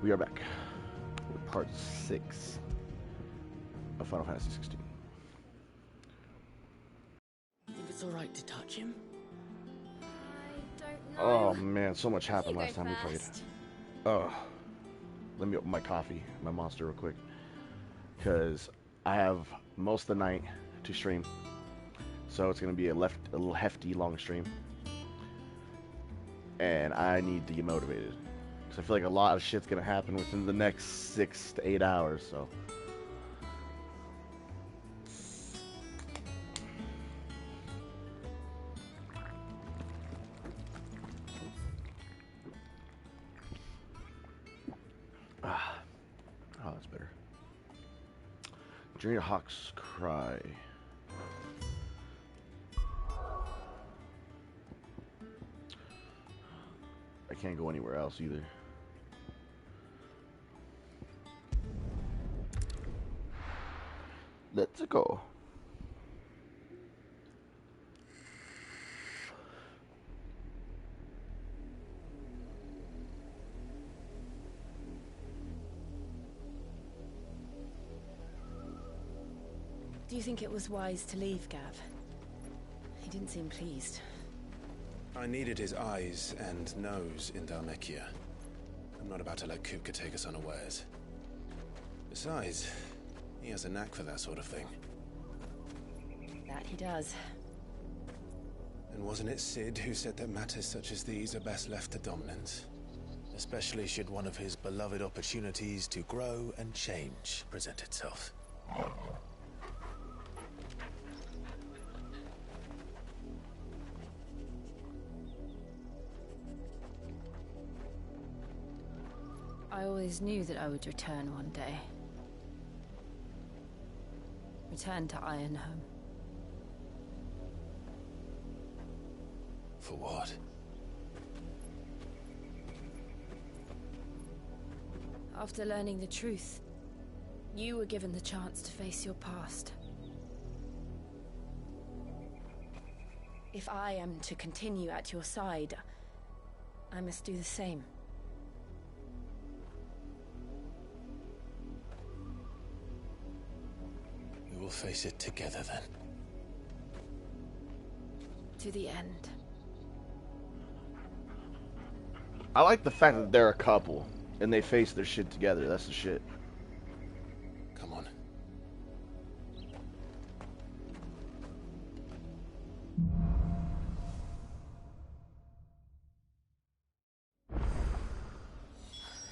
We are back with part 6 of Final Fantasy 16. Think it's alright to touch him? I don't Oh know. man, so much happened You last go time we played. first. Oh, let me open my coffee, my monster real quick. Because I have most of the night to stream. So it's going to be a little hefty long stream. And I need to get motivated. Because I feel like a lot of shit's going to happen within the next 6 to 8 hours, so. Oh, that's better. Journey to Hawk's Cry. I can't go anywhere else either. Let's go. Do you think it was wise to leave, Gav? He didn't seem pleased. I needed his eyes and nose in Dhalmekia. I'm not about to let Kupka take us unawares. Besides, he has a knack for that sort of thing. That he does. And wasn't it Cid who said that matters such as these are best left to dominance? Especially should one of his beloved opportunities to grow and change present itself. I always knew that I would return one day. Return to Ironhome. For what? After learning the truth, you were given the chance to face your past. If I am to continue at your side, I must do the same. We will face it together then. To the end. I like the fact that they're a couple and they face their shit together. That's the shit. Come on.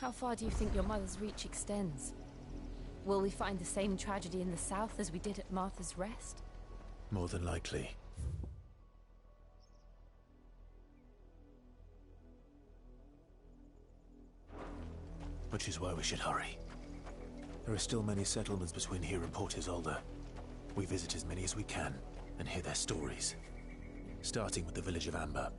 How far do you think your mother's reach extends? Will we find the same tragedy in the south as we did at Martha's Rest? More than likely. Which is why we should hurry. There are still many settlements between here and Port Isolde. We visit as many as we can and hear their stories. Starting with the village of Amber.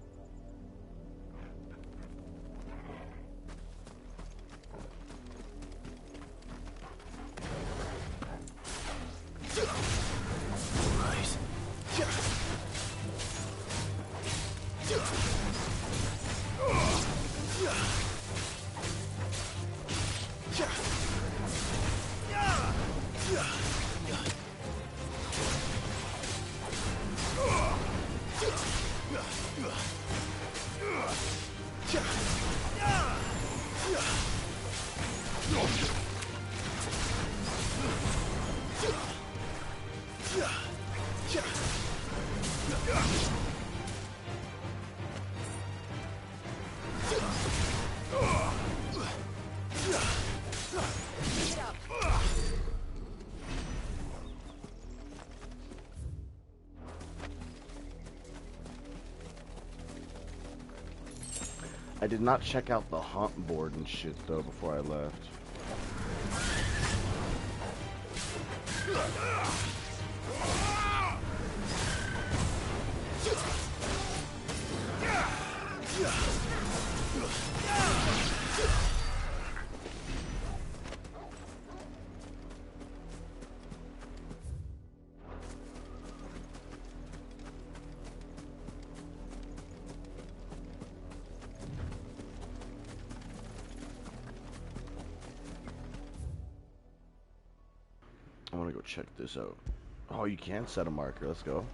I did not check out the hunt board and shit though before I left. go check this out. Oh, you can set a marker. Let's go.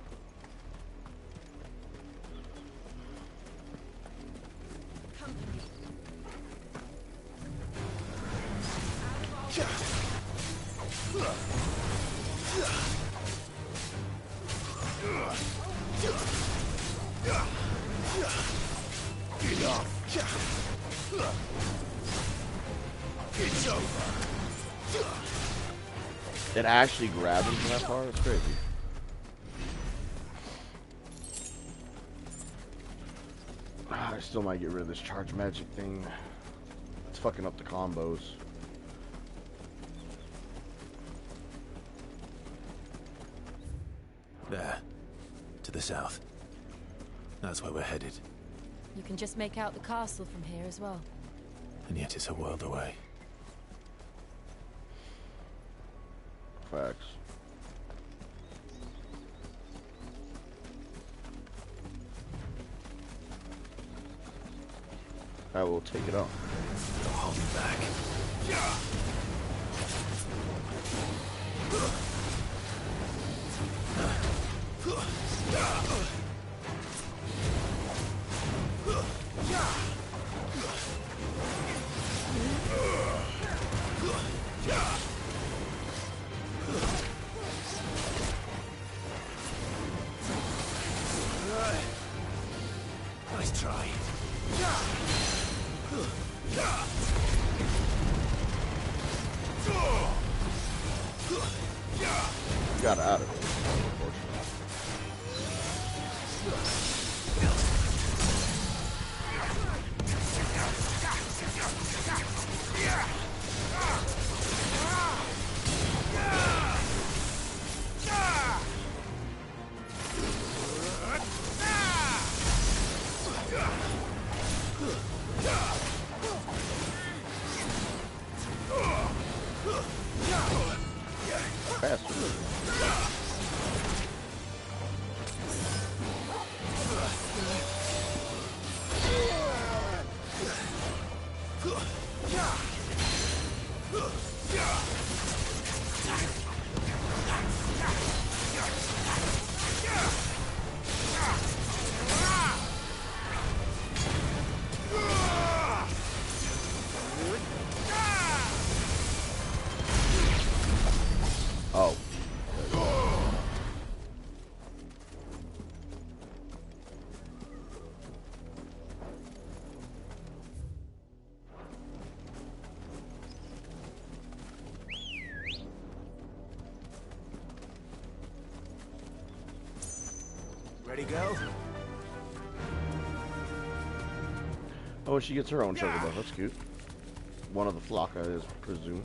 It's over. It actually grabbed him from that far? That's crazy. I still might get rid of this charge magic thing. It's fucking up the combos. There. To the south. That's where we're headed. You can just make out the castle from here as well. And yet it's a world away. Facts. I will take it off. Don't hold me back. Nice try. You got out of it, unfortunately. Oh. Ready, go? Oh, she gets her own chocobo. That's cute. One of the flock, I presume.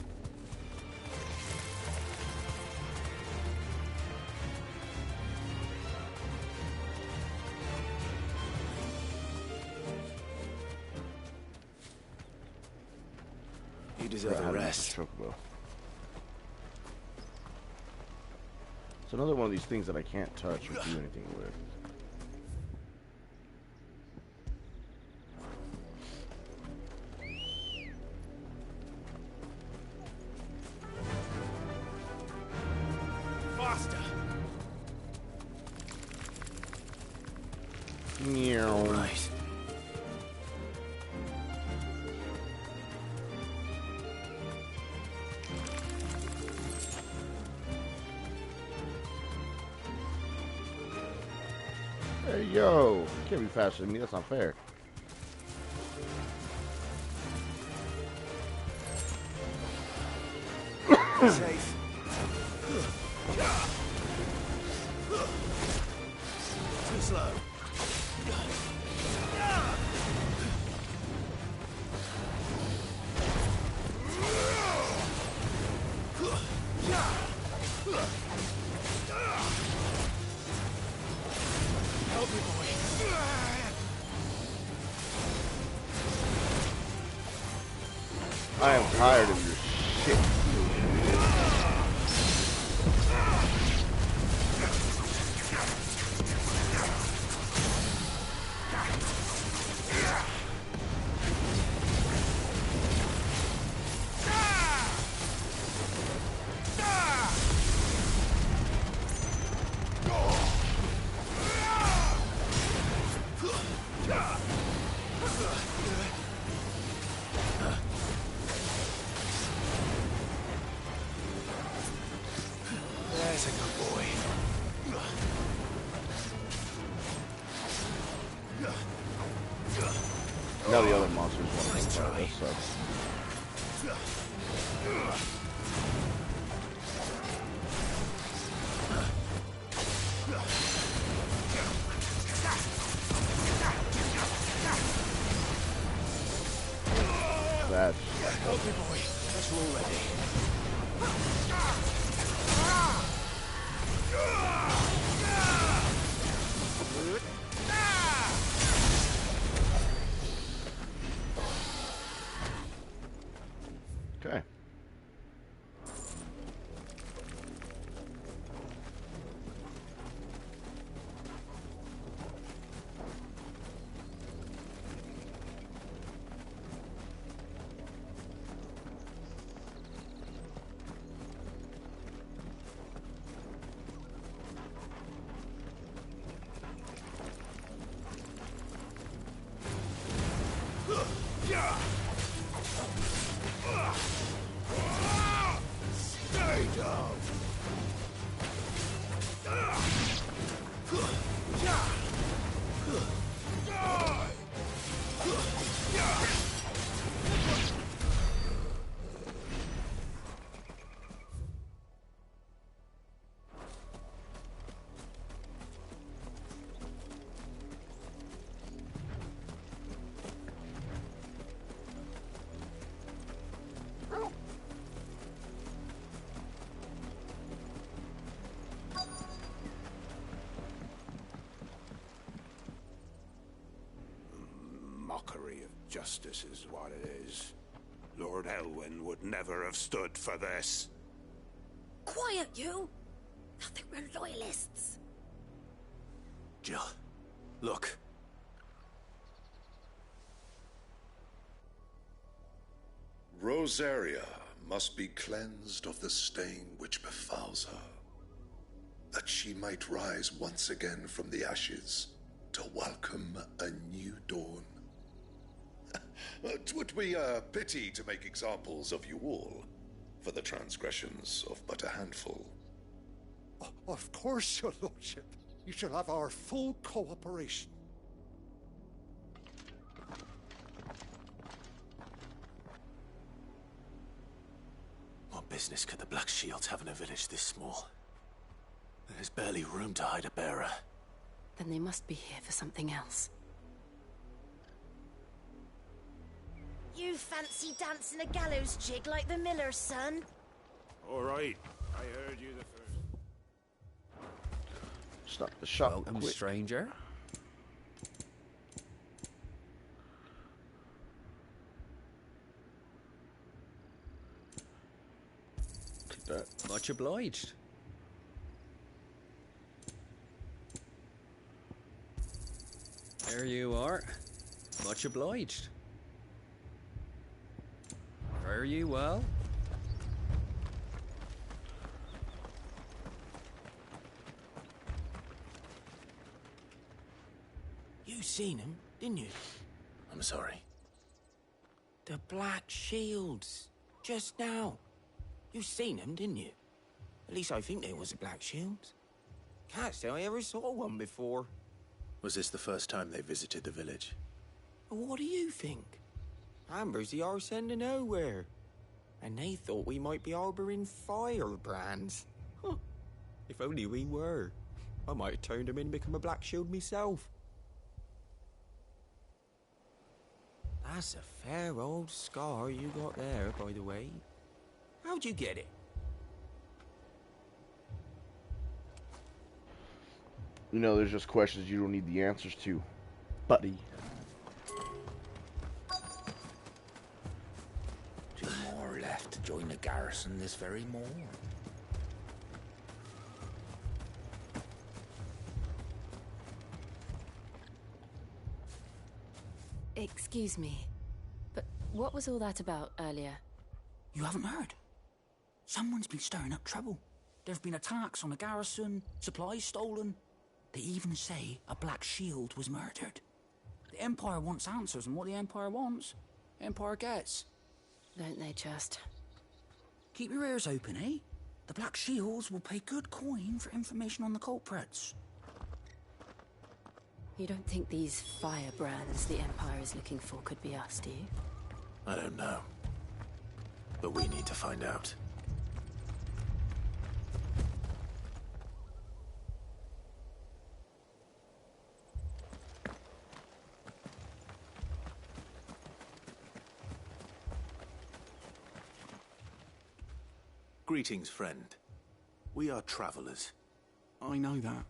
You deserve a rest. Chocobo. It's another one of these things that I can't touch or do anything with. Faster. Meow. Right. Hey, yo. You can't be faster than me. That's not fair. Safe. Too slow. Help me, boy. I am tired of your shit. Now the other monsters want to Nice try try. this, so. That's Okay, boy. That's all ready. okay. Stay down. Mockery of justice is what it is. Lord Elwyn would never have stood for this. Quiet, you! I think we're loyalists. Jill, look. Rosaria must be cleansed of the stain which befouls her, that she might rise once again from the ashes to welcome a new dawn. It would be a pity to make examples of you all, for the transgressions of but a handful. Of course, your lordship. You shall have our full cooperation. What business could the Black Shields have in a village this small? There's barely room to hide a bearer. Then they must be here for something else. You fancy dancing a gallows jig like the miller's son? All right, I heard you the first. Stop the shop. Welcome, quick. stranger. Take that. Much obliged. There you are. Much obliged. Fare you well. You seen him, didn't you? I'm sorry. The Black Shields. Just now. You seen them, didn't you? At least I think there was a Black Shield. Can't say I ever saw one before. Was this the first time they visited the village? What do you think? Amber's the arse end of nowhere. And they thought we might be harboring firebrands. Huh. If only we were. I might have turned them in and become a Black Shield myself. That's a fair old scar you got there, by the way. How'd you get it? You know, there's just questions you don't need the answers to, buddy. 2 more left to join the garrison this very morning. Excuse me, but what was all that about earlier? You haven't heard? Someone's been stirring up trouble. There have been attacks on the garrison, supplies stolen. They even say a Black Shield was murdered. The Empire wants answers, and what the Empire wants, Empire gets. Don't they just? Keep your ears open, eh? The Black Shields will pay good coin for information on the culprits. You don't think these firebrands the Empire is looking for could be us, do you? I don't know. But we need to find out. Greetings, friend. We are travelers. I know that.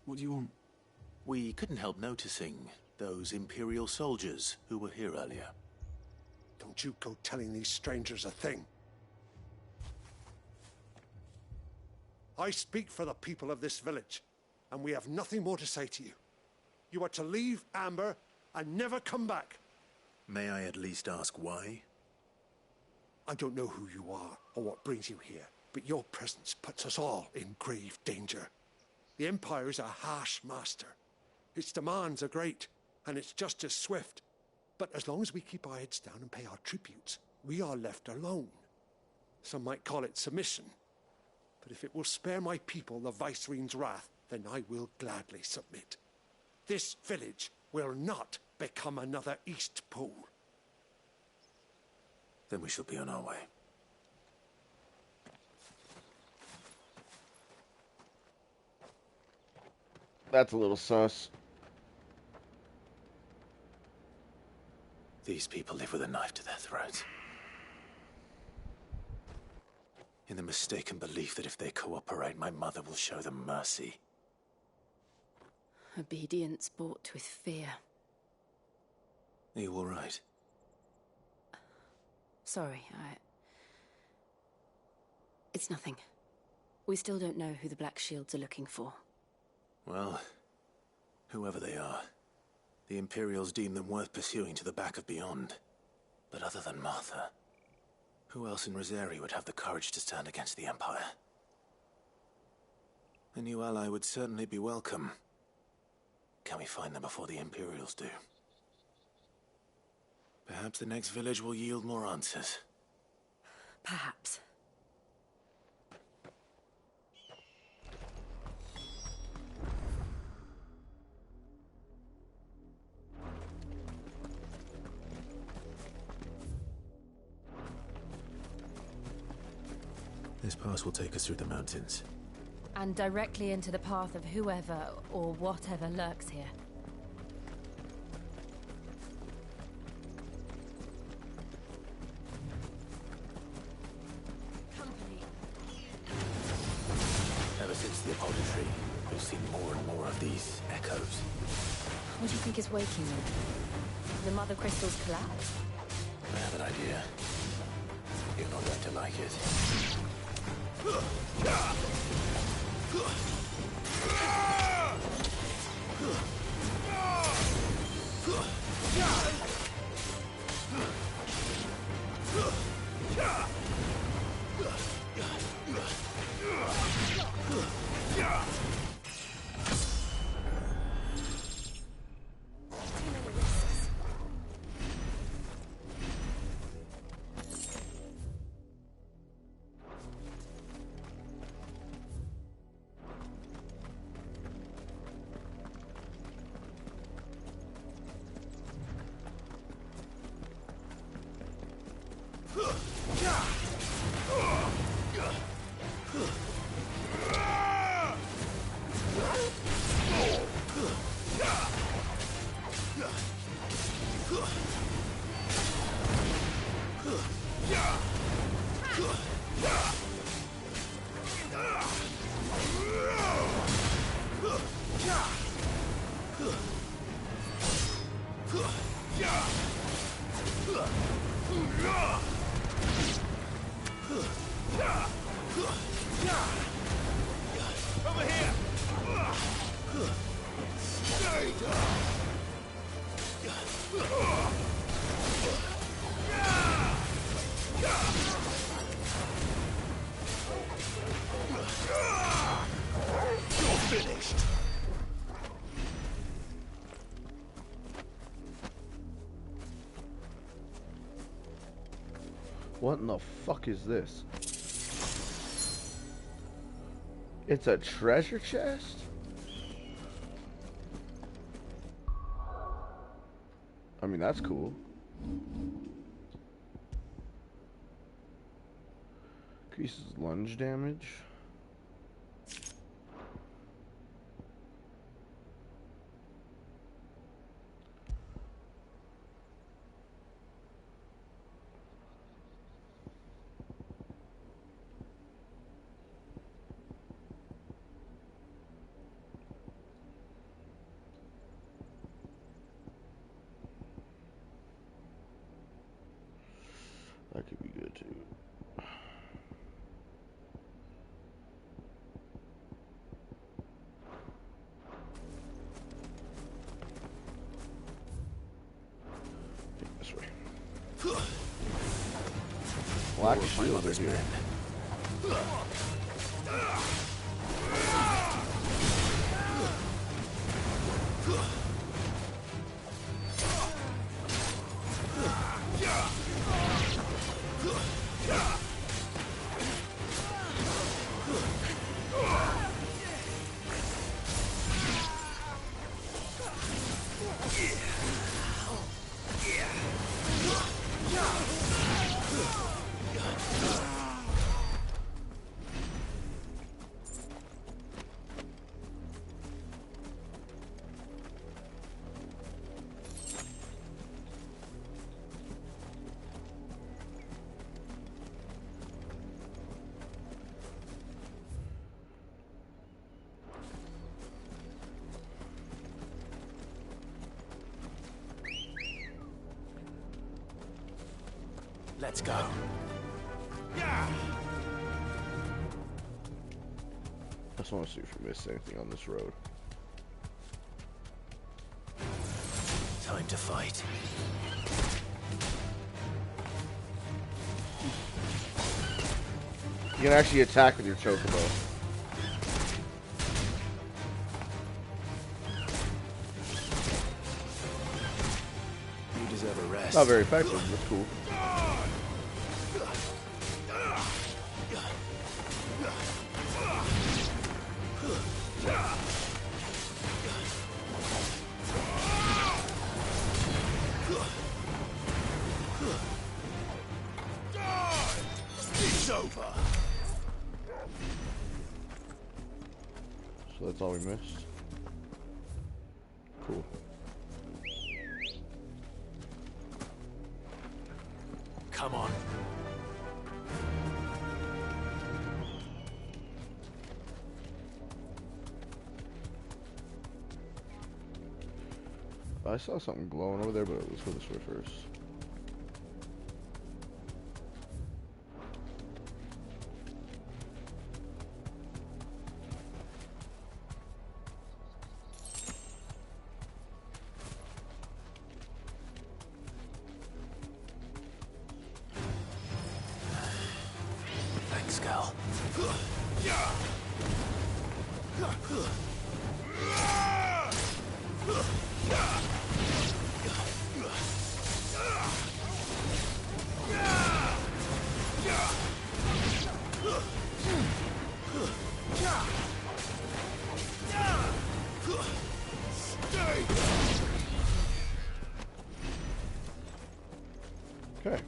What do you want? We couldn't help noticing those Imperial soldiers who were here earlier. Don't you go telling these strangers a thing. I speak for the people of this village, and we have nothing more to say to you. You are to leave Amber and never come back. May I at least ask why? I don't know who you are or what brings you here, but your presence puts us all in grave danger. The Empire is a harsh master. Its demands are great, and its justice swift. But as long as we keep our heads down and pay our tributes, we are left alone. Some might call it submission. But if it will spare my people the Viceroy's wrath, then I will gladly submit. This village will not become another Eastpool. Then we shall be on our way. That's a little sus. These people live with a knife to their throats. In the mistaken belief that if they cooperate, my mother will show them mercy. Obedience bought with fear. Are you all right? Sorry, It's nothing. We still don't know who the Black Shields are looking for. Well, whoever they are, the Imperials deem them worth pursuing to the back of beyond. But other than Martha, who else in Rosari would have the courage to stand against the Empire? A new ally would certainly be welcome. Can we find them before the Imperials do? Perhaps the next village will yield more answers. Perhaps. This pass will take us through the mountains. And directly into the path of whoever or whatever lurks here. Company. Ever since the Apollo tree, we've seen more and more of these echoes. What do you think is waking them? The Mother Crystal's collapse? I have an idea. You're not going to like it. What in the fuck is this? It's a treasure chest? I mean, that's cool. Increases lunge damage. That could be good too. Take this way. Black shield is here. Let's go. I just want to see if we missed anything on this road. Time to fight. You can actually attack with your chocobo. You deserve a rest. Not very effective, but cool. It's over. So that's all we missed. Cool. Come on. I saw something glowing over there, but let's go this way first. Thanks, Gal. Okay.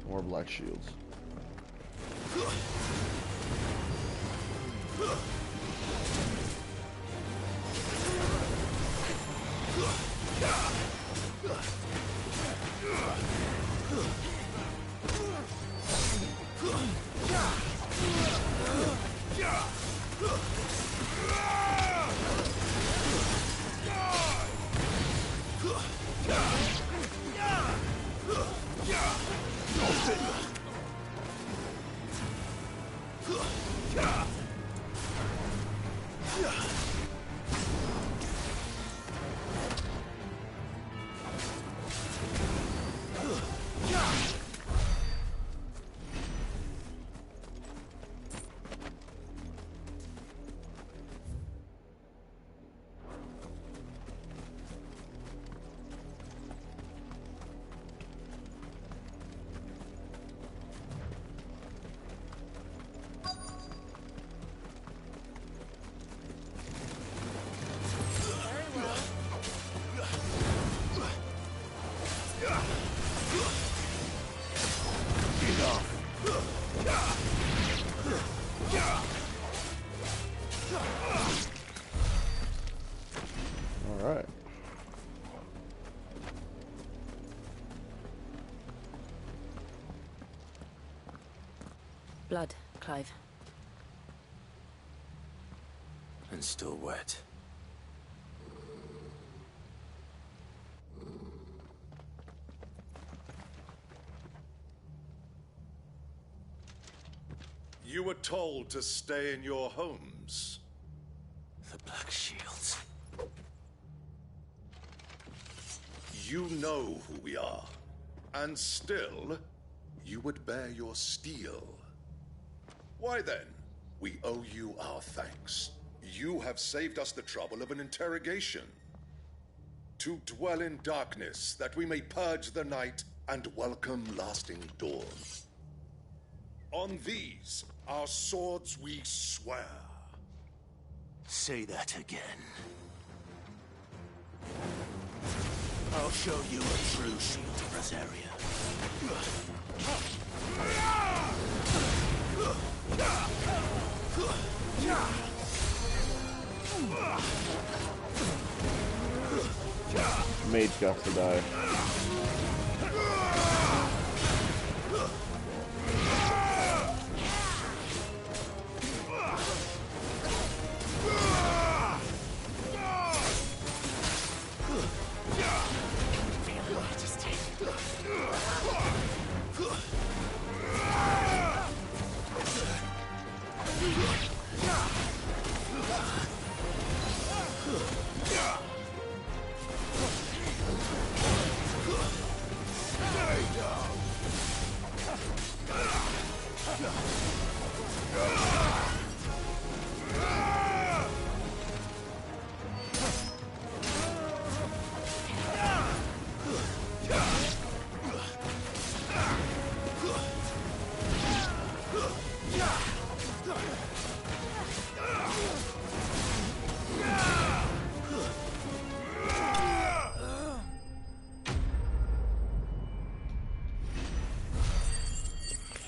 More black shields. All right. Blood, Clive. And still wet. You were told to stay in your homes. The Black Shields. You know who we are. And still, you would bear your steel. Why then? We owe you our thanks. You have saved us the trouble of an interrogation. To dwell in darkness, that we may purge the night and welcome lasting dawn. On these, our swords we swear. Say that again. I'll show you a true shield of Rosaria. Mage got to die.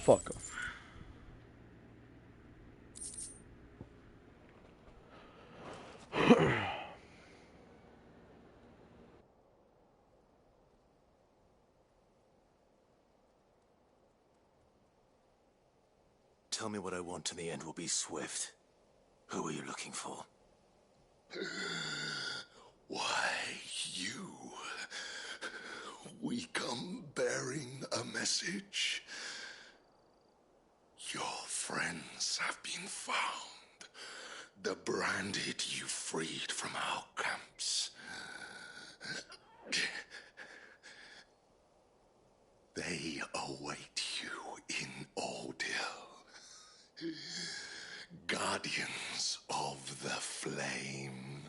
Fuck off. Tell me what I want and the end will be swift. Who are you looking for? Why, you. We come bearing a message. Your friends have been found. The branded you freed from our camps. They await you in Odil. Guardians of the Flame.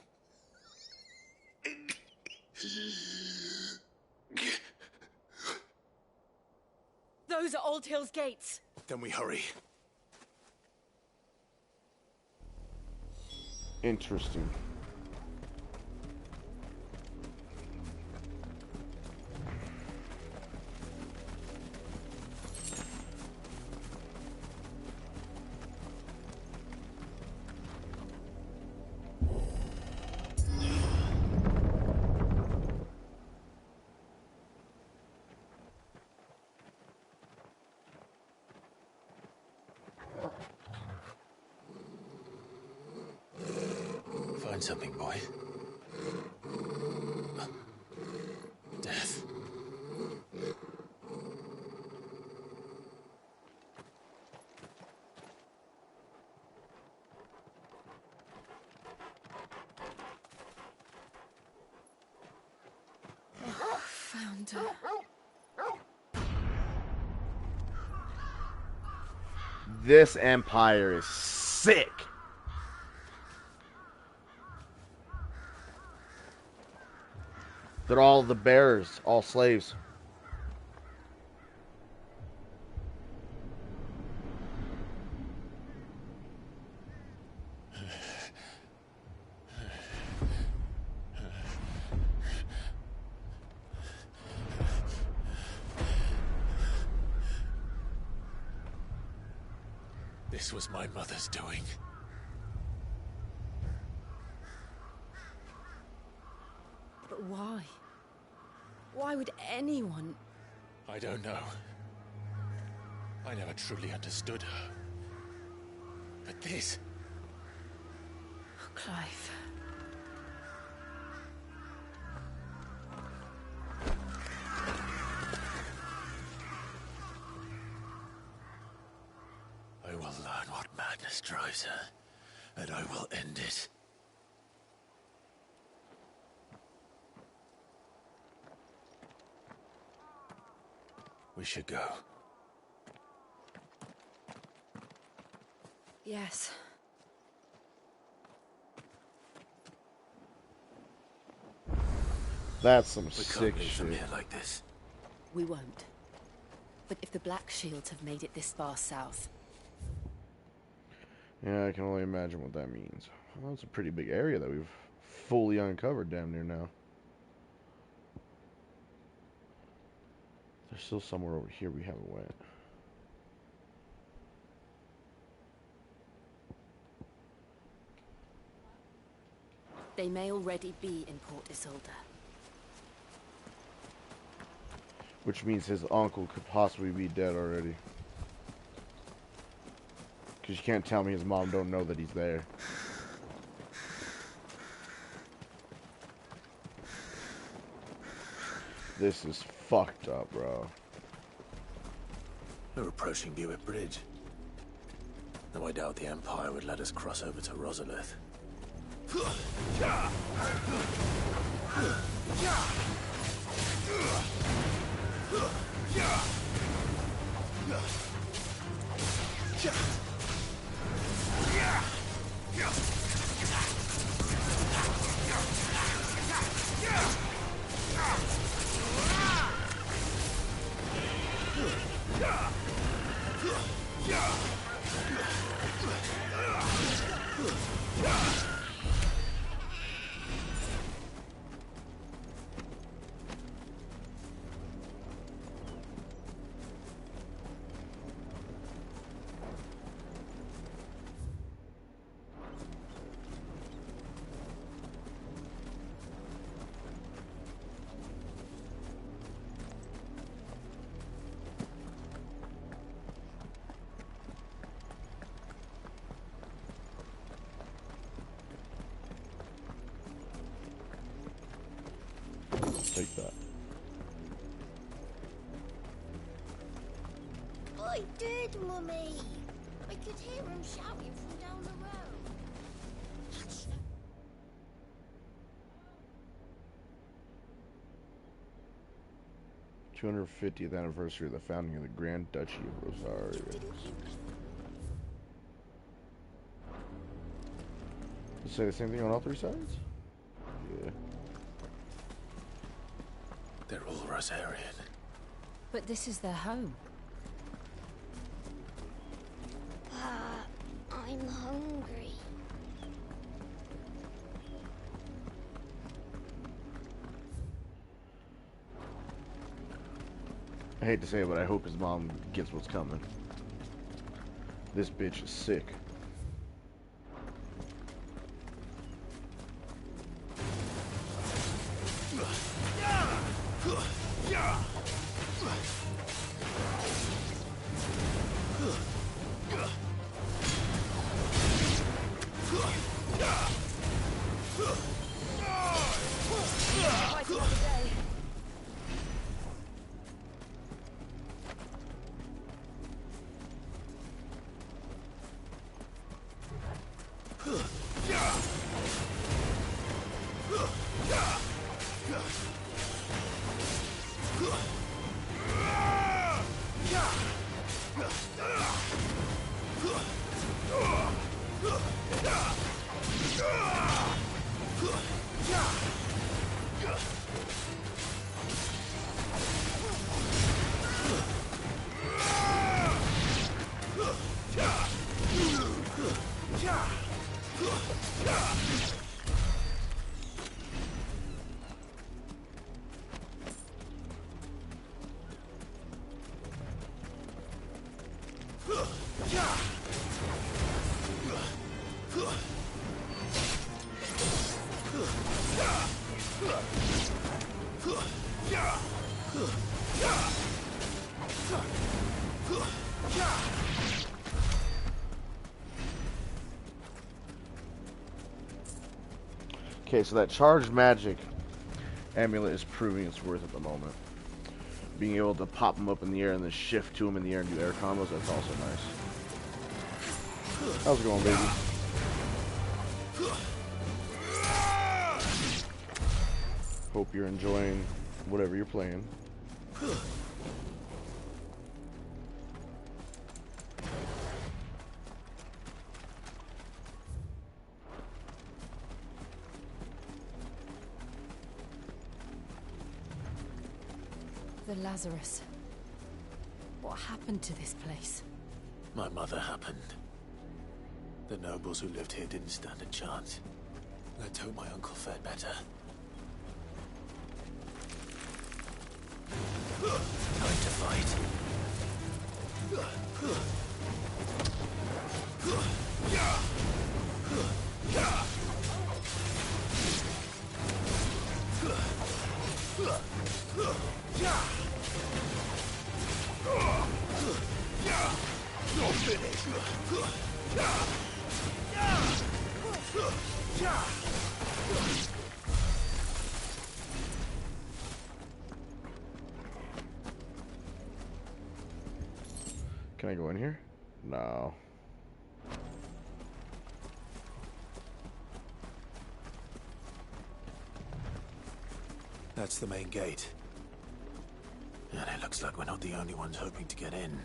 Those are Old Hill's gates. Then we hurry. Interesting. Find something, boy. Death. Found her. This empire is sick. They're all the bearers, all slaves. This was my mother's doing. But why? Why would anyone... I don't know. I never truly understood her. But this... Oh, Clive. I will learn what madness drives her, and I will end it. We should go. Yes. That's some We can't sick leave from shit. here like this. We won't. But if the Black Shields have made it this far south... Yeah, I can only imagine what that means. Well, it's a pretty big area that we've fully uncovered damn near now. There's still somewhere over here we haven't went. They may already be in Port Isolde. Which means his uncle could possibly be dead already. Because you can't tell me his mom don't know that he's there. This is fucked up, bro. We're approaching Buick Bridge. Though I doubt the Empire would let us cross over to Rosalith. Take that. I did, Mummy. I could hear him shouting from down the road. That's 250th anniversary of the founding of the Grand Duchy of Rosario. Does it say the same thing on all three sides? Yeah. They're all Rosarian. But this is their home. I'm hungry. I hate to say it, but I hope his mom gets what's coming. This bitch is sick. Okay, so that charged magic amulet is proving its worth at the moment. Being able to pop them up in the air and then shift to them in the air and do air combos, that's also nice. How's it going, baby? Hope you're enjoying whatever you're playing. The Lazarus. What happened to this place? My mother happened. The nobles who lived here didn't stand a chance. Let's hope my uncle fared better. Time to fight. You're finished. Can I go in here? No. That's the main gate. And it looks like we're not the only ones hoping to get in.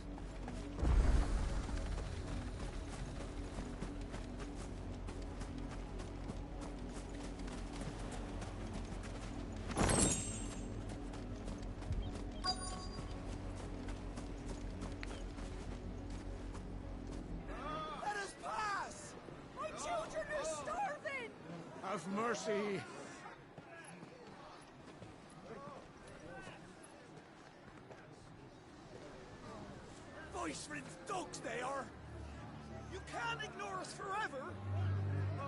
Let us pass! My children are starving! Have mercy! Viceland's dogs they are! You can't ignore us forever!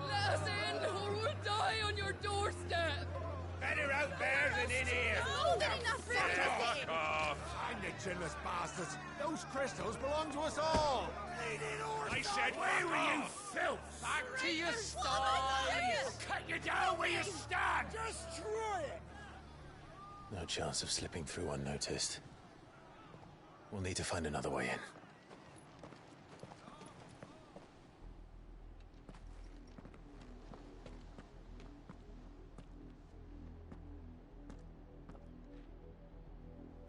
Let us in, or we'll die on your doorstep! Better out there than in here! More than enough for everything! Find the chinless bastards! Those crystals belong to us all! I said, where were you, filth? Back to your sties! Cut you down where you stand! Destroy it! No chance of slipping through unnoticed. We'll need to find another way in.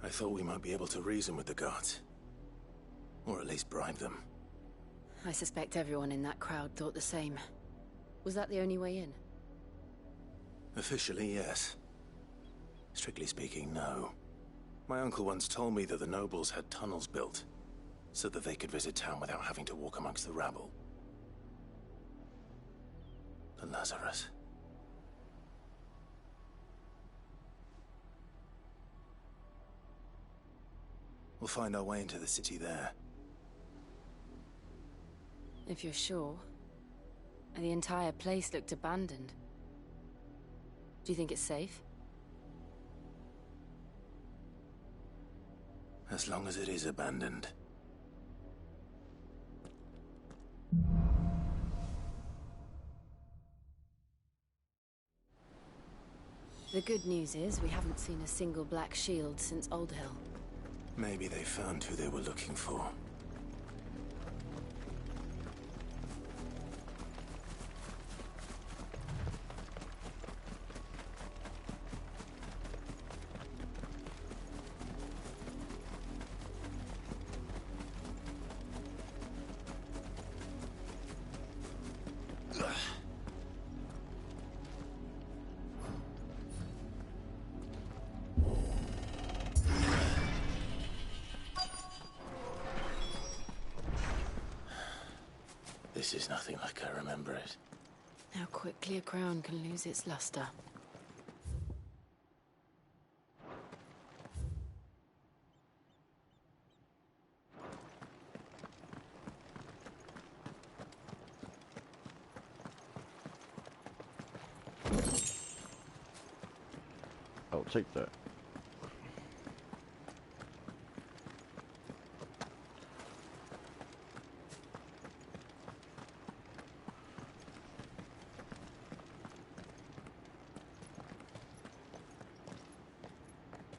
I thought we might be able to reason with the guards. Or at least bribe them. I suspect everyone in that crowd thought the same. Was that the only way in? Officially, yes. Strictly speaking, no. My uncle once told me that the nobles had tunnels built, so that they could visit town without having to walk amongst the rabble. The Lazarus. We'll find our way into the city there. If you're sure. The entire place looked abandoned. Do you think it's safe? As long as it is abandoned. The good news is we haven't seen a single black shield since Old Hill. Maybe they found who they were looking for. This is nothing like I remember it. How quickly a crown can lose its luster. take that.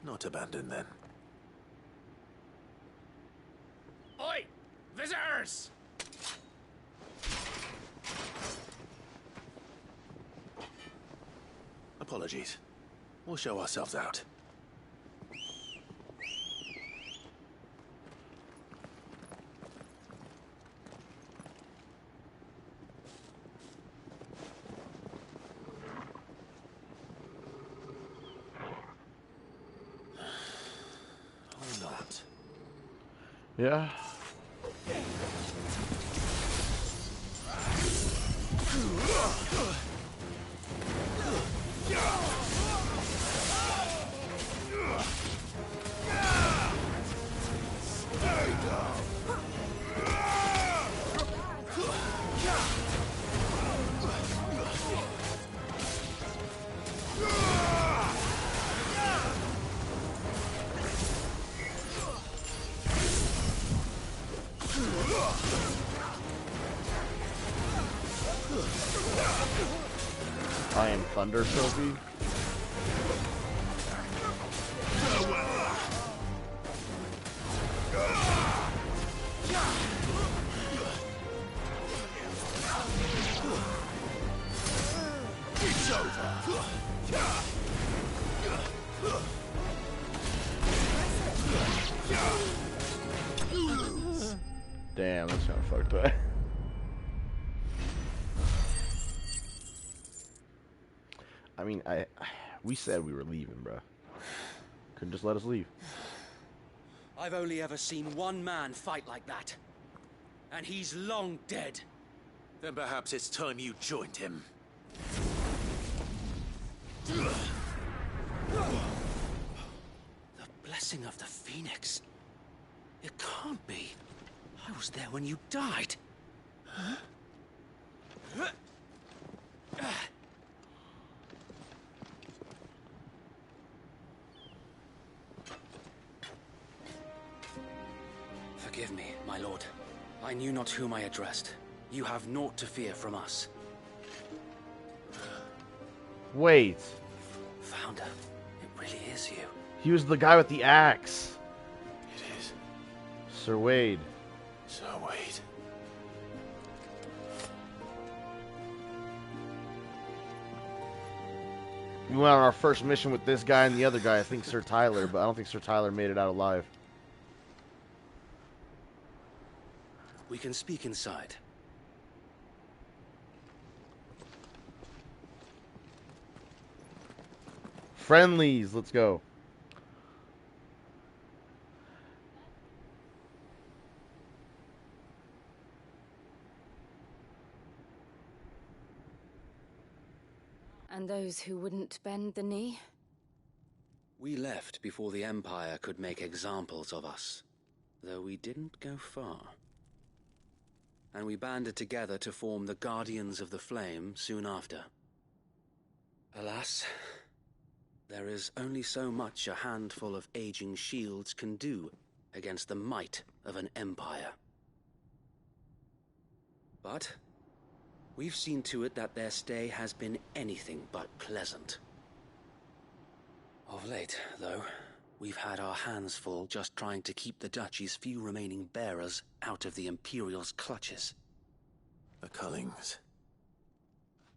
Not abandoned, then. Oi! Visitors! Apologies. We'll show ourselves out. Or not. Yeah. I am Thunder Sophie. It's over! Damn, that's kind of fucked up. I mean, we said we were leaving, bro. Couldn't just let us leave. I've only ever seen one man fight like that. And he's long dead. Then perhaps it's time you joined him. The blessing of the Phoenix. It can't be. I was there when you died. Huh? Forgive me, my lord. I knew not whom I addressed. You have naught to fear from us. Wait. Founder, it really is you. He was the guy with the axe. It is. Sir Wade. Sir Wade. We went on our first mission with this guy and the other guy, I think Sir Tyler, but I don't think Sir Tyler made it out alive. We can speak inside. Friendlies, let's go. And those who wouldn't bend the knee? We left before the Empire could make examples of us, though we didn't go far. And we banded together to form the Guardians of the Flame soon after. Alas, there is only so much a handful of aging shields can do against the might of an empire. But we've seen to it that their stay has been anything but pleasant. Of late, though, we've had our hands full just trying to keep the Duchy's few remaining bearers out of the Imperial's clutches. The Cullings.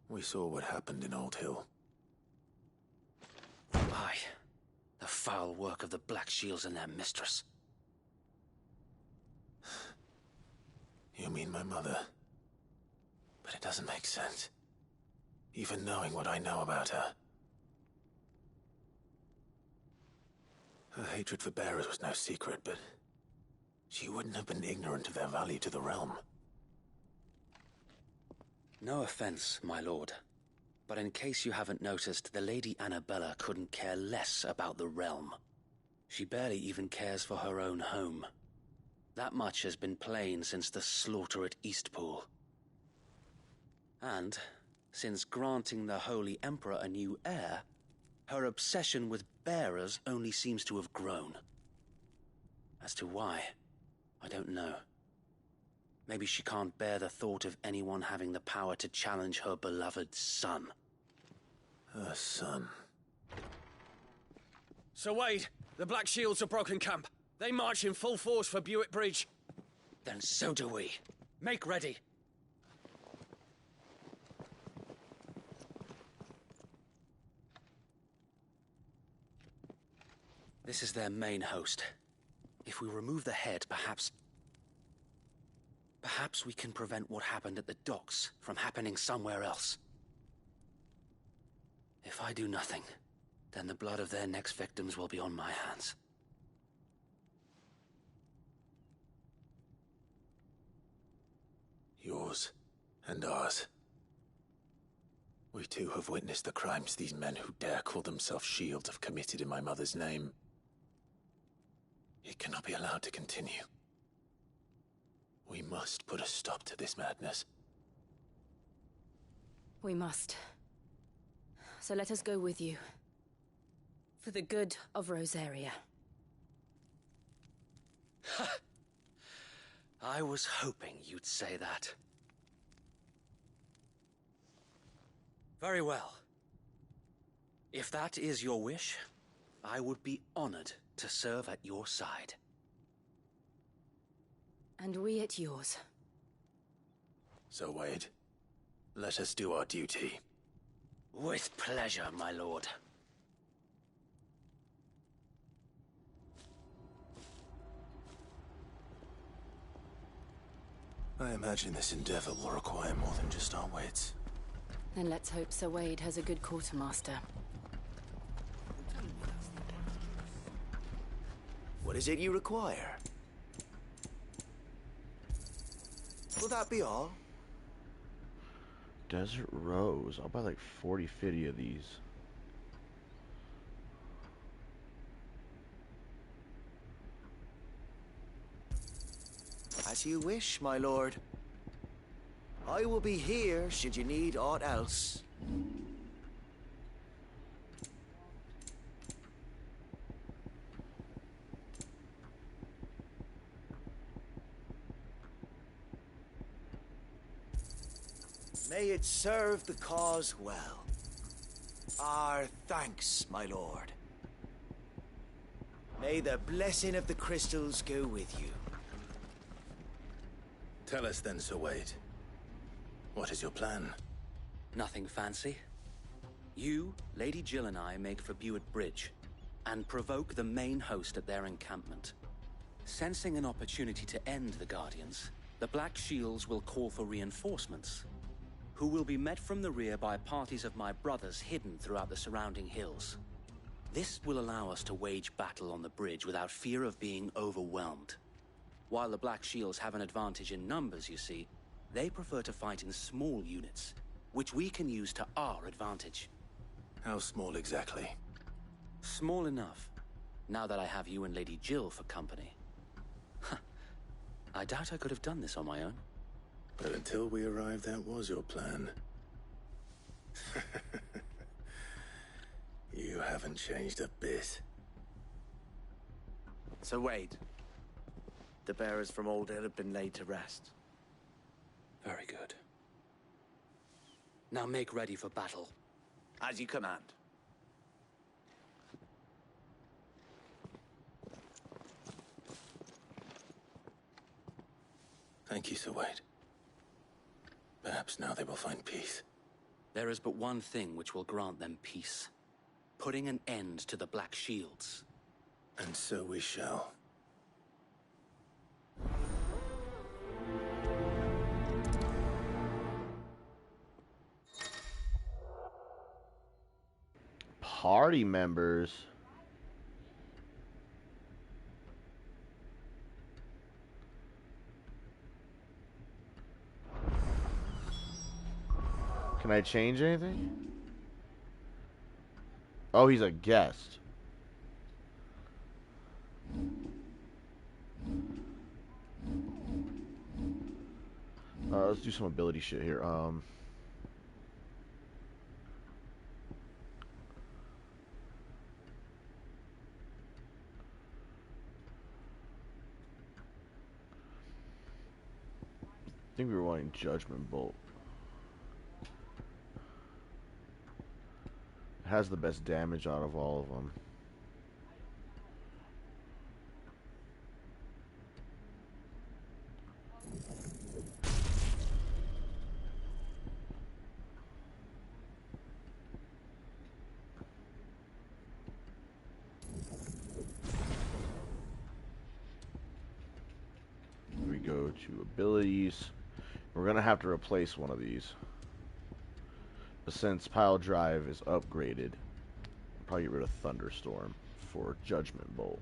We saw what happened in Old Hill. Aye. The foul work of the Black Shields and their mistress. You mean my mother? But it doesn't make sense. Even knowing what I know about her. Her hatred for bearers was no secret, but she wouldn't have been ignorant of their value to the realm. No offense, my lord. But in case you haven't noticed, the Lady Annabella couldn't care less about the realm. She barely even cares for her own home. That much has been plain since the slaughter at Eastpool. And, since granting the Holy Emperor a new heir, Her obsession with bearers only seems to have grown. As to why, I don't know. Maybe she can't bear the thought of anyone having the power to challenge her beloved son. Her son. Sir Wade, the Black Shields have broken camp. They march in full force for Buick Bridge. Then so do we. Make ready. This is their main host. If we remove the head, perhaps we can prevent what happened at the docks from happening somewhere else. If I do nothing, then the blood of their next victims will be on my hands. Yours and ours. We too have witnessed the crimes these men who dare call themselves Shields have committed in my mother's name. It cannot be allowed to continue. We must put a stop to this madness. We must. So let us go with you. For the good of Rosaria. I was hoping you'd say that. Very well. If that is your wish, I would be honored to serve at your side. And we at yours. So, Wade, let us do our duty. With pleasure, my lord. I imagine this endeavor will require more than just our wits. Then let's hope Sir Wade has a good quartermaster. What is it you require? Will that be all? Desert Rose. I'll buy like 40, 50 of these. As you wish, my lord. I will be here should you need aught else. May it serve the cause well. Our thanks, my lord. May the blessing of the crystals go with you. Tell us then, Sir Wade. What is your plan? Nothing fancy. You, Lady Jill and I make for Buick Bridge, and provoke the main host at their encampment. Sensing an opportunity to end the Guardians, the Black Shields will call for reinforcements, who will be met from the rear by parties of my brothers hidden throughout the surrounding hills. This will allow us to wage battle on the bridge without fear of being overwhelmed. While the Black Shields have an advantage in numbers, you see, they prefer to fight in small units, which we can use to our advantage. How small exactly? Small enough, now that I have you and Lady Jill for company. I doubt I could have done this on my own. But until we arrived, that was your plan. You haven't changed a bit. Sir Wade, the bearers from Old Hill have been laid to rest. Very good. Now make ready for battle. As you command. Thank you, Sir Wade. Perhaps now they will find peace. There is but one thing which will grant them peace. Putting an end to the Black Shields. And so we shall. Party members. Can I change anything? Oh, he's a guest. Let's do some ability shit here. think we were wanting Judgment Bolt. It has the best damage out of all of them. We go to abilities. We're gonna have to replace one of these. But since Pile Drive is upgraded, I'll probably get rid of Thunderstorm for Judgment Bolt.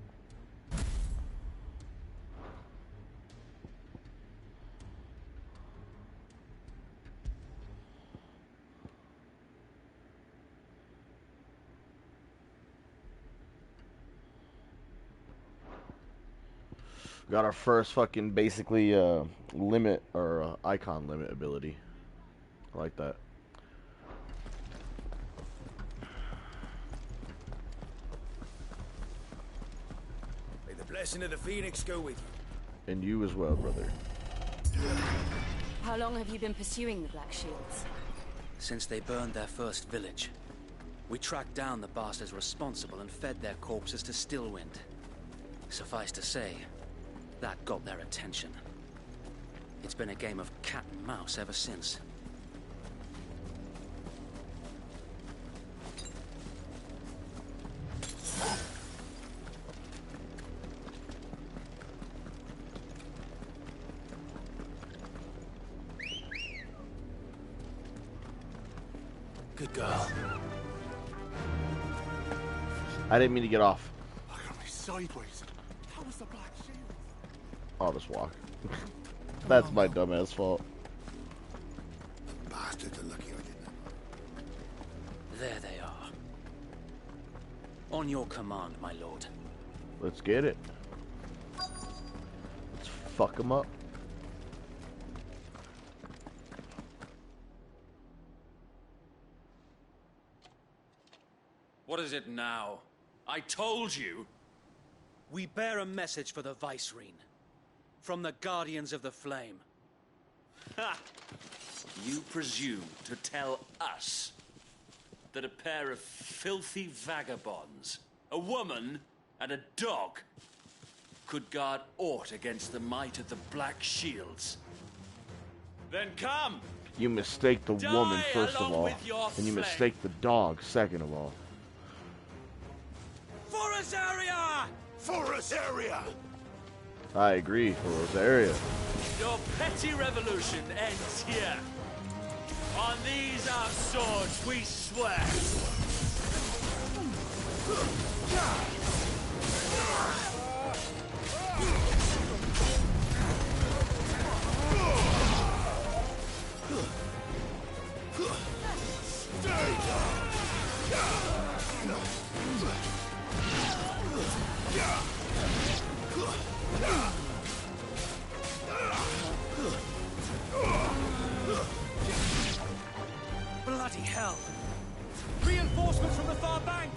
Got our first fucking basically limit or icon limit ability. I like that. May the blessing of the Phoenix go with you. And you as well, brother. How long have you been pursuing the Black Shields? Since they burned their first village. We tracked down the bastards responsible and fed their corpses to Stillwind. Suffice to say, that got their attention. It's been a game of cat and mouse ever since. Good girl. I didn't mean to get off. I got me sideways. How was the Black Shield? I'll just walk. That's my dumbass fault. Bastards are lucky I didn't. There they are. On your command, my lord. Let's get it. Let's fuck them up. What is it now? I told you! We bear a message for the Vicereine. From the Guardians of the Flame. Ha! You presume to tell us that a pair of filthy vagabonds, a woman and a dog, could guard aught against the might of the Black Shields? Then come! You mistake the woman, first of along all. with your And you flame. mistake the dog, second of all. For Rosaria! For Rosaria! I agree, for Rosaria. Your petty revolution ends here. On these our swords we swear. Bloody hell! Reinforcements from the far bank!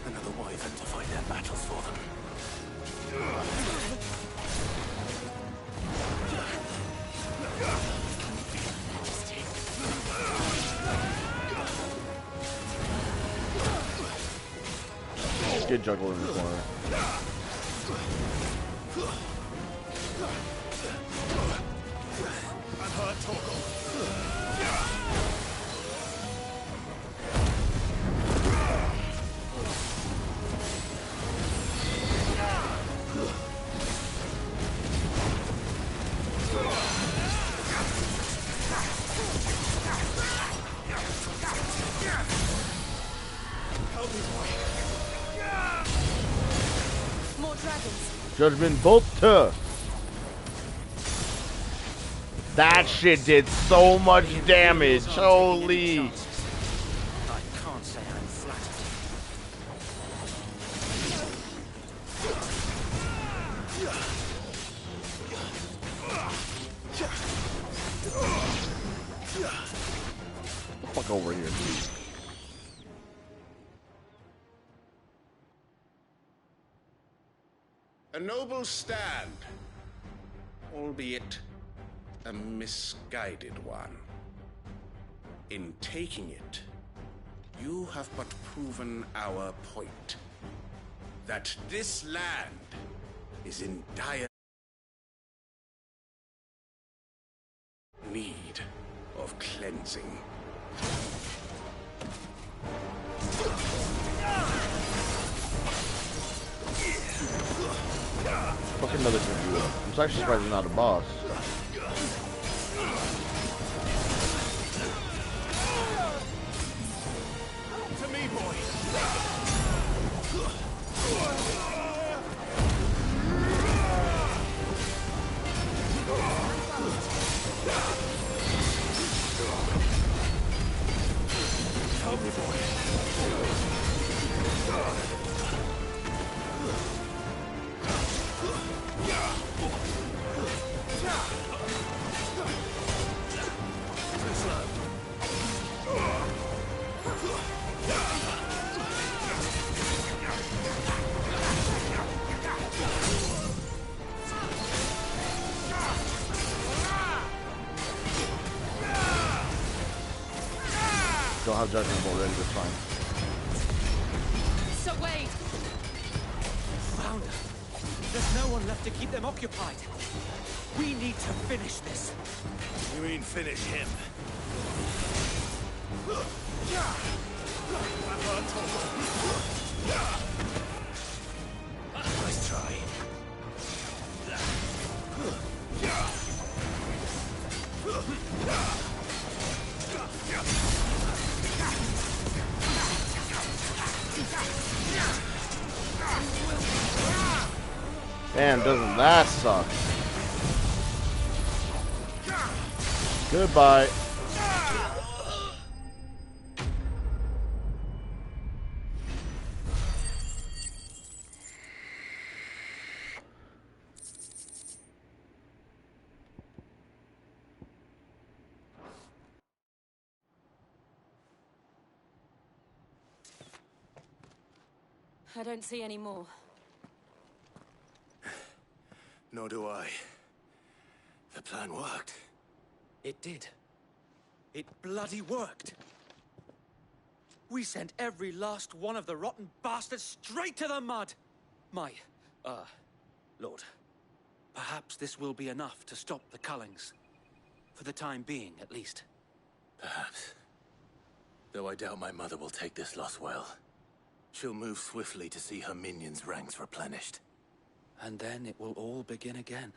Another wyvern to fight their battles for them. Let's get juggled in the corner. I've heard Torgal. More dragons. Judgment Bolt. That shit did so much damage. Holy. I can't say I'm flattered. Fuck over here, dude. A noble stand, albeit a misguided one. In taking it, you have but proven our point. That this land is in dire need of cleansing. Fucking another computer. I'm actually surprised he's not a boss. To me, boys. Help me, boy. Don't have judgment already, that's fine. So wait! Found her. There's no one left to keep them occupied. We need to finish this. You mean finish him? Nice try. Man, doesn't that suck? Goodbye. I don't see any more. Nor do I. The plan worked. It did. It bloody worked. We sent every last one of the rotten bastards straight to the mud. Lord, perhaps this will be enough to stop the Cullings. For the time being, at least. Perhaps. Though I doubt my mother will take this loss well. She'll move swiftly to see her minions' ranks replenished. And then it will all begin again.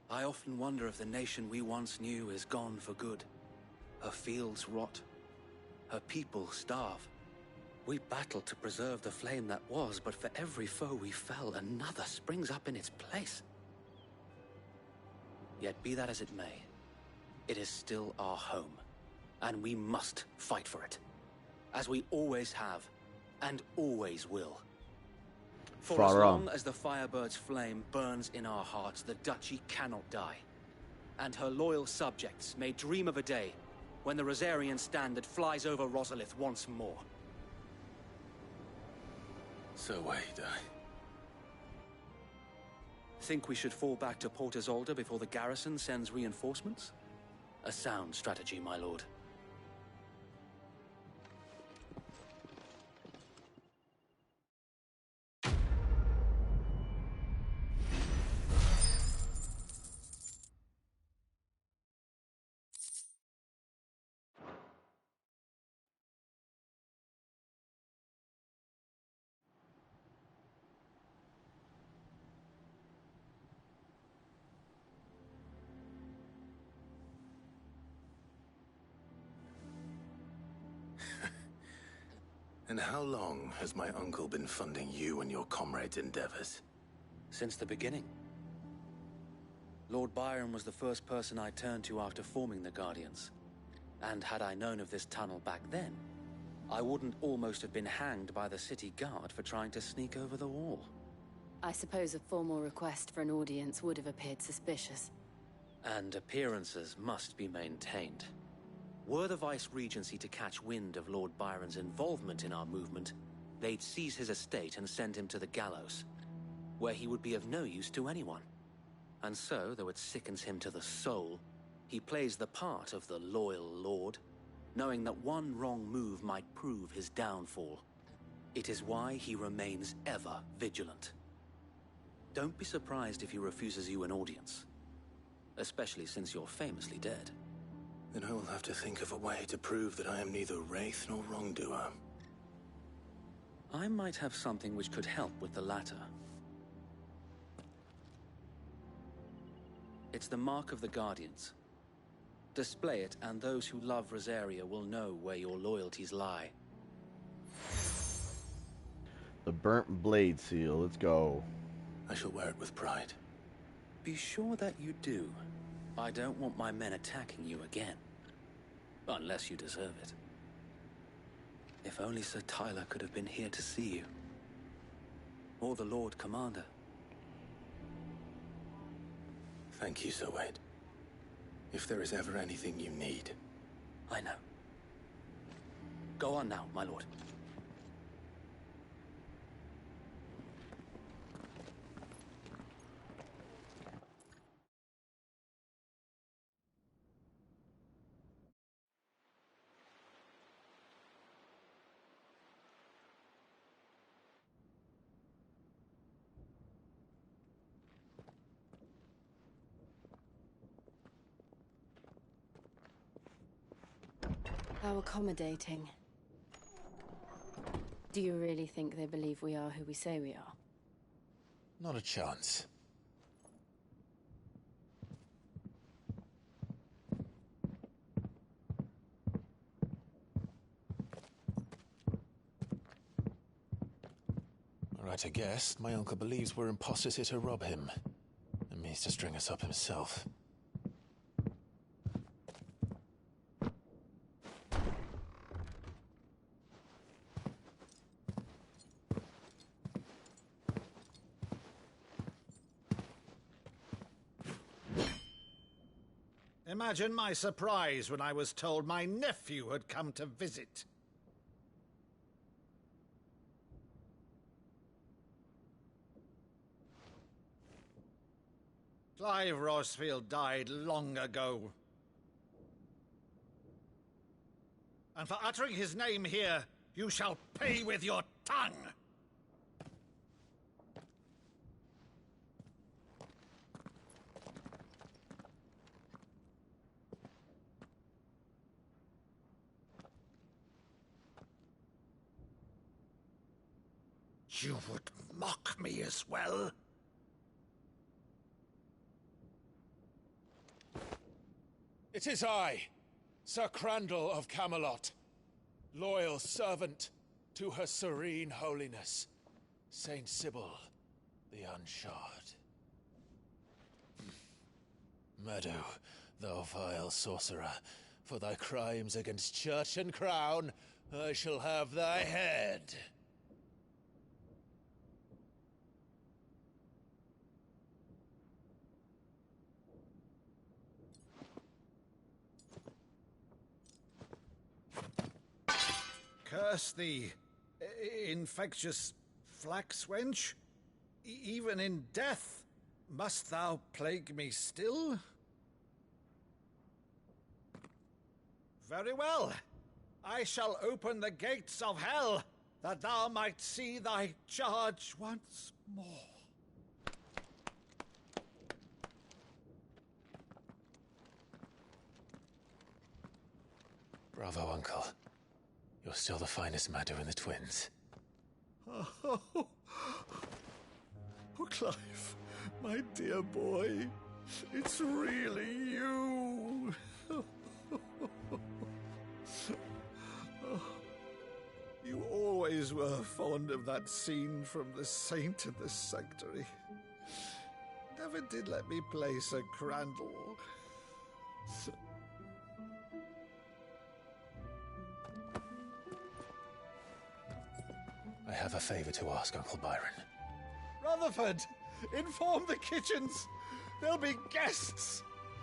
I often wonder if the nation we once knew is gone for good. Her fields rot. Her people starve. We battled to preserve the flame that was, but for every foe we fell, another springs up in its place. Yet be that as it may, it is still our home, and we must fight for it. As we always have, and always will. For as long as the Firebird's flame burns in our hearts, the Duchy cannot die. And her loyal subjects may dream of a day when the Rosarian standard flies over Rosalith once more. So wait, Think we should fall back to Port Isolde before the garrison sends reinforcements? A sound strategy, my lord. And how long has my uncle been funding you and your comrades' endeavors? Since the beginning. Lord Byron was the first person I turned to after forming the Guardians. And had I known of this tunnel back then, I wouldn't almost have been hanged by the city guard for trying to sneak over the wall. I suppose a formal request for an audience would have appeared suspicious. And appearances must be maintained. Were the Vice-Regency to catch wind of Lord Byron's involvement in our movement, they'd seize his estate and send him to the gallows, where he would be of no use to anyone. And so, though it sickens him to the soul, he plays the part of the loyal lord, knowing that one wrong move might prove his downfall. It is why he remains ever vigilant. Don't be surprised if he refuses you an audience, especially since you're famously dead. Then I will have to think of a way to prove that I am neither wraith nor wrongdoer. I might have something which could help with the latter. It's the Mark of the Guardians. Display it, and those who love Rosaria will know where your loyalties lie. The burnt blade seal. Let's go. I shall wear it with pride. Be sure that you do. I don't want my men attacking you again. Unless you deserve it. If only Sir Tyler could have been here to see you. Or the Lord Commander. Thank you, Sir Wade. If there is ever anything you need. I know. Go on now, my lord. How accommodating. Do you really think they believe we are who we say we are? Not a chance. Right, I guess. My uncle believes we're imposters here to rob him. And means to string us up himself. Imagine my surprise when I was told my nephew had come to visit. Clive Rosfield died long ago. And for uttering his name here, you shall pay with your tongue! You would mock me as well? It is I, Sir Crandall of Camelot, loyal servant to Her Serene Holiness, Saint Sybil the Unshod. Meadow, thou vile sorcerer, for thy crimes against church and crown, I shall have thy head. Curse thee, infectious flax wench. Even in death, must thou plague me still? Very well. I shall open the gates of hell, that thou might see thy charge once more. Bravo, Uncle. You're still the finest Maddu in the twins. Oh, Clive, my dear boy, it's really you. You always were fond of that scene from The Saint in the Sanctuary. Never did let me play Sir Crandall. I have a favor to ask, Uncle Byron. Rutherford, inform the kitchens. There'll be guests.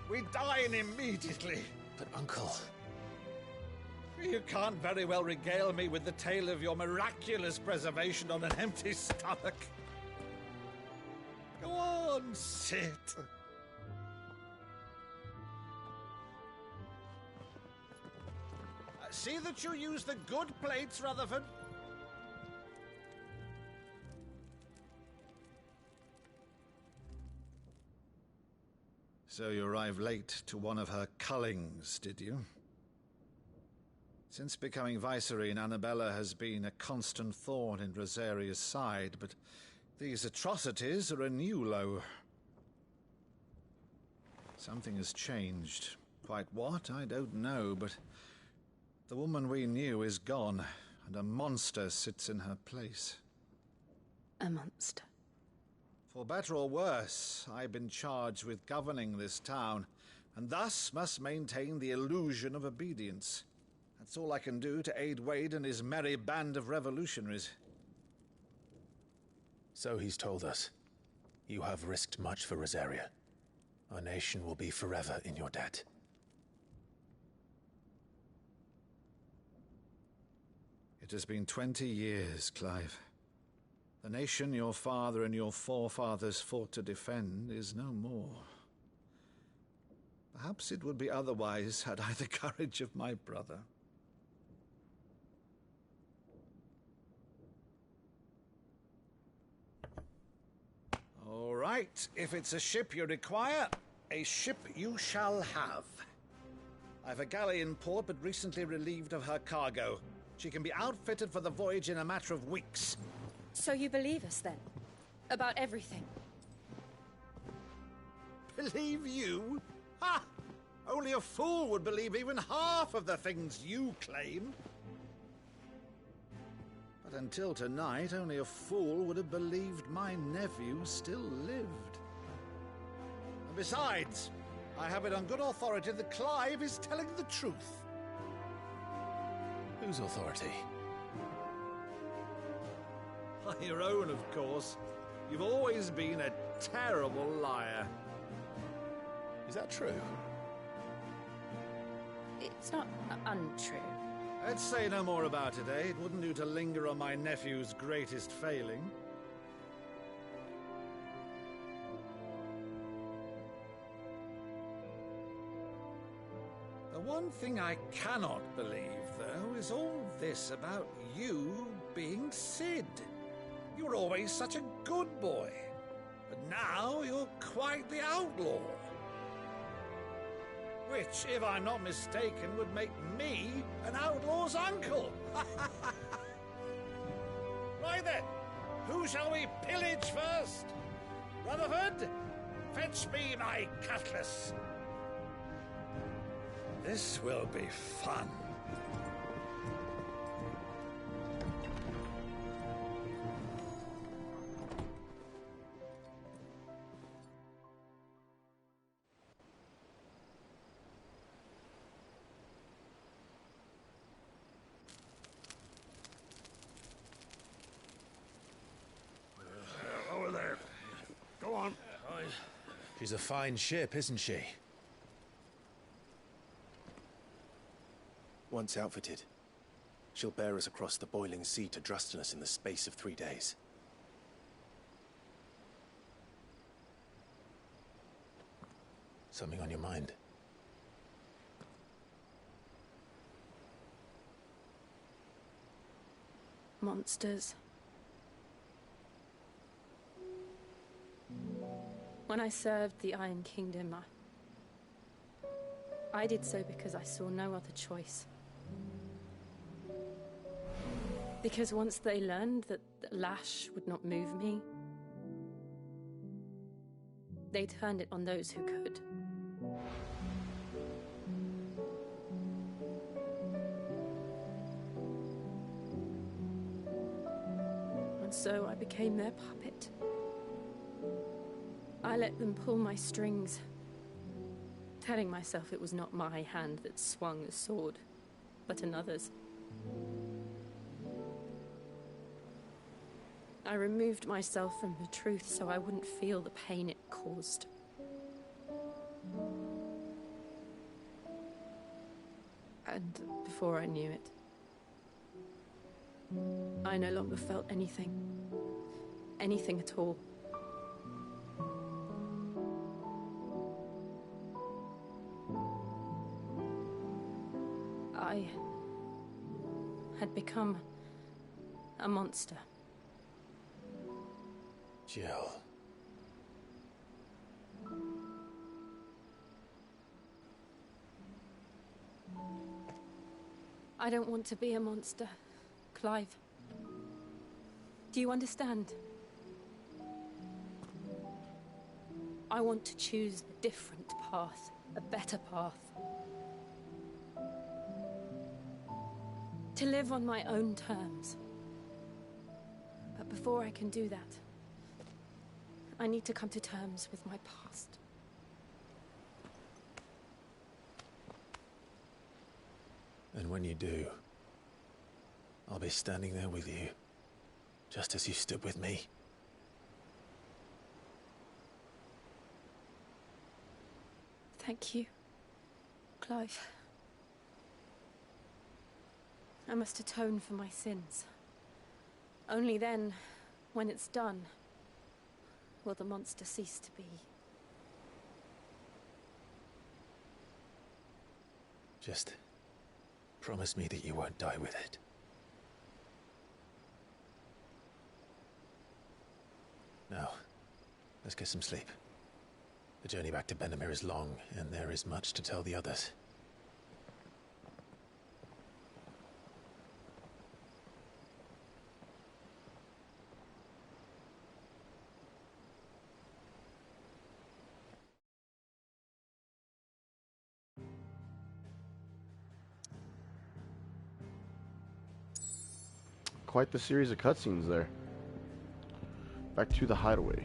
We dine immediately. But, Uncle... You can't very well regale me with the tale of your miraculous preservation on an empty stomach. Go on, sit. See that you use the good plates, Rutherford. So you arrived late to one of her cullings, did you? Since becoming Vicereine, Annabella has been a constant thorn in Rosaria's side, but these atrocities are a new low. Something has changed. Quite what, I don't know, but the woman we knew is gone, and a monster sits in her place. A monster? For better or worse, I've been charged with governing this town, and thus must maintain the illusion of obedience. That's all I can do to aid Wade and his merry band of revolutionaries. So he's told us. You have risked much for Rosaria. Our nation will be forever in your debt. It has been 20 years, Clive. The nation your father and your forefathers fought to defend is no more. Perhaps it would be otherwise had I the courage of my brother. All right, if it's a ship you require, a ship you shall have. I've a galley in port, but recently relieved of her cargo. She can be outfitted for the voyage in a matter of weeks. So you believe us, then? About everything? Believe you? Ha! Only a fool would believe even half of the things you claim. But until tonight, only a fool would have believed my nephew still lived. And besides, I have it on good authority that Clive is telling the truth. Whose authority? By your own, of course. You've always been a terrible liar. Is that true? It's not untrue. Let's say no more about it, eh? It wouldn't do to linger on my nephew's greatest failing. The one thing I cannot believe, though, is all this about you being Cid. You were always such a good boy, but now you're quite the outlaw. Which, if I'm not mistaken, would make me an outlaw's uncle. Right then, who shall we pillage first? Rutherford, fetch me my cutlass. This will be fun. Over there. Go on. She's a fine ship, isn't she? Once outfitted, she'll bear us across the boiling sea to Drustinus in the space of 3 days. Something on your mind? Monsters. When I served the Iron Kingdom, I did so because I saw no other choice. Because once they learned that the lash would not move me, they turned it on those who could. And so I became their puppet. I let them pull my strings, telling myself it was not my hand that swung the sword, but another's. I removed myself from the truth so I wouldn't feel the pain it caused. And before I knew it, I no longer felt anything. Anything at all. had become a monster. Jill. I don't want to be a monster, Clive. Do you understand? I want to choose a different path, a better path. To live on my own terms. But before I can do that, I need to come to terms with my past. And when you do, I'll be standing there with you, just as you stood with me. Thank you, Clive. I must atone for my sins. Only then, when it's done, will the monster cease to be. Just promise me that you won't die with it. Now, let's get some sleep. The journey back to Benamir is long, and there is much to tell the others. Quite the series of cutscenes there. Back to the hideaway.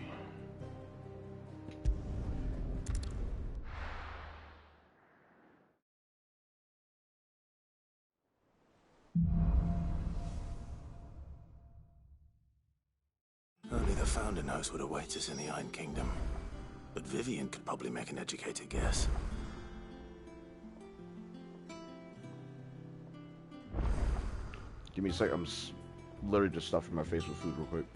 Only the Founder knows what awaits us in the Iron Kingdom. But Vivian could probably make an educated guess. Give me a sec. I'm literally just stuffing my face with food real quick.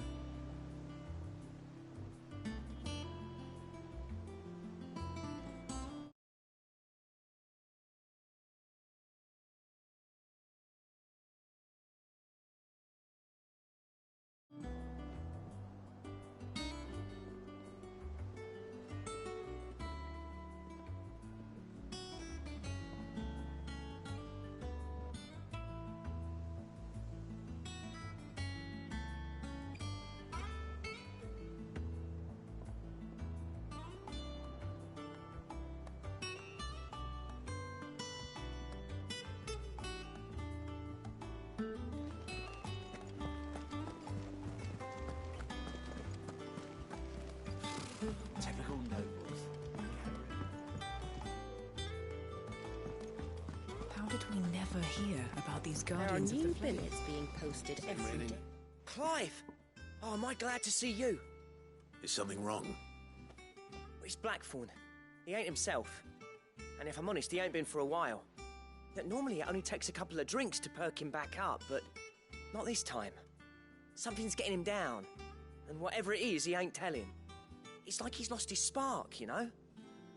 Typical nobles. How did we never hear about these There are Guardians of new the Flame? billets being posted every day. Clive! Oh, am I glad to see you? Is something wrong? It's Blackthorn. He ain't himself. And if I'm honest, he ain't been for a while. Yet normally it only takes a couple of drinks to perk him back up, but not this time. Something's getting him down. And whatever it is, he ain't telling. It's like he's lost his spark, you know?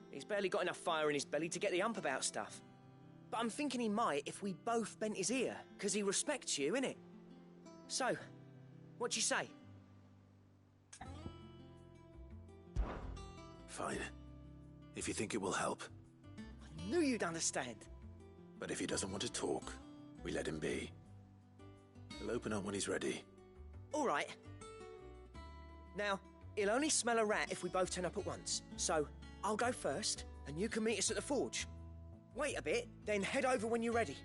He's barely got enough fire in his belly to get the ump about stuff. But I'm thinking he might if we both bent his ear, because he respects you, innit? So, what you say? Fine. If you think it will help. I knew you'd understand. But if he doesn't want to talk, we let him be. He'll open up when he's ready. All right. Now, he'll only smell a rat if we both turn up at once. So, I'll go first, and you can meet us at the forge. Wait a bit, then head over when you're ready.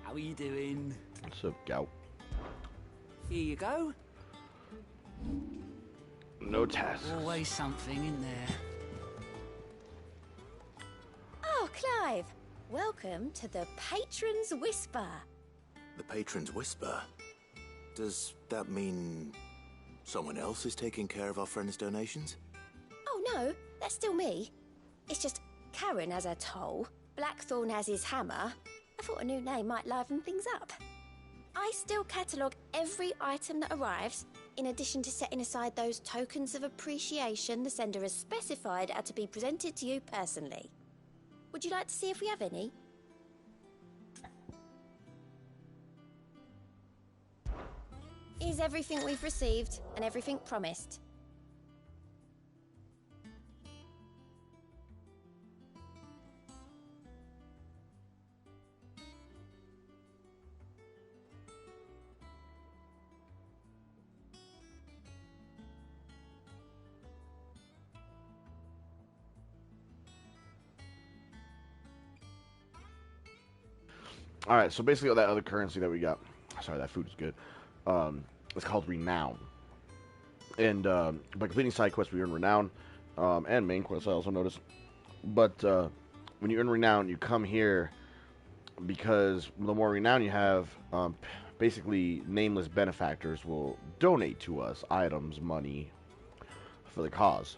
How are you doing? What's up, Gout? Here you go. No tasks. Always something in there. Oh, Clive! Welcome to the Patron's Whisper. The Patron's Whisper? Does that mean someone else is taking care of our friend's donations? Oh, no, that's still me. It's just Karen has her toll, Blackthorn has his hammer. I thought a new name might liven things up. I still catalogue every item that arrives, in addition to setting aside those tokens of appreciation the sender has specified are to be presented to you personally. Would you like to see if we have any? Here's everything we've received and everything promised. All right, so basically all that other currency that we got, sorry, that food is good. It's called renown, and by completing side quests, we earn renown, and main quests. I also noticed. But when you earn renown, you come here because the more renown you have, basically nameless benefactors will donate to us items, money for the cause.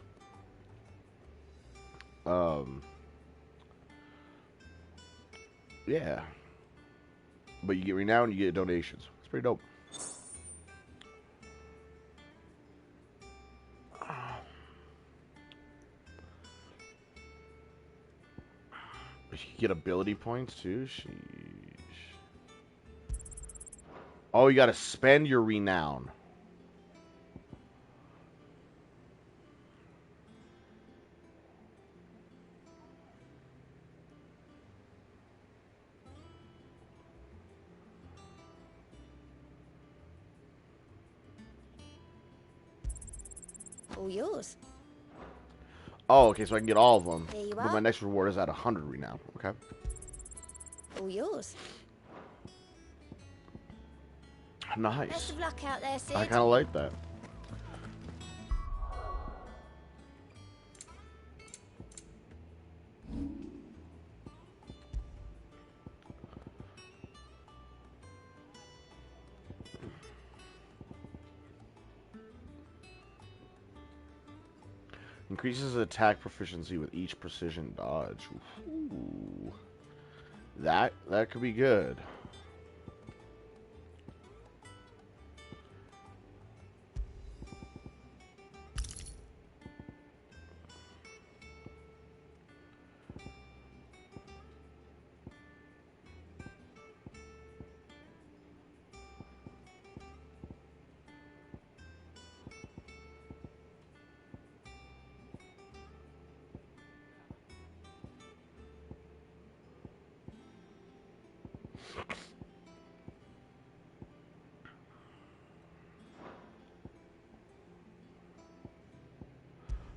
Yeah. But you get renown, you get donations. It's pretty dope. You get ability points too. Sheesh. Oh, you gotta spend your renown. All yours. Oh, okay, so I can get all of them. There you but are. my next reward is at 100 renown. Okay. All yours. Nice. Best of luck out there, Sid. I kind of like that. Increases attack proficiency with each precision dodge. Ooh. That could be good.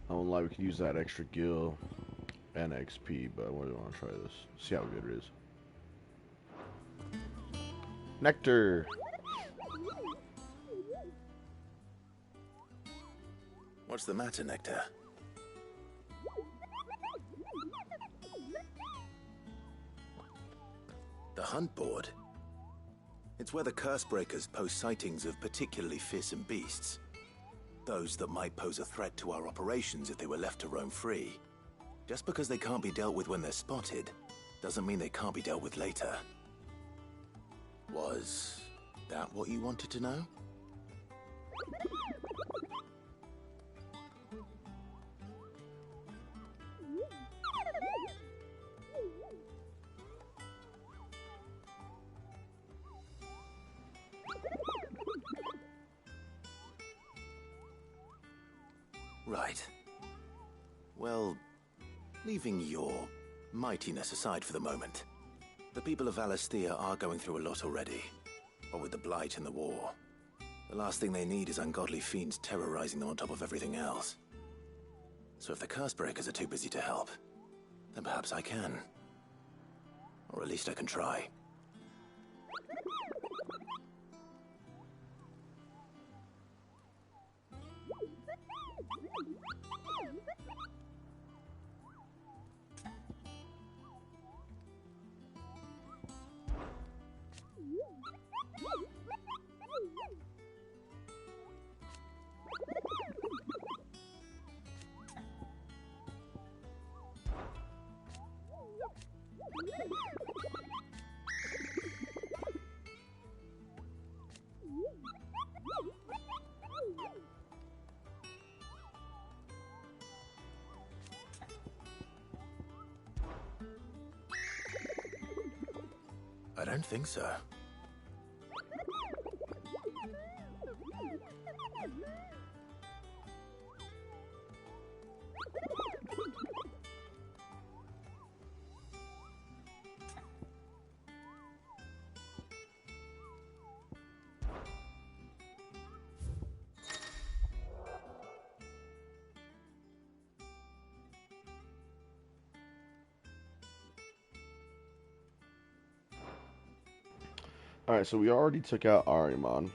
I won't lie, we could use that extra gil and XP, but I really want to try this. See how good it is. Nectar! What's the matter, Nectar? The hunt board? It's where the Cursebreakers post sightings of particularly fearsome beasts. Those that might pose a threat to our operations if they were left to roam free. Just because they can't be dealt with when they're spotted, doesn't mean they can't be dealt with later. Was that what you wanted to know? Right. Well, leaving your mightiness aside for the moment, the people of Valisthea are going through a lot already. What with the Blight and the war. The last thing they need is ungodly fiends terrorizing them on top of everything else. So if the Cursebreakers are too busy to help, then perhaps I can. Or at least I can try. I don't think so. Alright, so we already took out Ahriman,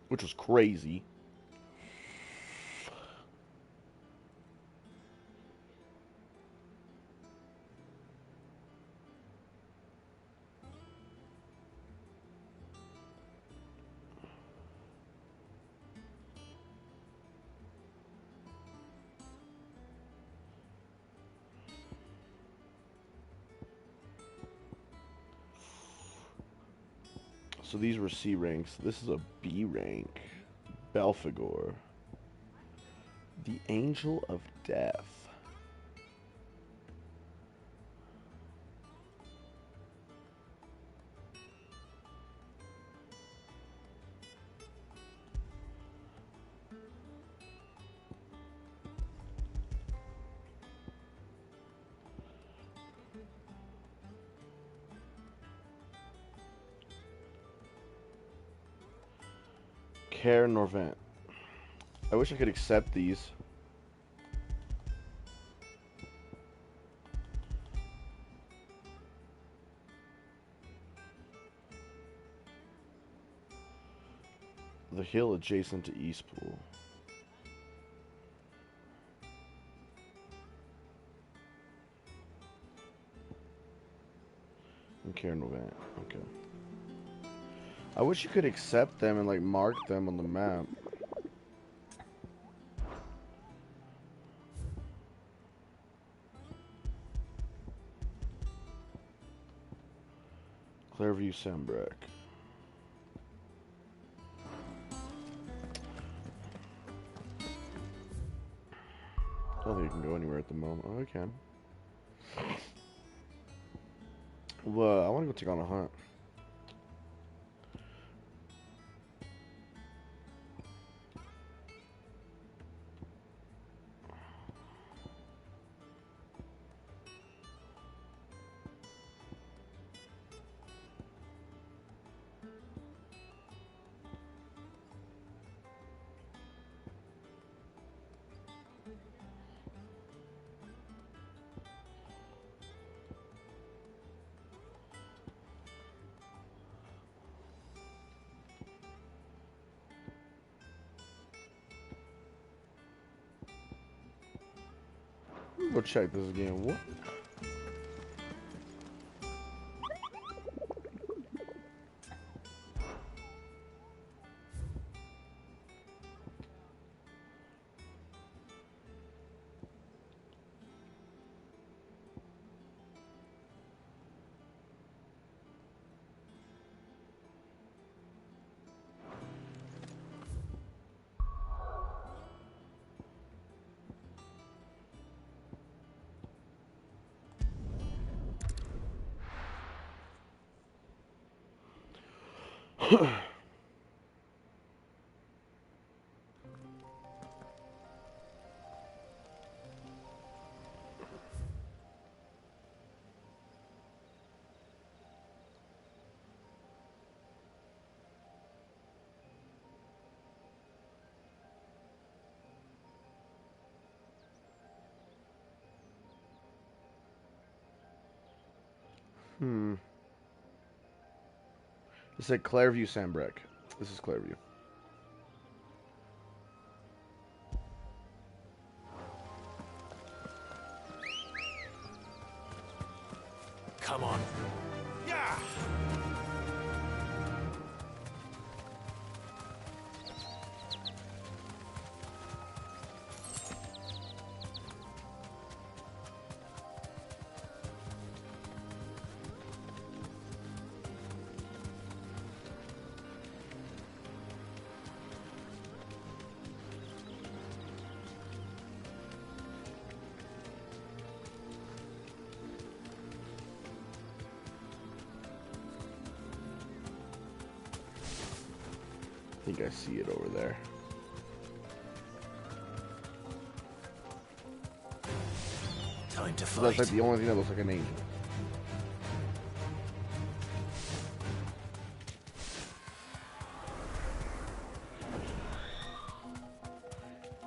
which was crazy. So these were C ranks. This is a B rank. Belphegor. The Angel of Death. Caer Norvent. I wish I could accept these. The hill adjacent to Eastpool. And Caer Norvent. Okay. I wish you could accept them and like mark them on the map. Clairview Sambrek. I don't think you can go anywhere at the moment. Oh, I can. Well, I want to go take on a hunt. Go check this again. What? It said Clairview Sambrek. This is Clairview. Come on. Yeah! think I see it over there. Time to So fight. that's like the only thing that looks like an angel.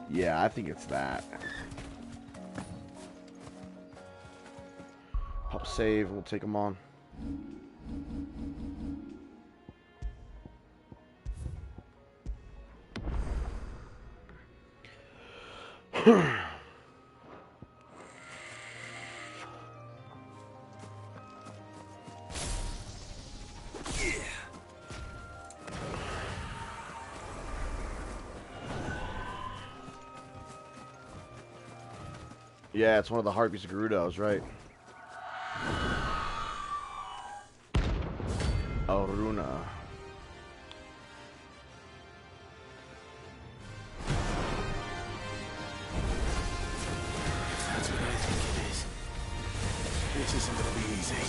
Yeah, I think it's that. Pop save, we'll take them on. Yeah, it's one of the Harpies of Garuda, I was right. Aruna. That's what I think it is. This isn't gonna be easy.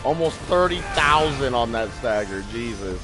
Almost 30,000 on that stagger, Jesus.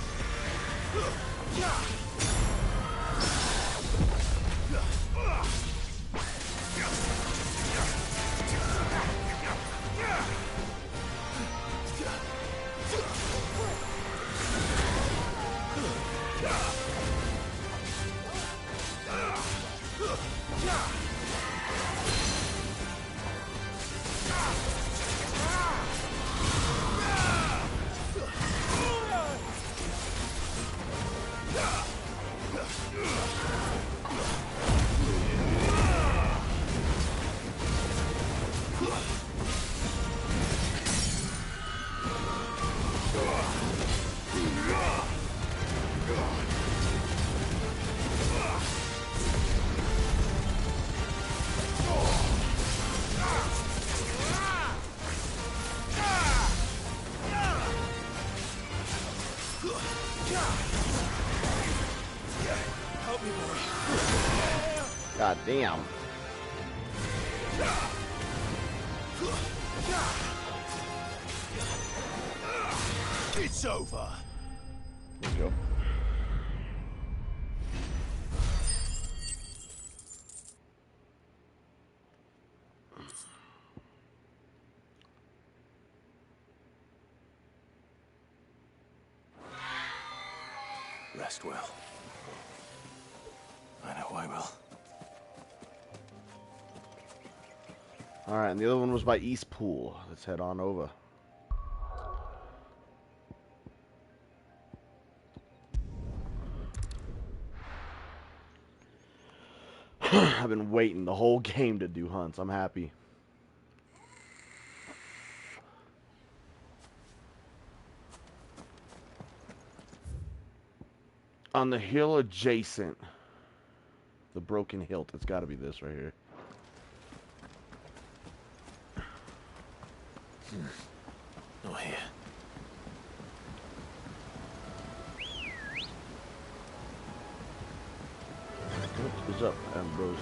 God damn. It's over. There you go. Rest well. I know I will. Alright, and the other one was by East Pool. Let's head on over. I've been waiting the whole game to do hunts. I'm happy. On the hill adjacent. The Broken Hilt. It's got to be this right here. Not here. What is up, Ambrose?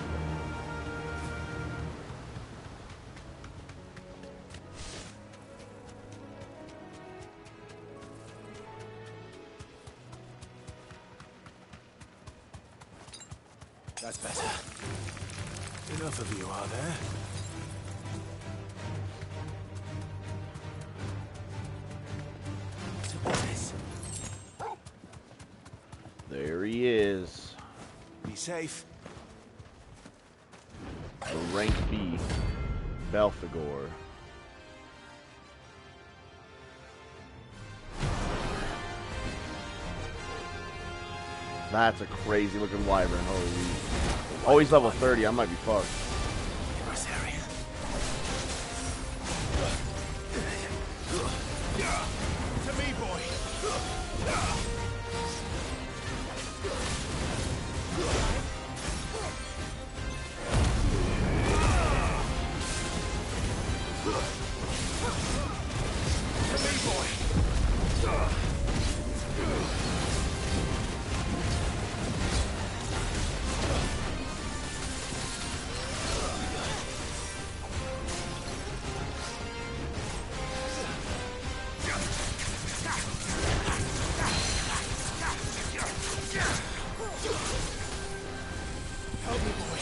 That's better. Enough of you, are there? There he is. Be safe. The rank B, Belphegor. That's a crazy looking wyvern. Holy. Oh, he's level 30. I might be fucked. To me, boy. Help me, boy.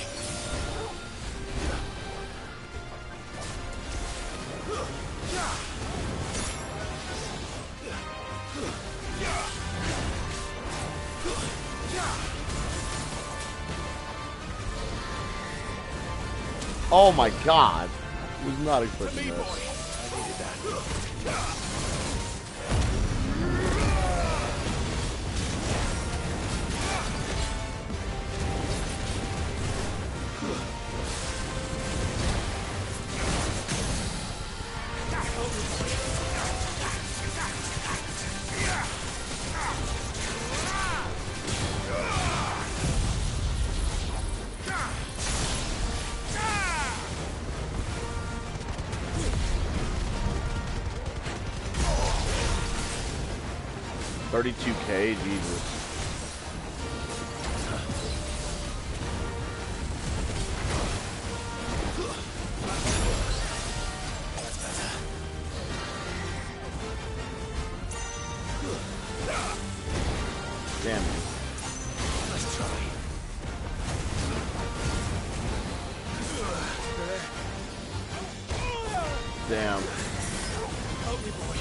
Oh my god. I was not expecting that. $32K, Jesus. Damn it. Let's try. Damn. Help me, boy.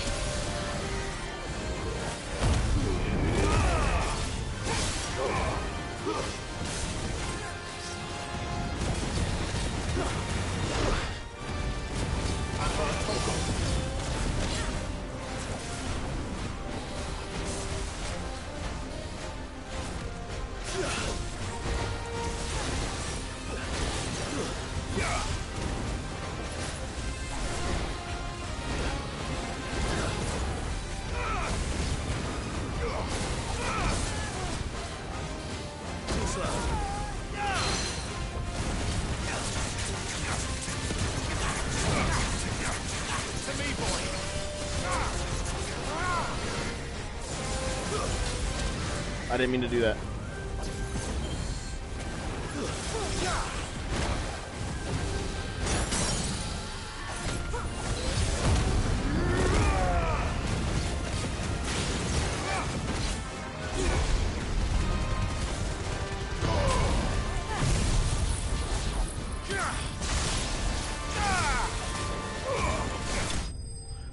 I didn't mean to do that.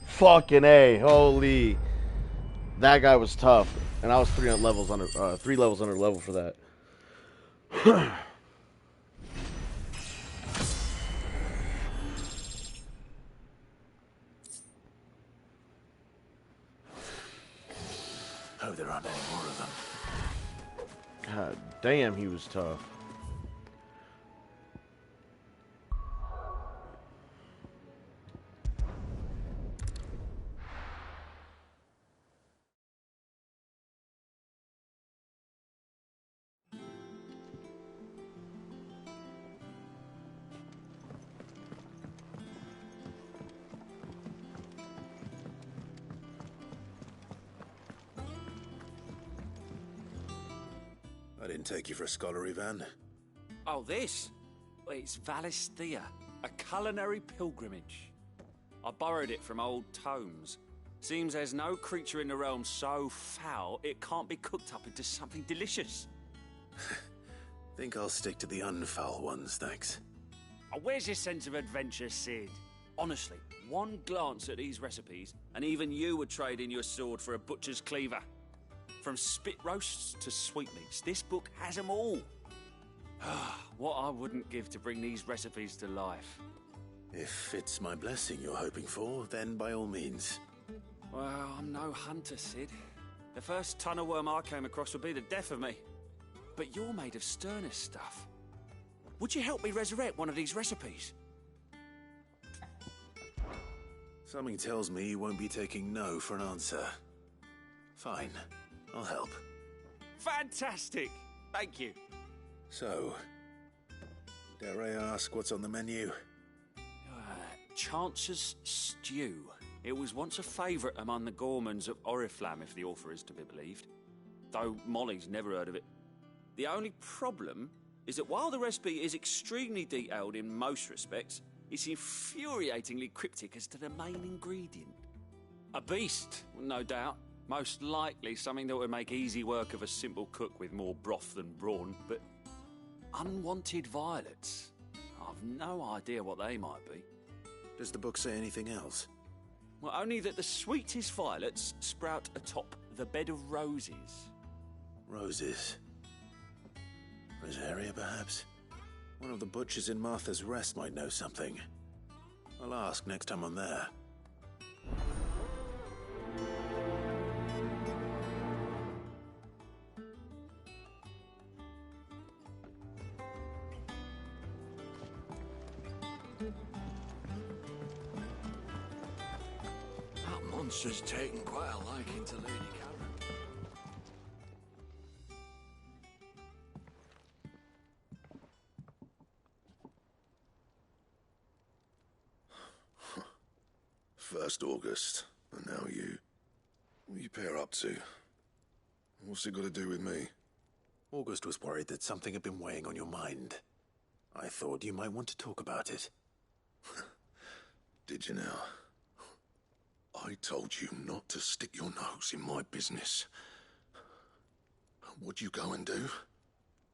Fucking A, holy. That guy was tough. And I was 3 levels under level for that. Hope there aren't any more of them. God damn, he was tough. I didn't take you for a scholar, Ivan. Oh, this? Well, it's Valisthea, a culinary pilgrimage. I borrowed it from old tomes. Seems there's no creature in the realm so foul it can't be cooked up into something delicious. Think I'll stick to the unfoul ones, thanks. Oh, where's your sense of adventure, Sid? Honestly, one glance at these recipes, and even you would trade in your sword for a butcher's cleaver. From spit roasts to sweetmeats, this book has them all. What I wouldn't give to bring these recipes to life. If it's my blessing you're hoping for, then by all means. Well, I'm no hunter, Sid. The first tunnel worm I came across would be the death of me. But you're made of sterner stuff. Would you help me resurrect one of these recipes? Something tells me you won't be taking no for an answer. Fine, I'll help. Fantastic! Thank you. So, dare I ask what's on the menu? Chance's Stew. It was once a favourite among the Gormans of Oriflamme, if the author is to be believed. Though Molly's never heard of it. The only problem is that while the recipe is extremely detailed in most respects, it's infuriatingly cryptic as to the main ingredient. A beast, no doubt. Most likely something that would make easy work of a simple cook with more broth than brawn, but unwanted violets. I've no idea what they might be. Does the book say anything else? Well, only that the sweetest violets sprout atop the bed of roses. Roses. Rosaria, perhaps? One of the butchers in Martha's Rest might know something. I'll ask next time I'm there. That monster's taken quite a liking to Lady Karen. First August, and now you. What are you pair up to? What's it got to do with me? August was worried that something had been weighing on your mind. I thought you might want to talk about it. Did you now? I told you not to stick your nose in my business. What'd you go and do?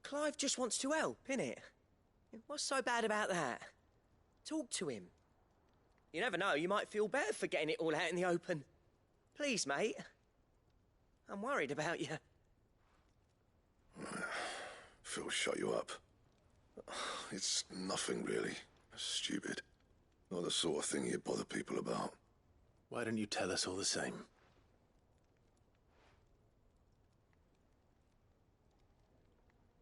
Clive just wants to help, innit? What's so bad about that? Talk to him. You never know, you might feel better for getting it all out in the open. Please, mate. I'm worried about you. Phil shut you up. It's nothing really. Stupid. Not the sort of thing you bother people about. Why don't you tell us all the same?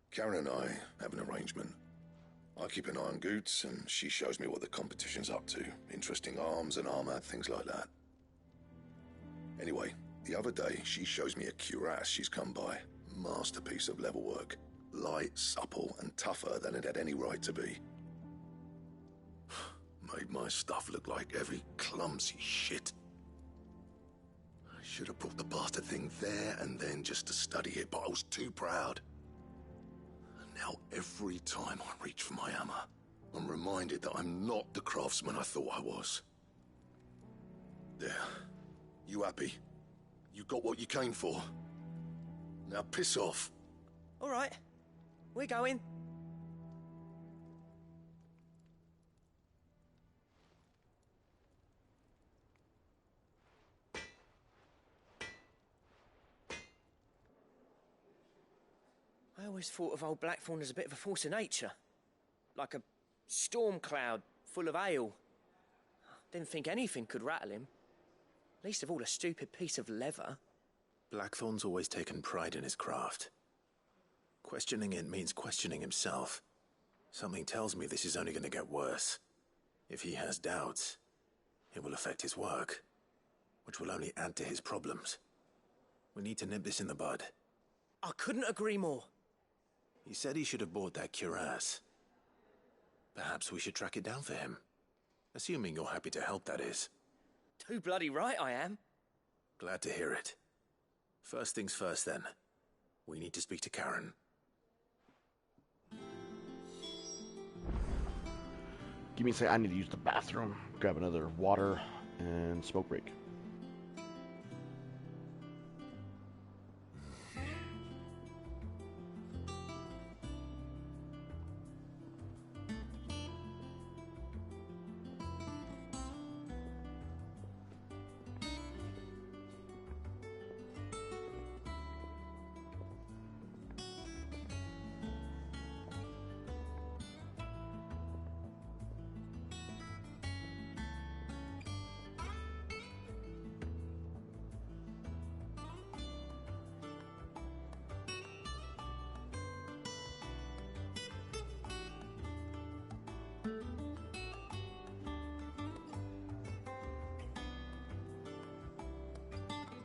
Karen and I have an arrangement. I keep an eye on Goots, and she shows me what the competition's up to. Interesting arms and armor, things like that. Anyway, the other day, she shows me a cuirass she's come by. Masterpiece of level work. Light, supple, and tougher than it had any right to be. Made my stuff look like every clumsy shit. I should have brought the bastard thing there and then just to study it, but I was too proud. And now every time I reach for my hammer, I'm reminded that I'm not the craftsman I thought I was. There. You happy? You got what you came for. Now piss off. All right. We're going. I always thought of old Blackthorn as a bit of a force of nature. Like a storm cloud full of ale. Didn't think anything could rattle him. Least of all a stupid piece of leather. Blackthorn's always taken pride in his craft. Questioning it means questioning himself. Something tells me this is only going to get worse. If he has doubts, it will affect his work, which will only add to his problems. We need to nip this in the bud. I couldn't agree more. He said he should have bought that cuirass. Perhaps we should track it down for him. Assuming you're happy to help, that is. Too bloody right I am. Glad to hear it. First things first, then. We need to speak to Karen. Give me a second. I need to use the bathroom. Grab another water and smoke break.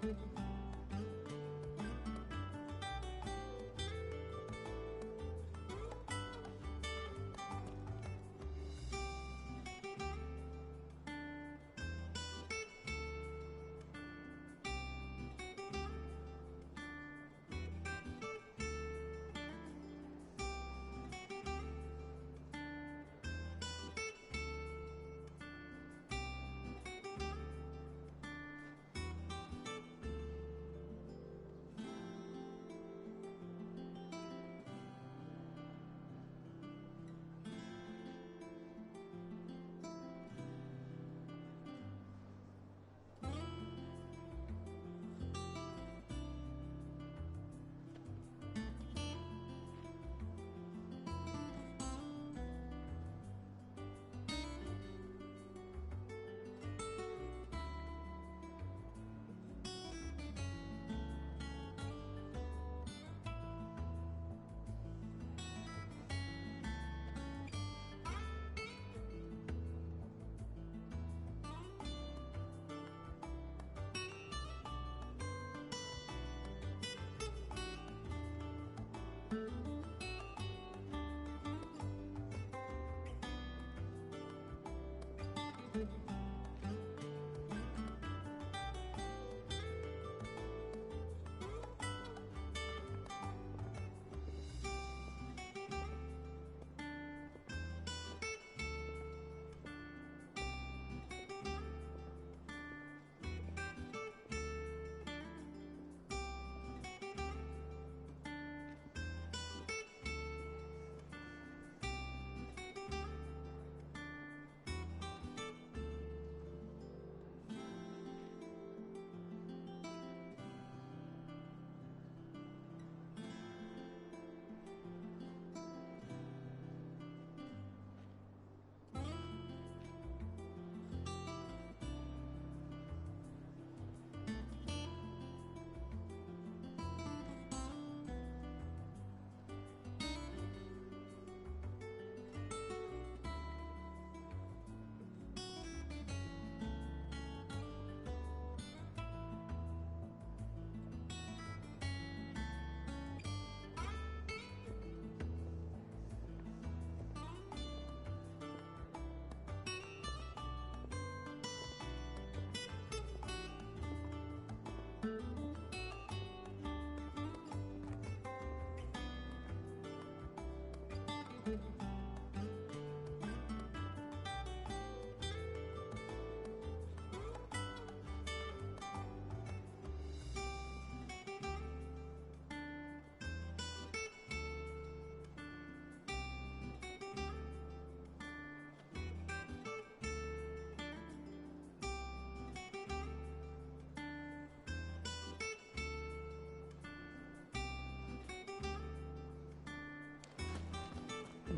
I'm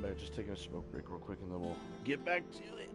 back, just taking a smoke break real quick, and then we'll get back to it.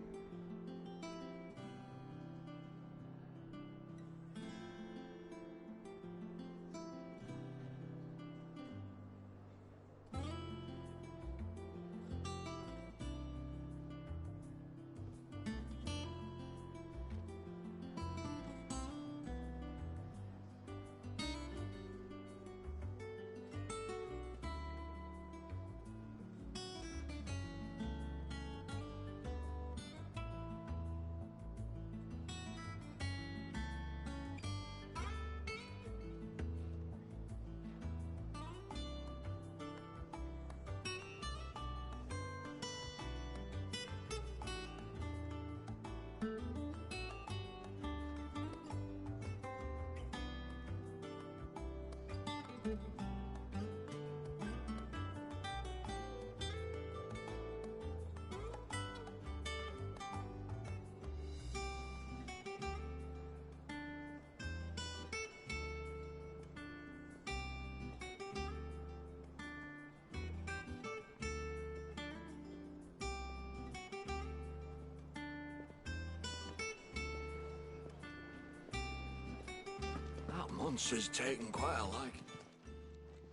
That monster's taken quite a like.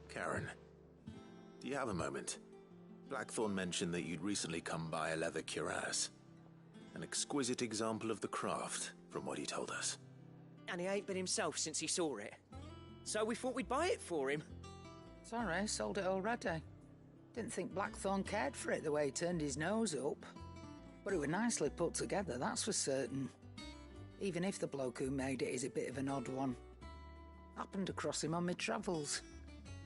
Karen, do you have a moment? Blackthorn mentioned that you'd recently come by a leather cuirass. An exquisite example of the craft, from what he told us. And he ain't been himself since he saw it. So we thought we'd buy it for him. Sorry, sold it already. Didn't think Blackthorn cared for it the way he turned his nose up. But it was nicely put together, that's for certain. Even if the bloke who made it is a bit of an odd one. Happened across him on my travels.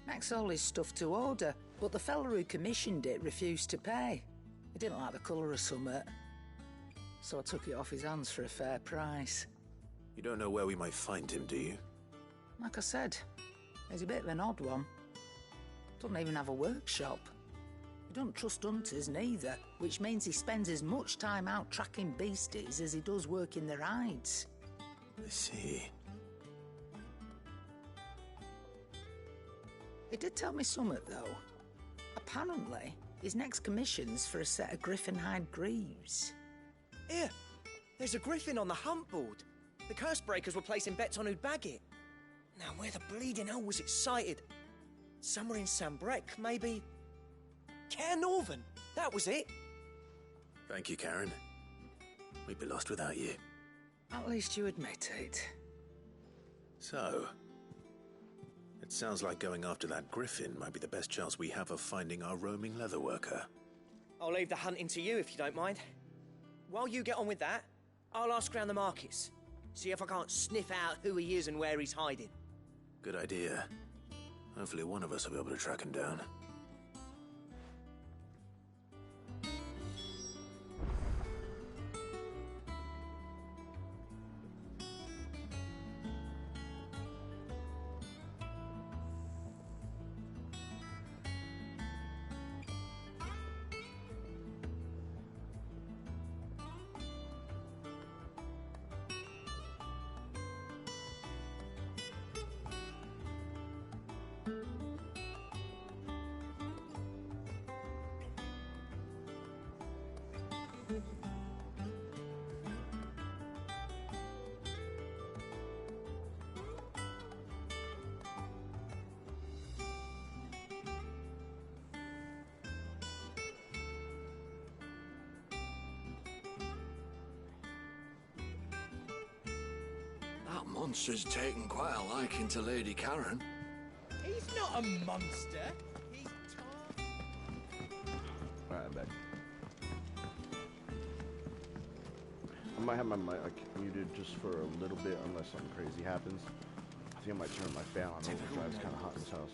Makes all his stuff to order, but the fella who commissioned it refused to pay. He didn't like the colour of summit. So I took it off his hands for a fair price. You don't know where we might find him, do you? Like I said, he's a bit of an odd one. Doesn't even have a workshop. He doesn't trust hunters neither, which means he spends as much time out tracking beasties as he does working their hides. I see. He did tell me something, though. Apparently, his next commission's for a set of griffin hide greaves. Here, there's a griffin on the hunt board. The curse breakers were placing bets on who'd bag it. Now, where the bleeding hell was it sighted? Somewhere in Sambrec, maybe... Caernarvon, that was it. Thank you, Karen. We'd be lost without you. At least you admit it. So, it sounds like going after that griffin might be the best chance we have of finding our roaming leatherworker. I'll leave the hunting to you if you don't mind. While you get on with that, I'll ask around the markets. See if I can't sniff out who he is and where he's hiding. Good idea. Hopefully one of us will be able to track him down. That monster's taken quite a liking to Lady Karen. He's not a monster. He's Alright, I'm back. I might have my mic muted just for a little bit unless something crazy happens. I think I might turn my fan on overdrive. It's kind of hot in this house.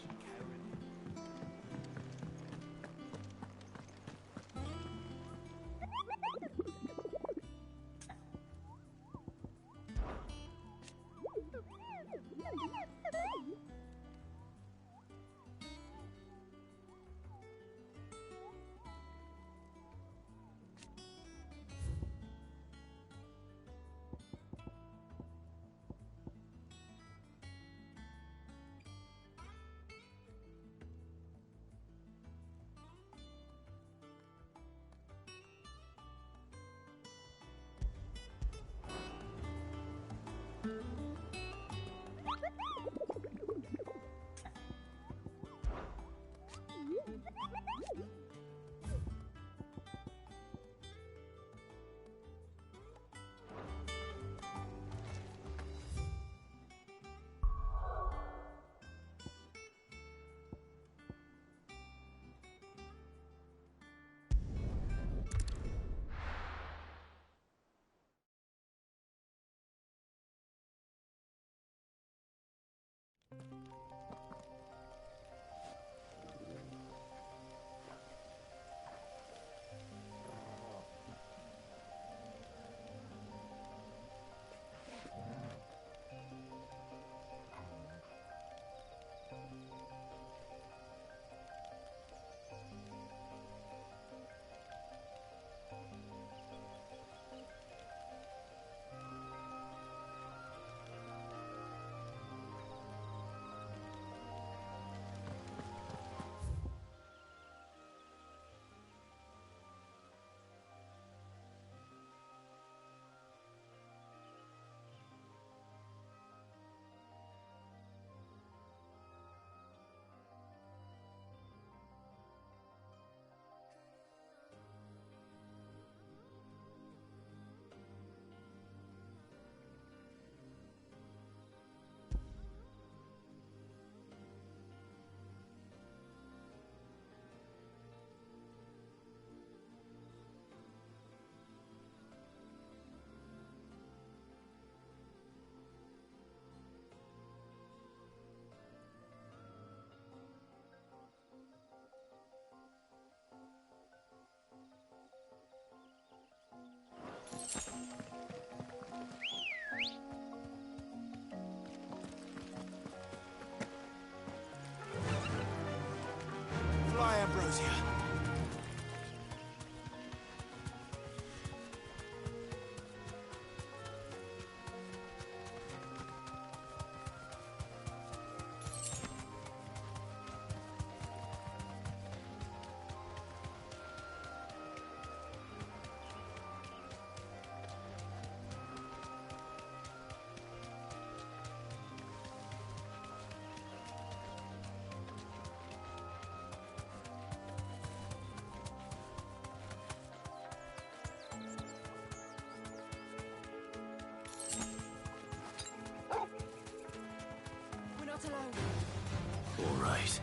right.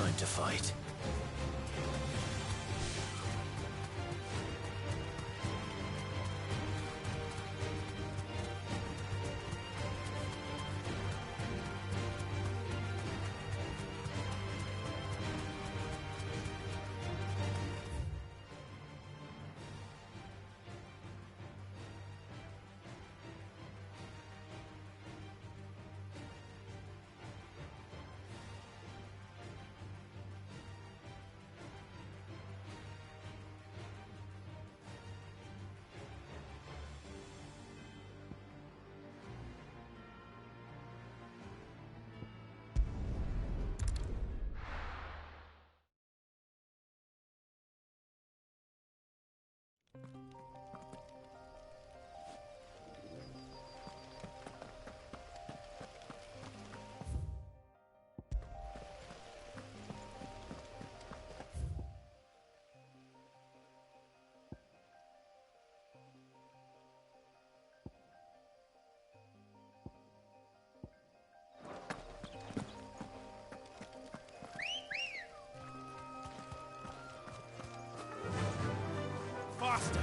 Time to fight. Faster!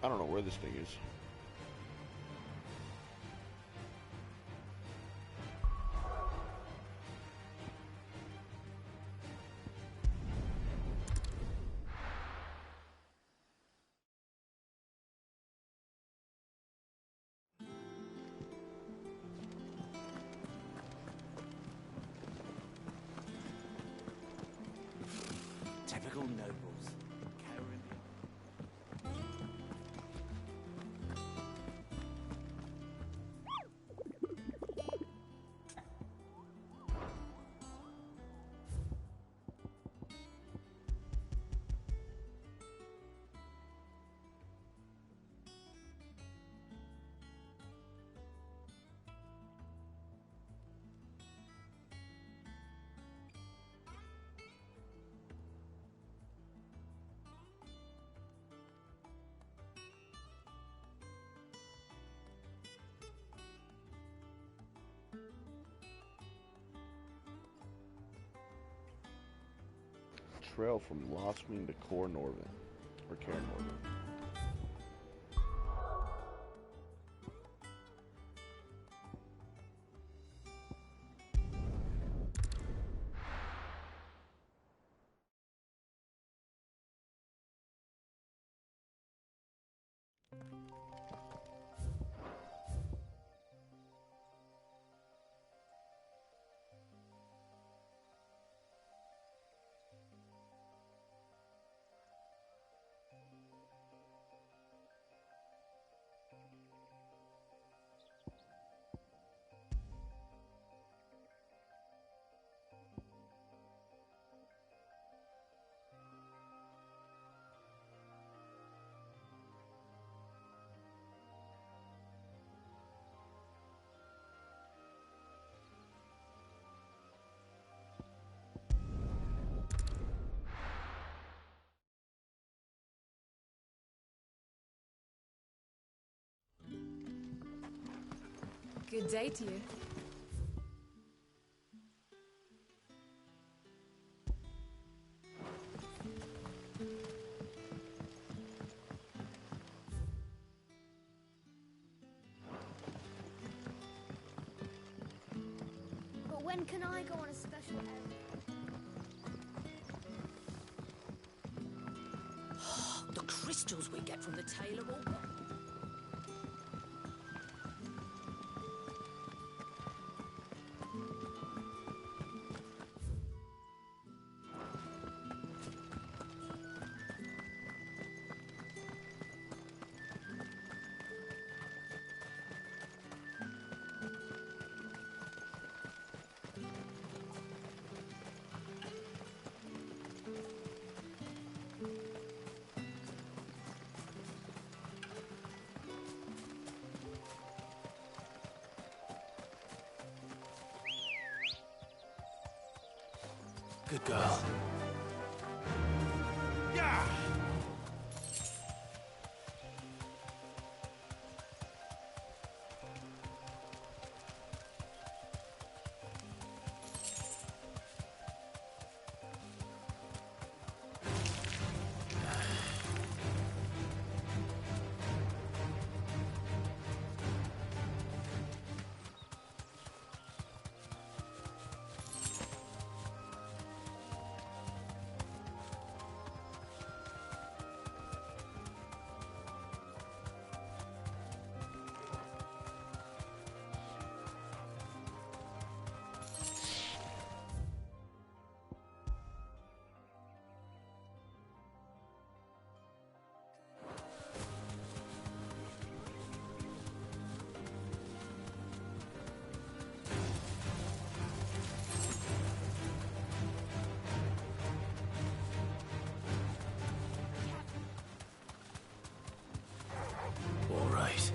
I don't know where this thing is. Typical nobles. trail from Loswing to Caer Norvin. Or Caer Norvin. Good day to you. But when can I go on a special errand? The crystals we get from the tailor all gone. Good girl. Yeah! All right.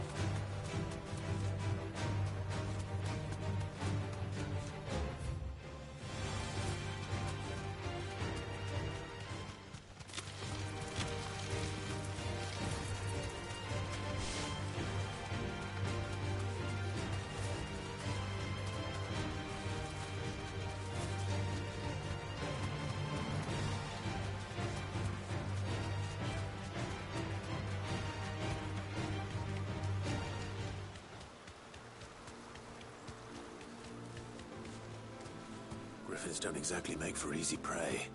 Griffins don't exactly make for easy prey.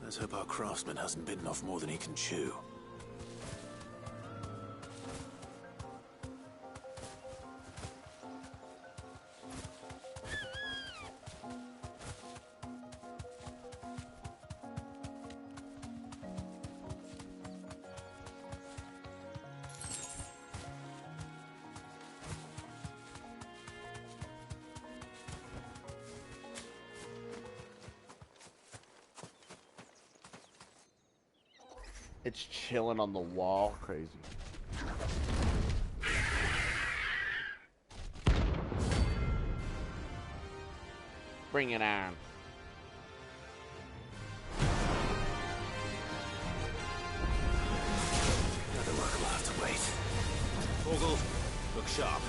Let's hope our craftsman hasn't bitten off more than he can chew. It's chilling on the wall. Crazy. Bring it on. Other work will have to wait. Vogel, look sharp.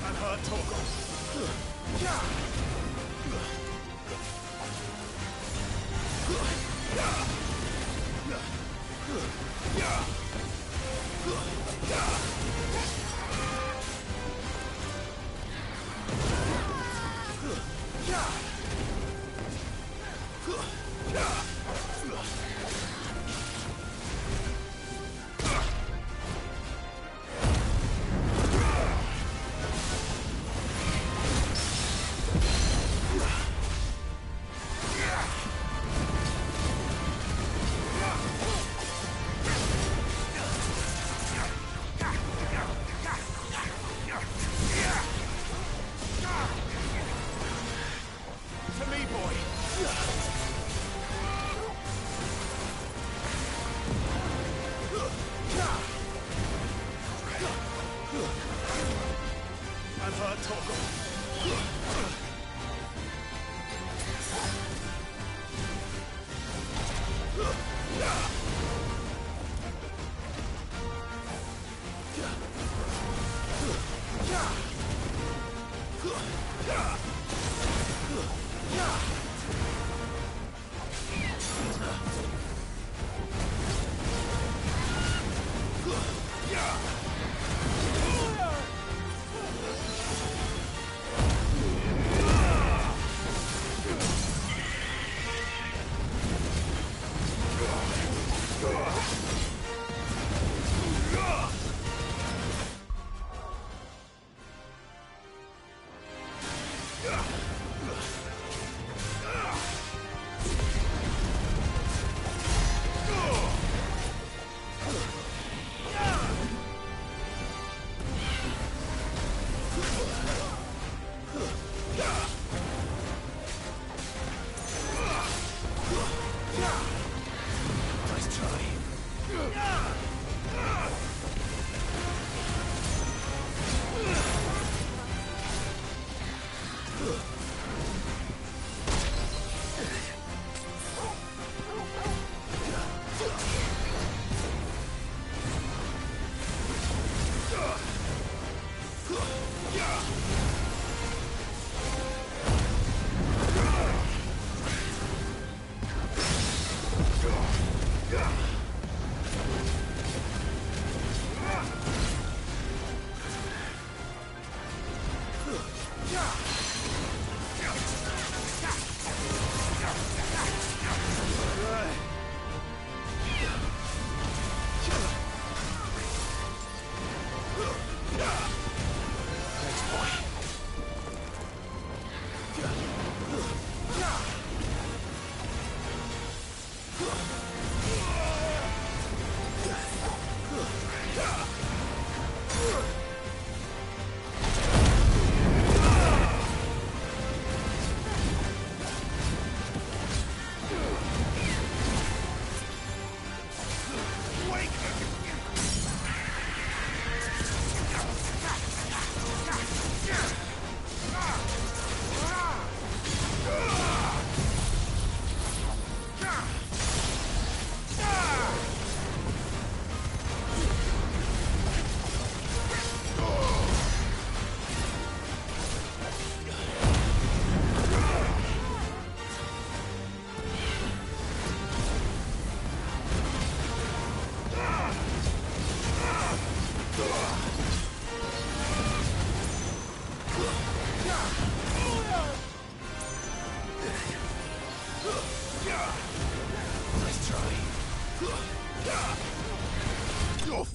And her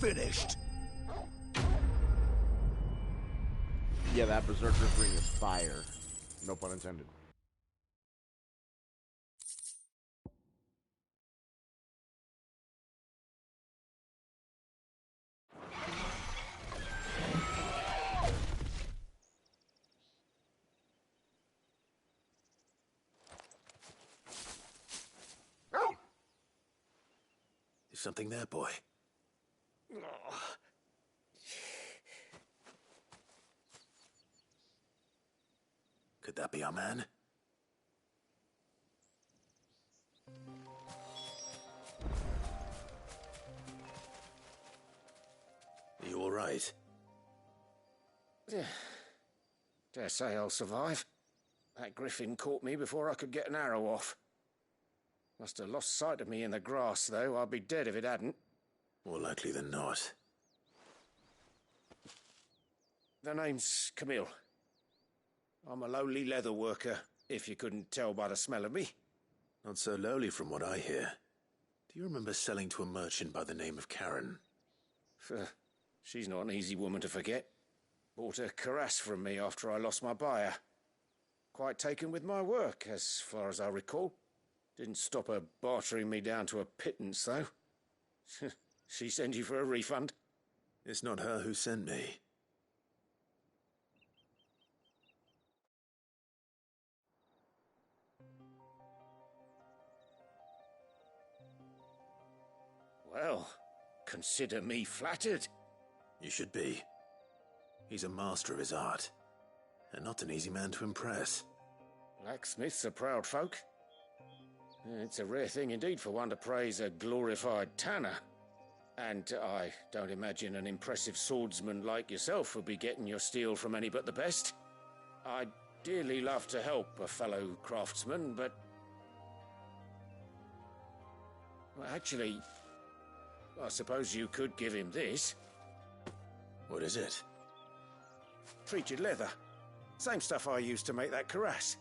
Finished. Yeah, that Berserker's ring is fire. No pun intended. Is something there, boy? Could that be our man? right. Dare say I'll survive. That griffin caught me before I could get an arrow off. Must have lost sight of me in the grass, though. I'd be dead if it hadn't. More likely than not. The name's Camille. I'm a lowly leather worker, if you couldn't tell by the smell of me. Not so lowly from what I hear. Do you remember selling to a merchant by the name of Karen? She's not an easy woman to forget. Bought a cuirass from me after I lost my buyer. Quite taken with my work, as far as I recall. Didn't stop her bartering me down to a pittance, though. She sent you for a refund? It's not her who sent me. Well, consider me flattered. You should be. He's a master of his art, and not an easy man to impress. Blacksmiths are proud folk. It's a rare thing indeed for one to praise a glorified tanner. And I don't imagine an impressive swordsman like yourself would be getting your steel from any but the best. I'd dearly love to help a fellow craftsman, but... Well, actually, I suppose you could give him this. What is it? Treated leather. Same stuff I used to make that cuirass.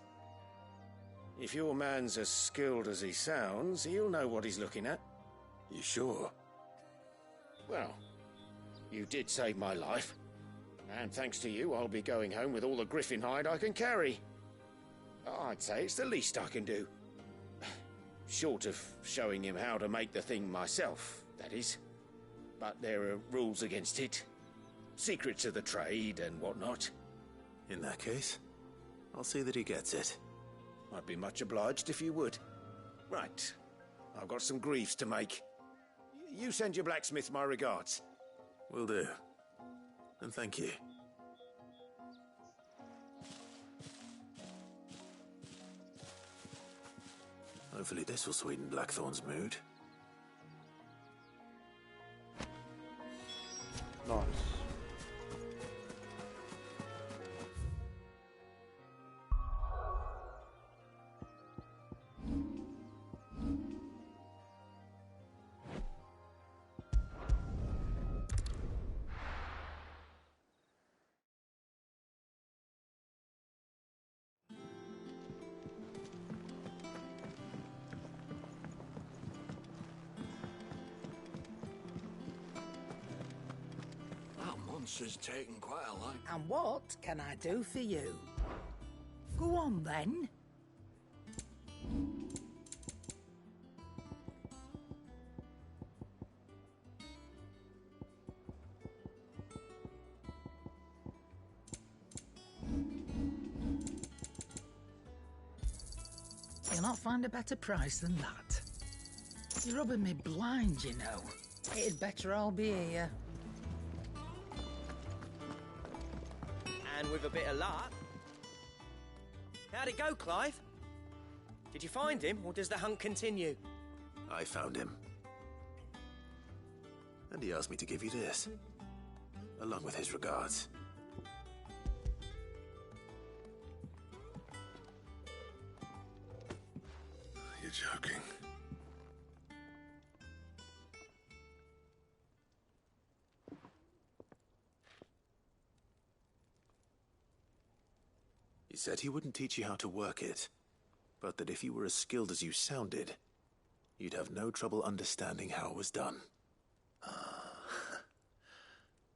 If your man's as skilled as he sounds, he'll know what he's looking at. You sure? Well, you did save my life. And thanks to you, I'll be going home with all the griffin hide I can carry. I'd say it's the least I can do. Short of showing him how to make the thing myself, that is. But there are rules against it. Secrets of the trade and whatnot. In that case, I'll see that he gets it. I'd be much obliged if you would. Right. I've got some greaves to make. You send your blacksmith my regards. Will do. And thank you. Hopefully this will sweeten Blackthorn's mood. Nice. Is taking quite a lot. And what can I do for you? Go on, then. You'll not find a better price than that. You're rubbing me blind, you know. It'd better all be here. And with a bit of luck... How'd it go, Clive? Did you find him, or does the hunt continue? I found him. And he asked me to give you this, along with his regards. You're joking. He said he wouldn't teach you how to work it, but that if you were as skilled as you sounded, you'd have no trouble understanding how it was done.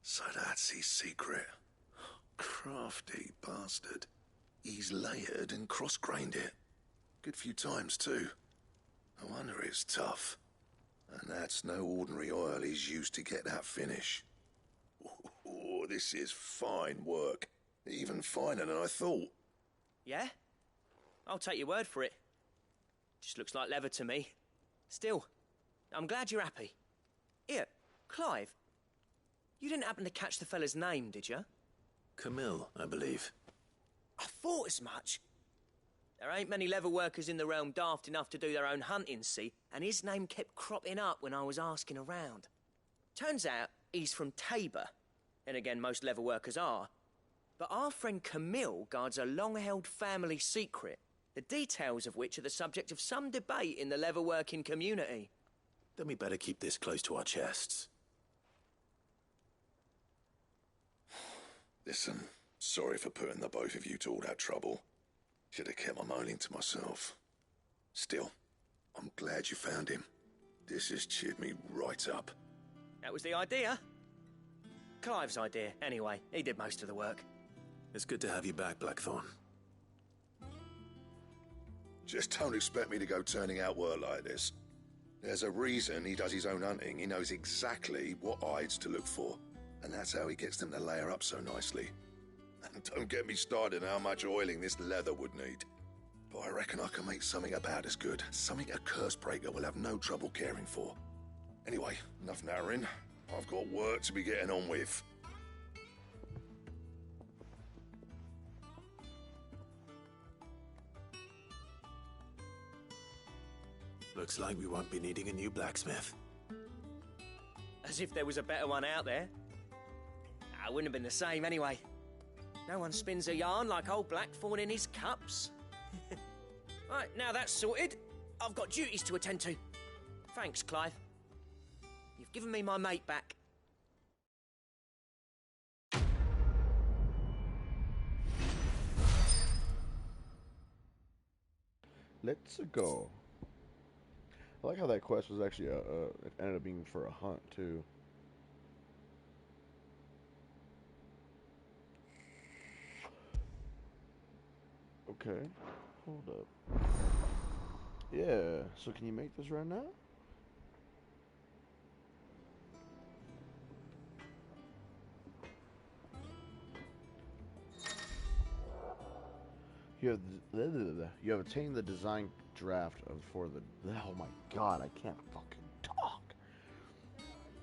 So that's his secret. Crafty bastard. He's layered and cross-grained it. Good few times, too. No wonder it's tough. And that's no ordinary oil he's used to get that finish. Oh, this is fine work. Even finer than I thought. Yeah? I'll take your word for it. Just looks like leather to me. Still, I'm glad you're happy. Here, Clive. You didn't happen to catch the fella's name, did you? Camille, I believe. I thought as much. There ain't many leather workers in the realm daft enough to do their own hunting, see? And his name kept cropping up when I was asking around. Turns out he's from Tabor. And again, most leather workers are. But our friend Camille guards a long-held family secret, the details of which are the subject of some debate in the leatherworking community. Then we better keep this close to our chests. Listen, sorry for putting the both of you to all that trouble. Should have kept my moaning to myself. Still, I'm glad you found him. This has cheered me right up. That was the idea. Clive's idea, anyway. He did most of the work. It's good to have you back, Blackthorn. Just don't expect me to go turning out work like this. There's a reason he does his own hunting. He knows exactly what hides to look for. And that's how he gets them to layer up so nicely. And don't get me started on how much oiling this leather would need. But I reckon I can make something about as good. Something a Cursebreaker will have no trouble caring for. Anyway, enough narrowing. I've got work to be getting on with. Looks like we won't be needing a new blacksmith. As if there was a better one out there. I wouldn't have been the same anyway. No one spins a yarn like old Blackthorn in his cups. Right, now that's sorted, I've got duties to attend to. Thanks, Clive. You've given me my mate back. Let's go. I like how that quest was actually it ended up being for a hunt too. Okay, hold up. Yeah, so can you make this right now? You have obtained the design draft for the. Oh my god, I can't fucking talk.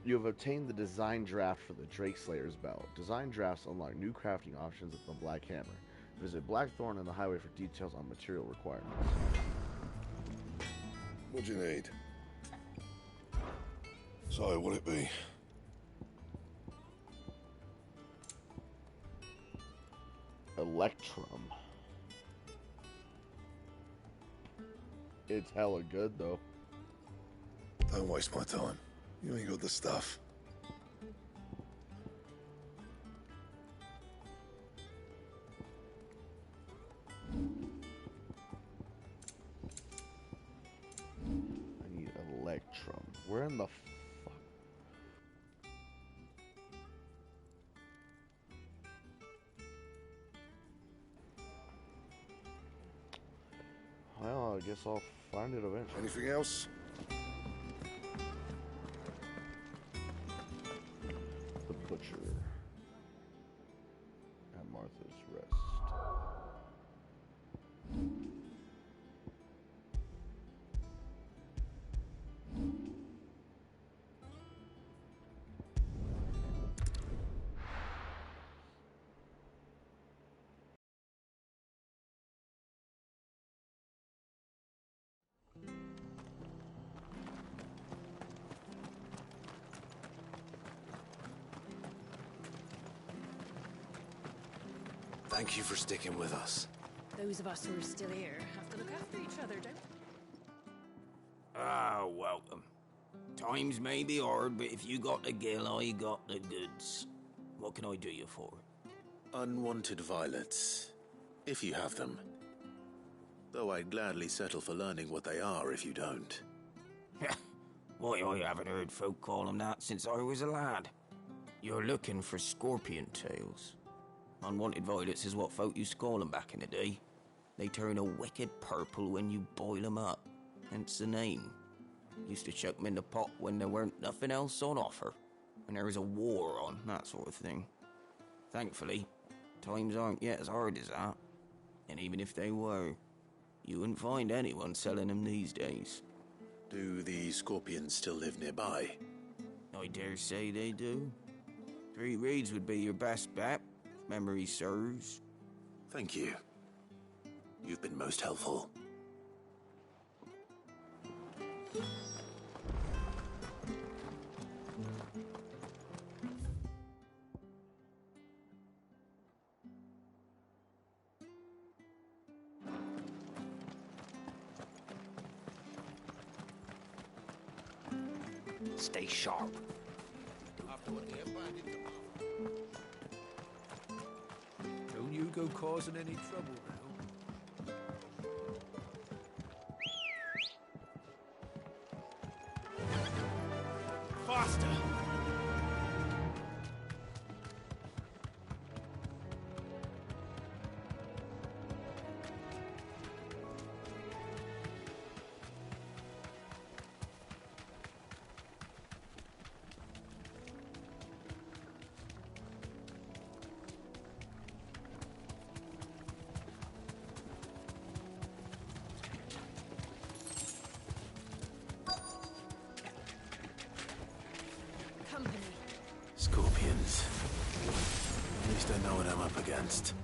You have obtained the design draft for the Drake Slayer's belt. Design drafts unlock new crafting options at the Black Hammer. Visit Blackthorn and the highway for details on material requirements. What do you need? So, what'll it be? Electrum. It's hella good, though. Don't waste my time. You ain't got the stuff. I need Electrum. Where in the fuck? Well, I guess I'll find it eventually. Anything else? The Butcher at Martha's Rest. Thank you for sticking with us. Those of us who are still here have to look after each other, don't we? Ah, welcome. Times may be hard, but if you got the gill, I got the goods. What can I do you for? Unwanted violets, if you have them. Though I'd gladly settle for learning what they are if you don't. Why, I haven't heard folk call them that since I was a lad. You're looking for scorpion tails. Unwanted violets is what folk used to call them back in the day. They turn a wicked purple when you boil them up, hence the name. Used to chuck them in the pot when there weren't nothing else on offer, when there was a war on, that sort of thing. Thankfully, times aren't yet as hard as that. And even if they were, you wouldn't find anyone selling them these days. Do the scorpions still live nearby? I dare say they do. Three Reeds would be your best bet, if memory serves. Thank you. You've been most helpful. Stay sharp. After what the Empire did to... Don't you go causing any trouble now. Faster! Scorpions. At least I know what I'm up against.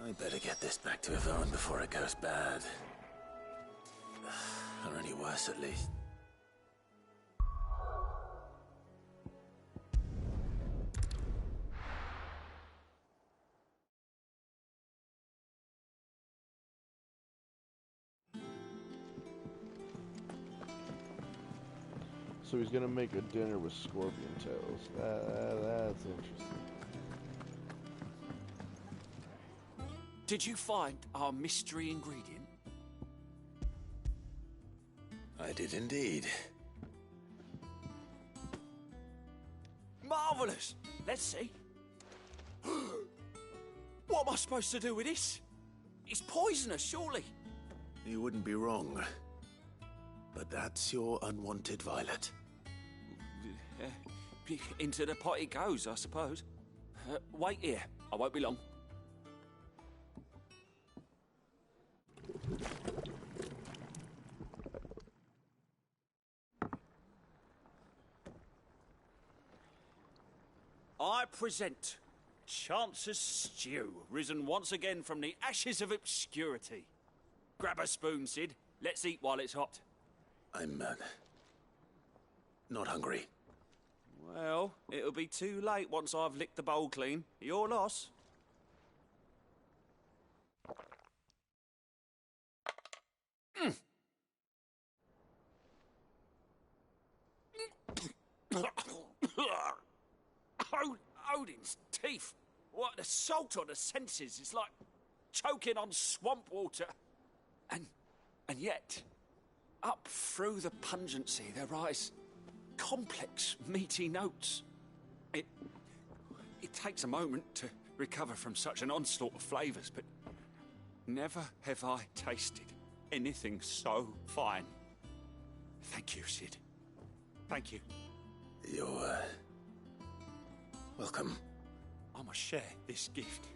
I better get this back to Yvonne before it goes bad. Or any worse, at least. So he's gonna make a dinner with scorpion tails. That's interesting. Did you find our mystery ingredient? I did indeed. Marvellous! Let's see. What am I supposed to do with this? It's poisonous, surely. You wouldn't be wrong. But that's your unwanted violet. Into the pot it goes, I suppose. Wait here. I won't be long. I present Chance's Stew, risen once again from the ashes of obscurity. Grab a spoon, Sid. Let's eat while it's hot. I'm, not hungry. Well, it'll be too late once I've licked the bowl clean. Your loss. Odin's teeth. What, the salt on the senses is like choking on swamp water. And yet, up through the pungency there rise complex, meaty notes. It takes a moment to recover from such an onslaught of flavours, but never have I tasted anything so fine. Thank you, Sid. Thank you. You're, welcome. I must share this gift.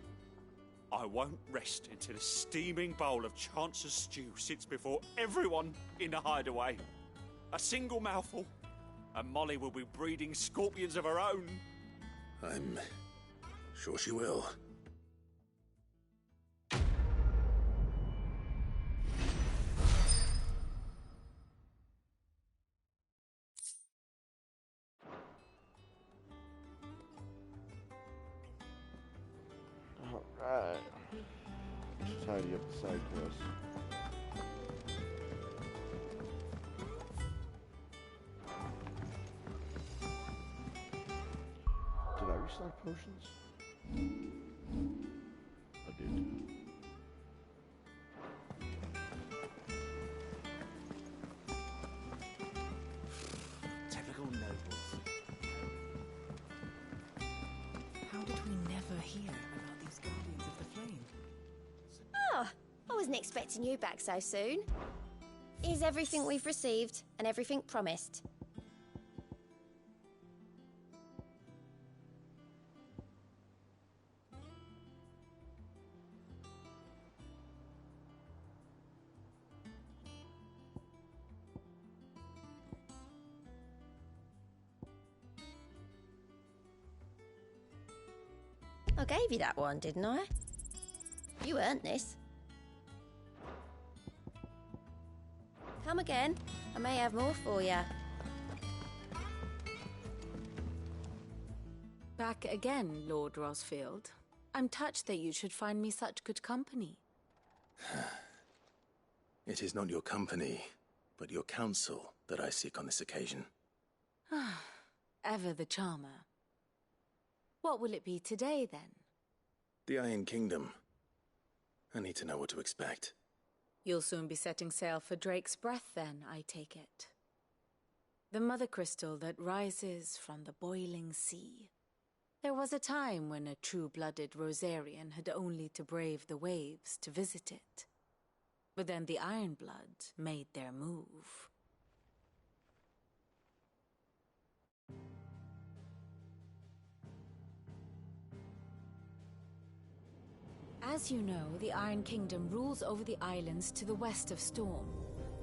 I won't rest until a steaming bowl of Chance's Stew sits before everyone in the hideaway. A single mouthful, and Molly will be breeding scorpions of her own. I'm sure she will. Alright. Let's tidy up the side quest. Did I restock potions? I did. wasn't expecting you back so soon. Here's everything we've received and everything promised. I gave you that one, didn't I? You earned this. Come again. I may have more for you. Back again, Lord Rosfield. I'm touched that you should find me such good company. It is not your company, but your counsel that I seek on this occasion. Ever the charmer. What will it be today, then? The Iron Kingdom. I need to know what to expect. You'll soon be setting sail for Drake's Breath, then, I take it. The mother crystal that rises from the boiling sea. There was a time when a true-blooded Rosarian had only to brave the waves to visit it. But then the Ironblood made their move. As you know, the Iron Kingdom rules over the islands to the west of Storm.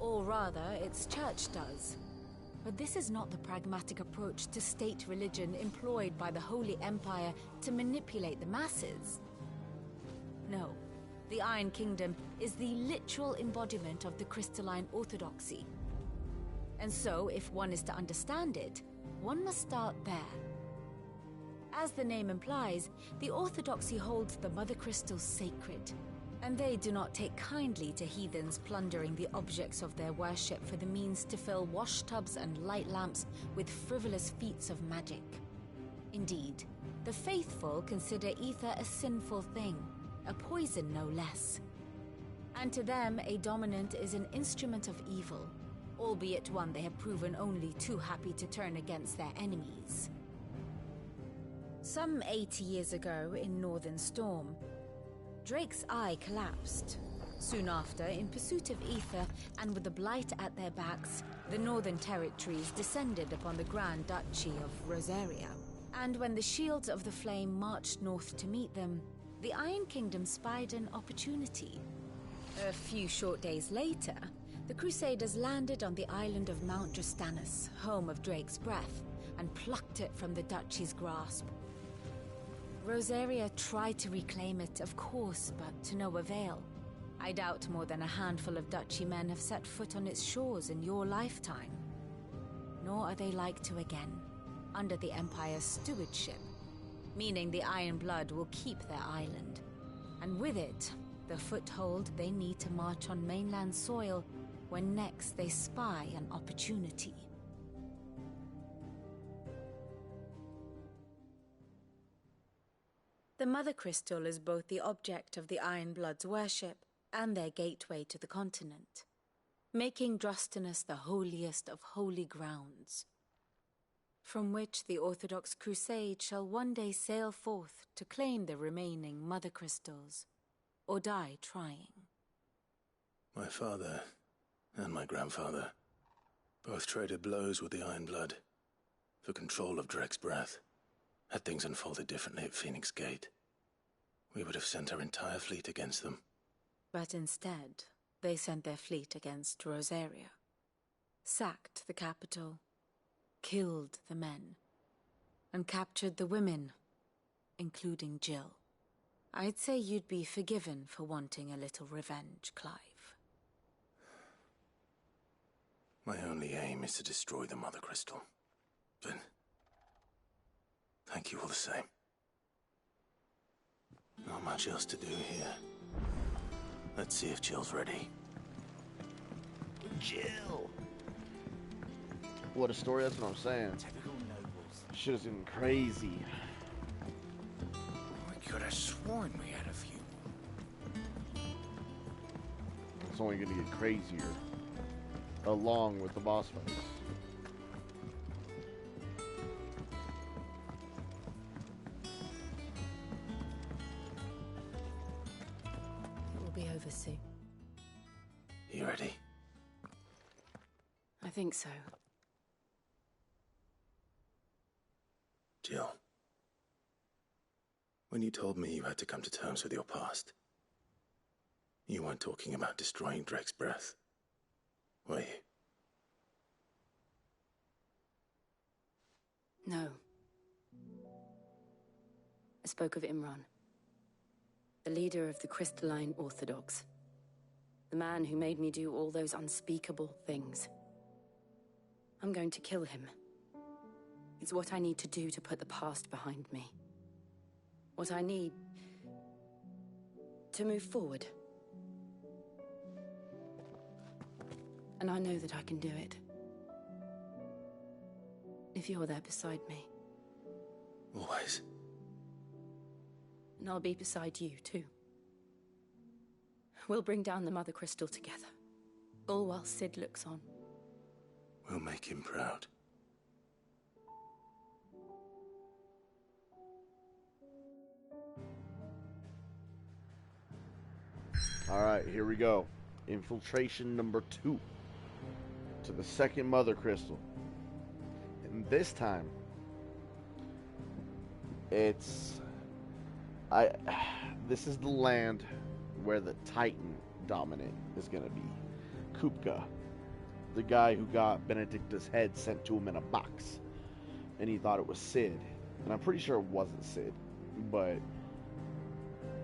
Or rather, its church does. But this is not the pragmatic approach to state religion employed by the Holy Empire to manipulate the masses. No, the Iron Kingdom is the literal embodiment of the crystalline orthodoxy. And so, if one is to understand it, one must start there. As the name implies, the orthodoxy holds the Mother Crystals sacred, and they do not take kindly to heathens plundering the objects of their worship for the means to fill washtubs and light lamps with frivolous feats of magic. Indeed, the faithful consider ether a sinful thing, a poison no less. And to them, a dominant is an instrument of evil, albeit one they have proven only too happy to turn against their enemies. Some 80 years ago in Northern Storm, Drake's Eye collapsed. Soon after, in pursuit of ether and with the Blight at their backs, the Northern Territories descended upon the Grand Duchy of Rosaria. And when the Shields of the Flame marched north to meet them, the Iron Kingdom spied an opportunity. A few short days later, the Crusaders landed on the island of Mount Drastanus, home of Drake's Breath, and plucked it from the Duchy's grasp. Rosaria tried to reclaim it, of course, but to no avail. I doubt more than a handful of Duchy men have set foot on its shores in your lifetime. Nor are they like to again, under the Empire's stewardship, meaning the Iron Blood will keep their island, and with it, the foothold they need to march on mainland soil when next they spy an opportunity. The Mother Crystal is both the object of the Iron Blood's worship and their gateway to the continent, making Drastanus the holiest of holy grounds, from which the Orthodox Crusade shall one day sail forth to claim the remaining Mother Crystals, or die trying. My father and my grandfather both traded blows with the Iron Blood for control of Drake's Breath. Had things unfolded differently at Phoenix Gate, we would have sent our entire fleet against them. But instead, they sent their fleet against Rosaria, sacked the capital, killed the men, and captured the women, including Jill. I'd say you'd be forgiven for wanting a little revenge, Clive. My only aim is to destroy the Mother Crystal. But thank you all the same. Not much else to do here. Let's see if Jill's ready. Jill! What a story, that's what I'm saying. Typical nobles. Shit is getting crazy. I could have sworn we had a few. It's only gonna get crazier. Along with the boss fights. It will be over soon. think so. Jill, when you told me you had to come to terms with your past, you weren't talking about destroying Drake's breath, were you? No. I spoke of Imran, the leader of the Crystalline Orthodox. The man who made me do all those unspeakable things. I'm going to kill him. It's what I need to do to put the past behind me. What I need to move forward. And I know that I can do it. If you're there beside me. Always. And I'll be beside you, too. We'll bring down the Mother Crystal together. All while Sid looks on. We'll make him proud. Alright, here we go. Infiltration number 2. To the second Mother Crystal. And this time, this is the land where the Titan dominant is going to be. Kupka. The guy who got Benedicta's head sent to him in a box. And he thought it was Sid. And I'm pretty sure it wasn't Sid. But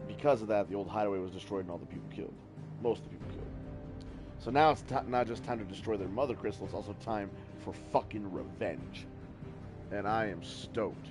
because of that, the old hideaway was destroyed and all the people killed. Most of the people killed. So now it's not just time to destroy their Mother Crystal, it's also time for fucking revenge. And I am stoked.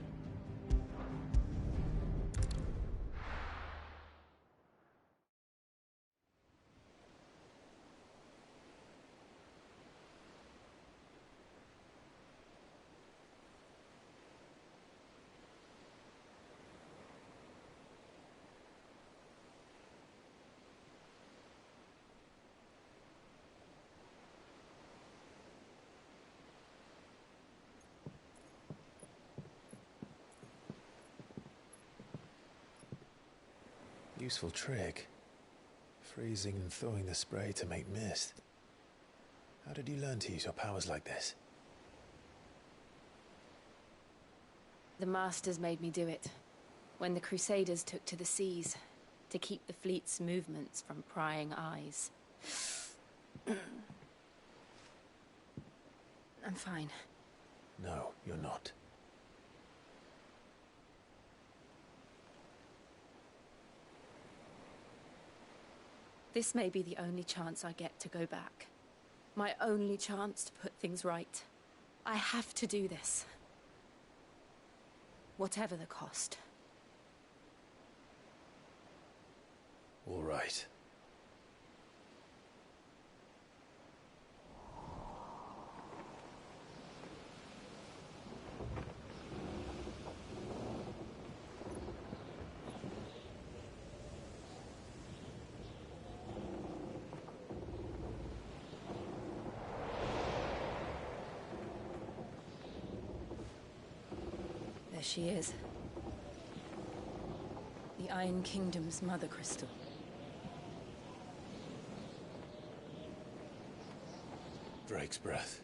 Useful trick. Freezing and throwing the spray to make mist. How did you learn to use your powers like this? The Masters made me do it. When the Crusaders took to the seas, to keep the fleet's movements from prying eyes. I'm fine. No, you're not. This may be the only chance I get to go back. My only chance to put things right. I have to do this. Whatever the cost. All right. There she is. The Iron Kingdom's Mother Crystal. Drake's breath.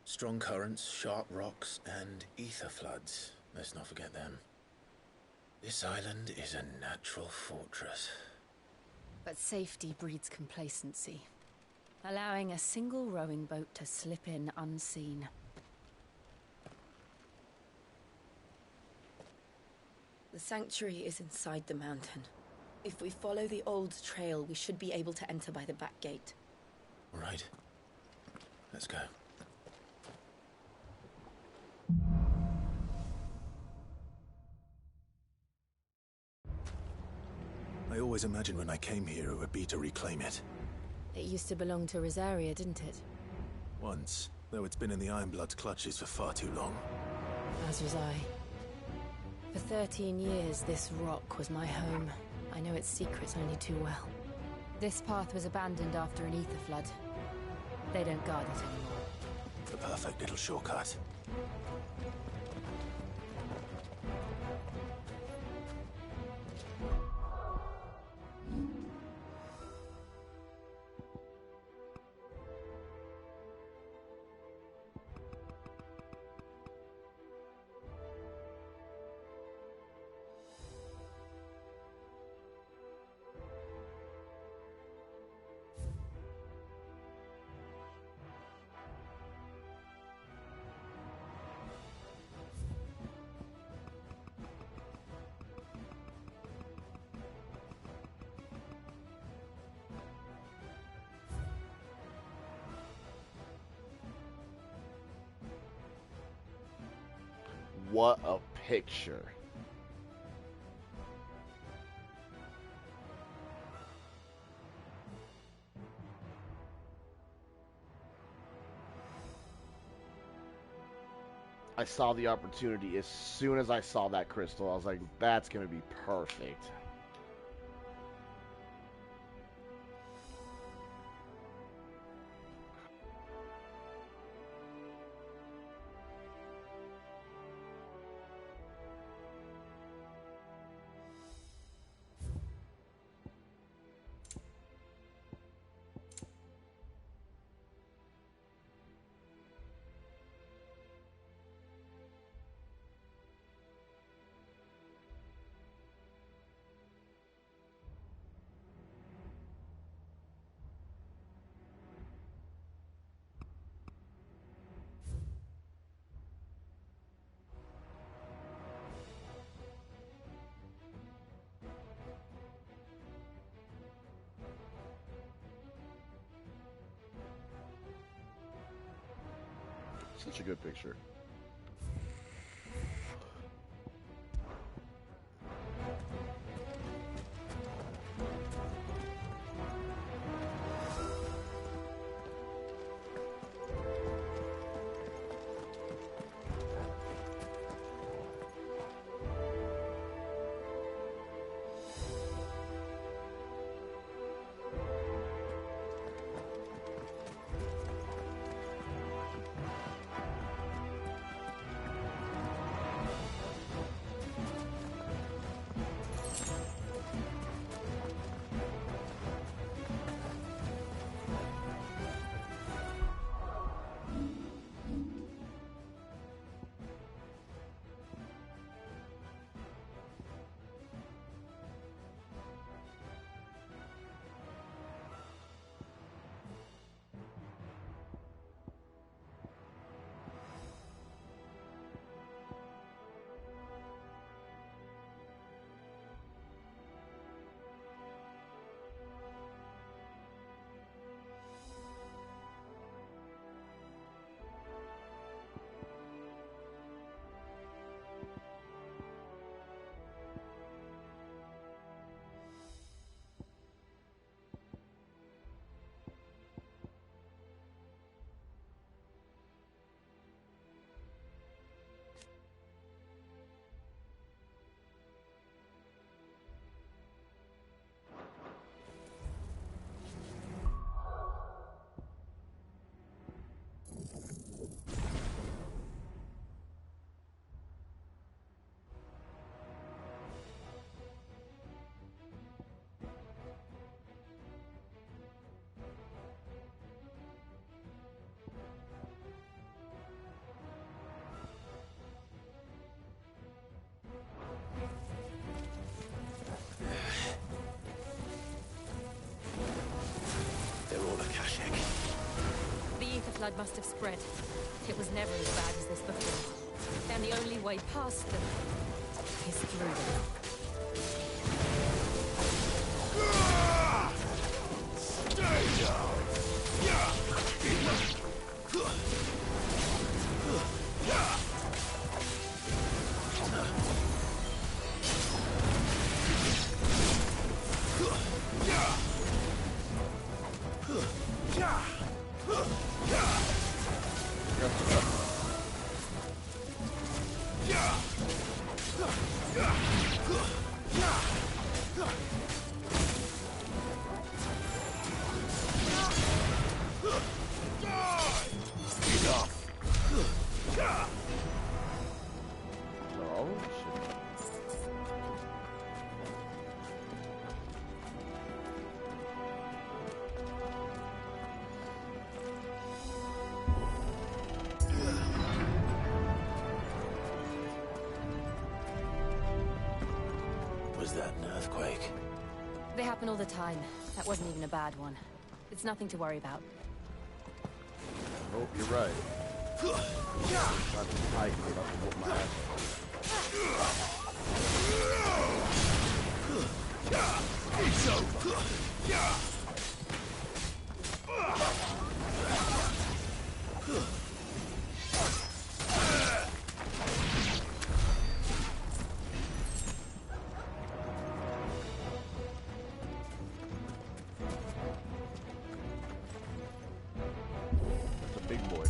Strong currents, sharp rocks, and ether floods. Let's not forget them. This island is a natural fortress. But safety breeds complacency. Allowing a single rowing boat to slip in unseen. The sanctuary is inside the mountain. If we follow the old trail, we should be able to enter by the back gate. All right. Let's go. I always imagined when I came here it would be to reclaim it. It used to belong to Rosaria, didn't it? Once, though it's been in the Ironblood's clutches for far too long. As was I. For 13 years, this rock was my home. I know its secrets only too well. This path was abandoned after an ether flood. They don't guard it anymore. The perfect little shortcut. What a picture. I saw the opportunity as soon as I saw that crystal. I was like, that's going to be perfect. Such a good picture. Flood must have spread. It was never as bad as this before. And the only way past them is through them. Stay down! Oh, shit. Was that an earthquake? They happen all the time. That wasn't even a bad one. It's nothing to worry about. Oh, you're right. Not too tight, but I can whoop my ass. It's over. That's a big boy.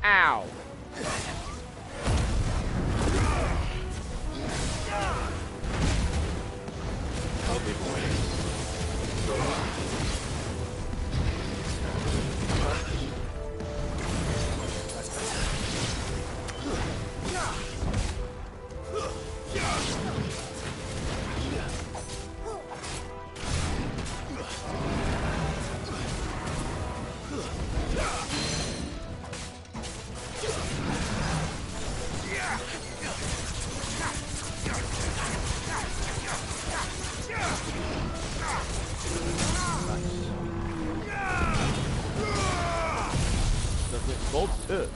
Ow! Oh, big boy. That's better. That's it. Gold too.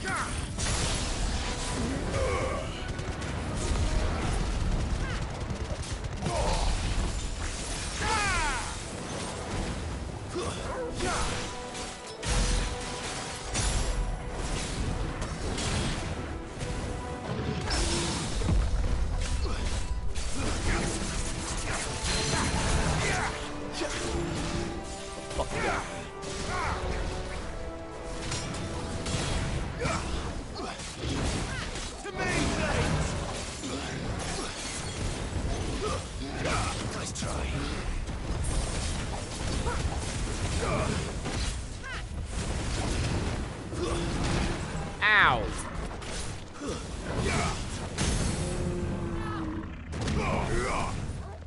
Fuck yeah. Nice try. Ow!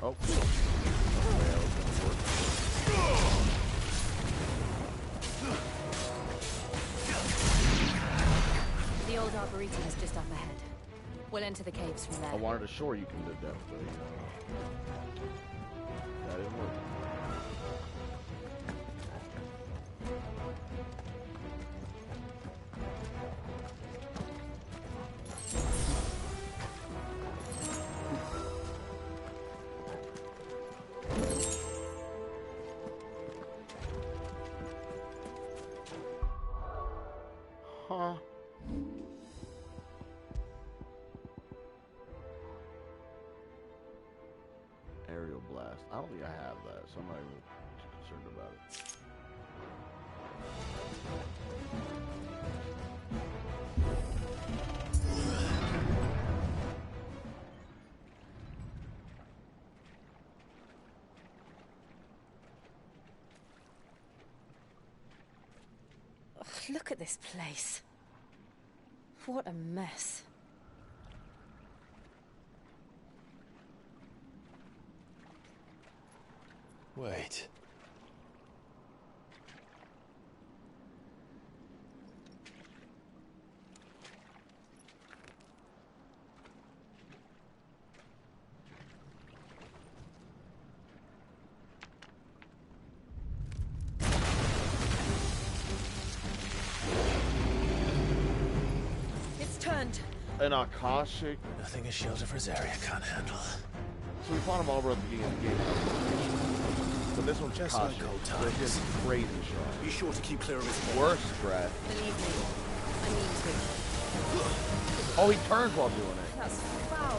Oh. The old Arboretum is just up ahead. We'll enter the caves from there. I wanted a shore you can live depth, but you know, that didn't work. Huh? Aerial blast. I don't think I have that, so I'm not even too concerned about it. Ugh, look at this place. What a mess. Wait. It's turned. An Akashic. Nothing a shelter for Zarya can't handle. So we fought them all over at the beginning of the game. But this one's Just Akashic. like old They're times. just crazy shot. Be sure to keep clear of his Worse, Brad. Believe me, I mean to. Oh, he turns while doing it. That's foul.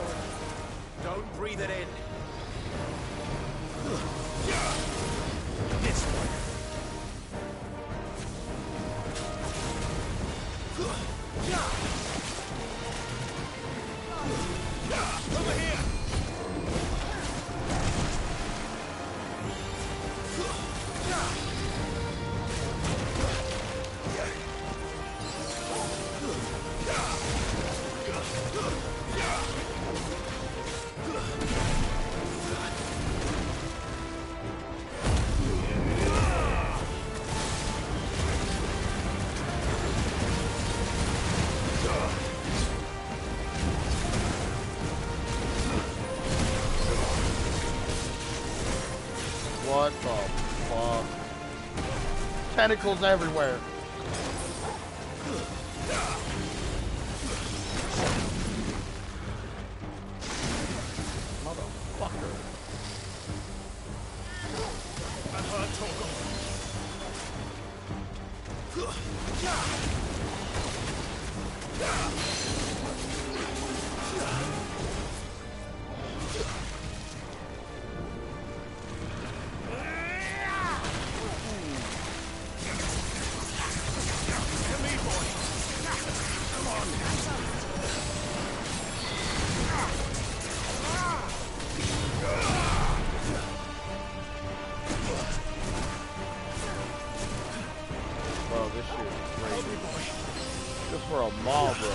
Don't breathe it in. This one. What the fuck? Tentacles everywhere. Motherfucker. I've heard talk of. Bro, this shit is crazy. Just for a mall, bro.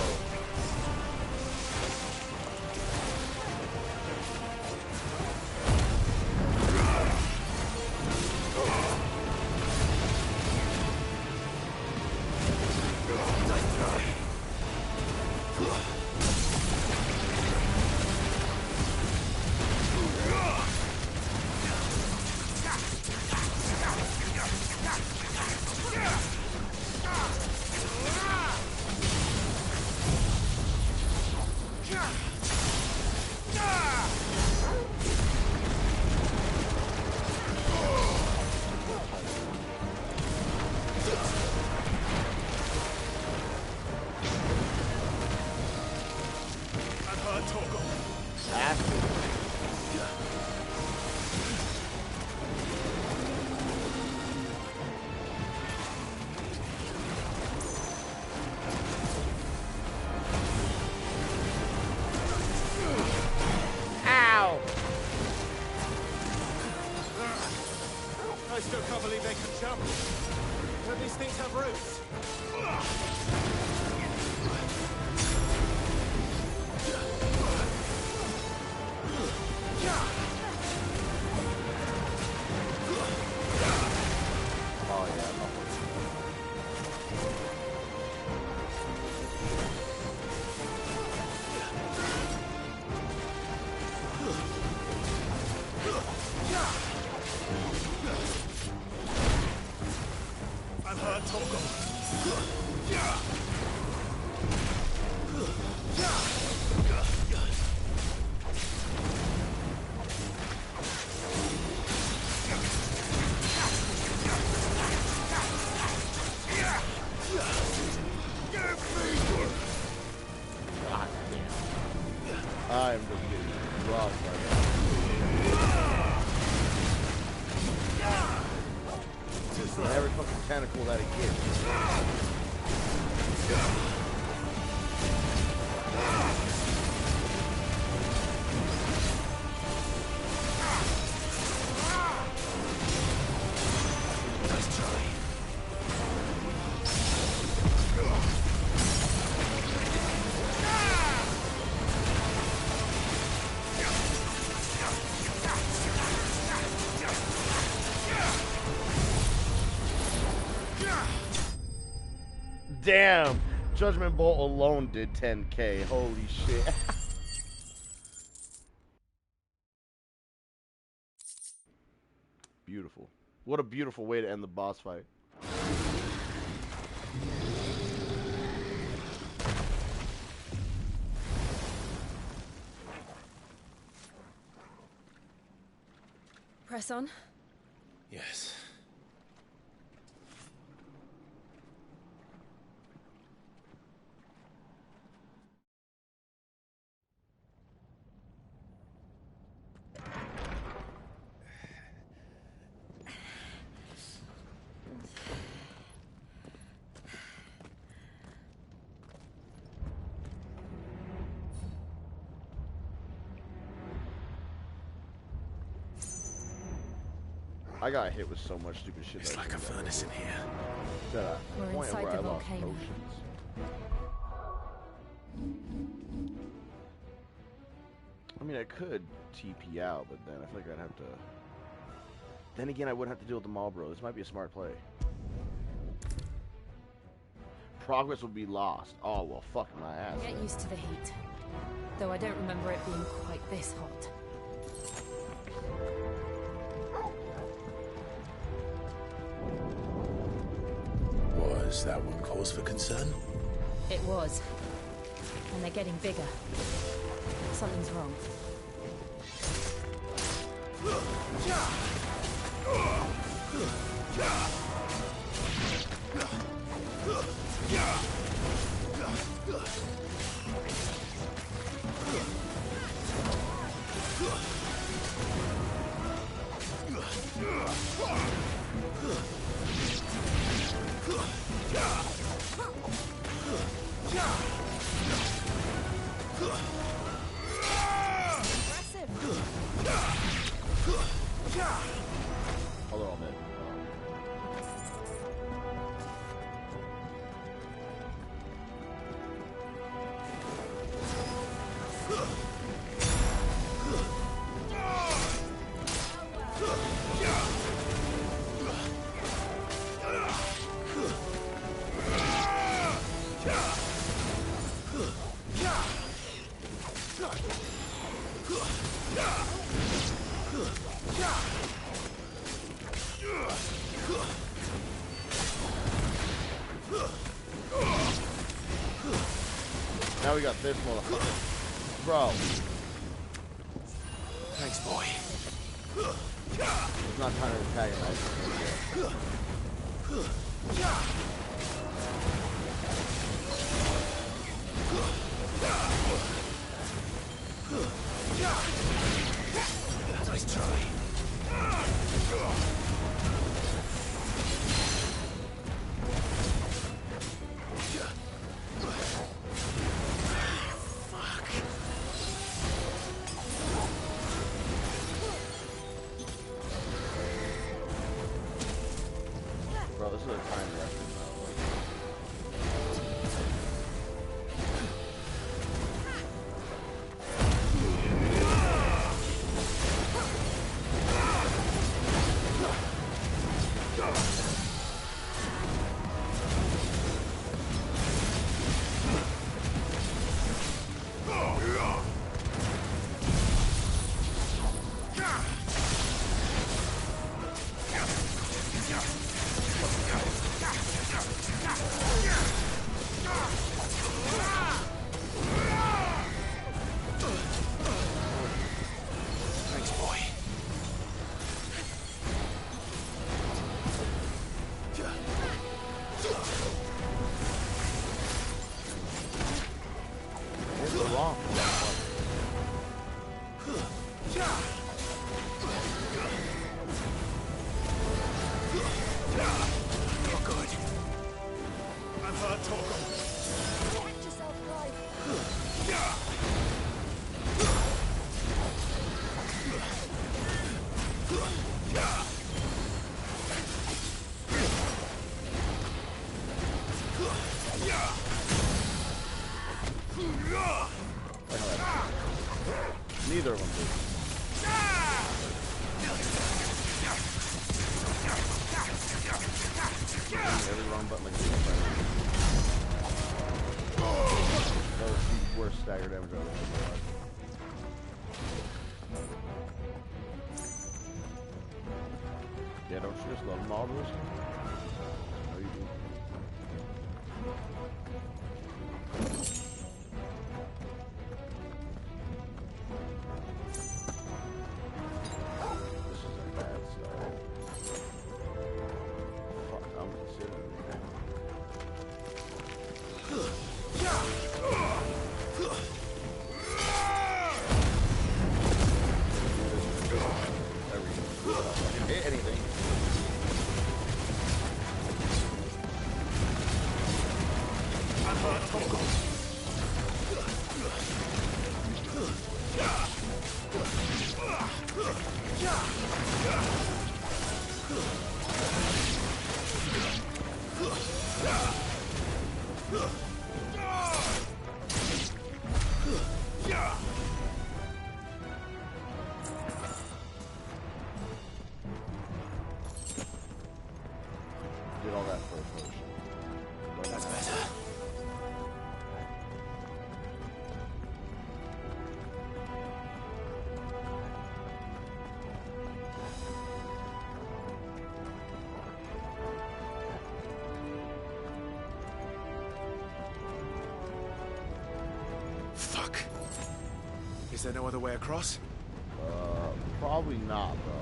I still can't believe they can jump. Don't these things have roots? Oh yeah, I've heard talk I'm just getting robbed right now. Just every fucking tentacle that he gets. Nice try. Damn! Judgment Bolt alone did 10k. Holy shit. Beautiful. What a beautiful way to end the boss fight. Press on. Yes. I got hit with so much stupid shit. It's like a furnace in here. We're inside the volcano. I mean, I could TP out, but then I feel like I'd have to... Then again, I wouldn't have to deal with the Marlboro. This might be a smart play. Progress would be lost. Oh, well, fuck my ass. Get used to the heat. Though I don't remember it being quite this hot. Was that one cause for concern? It was. And they're getting bigger. Something's wrong. A little bit. Now we got this motherfucker. Bro. Thanks, boy. It's not time to antagonize. Nice try. Bro, this is a time reference. Thanks, boy. What's the wrong? You're good. I'm hurt, Torgal. Protect yourself, Clive. Neither of them do. Every wrong button like this. That was the worst stagger damage I've ever seen in my life. Yeah, don't you just love them all to this? No, you do. This is a bad start. Fuck, I'm considering it. Hit anything. I'm hurt, Torgal. Did all that for a potion. That's better. Is there no other way across? Probably not, bro.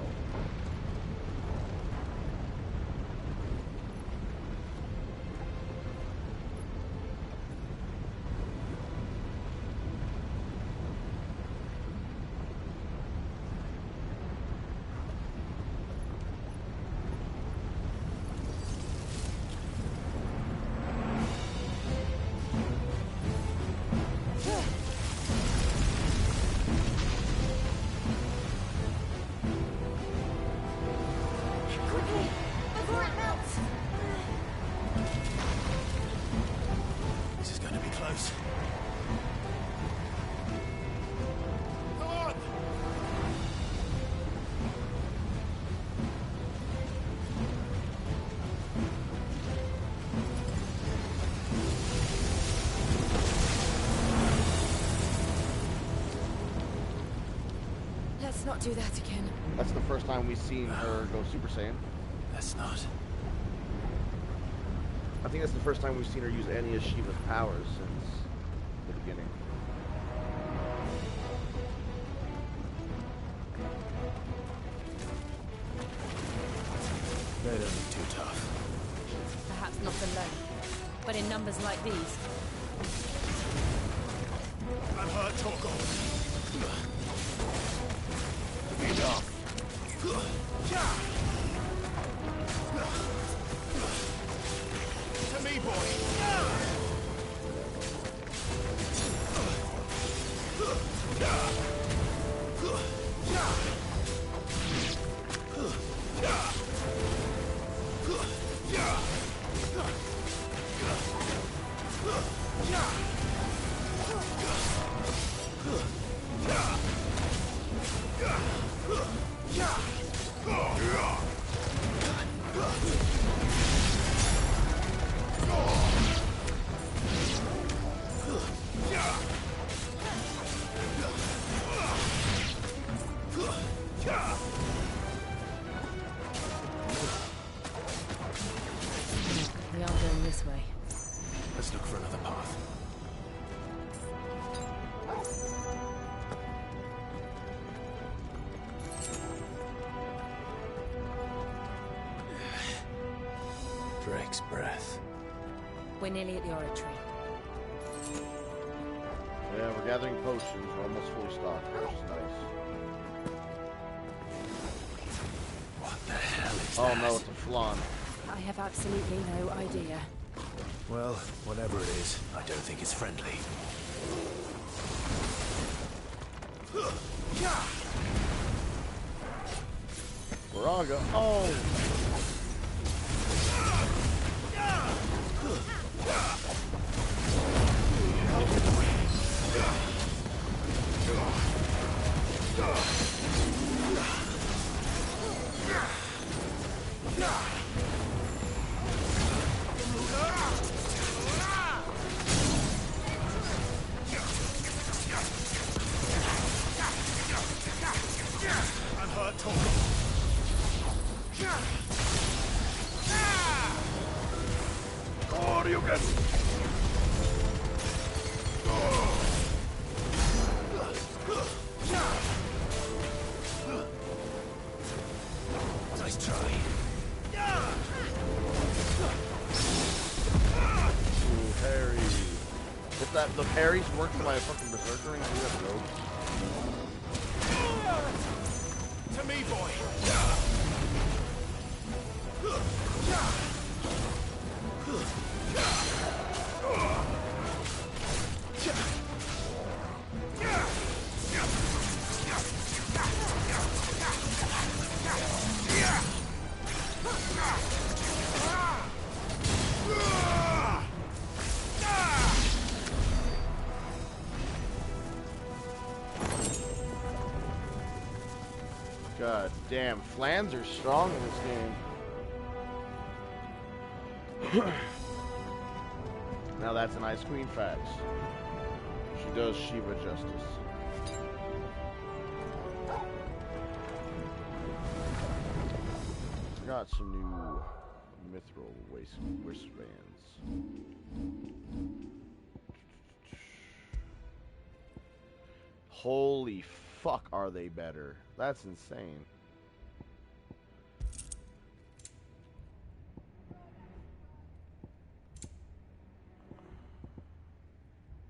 This is going to be close. Come on! Let's not do that again. That's the first time we've seen her go Super Saiyan. Let's not. I think that's the first time we've seen her use any of Shiva's powers since the beginning. They don't look too tough. Perhaps not alone, but in numbers like these. I'm hurt, Torgal. To me, boy. We aren't going this way. Let's look for another path. Drake's breath. We're nearly at the oratory. Yeah, we're gathering potions. We're almost fully stocked, which is nice. What the hell is Oh that? no, it's a flan. I have absolutely no idea. Well, whatever it is, I don't think it's friendly. We're all go. Oh! I'm hurt, Torgal. Oh, you get. Nice try. Ooh, Harry. If that the parries work for my fucking berserker ring, we have to go. To me, boy. God damn, flans are strong in this game. Now that's an Ice Queen fact. She does Shiva justice. I got some new mithril wristbands. Holy fuck, are they better? That's insane.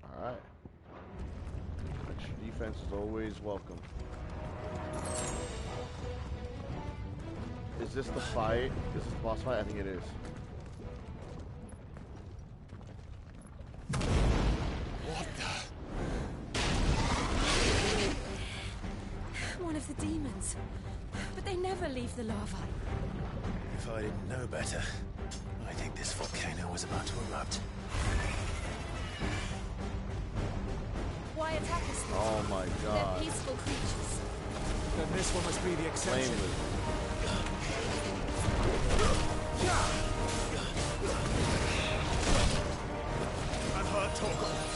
Alright. Extra defense is always welcome. Is this the fight? Is this the boss fight? I think it is. What the? One of the demons. But they never leave the lava. If I didn't know better, I think this volcano was about to erupt. Why attack us? Oh my god. They're peaceful creatures. Then this one must be the exception. I've heard talk of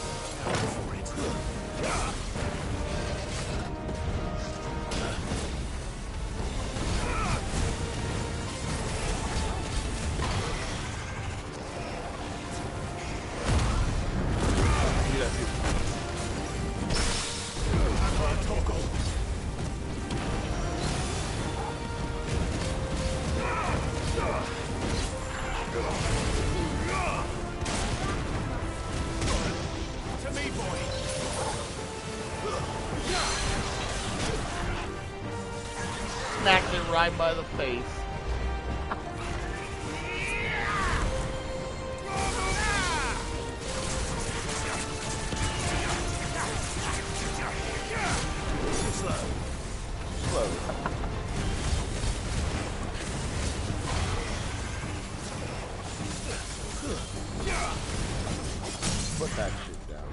Smacked it right by the face. Slow. Put that shit down.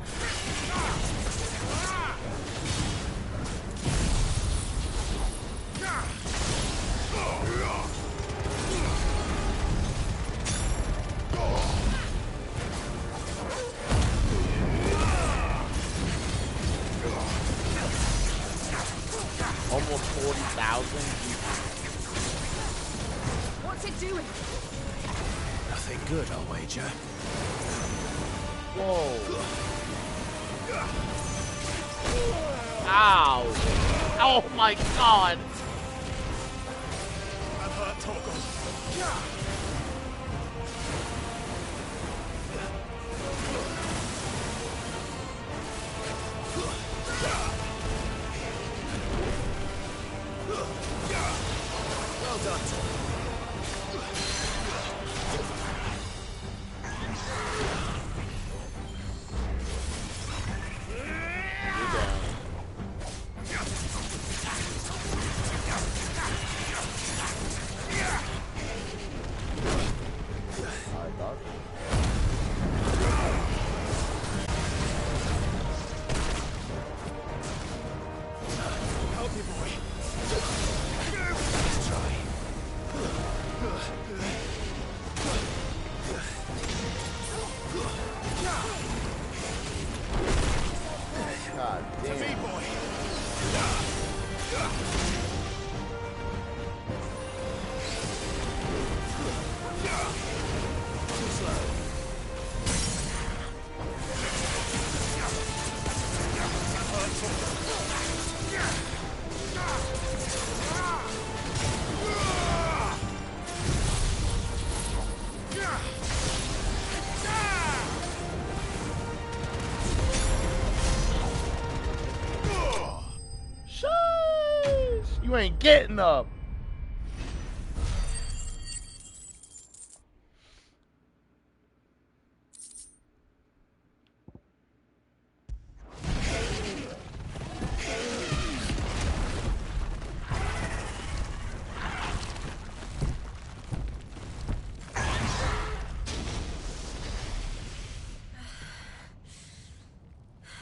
Almost 40,000. What's it doing? Nothing good, I'll wager. Whoa. Ow. Oh my god. I've heard talk of Well done. help you, boy. Let's try. God damn. To me, boy. Too slow. Sheesh. You ain't getting up.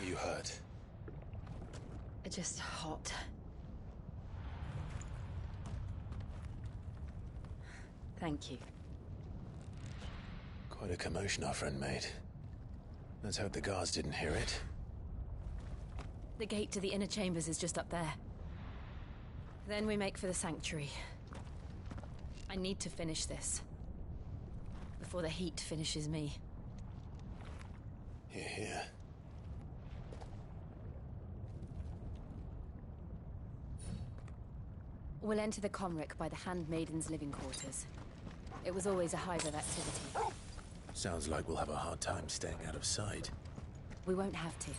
You hurt. Just hot. Thank you. Quite a commotion our friend made. Let's hope the guards didn't hear it. The gate to the inner chambers is just up there. Then we make for the sanctuary. I need to finish this. Before the heat finishes me. Here, here. We'll enter the Comric by the Handmaiden's living quarters. It was always a hive of activity. Sounds like we'll have a hard time staying out of sight. We won't have to.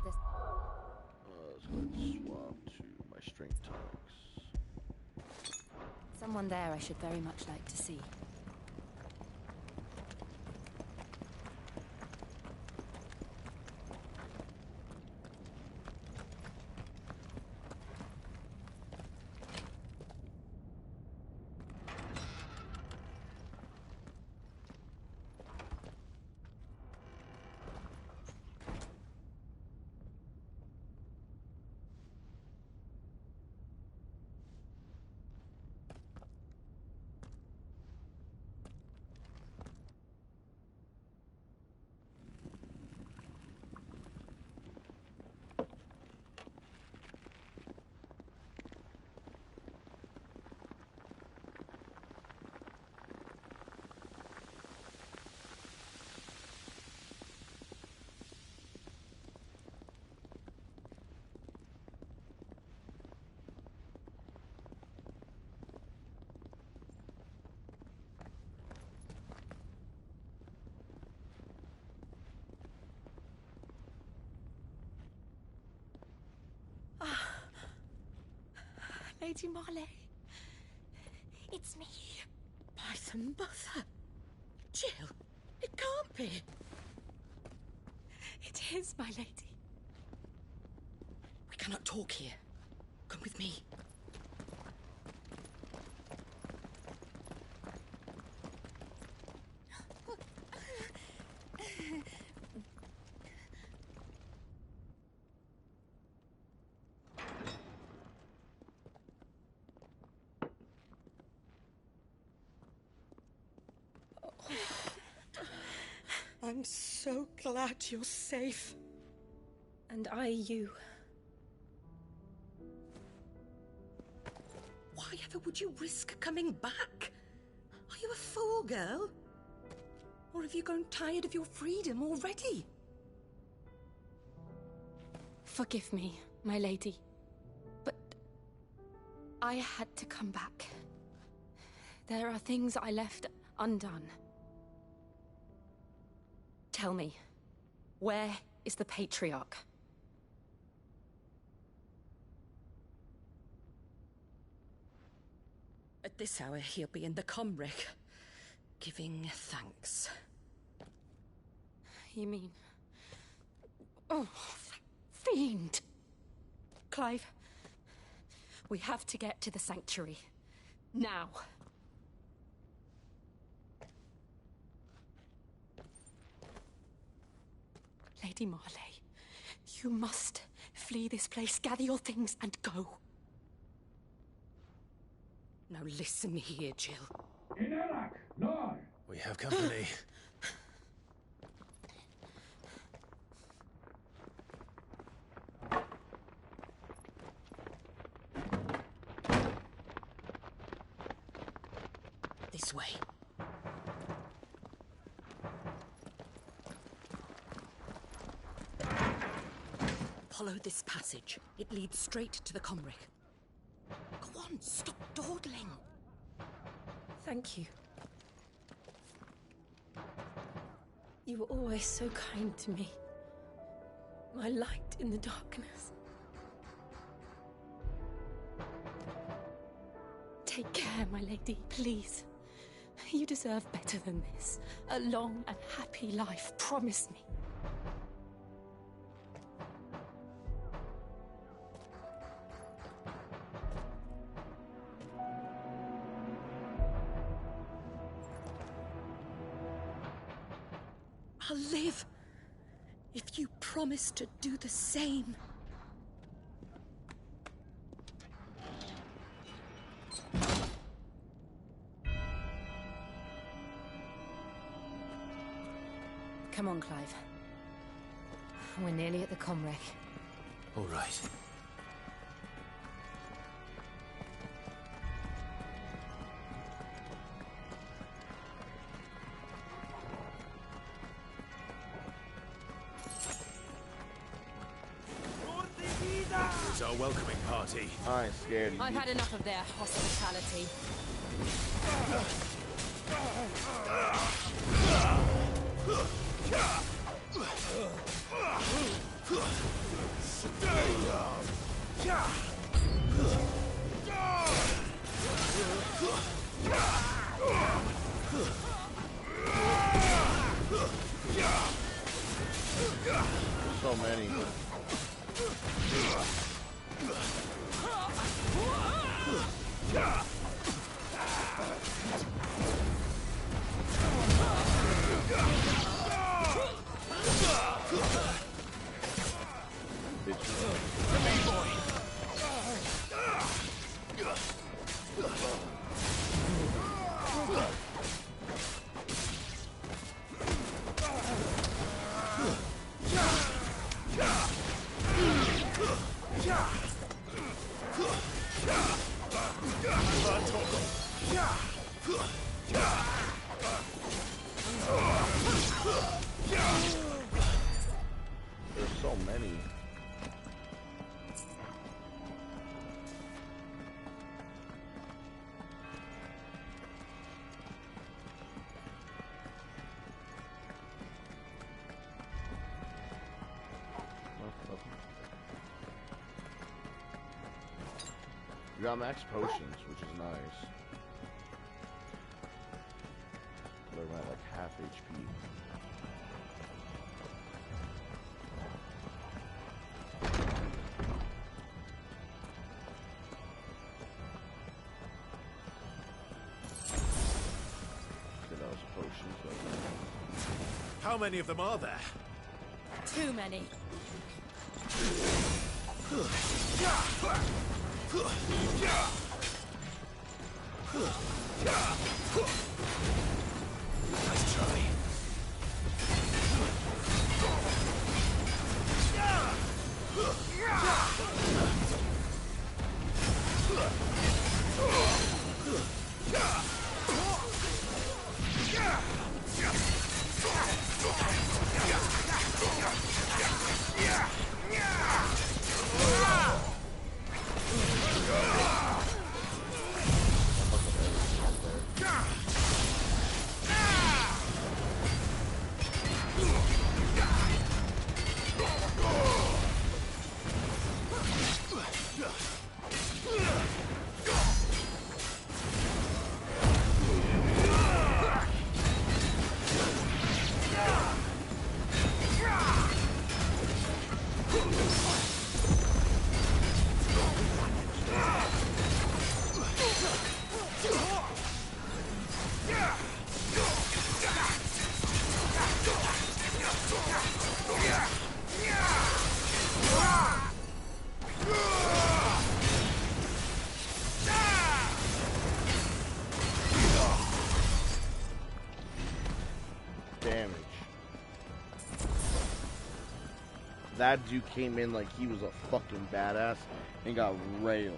Let's go ahead and swap to my strength tonics. Someone there I should very much like to see. Lady Marley. It's me. By the mother. Jill, it can't be. It is, my lady. We cannot talk here. Come with me. I'm so glad you're safe. And I you. Why ever would you risk coming back? Are you a fool, girl? Or have you grown tired of your freedom already? Forgive me, my lady. But I had to come back. There are things I left undone. Tell me, where is the Patriarch? At this hour, he'll be in the Comric, giving thanks. You mean... Oh, that fiend! Clive, we have to get to the Sanctuary. Now. Lady Marley, you must flee this place, gather your things, and go. Now listen here, Jill. We have company. This way. Follow this passage. It leads straight to the Comric. Go on, stop dawdling. Thank you. You were always so kind to me. My light in the darkness. Take care, my lady, please. You deserve better than this. A long and happy life, promise me. I'll live if you promise to do the same. Come on, Clive. We're nearly at the Comric. All right. is our welcoming party. I ain't scared of I've you. had enough of their hospitality. So many. There's so many. We got max potions, which is nice. They're at like half HP. How many of them are there? Too many. Nice try. That dude came in like he was a fucking badass and got railed.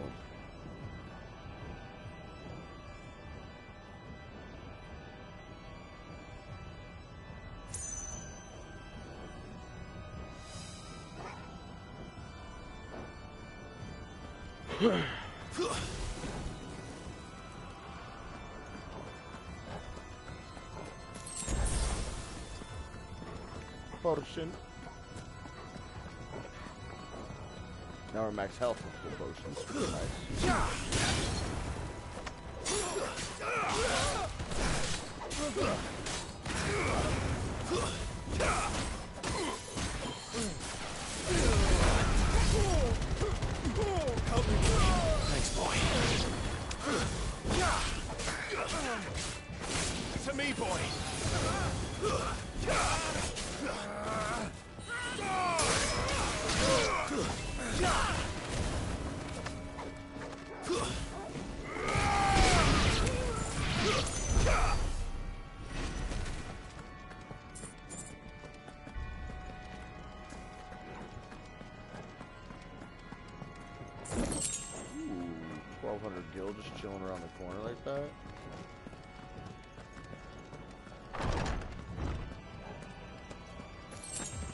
Potion. Now we're max health with full potions, which is Thanks, boy. To me, boy. Ooh, 1200 gil just chilling around the corner like that.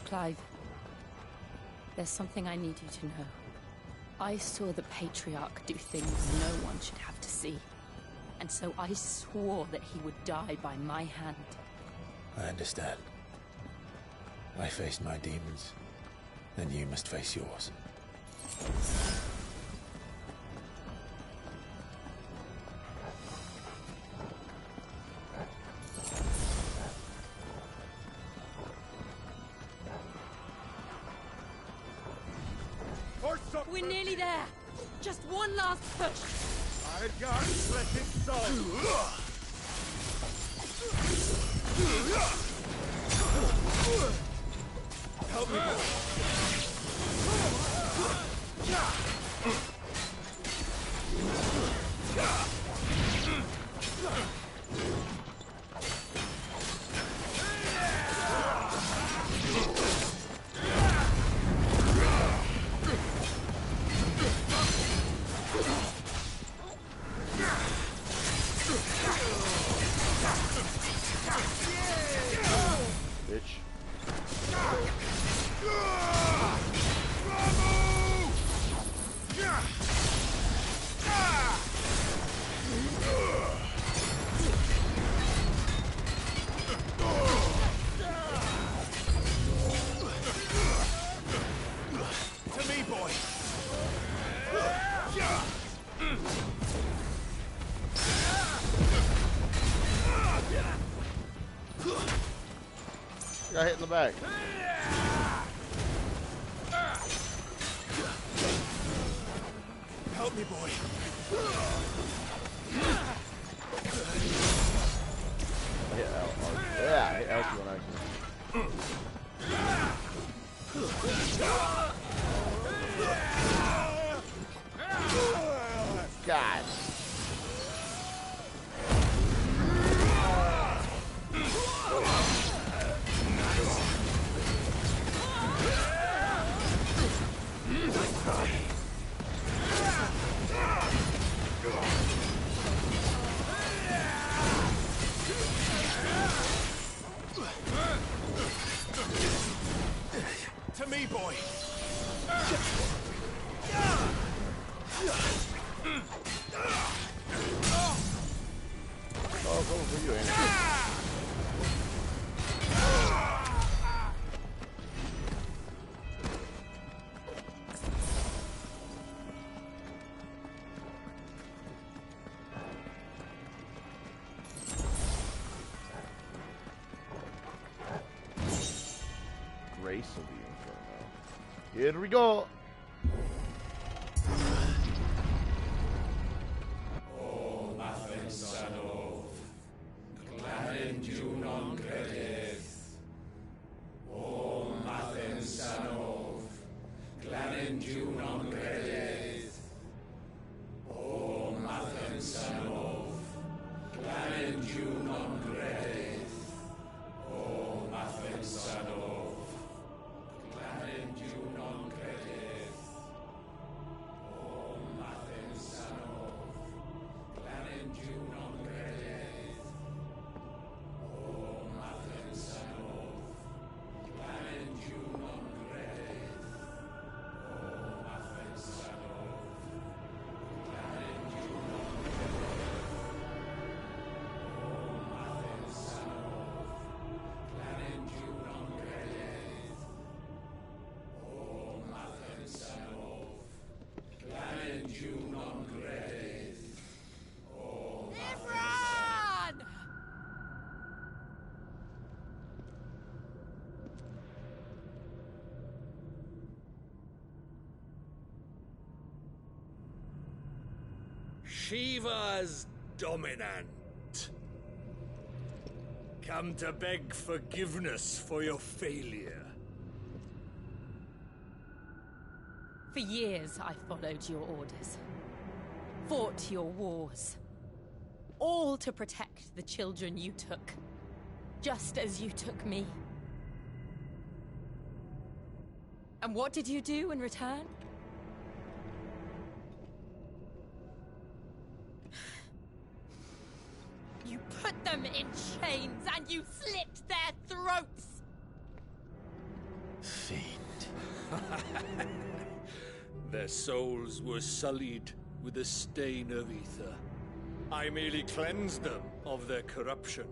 Clive, there's something I need you to know. I saw the Patriarch do things no one should have to see. And so I swore that he would die by my hand. I understand. I faced my demons, then you must face yours. We're nearly there. Just one last push. I can't let it so. Help me, Bitch. To me, boy. Got hit in the back. Help me, boy. I hit L. Yeah, I hit L2 on accident. God. To me, boy. Oh, go for you, Andy. Grace of the Inferno. Here we go. Shiva's dominant. Come to beg forgiveness for your failure. For years, I followed your orders. Fought your wars. All to protect the children you took. Just as you took me. And what did you do in return? You put them in chains and you slit their throats! Fiend. Their souls were sullied with the stain of ether. I merely cleansed them of their corruption.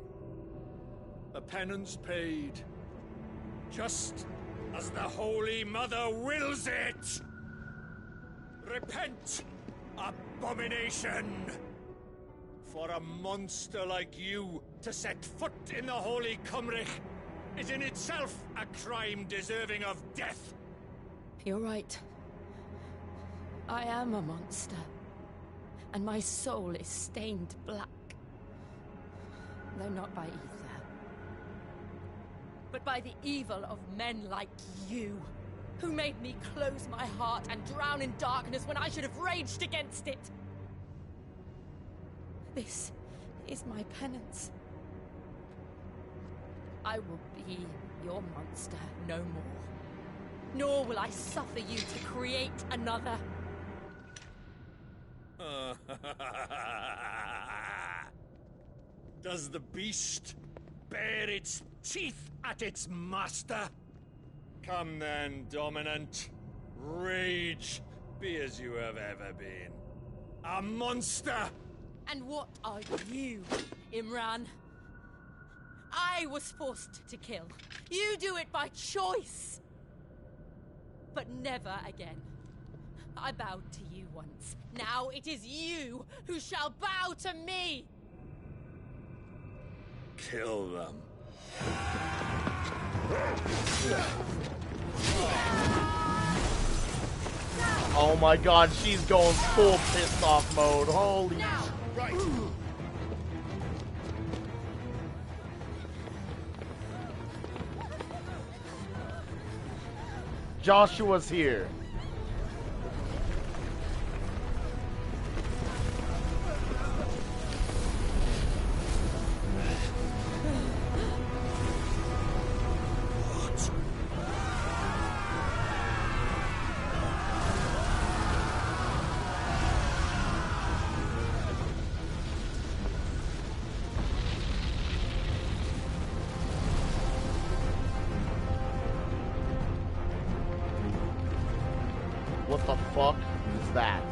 A penance paid, just as the Holy Mother wills it! Repent, abomination! For a monster like you to set foot in the Holy Cymric is in itself a crime deserving of death. You're right. I am a monster. And my soul is stained black. Though not by ether. But by the evil of men like you, who made me close my heart and drown in darkness when I should have raged against it. This is my penance. I will be your monster no more. Nor will I suffer you to create another. Does the beast bare its teeth at its master? Come then, Dominant. Rage, be as you have ever been. A monster! And what are you, Imran? I was forced to kill. You do it by choice. But never again. I bowed to you once. Now it is you who shall bow to me! Kill them. Oh my god, she's going full pissed off mode. Holy Right. Joshua's here. What the fuck is that?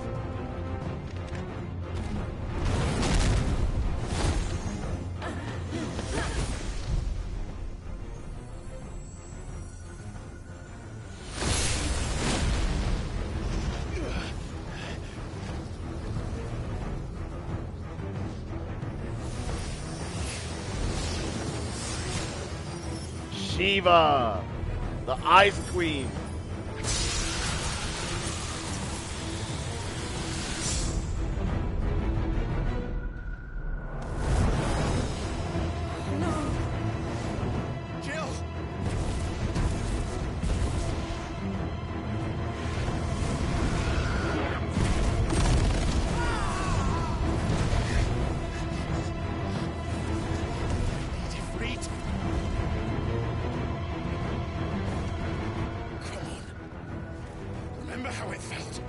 Shiva, the Ice Queen. Remember how it felt?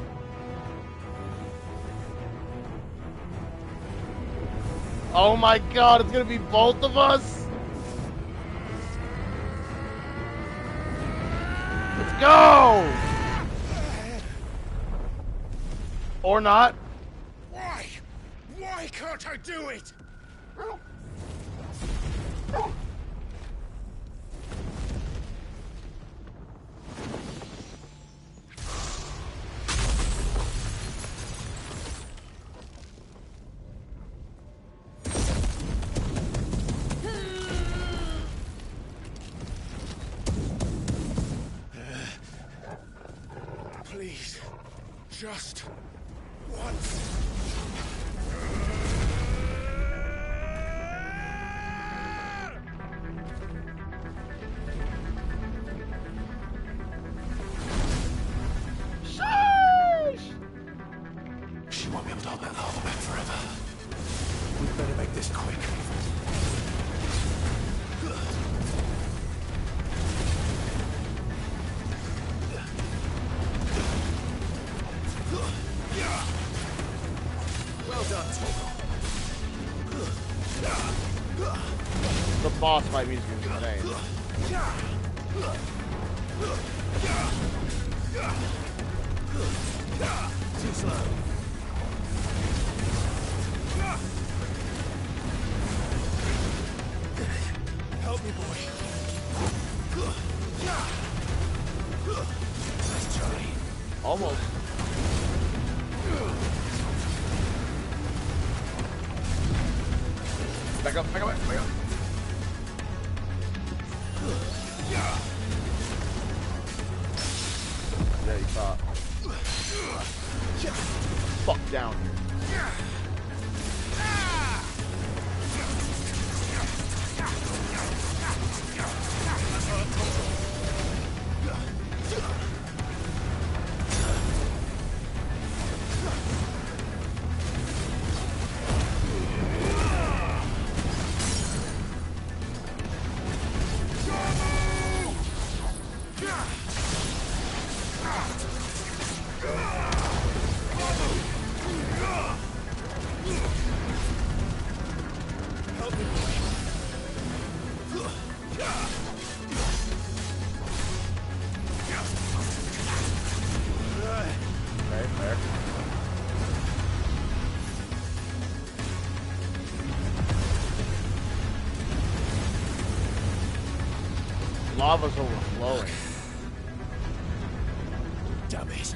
Oh my god, it's gonna be both of us? Let's go! Or not. Why? Why can't I do it? Please, just once. She won't be able to hold that lava back forever. We'd better make this quick. Well done, The boss fight music is insane. Too slow. Help me, boy. Nice try. Almost. Back up, back up, back up. Yeah, you thought. Fuck down here. Lava's overflowing. Damn it.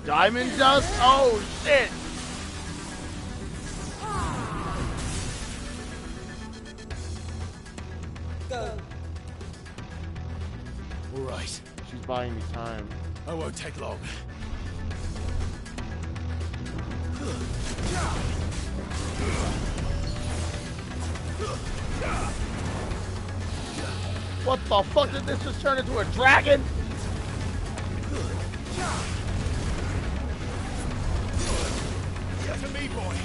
Diamond dust? Oh shit! Go. All right. She's buying me time. I won't take long. What the fuck did this just turn into a dragon? Get to me, boy.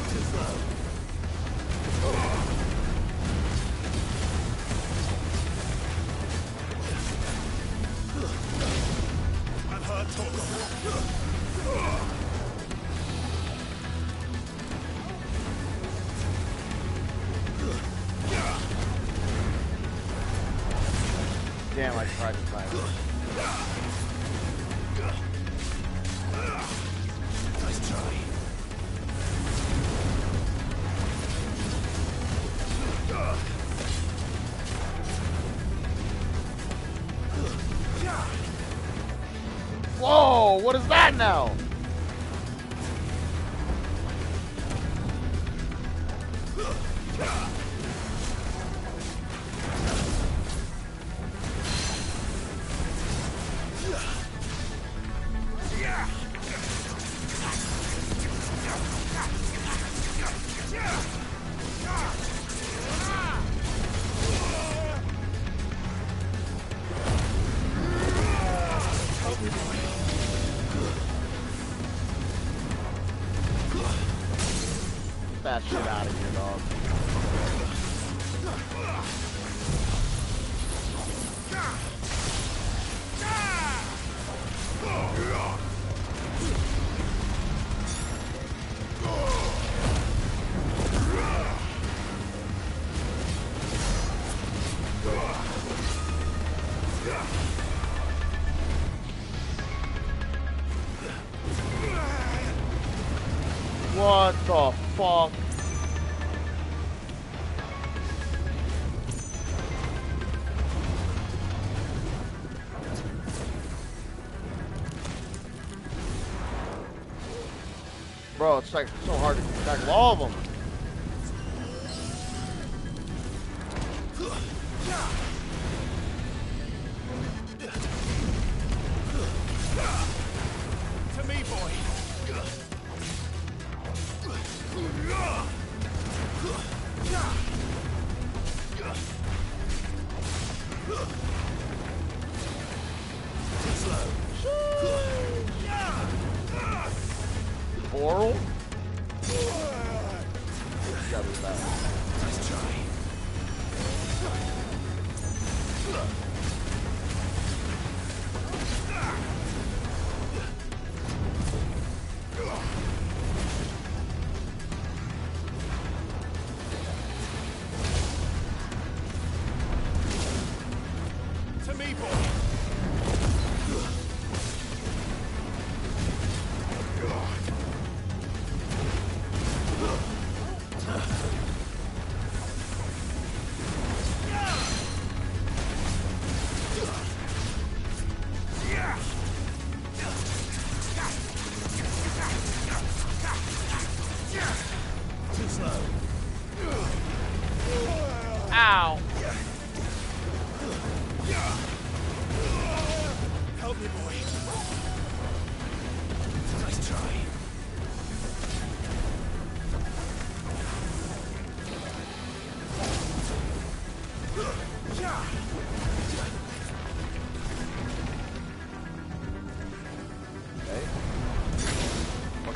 Too slow. I'm hurt, Torgo. Damn, I tried to fight her. Nice try. Whoa, what is that now? That shit out of here, dog. What the fuck? Bro, it's like so hard to tackle all of them. To me, boy. Too slow. Oral? Gotta be that. Nice try.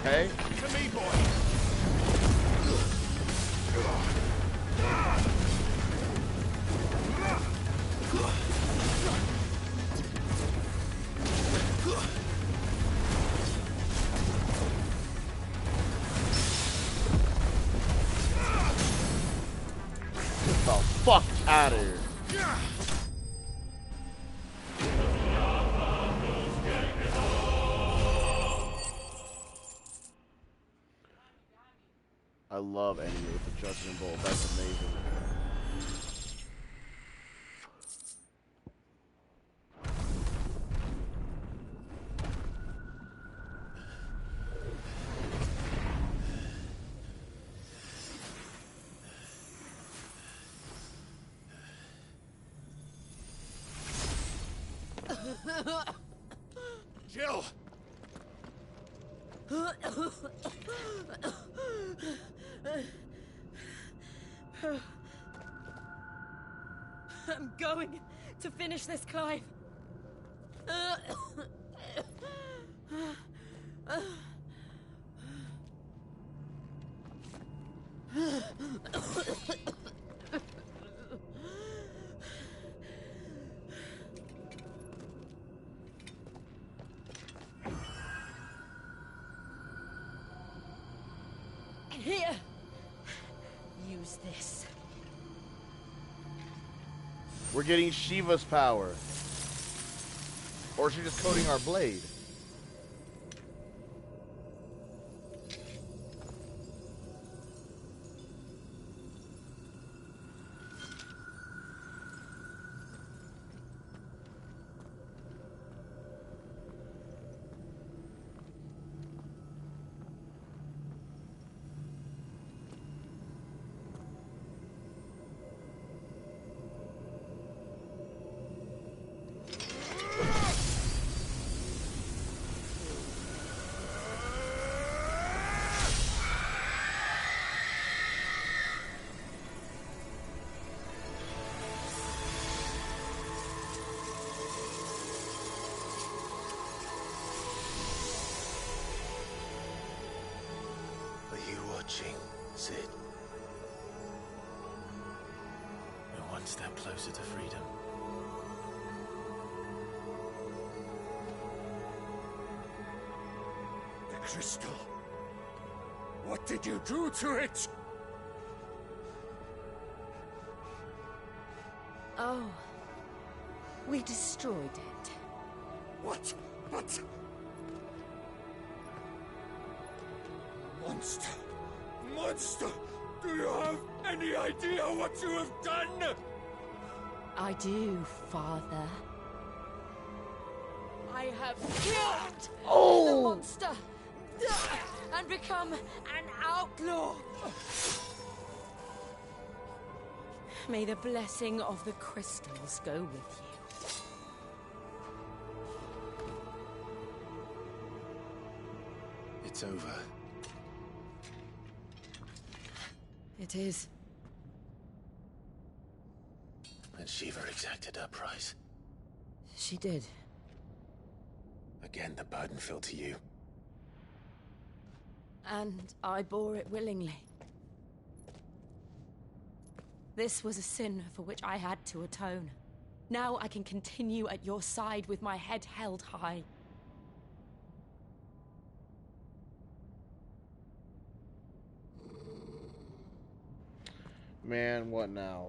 okay? To me, boy. Get the fuck out of here. I love anime with the Judgment Bolt. That's amazing. Jill! I'm going to finish this, Clive. Here. Use this. We're getting Shiva's power. Or is she just coating our blade? Sid. We're one step closer to freedom. The crystal. What did you do to it? Oh. We destroyed it. What? But... Monster! Monster! Do you have any idea what you have done? I do, Father. I have killed the monster and become an outlaw. May the blessing of the crystals go with you. It's over. It is. And Shiva exacted her price. She did. Again, the burden fell to you. And I bore it willingly. This was a sin for which I had to atone. Now I can continue at your side with my head held high. Man, what now?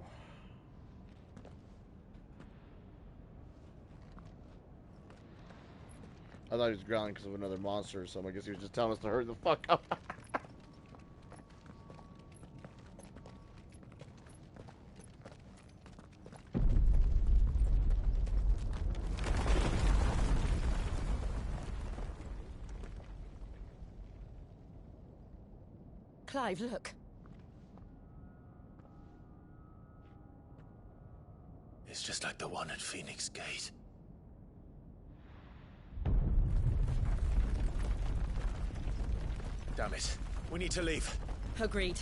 I thought he was growling because of another monster or something. I guess he was just telling us to hurry the fuck up. Clive, look. It's just like the one at Phoenix Gate. Damn it. We need to leave. Agreed.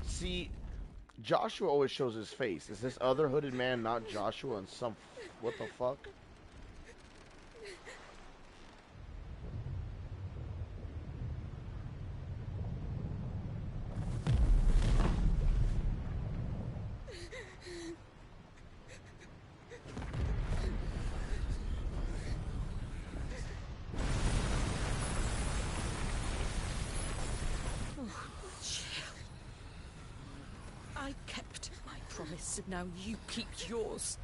See, Joshua always shows his face. Is this other hooded man not Joshua and some... What the fuck? I kept my promise, and now you keep yours.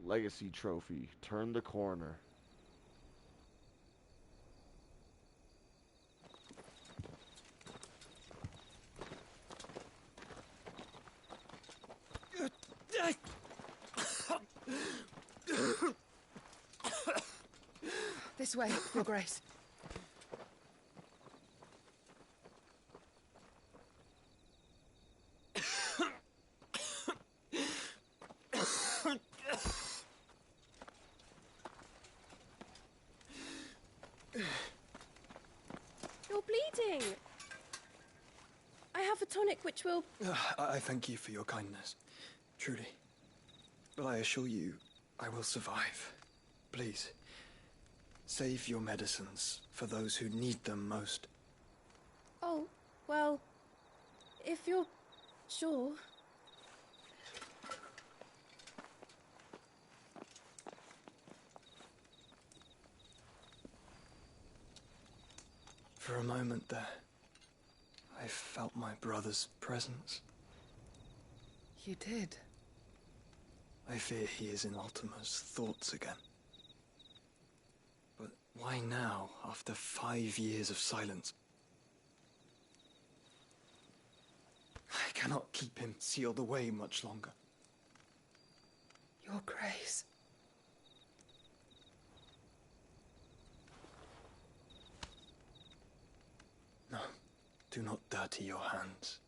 Legacy trophy. Turn the corner. This way, Your Grace. You're bleeding. I have a tonic which will... I thank you for your kindness, truly. But I assure you, I will survive. Please, save your medicines for those who need them most. Oh, well, if you're sure... For a moment there, I felt my brother's presence. You did? I fear he is in Ultima's thoughts again. But why now, after 5 years of silence? I cannot keep him sealed away much longer. Your Grace. No, do not dirty your hands.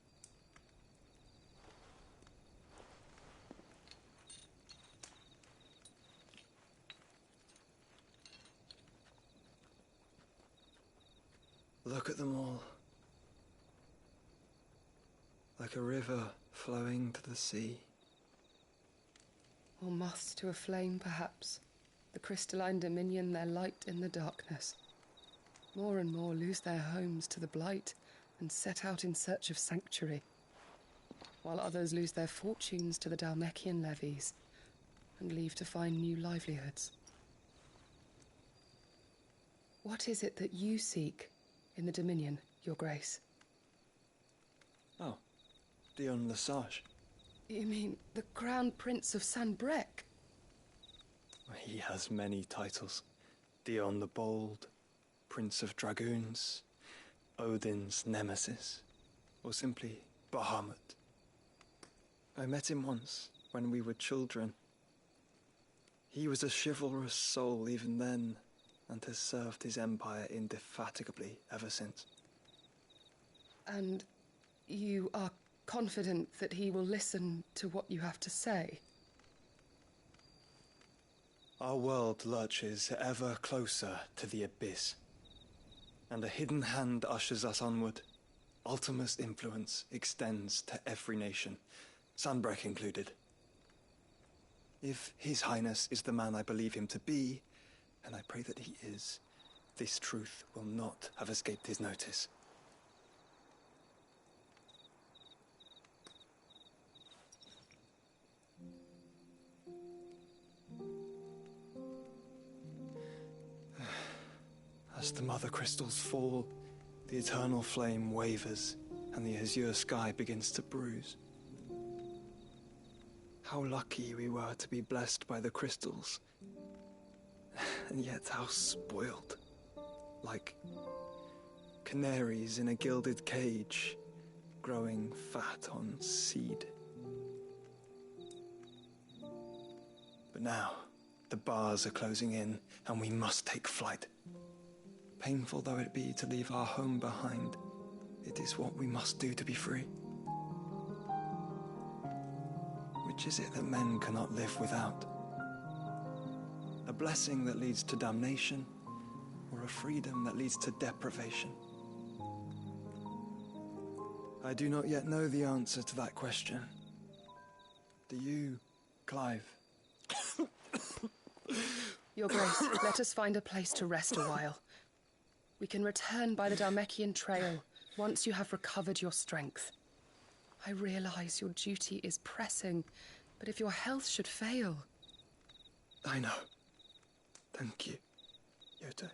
Look at them all. Like a river flowing to the sea. Or moths to a flame, perhaps. The crystalline dominion, their light in the darkness. More and more lose their homes to the blight and set out in search of sanctuary, while others lose their fortunes to the Dhalmekian levies and leave to find new livelihoods. What is it that you seek in the Dominion, Your Grace? Oh, Dion Lesage. You mean the Crown Prince of Sanbreque? He has many titles. Dion the Bold, Prince of Dragoons, Odin's Nemesis, or simply Bahamut. I met him once, when we were children. He was a chivalrous soul even then, and has served his empire indefatigably ever since. And you are confident that he will listen to what you have to say? Our world lurches ever closer to the abyss, and a hidden hand ushers us onward. Ultima's influence extends to every nation, Sanbreque included. If His Highness is the man I believe him to be, and I pray that he is, this truth will not have escaped his notice. As the mother crystals fall, the eternal flame wavers, and the azure sky begins to bruise. How lucky we were to be blessed by the crystals, and yet how spoiled. Like canaries in a gilded cage, growing fat on seed. But now, the bars are closing in, and we must take flight. Painful though it be to leave our home behind, it is what we must do to be free. Which Which is it that men cannot live without? A blessing that leads to damnation, or a freedom that leads to deprivation? I do not yet know the answer to that question. Do you, Clive? Your Grace, let us find a place to rest a while. We can return by the Dhalmekian Trail once you have recovered your strength. I realize your duty is pressing, but if your health should fail... I know. Thank you, Yota.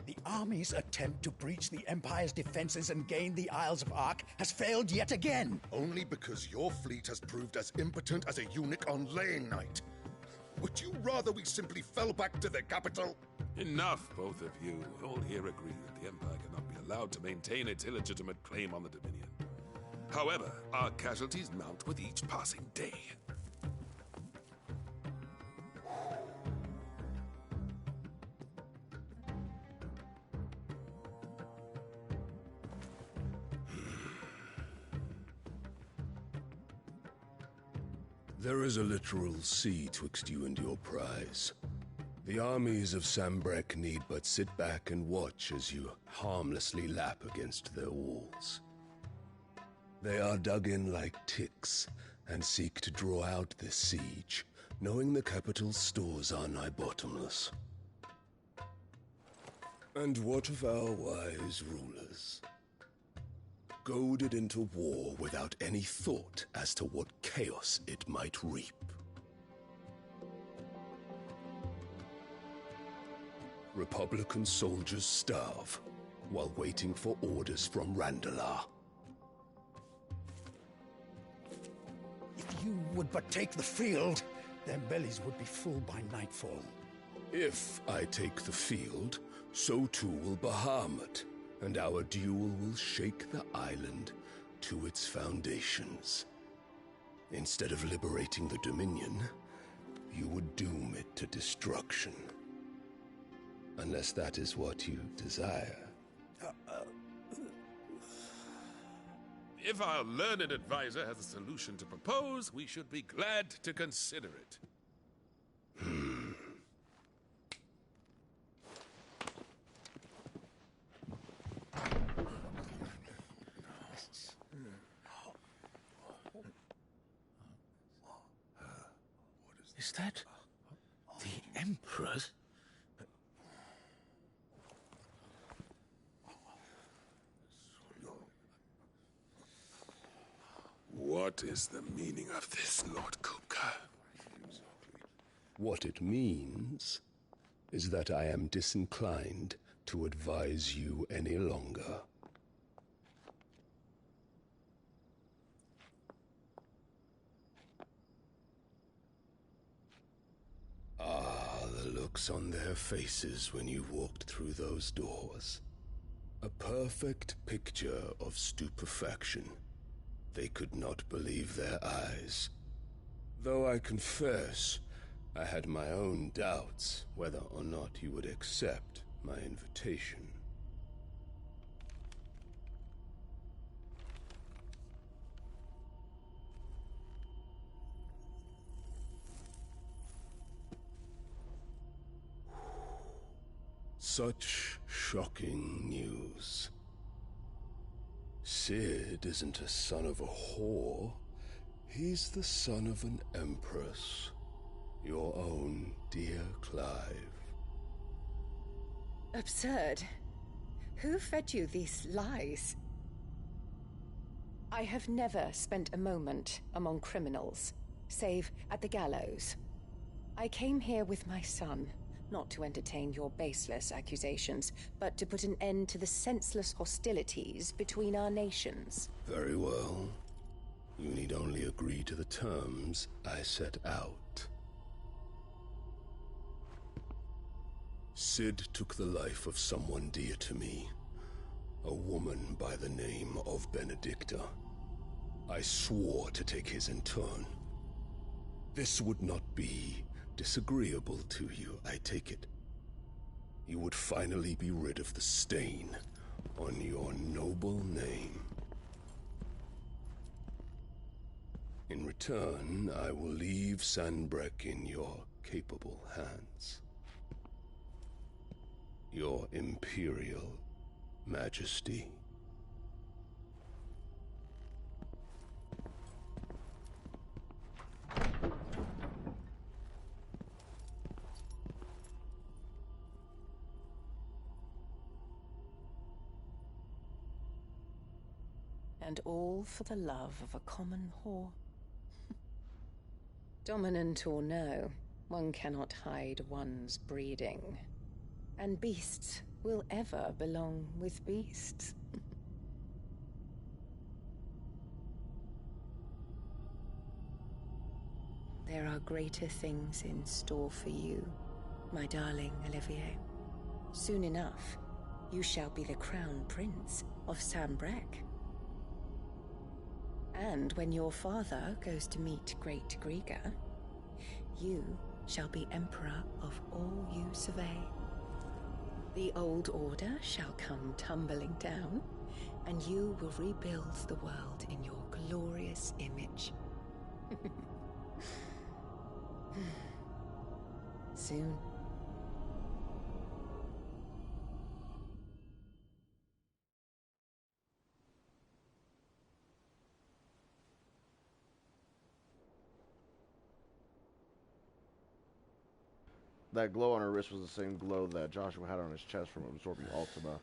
The army's attempt to breach the Empire's defenses and gain the Isles of Ark has failed yet again. Only because your fleet has proved as impotent as a eunuch on laying night. Would you rather we simply fell back to the capital? Enough, both of you. All here agree that the Empire cannot be allowed to maintain its illegitimate claim on the Dominion. However, our casualties mount with each passing day. There is a literal sea twixt you and your prize. The armies of Sambrek need but sit back and watch as you harmlessly lap against their walls. They are dug in like ticks and seek to draw out this siege, knowing the capital's stores are nigh bottomless. And what of our wise rulers? Goaded into war without any thought as to what chaos it might reap. Republican soldiers starve while waiting for orders from Randalar. If you would but take the field, their bellies would be full by nightfall. If I take the field, so too will Bahamut, and our duel will shake the island to its foundations. Instead of liberating the Dominion, you would doom it to destruction. Unless that is what you desire. If our learned advisor has a solution to propose, we should be glad to consider it. Is that the Emperor's? What is the meaning of this, Lord Kupka? What it means is that I am disinclined to advise you any longer. Ah, the looks on their faces when you walked through those doors. A perfect picture of stupefaction. They could not believe their eyes. Though I confess, I had my own doubts whether or not you would accept my invitation. Such shocking news. Cid isn't a son of a whore. He's the son of an empress. Your own dear Clive. Absurd. Who fed you these lies? I have never spent a moment among criminals, save at the gallows. I came here with my son, not to entertain your baseless accusations, but to put an end to the senseless hostilities between our nations. Very well. You need only agree to the terms I set out. Cid took the life of someone dear to me, a woman by the name of Benedicta. I swore to take his in turn. This would not be disagreeable to you, I take it. You would finally be rid of the stain on your noble name. In return, I will leave Sanbreque in your capable hands. Your Imperial Majesty. And all for the love of a common whore. Dominant or no, one cannot hide one's breeding. And beasts will ever belong with beasts. There are greater things in store for you, my darling Olivier. Soon enough, you shall be the crown prince of Sanbreque. And when your father goes to meet Great Griga, you shall be emperor of all you survey. The old order shall come tumbling down, and you will rebuild the world in your glorious image. Soon. That glow on her wrist was the same glow that Joshua had on his chest from absorbing Ultima.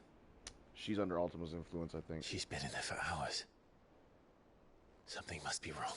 She's under Ultima's influence, I think. She's been in there for hours. Something must be wrong.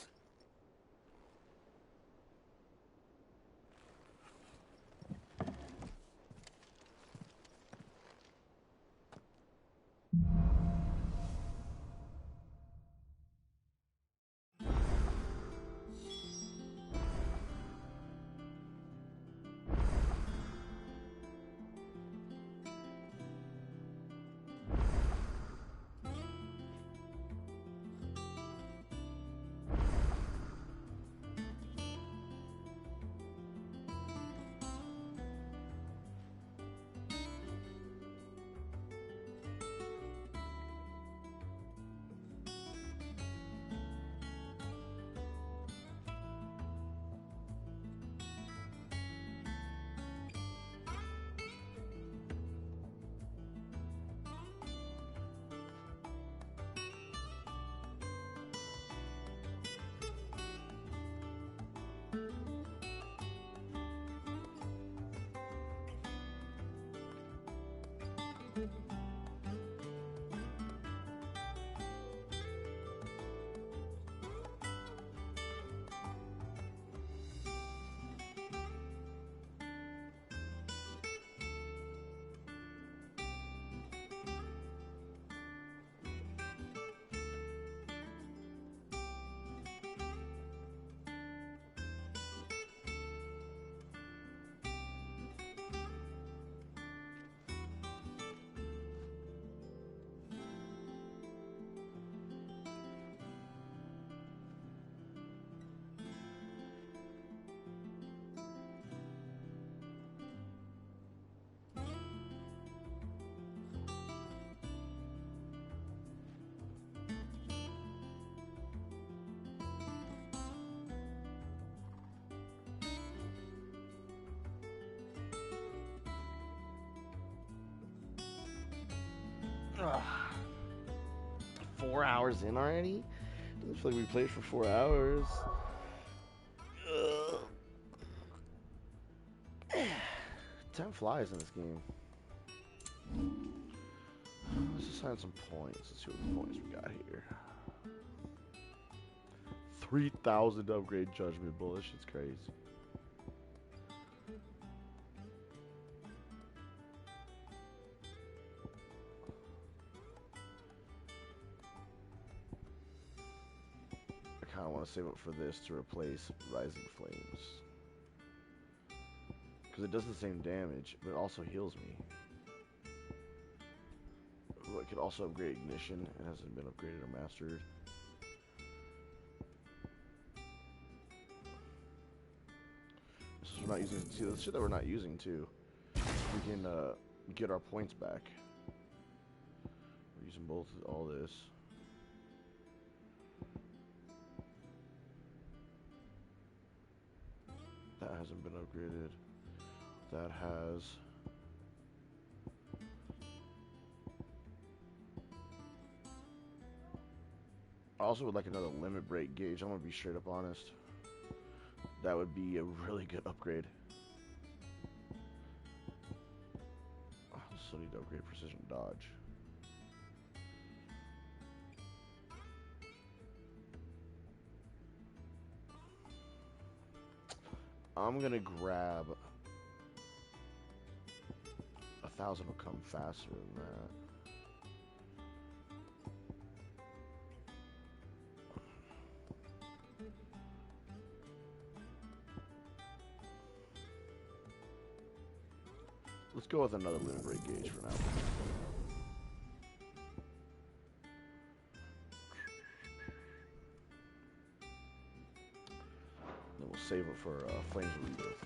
Ugh. 4 hours in already? Doesn't feel like we played for 4 hours. Time flies in this game. Let's assign some points. Let's see what points we got here. 3,000 upgrade Judgment Bolt. That shit's crazy. I kind of want to save up for this to replace Rising Flames. Because it does the same damage, but it also heals me. Ooh, I could also upgrade Ignition. It hasn't been upgraded or mastered. This is we're not using. See, the shit that we're not using too. We can get our points back. We're using both all this. That hasn't been upgraded. That has. I also would like another limit break gauge. I'm gonna be straight up honest. That would be a really good upgrade. I also need to upgrade precision dodge. I'm gonna grab 1,000 will come faster than that. Let's go with another limit break gauge for now. Then we'll save it for Flames of Rebirth.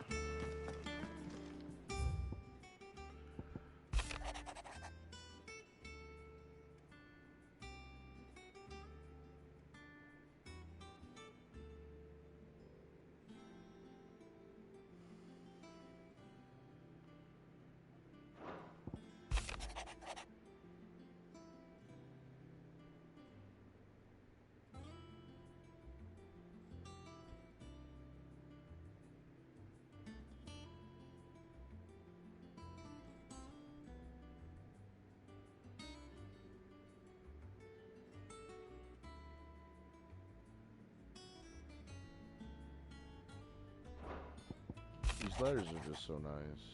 These letters are just so nice.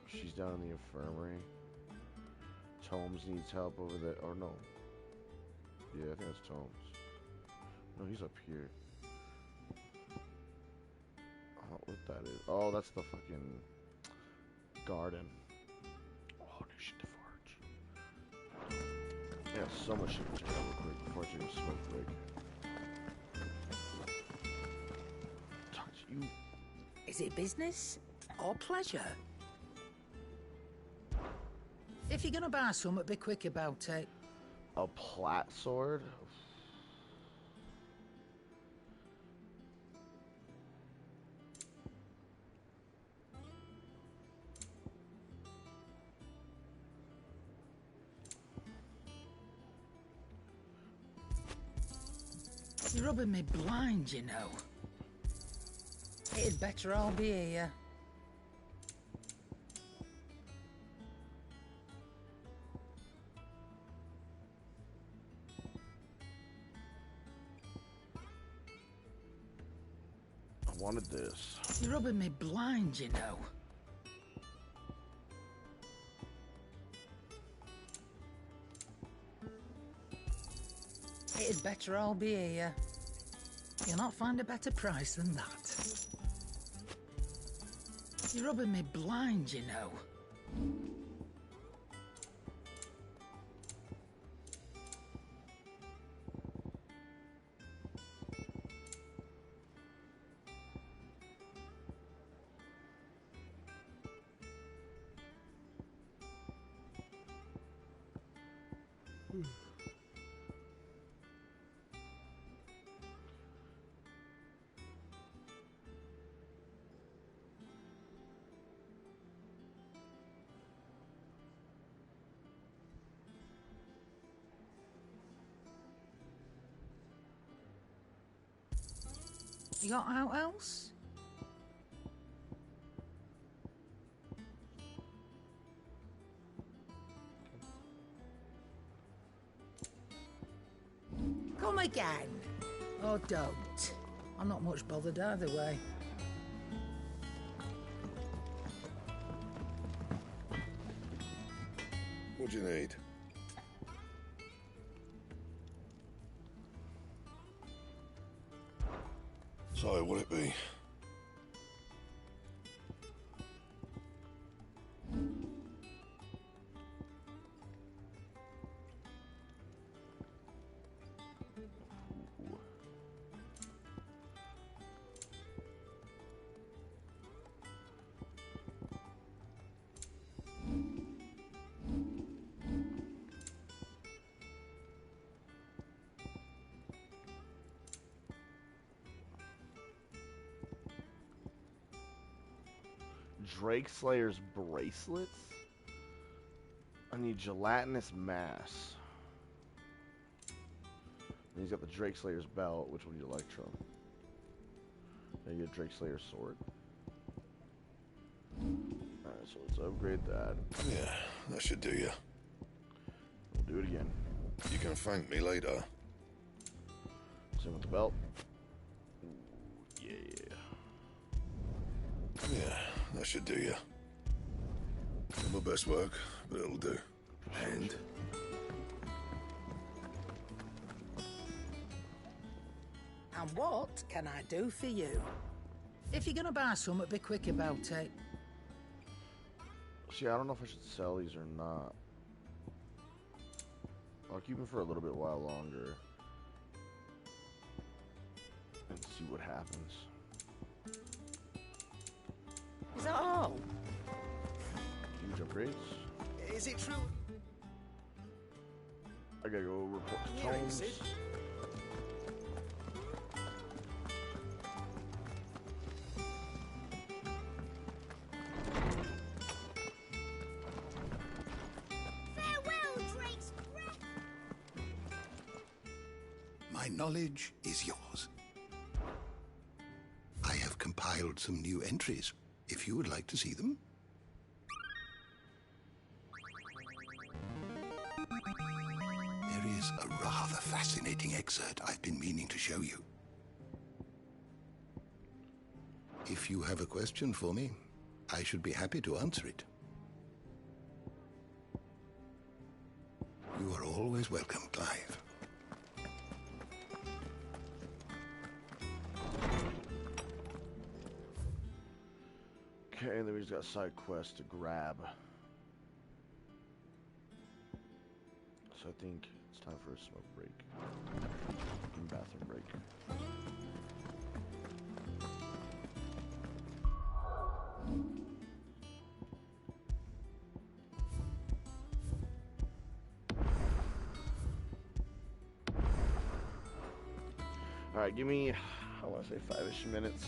She's down in the infirmary. Tomes needs help over there. Or no. Yeah, I think it's Tomes. No, he's up here. I don't know what that is. Oh, that's the fucking garden. Oh, new shit to forge. Yeah, so much shit to check out real quick before I take a smoke break. Talk to you. Is it business or pleasure? If you're gonna buy something, be quick about it. A plat sword? You're rubbing me blind, you know. It'd better all be here. I wanted this. You're rubbing me blind, you know. It'd better all be here. You'll not find a better price than that. You're rubbing me blind, you know. You got out else? Come again. Or don't. I'm not much bothered either way. What do you need? So, what'll it be? Drake Slayer's bracelets? I need gelatinous mass. And he's got the Drake Slayer's belt. Which one do you like, Trump? Can you get Drake Slayer's sword? Alright, so let's upgrade that. Yeah, that should do you. We'll do it again. You can thank me later. Same with the belt. Ooh, yeah. Yeah, that should do you. Not my best work, but it'll do. And And what can I do for you? If you're gonna buy something, be quick about it. See, I don't know if I should sell these or not. I'll keep them for a little bit while longer. And see what happens. Is that all? Huge upgrades. Is it true? I gotta go report to Hearing, Tomes. Sid. Farewell, Drake's breath. My knowledge is yours. I have compiled some new entries, if you would like to see them. There is a rather fascinating excerpt I've been meaning to show you. If you have a question for me, I should be happy to answer it. You are always welcome, Clive. Okay, then we just got side quests to grab. So I think it's time for a smoke break. And bathroom break. Alright, give me, I want to say 5-ish minutes.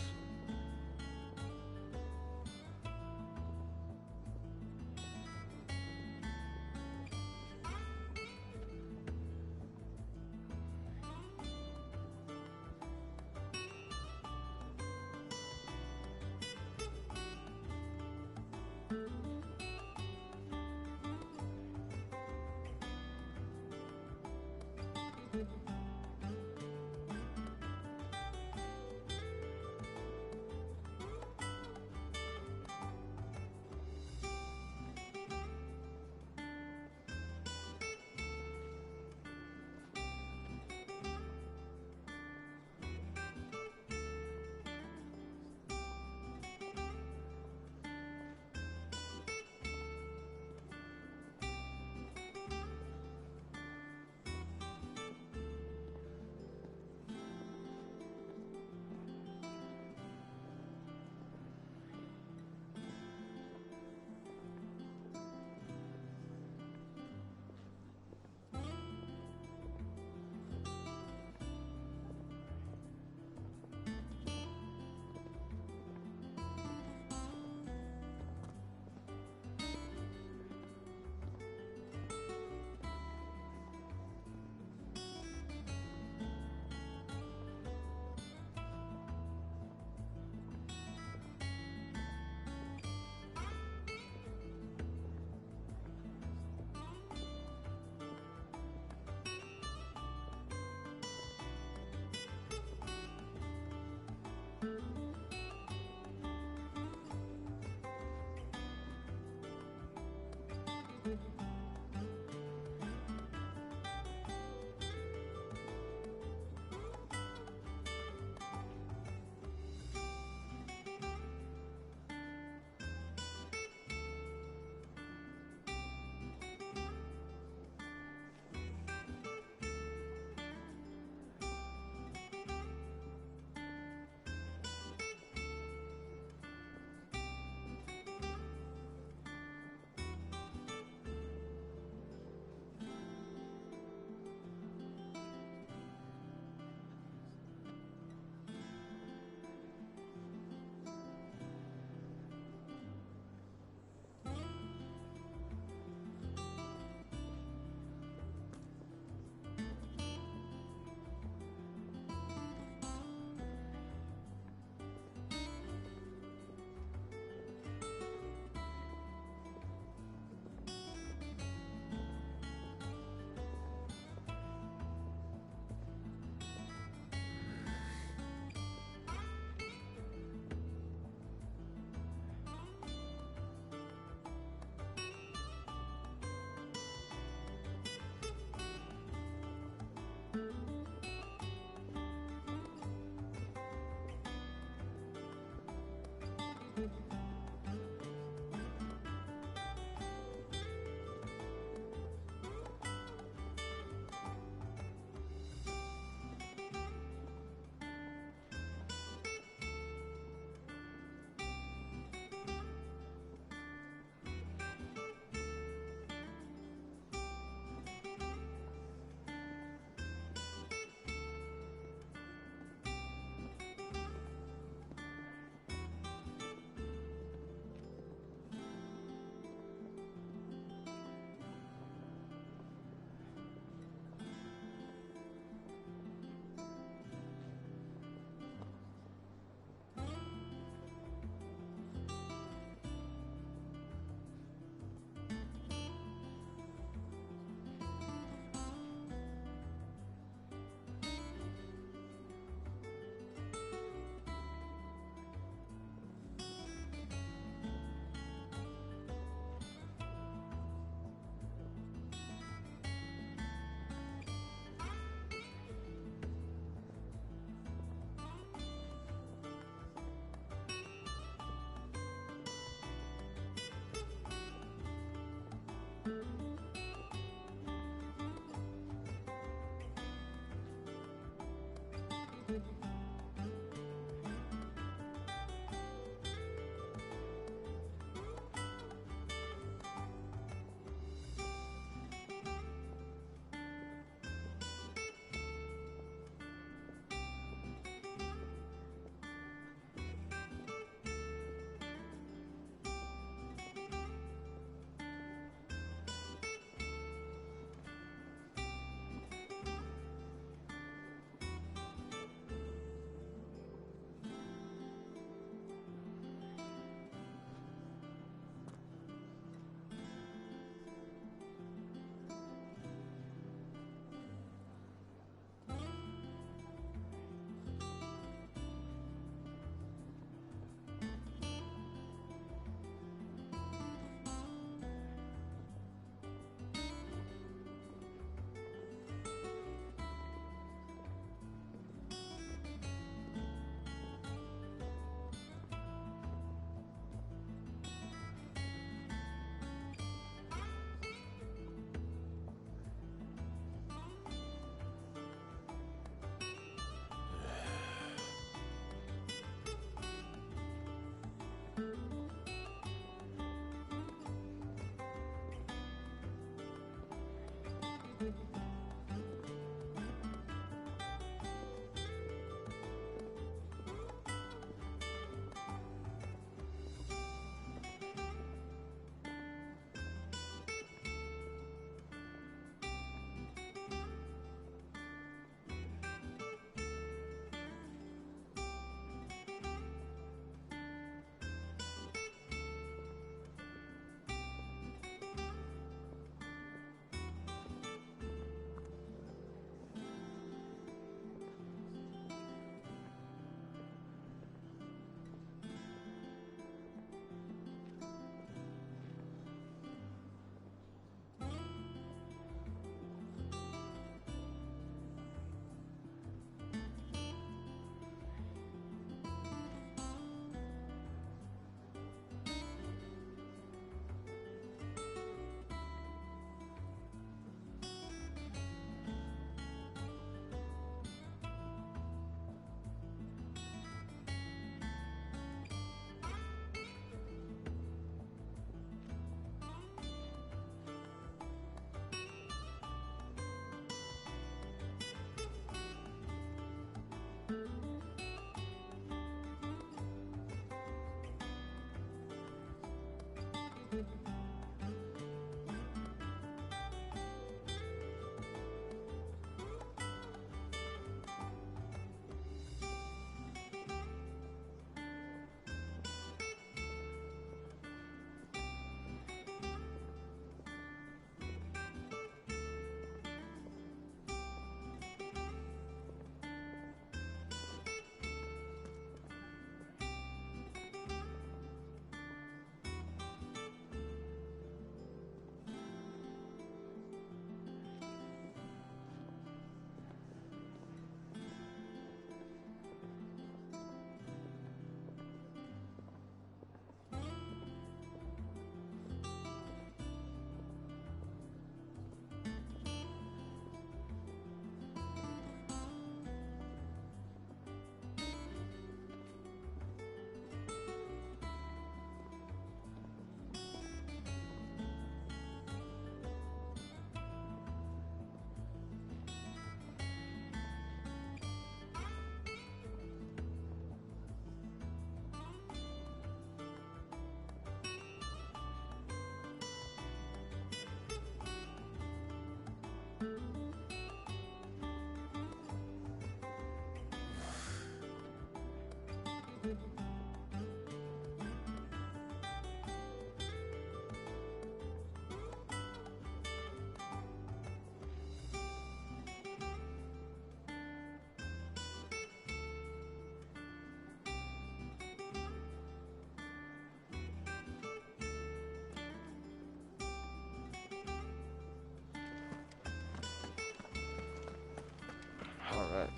Alright.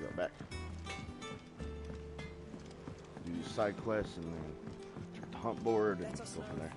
Go back. Do side quests and then check the hunt board and go from there.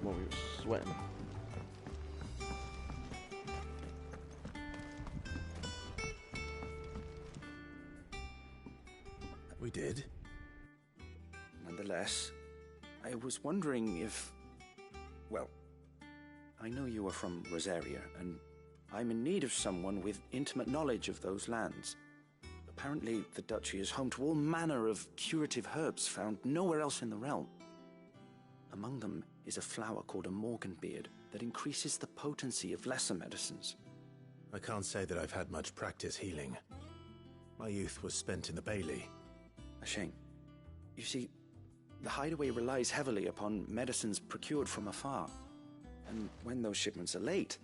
When we were sweating. We did. Nonetheless, I was wondering if... Well, I know you are from Rosaria, and I'm in need of someone with intimate knowledge of those lands. Apparently, the duchy is home to all manner of curative herbs found nowhere else in the realm. Among them is a flower called a Morganbeard that increases the potency of lesser medicines. I can't say that I've had much practice healing. My youth was spent in the Bailey. A shame. You see, the Hideaway relies heavily upon medicines procured from afar. And when those shipments are late,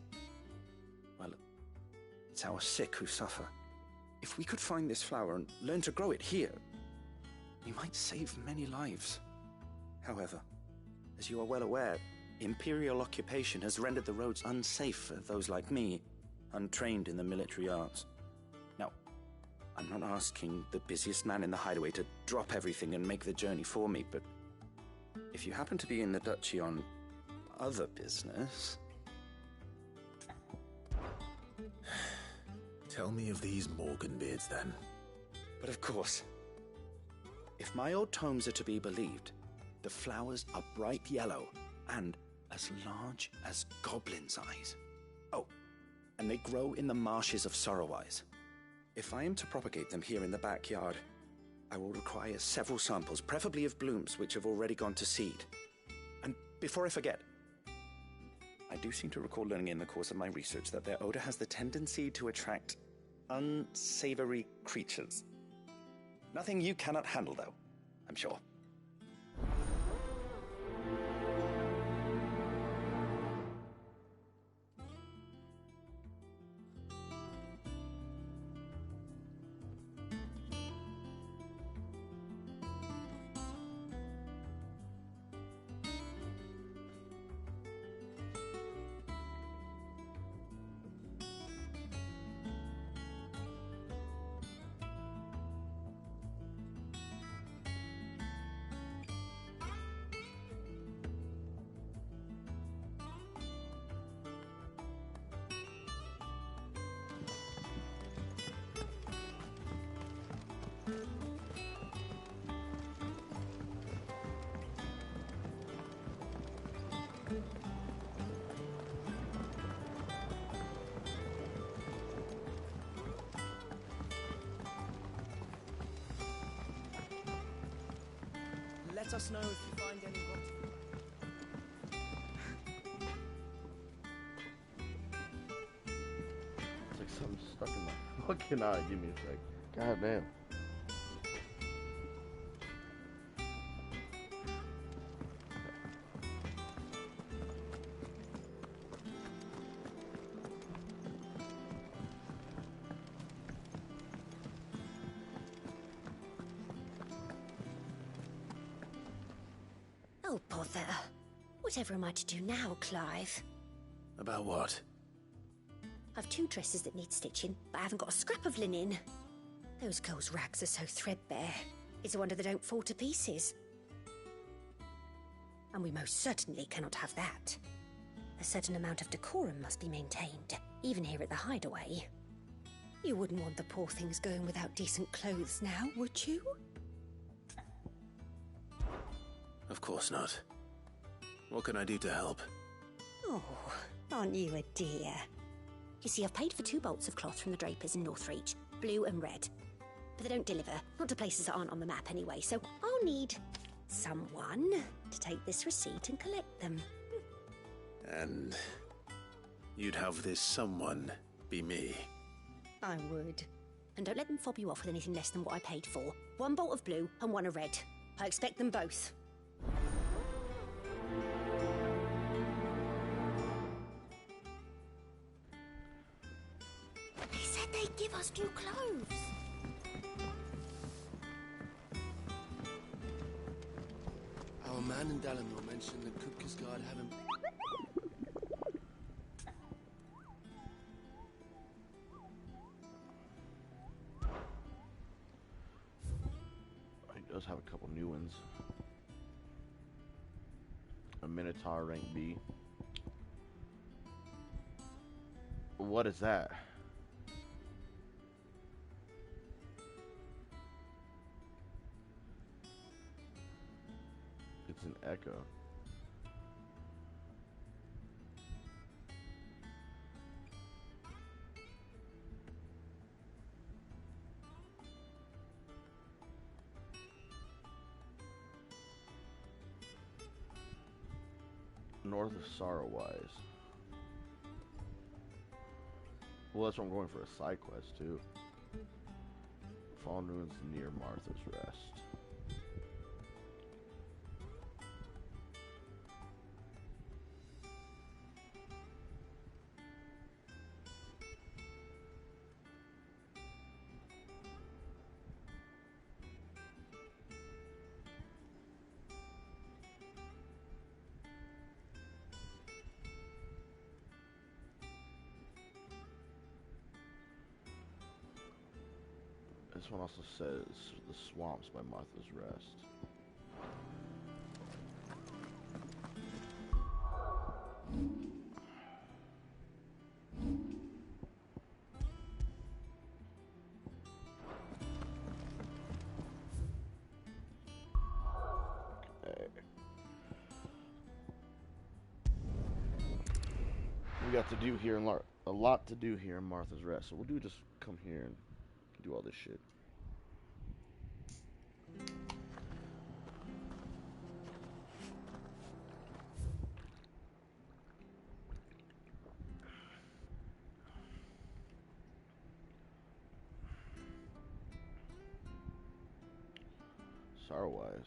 well, it's our sick who suffer. If we could find this flower and learn to grow it here, we might save many lives. However, as you are well aware, Imperial occupation has rendered the roads unsafe for those like me, untrained in the military arts. Now, I'm not asking the busiest man in the Hideaway to drop everything and make the journey for me, but if you happen to be in the duchy on other business... Tell me of these Morganbeards, then. But of course. If my old tomes are to be believed, the flowers are bright yellow and as large as goblins' eyes. Oh, and they grow in the marshes of Sorrowwise. If I am to propagate them here in the backyard, I will require several samples, preferably of blooms which have already gone to seed. And before I forget, I do seem to recall learning in the course of my research that their odor has the tendency to attract unsavory creatures. Nothing you cannot handle, though, I'm sure. us know if you find any rot. It's like something stuck in my fucking eye. Give me a sec. God damn. Oh, bother. Whatever am I to do now, Clive? About what? I've 2 dresses that need stitching, but I haven't got a scrap of linen. Those girls' rags are so threadbare. It's a wonder they don't fall to pieces. And we most certainly cannot have that. A certain amount of decorum must be maintained, even here at the Hideaway. You wouldn't want the poor things going without decent clothes now, would you? Of course not. What can I do to help? Oh, aren't you a dear? You see, I've paid for 2 bolts of cloth from the drapers in Northreach, blue and red. But they don't deliver, not to places that aren't on the map anyway, so I'll need someone to take this receipt and collect them. And you'd have this someone be me? I would. And don't let them fob you off with anything less than what I paid for. 1 bolt of blue and 1 of red. I expect them both. They said they'd give us new clothes. Our man in Dalamore mentioned that Kupka's guard had him. He does have a couple new ones. A Minotaur rank B. What is that? It's an echo. North of Sorrowwise. Well, that's what I'm going for, a side quest too. Fallen Ruins near Martha's Rest. This one also says the swamps by Martha's Rest. Okay. We got to do here in a lot to do here in Martha's Rest, so we'll just come here and do all this shit. Sorrowwise.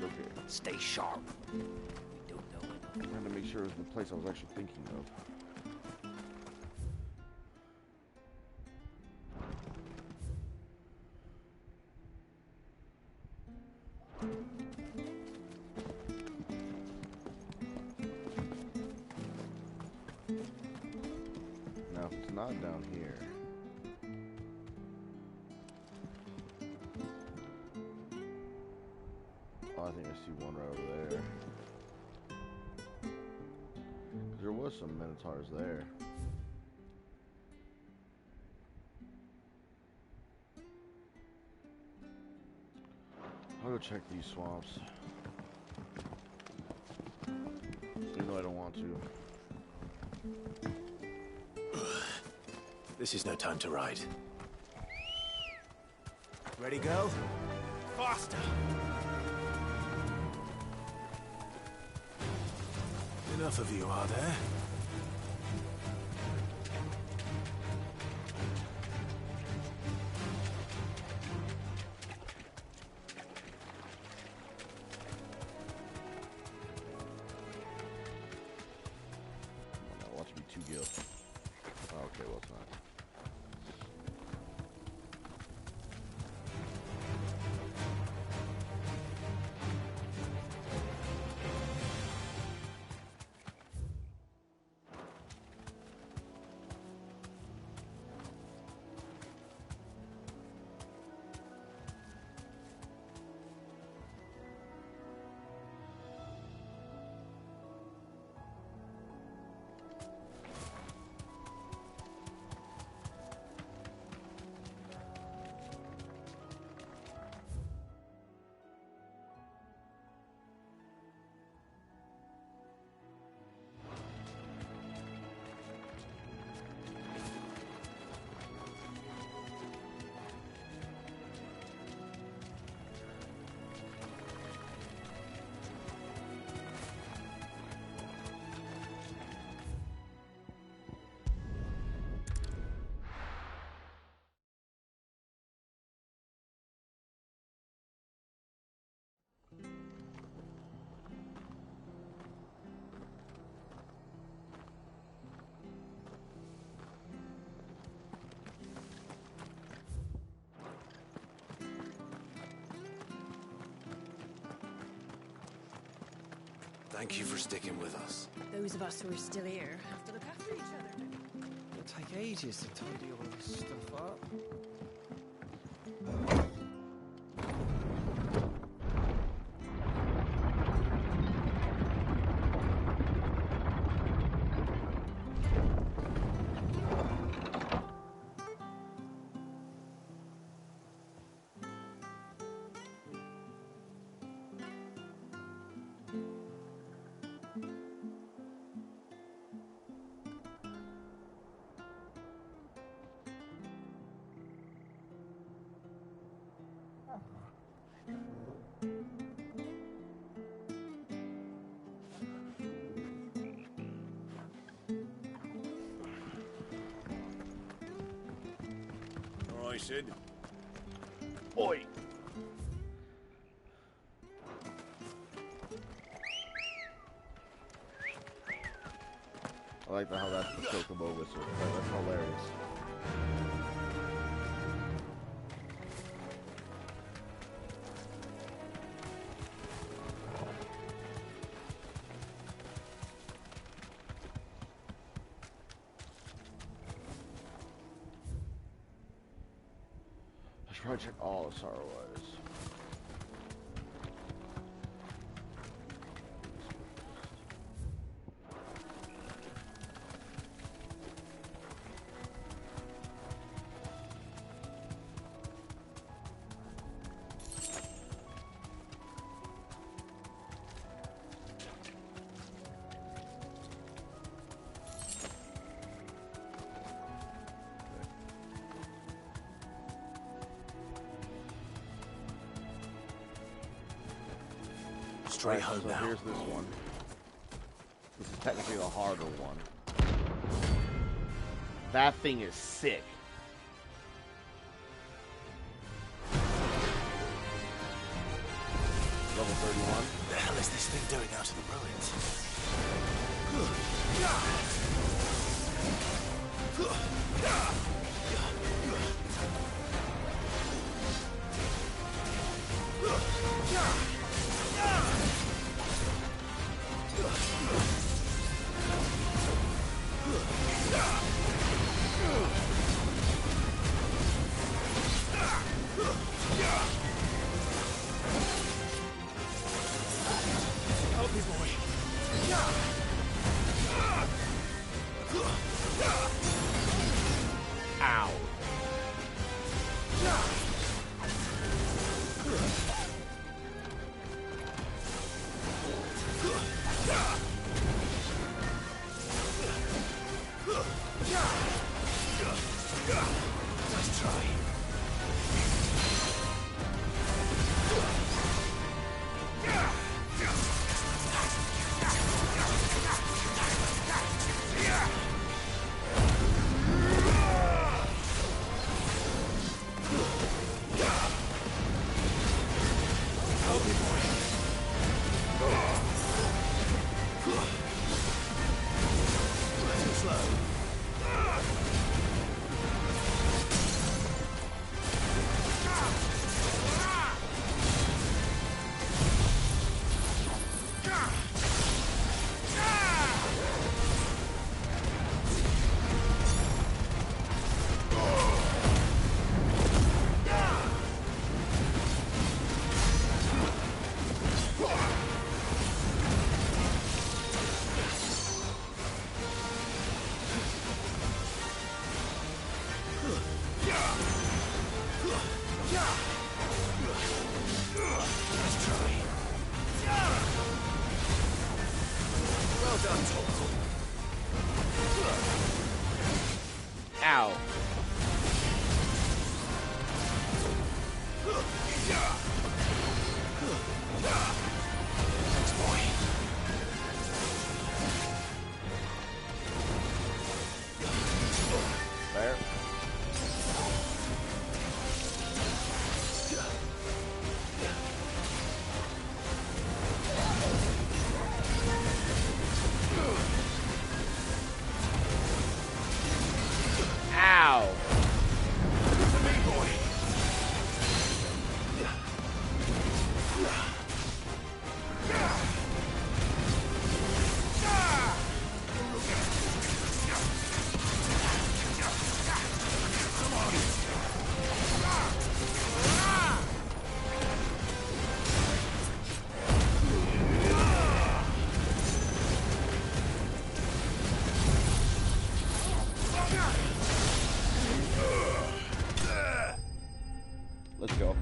Okay. Stay sharp. We don't know. I'm trying to make sure it was the place I was actually thinking of. Now, if it's not down here. Oh, I think I see one right over there. There was some Minotaurs there. I'll go check these swamps. Even though I don't want to. This is no time to ride. Ready, go? Faster! Enough of you, are there? Watch me two gil. Oh, okay, well it's not. Thank you for sticking with us. Those of us who are still here have to look after each other. It'll take ages to tidy all this stuff up. I said. Oi! I like how that's the chocobo whistle. That's hilarious. I should probably check all of Sorrowwise. Straight home so now. Here's this one. This is technically the harder one. That thing is sick. Level 31. What the hell is this thing doing out in the ruins? Help me, boy. Ow. Nice try. Ow. Thanks, boy. There. Ow. Let's go.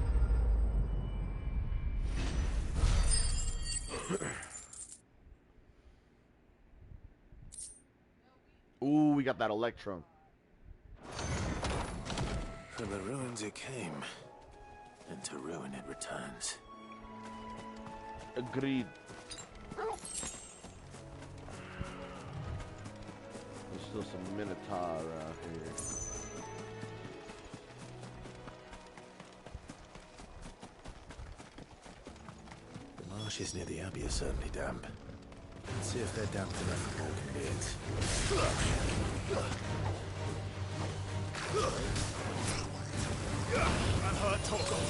Ooh, we got that electron. From the ruins it came, and to ruin it returns. Agreed. There's still some Minotaur around here. The marshes near the Abbey are certainly damp. Let's see if they're damp enough for walking beards. I'm hurt, Torgal.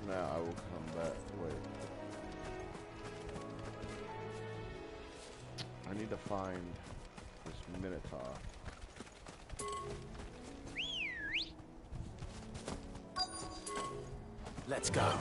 Now I will come back. Wait. I need to find this Minotaur. Let's go.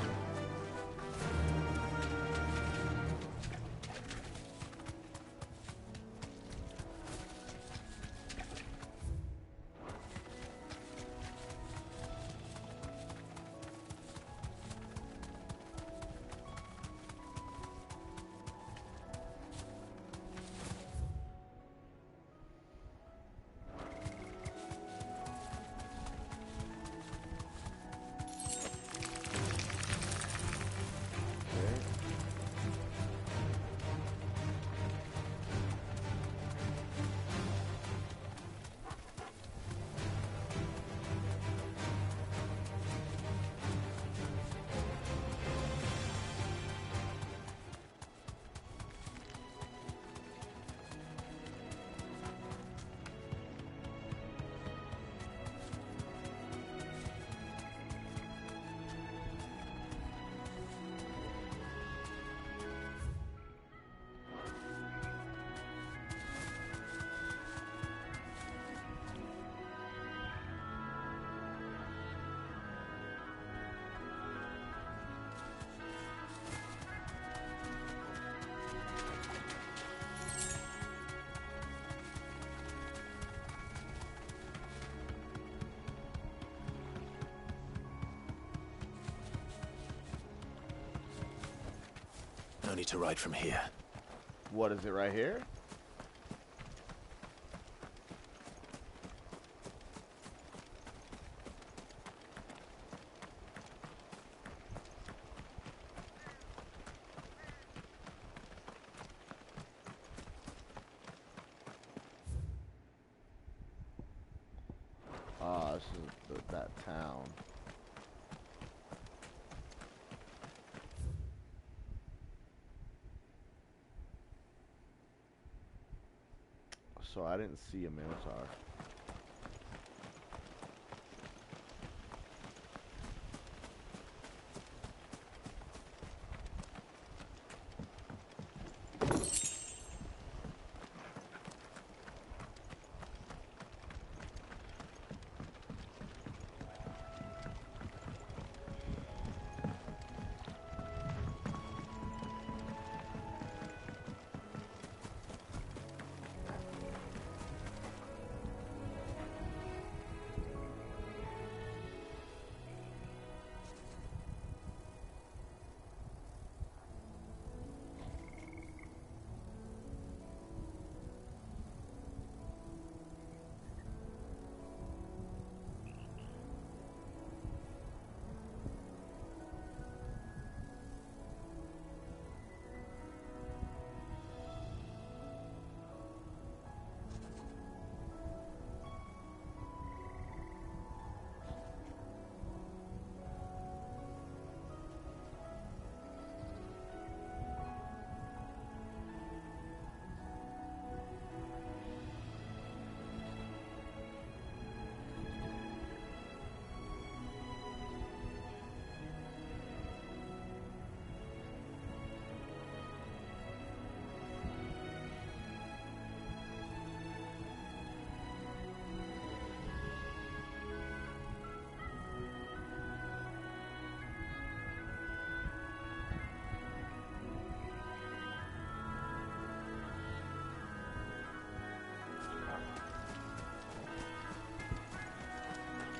only to ride from here. What is it right here? This is that town. So I didn't see a Minotaur.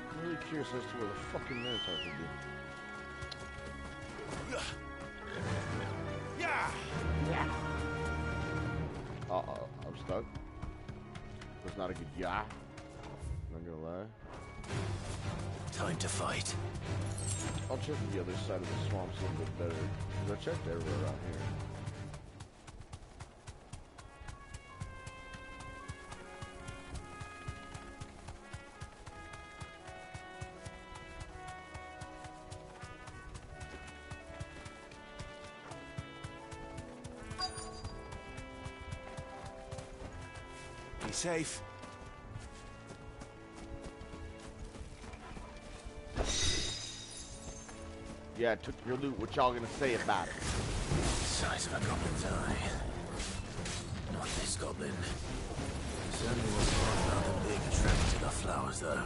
I'm really curious as to where the fucking Minotaur could be. Uh-oh, I'm stuck. That's not a good yeah. Not gonna lie. Time to fight. I'll check the other side of the swamps a little bit better, because I checked everywhere around here. Be safe. Yeah, I took your loot. What y'all gonna say about it? Size of a goblin's eye. Not this goblin. Certainly wasn't wrong about them being attracted to the flowers, though.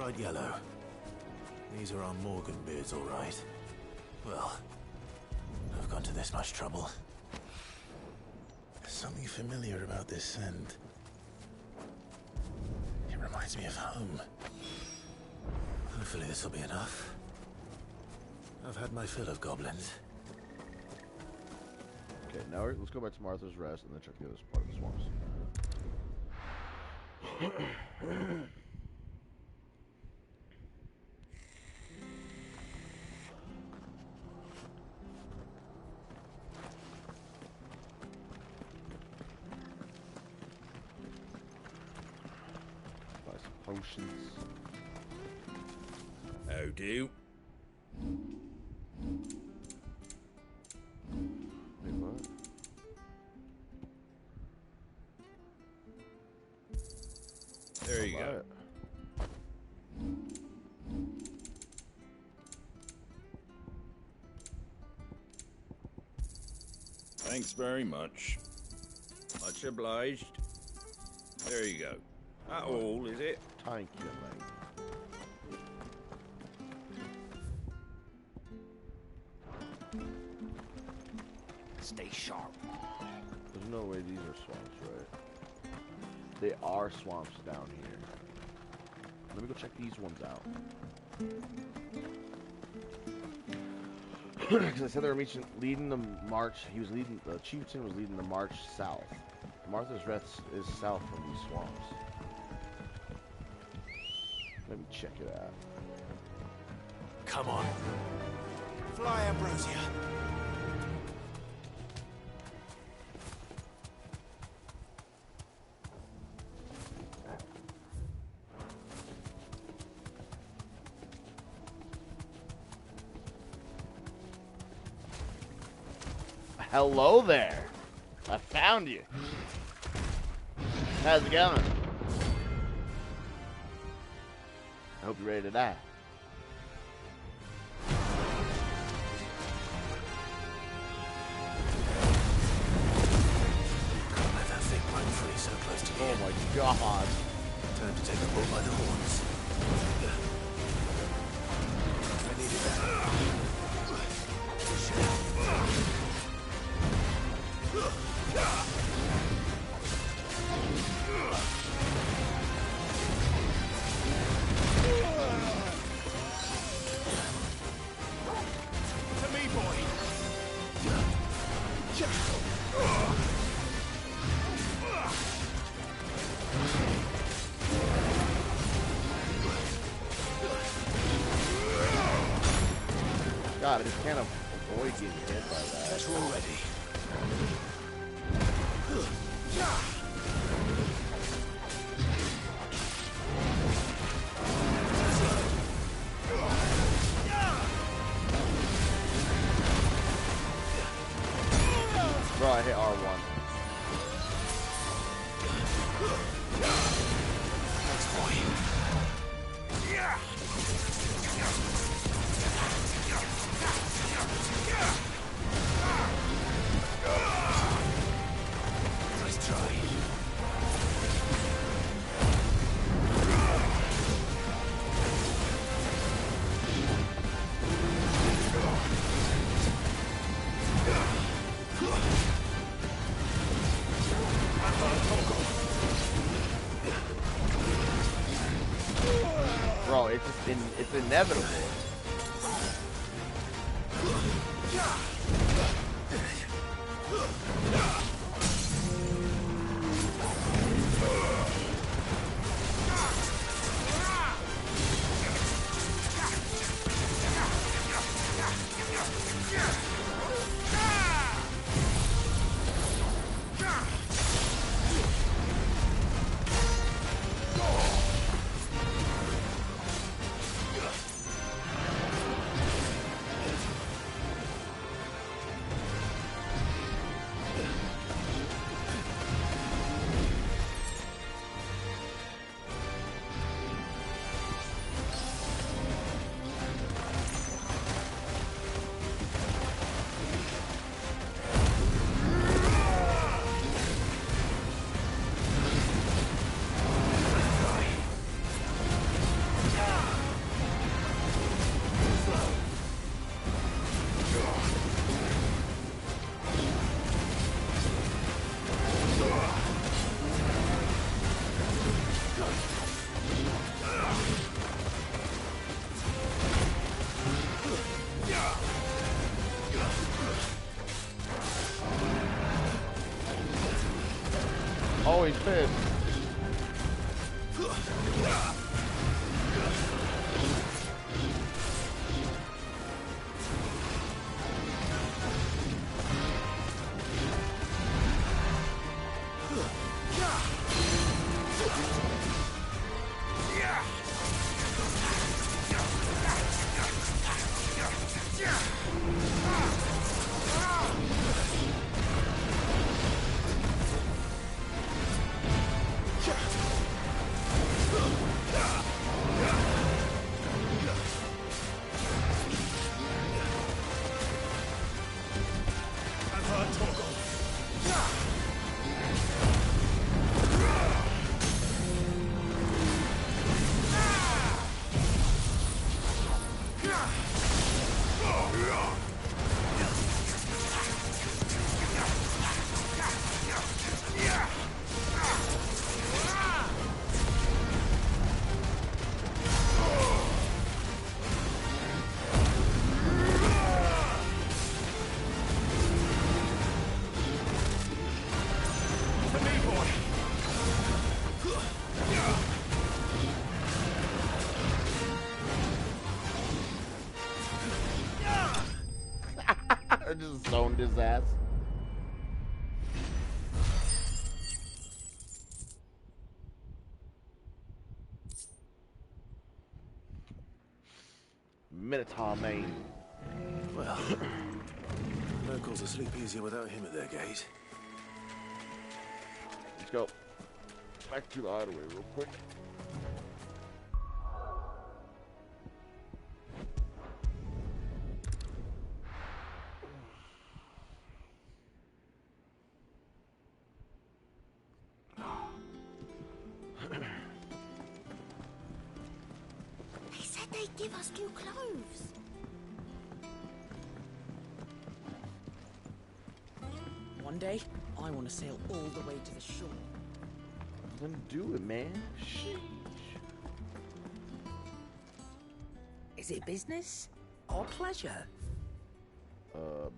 bright yellow. These are our Morgan beards, all right. Well, I've gone to this much trouble. There's something familiar about this scent. It reminds me of home. Hopefully this will be enough. I've had my fill of goblins. Okay, now let's go back to Martha's Rest and then check the other part of the swamps. Buy some potions. How do? Wait, what? There you go. Thanks very much. Much obliged. There you go. That all, is it? Thank you, mate. Stay sharp. There's no way these are swamps, right? They are swamps down here. Let me go check these ones out. Because I said they were leading the march. He was leading. The chieftain was leading the march south. Martha's Rest is south from these swamps. Let me check it out. Come on. Fly, Ambrosia. Hello there. I found you. How's it going? I hope you're ready to die. Can't let that thing run free so close to me. Oh my god. Time to take the bull by the horns. I needed that. To me, boy. God, I just can't avoid getting hit by that. Guess we're all ready. Bro, I hit R1. Thanks, boy. Nice try. Bro, it's inevitable. Oh, he's pissed. I just zoned his ass. Minotaur main. Well, locals will sleep easier without him at their gate. Let's go back to the hideaway real quick. They said they'd give us new clothes. One day, I want to sail all the way to the shore. Then do it, man. Sheesh. Is it business or pleasure?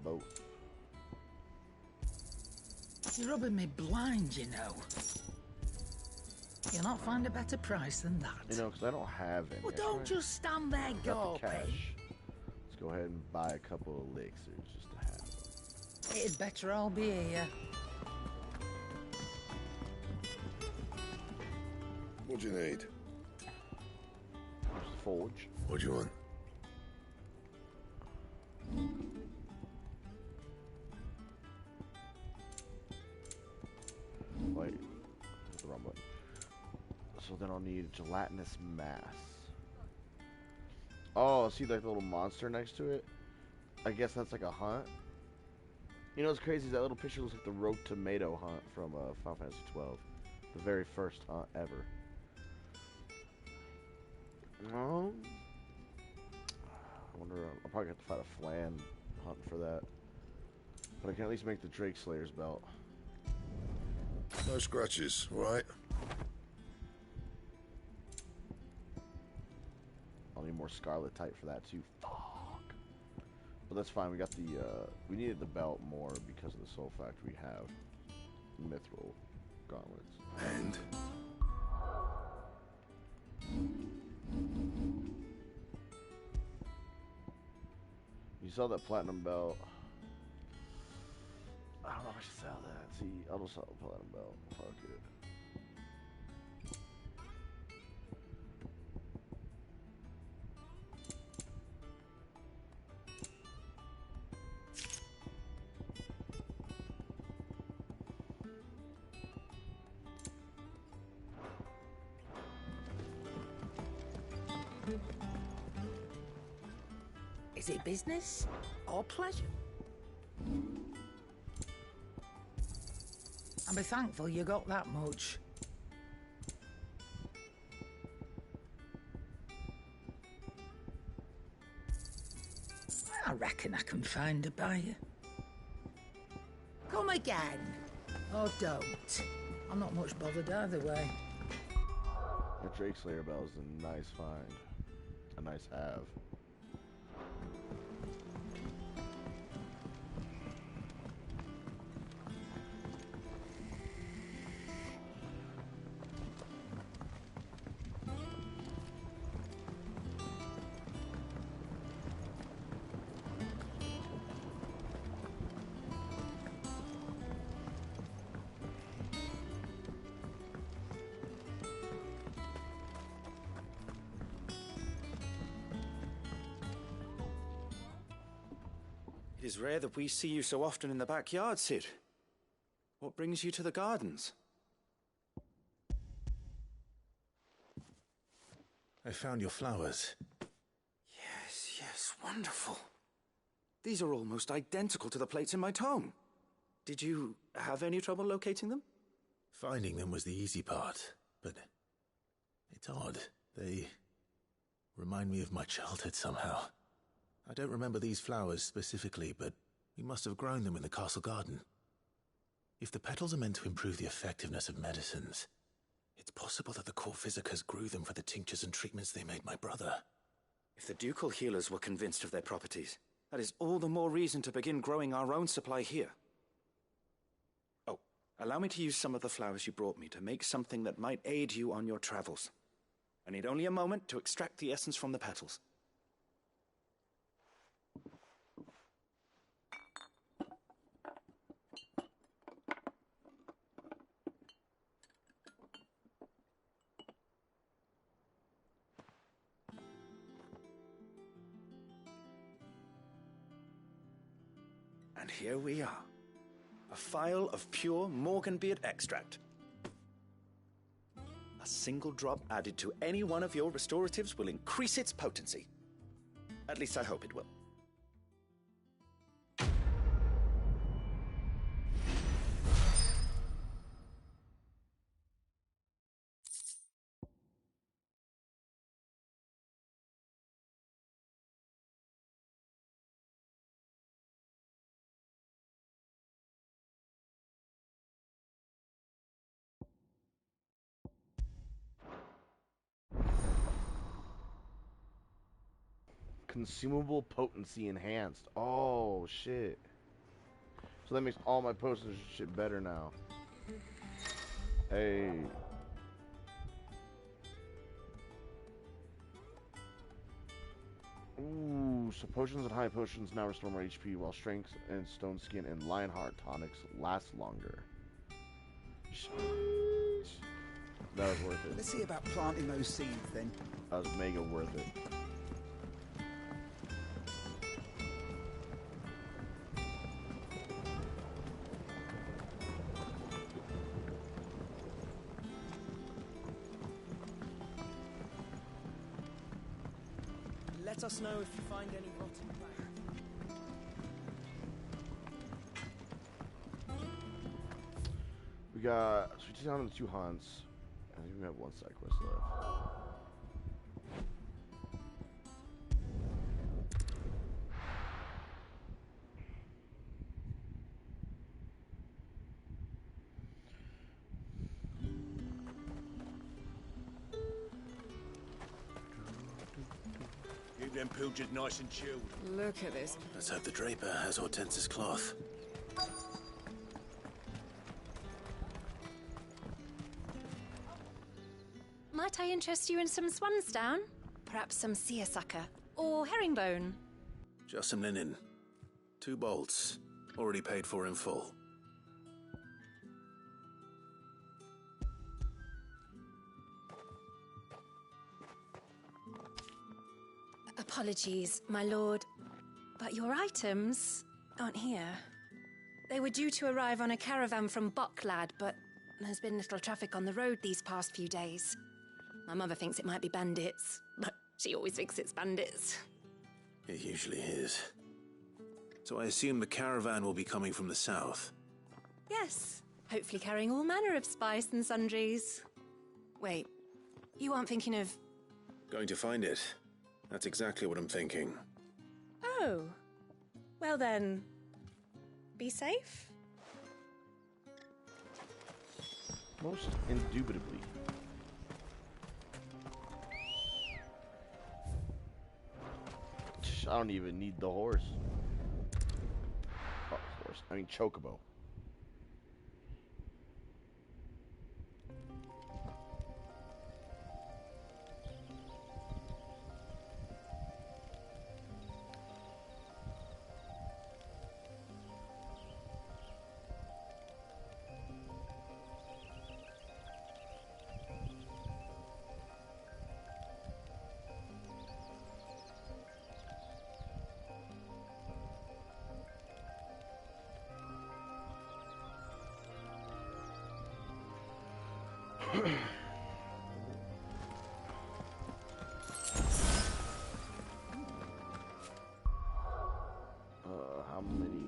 Both. You're rubbing me blind, you know. You'll not find a better price than that. You know, because I don't have any. Well, don't just stand there Got the gawping. cash. Let's go ahead and buy a couple of elixirs just to have them. It'd better all be here. What do you need? Just forge. What do you want? Wait, that's the wrong button. So then I'll need gelatinous mass. Oh, see like the little monster next to it? I guess that's like a hunt. You know what's crazy is that little picture looks like the rogue tomato hunt from Final Fantasy 12. The very first hunt ever. No. I wonder, I'll probably have to fight a Flan hunting for that. But I can at least make the Drake Slayer's belt. No scratches, all right? I'll need more Scarlet Type for that too. Fuck. But that's fine. We got the, we needed the belt more because of the Soul Factor we have. Mithril gauntlets. And? You saw that platinum belt. I don't know if I should sell that. See, I'll just sell the platinum belt. Fuck it. Is it business or pleasure? And be thankful you got that much. I reckon I can find a buyer. Come again. Or don't. I'm not much bothered either way. The Drake Slayer belt is a nice find. A nice have. It is rare that we see you so often in the backyard, Cid. What brings you to the gardens? I found your flowers. Yes, wonderful. These are almost identical to the plates in my tome. Did you have any trouble locating them? Finding them was the easy part, but it's odd. They remind me of my childhood somehow. I don't remember these flowers specifically, but we must have grown them in the castle garden. If the petals are meant to improve the effectiveness of medicines, it's possible that the court physicers grew them for the tinctures and treatments they made my brother. If the ducal healers were convinced of their properties, that is all the more reason to begin growing our own supply here. Oh, allow me to use some of the flowers you brought me to make something that might aid you on your travels. I need only a moment to extract the essence from the petals. And here we are. A phial of pure Morganbeard extract. A single drop added to any one of your restoratives will increase its potency. At least I hope it will. Consumable potency enhanced. Oh, shit. So that makes all my potions shit better now. Hey. Ooh, so potions and high potions now restore more HP, while strength and stone skin and lionheart tonics last longer. That was worth it. Let's see about planting those seeds then. That was mega worth it. Let us know if you find any rotten plants. We got switching down to 2 hunts. I think we have 1 side quest left. Keep them pilgers nice and chilled. Look at this. Let's hope the draper has Hortense's cloth. Might I interest you in some swansdown? Perhaps some seersucker or herringbone? Just some linen. 2 bolts. Already paid for in full. Apologies, my lord, but your items aren't here. They were due to arrive on a caravan from Boklad, but there's been little traffic on the road these past few days. My mother thinks it might be bandits, but she always thinks it's bandits. It usually is. So I assume the caravan will be coming from the south. Yes, hopefully carrying all manner of spice and sundries. Wait, you aren't thinking of... Going to find it. That's exactly what I'm thinking. Oh, well then, be safe? Most indubitably. I don't even need the horse. Oh, horse. I mean chocobo. How many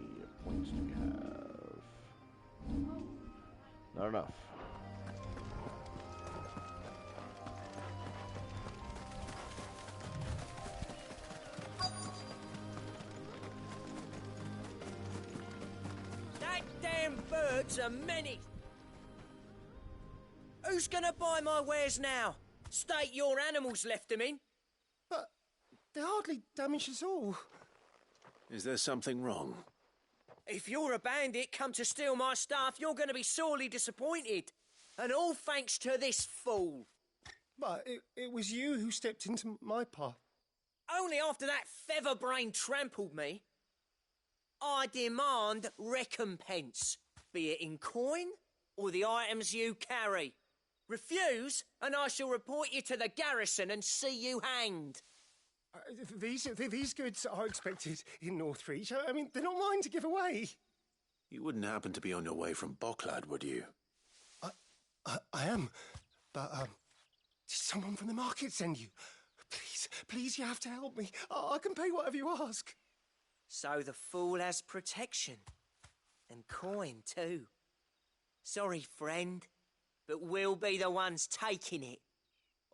points do we have? Not enough. That damn bird's a menace. Who's gonna buy my wares now? State your animals left them in. But they hardly damaged us all. Is there something wrong? If you're a bandit come to steal my stuff, you're going to be sorely disappointed. And all thanks to this fool. But it was you who stepped into my path. Only after that feather-brain trampled me. I demand recompense, be it in coin or the items you carry. Refuse, and I shall report you to the garrison and see you hanged. These goods are expected in Northreach. I mean, they're not mine to give away. You wouldn't happen to be on your way from Bocklad, would you? I am. But, did someone from the market send you? Please, you have to help me. I can pay whatever you ask. So the fool has protection. And coin, too. Sorry, friend, but we'll be the ones taking it.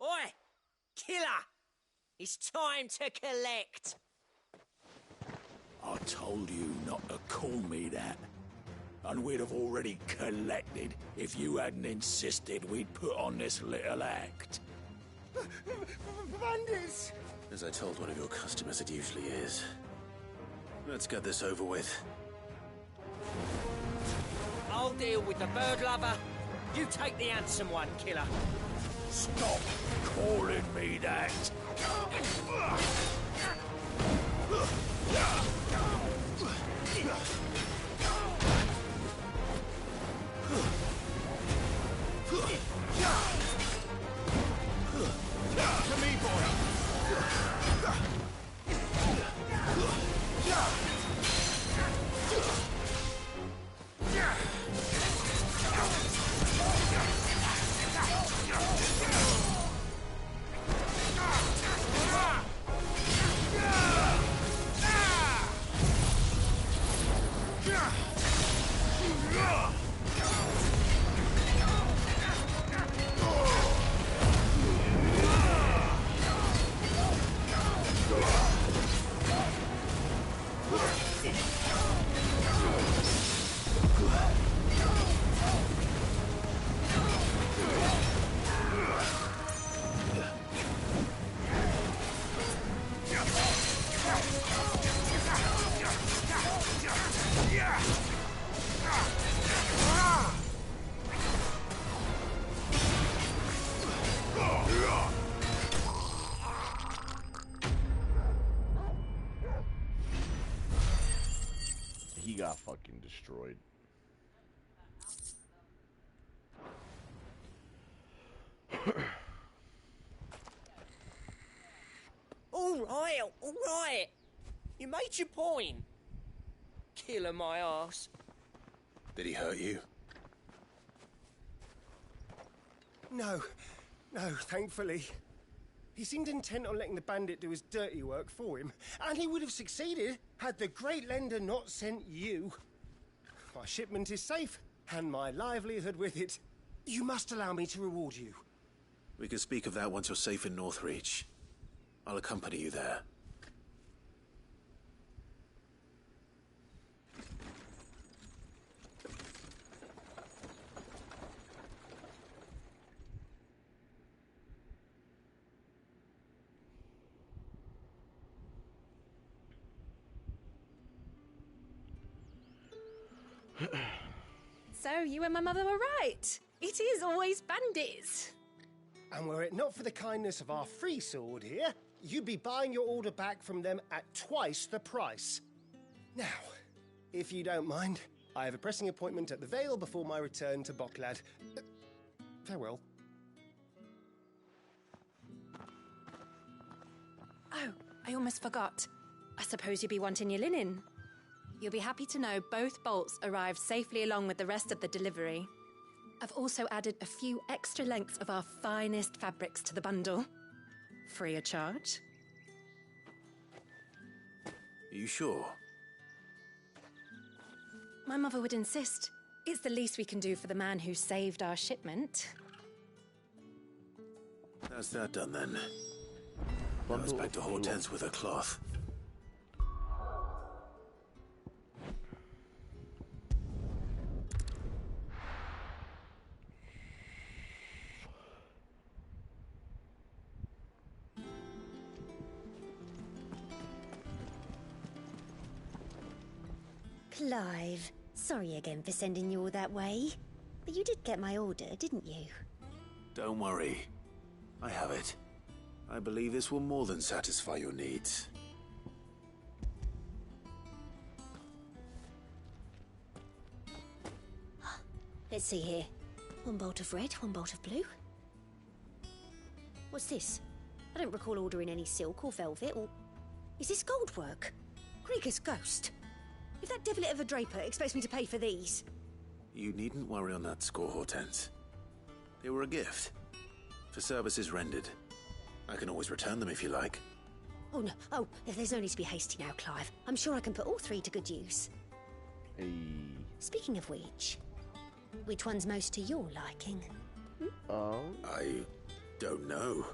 Oi! Killer! It's time to collect. I told you not to call me that. And we'd have already collected if you hadn't insisted we'd put on this little act. Bandits! As I told one of your customers, it usually is. Let's get this over with. I'll deal with the bird lover. You take the handsome one, killer. Stop calling me that. To me, boy. He got fucking destroyed. All right. You made your point. Killer my ass. Did he hurt you? No, thankfully. He seemed intent on letting the bandit do his dirty work for him, and he would have succeeded had the Great Lender not sent you. My shipment is safe, and my livelihood with it. You must allow me to reward you. We can speak of that once you're safe in Northreach. I'll accompany you there. So, you and my mother were right. It is always bandits. And were it not for the kindness of our free sword here, you'd be buying your order back from them at twice the price. Now, if you don't mind, I have a pressing appointment at the Vale before my return to Bocklad. Farewell. Oh, I almost forgot. I suppose you'll be wanting your linen. You'll be happy to know both bolts arrived safely along with the rest of the delivery. I've also added a few extra lengths of our finest fabrics to the bundle. Free of charge. Are you sure? My mother would insist. It's the least we can do for the man who saved our shipment. That's that done then. Now it's back to Hortense with her cloth. Clive, sorry again for sending you all that way. But you did get my order, didn't you? Don't worry. I have it. I believe this will more than satisfy your needs. Let's see here. One bolt of red, one bolt of blue. What's this? I don't recall ordering any silk or velvet or... Is this gold work? Krieger's ghost. If that devilet of a draper expects me to pay for these... You needn't worry on that score, Hortense. They were a gift. For services rendered. I can always return them if you like. Oh, no. Oh, there's no need to be hasty now, Clive. I'm sure I can put all three to good use. Hey. Speaking of which one's most to your liking? I don't know.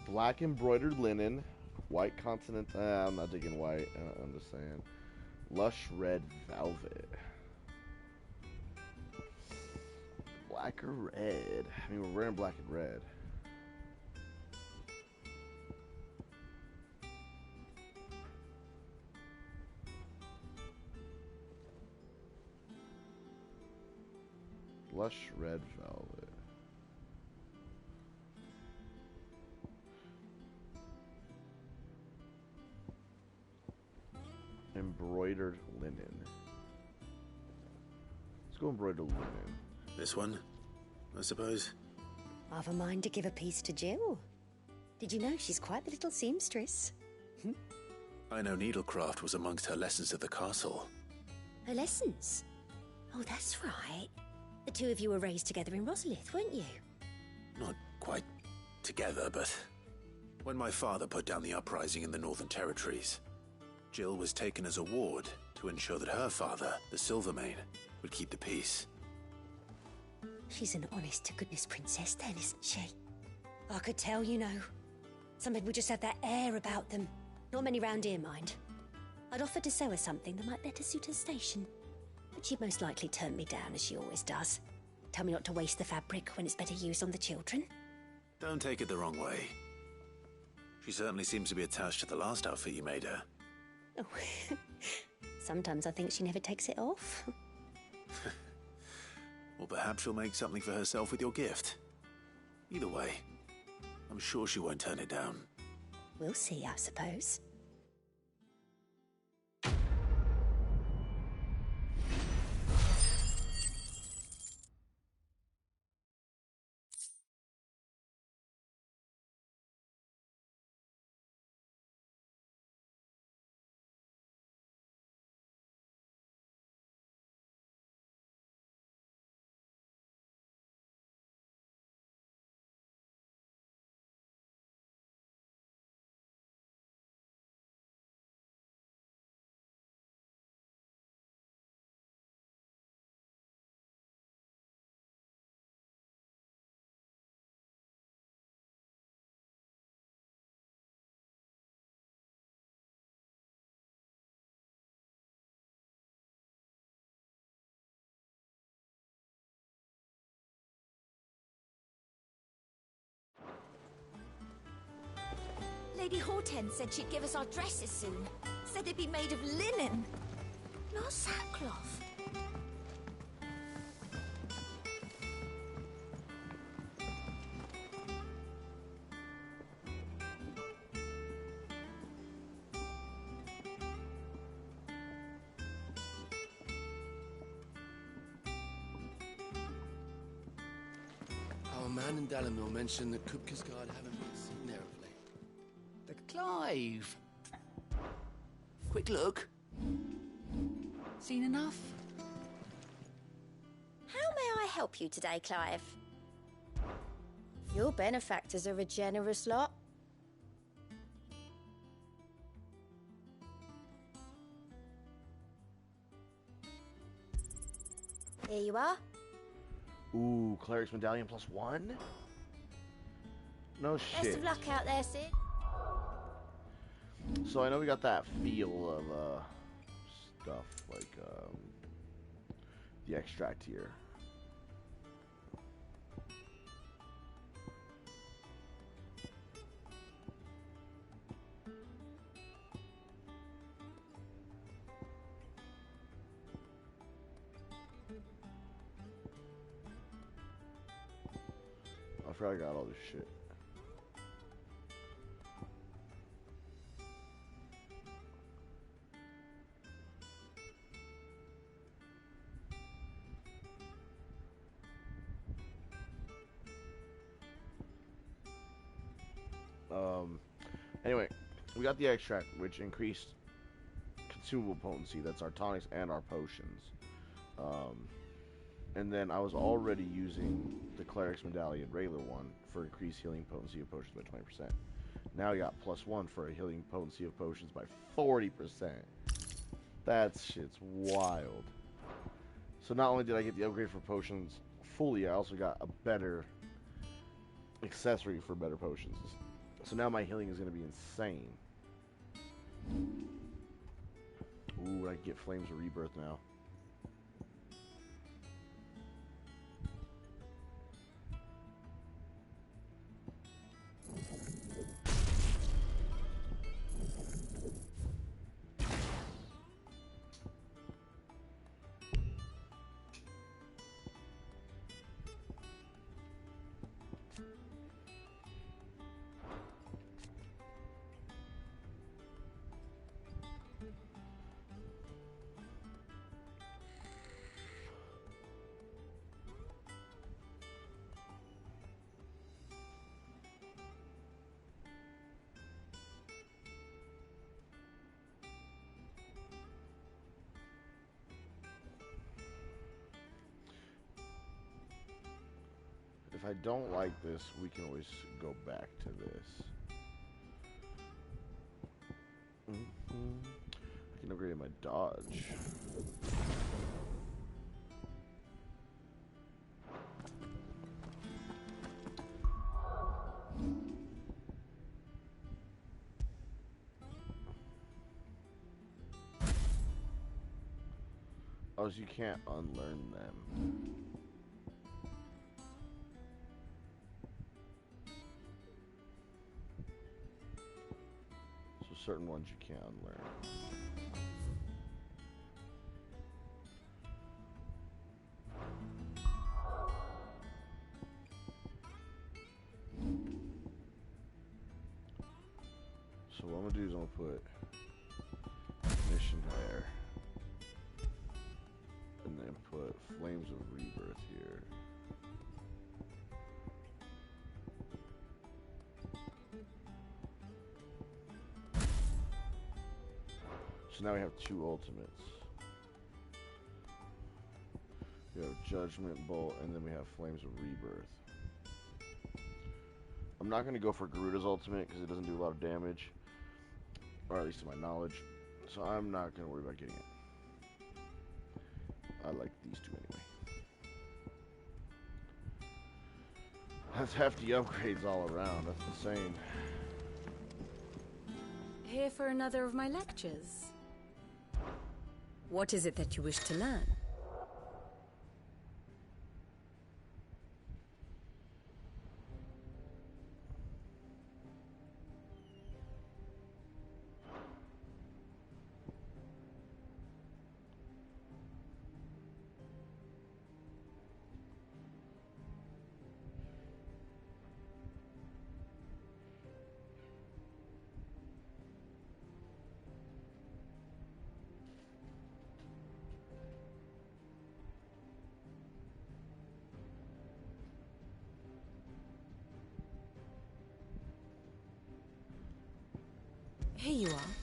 Black embroidered linen, white consonant. I'm not digging white. I'm just saying. Lush red velvet. Black or red? I mean, we're wearing black and red. Lush red velvet. Embroidered linen. Let's go embroidered linen. This one, I suppose? I've a mind to give a piece to Jill. Did you know she's quite the little seamstress? I know needlecraft was amongst her lessons at the castle. Her lessons? Oh, that's right. The two of you were raised together in Rosalith, weren't you? Not quite together, but when my father put down the uprising in the Northern Territories, Jill was taken as a ward to ensure that her father, the Silvermane, would keep the peace. She's an honest-to-goodness princess then, isn't she? I could tell, you know. Some people just have that air about them. Not many round here, mind. I'd offered to sell her something that might better suit her station. But she'd most likely turn me down, as she always does. Tell me not to waste the fabric when it's better used on the children. Don't take it the wrong way. She certainly seems to be attached to the last outfit you made her. Oh, sometimes I think she never takes it off. Or perhaps she'll make something for herself with your gift. Either way, I'm sure she won't turn it down. We'll see, I suppose. Lady Hortense said she'd give us our dresses soon. Said they'd be made of linen, not sackcloth. Our man in Dalamil mentioned that Kupka's guard haven't been seen there of late. Clive! Quick look. Seen enough? How may I help you today, Clive? Your benefactors are a generous lot. Here you are. Ooh, Cleric's Medallion +1? No shit. Best of luck out there, Sid. So I know we got that feel of stuff like the extract here. I forgot I got all this shit. Anyway, we got the extract, which increased consumable potency. That's our tonics and our potions. And then I was already using the Cleric's Medallion regular one for increased healing potency of potions by 20%. Now we got +1 for a healing potency of potions by 40%. That shit's wild. So not only did I get the upgrade for potions fully, I also got a better accessory for better potions. So now my healing is going to be insane. Ooh, I can get Flames of Rebirth now. If I don't like this, we can always go back to this. I can upgrade my dodge. Oh, so you can't unlearn them. Certain ones you can't unlearn. So what I'm gonna do is I'm gonna put Mission there, and then put Flames of Rebirth here. So now we have 2 ultimates. We have Judgment Bolt, and then we have Flames of Rebirth. I'm not going to go for Garuda's ultimate because it doesn't do a lot of damage, or at least to my knowledge. So I'm not going to worry about getting it. I like these 2 anyway. That's hefty upgrades all around. That's insane. Here for another of my lectures. What is it that you wish to learn? Here you are.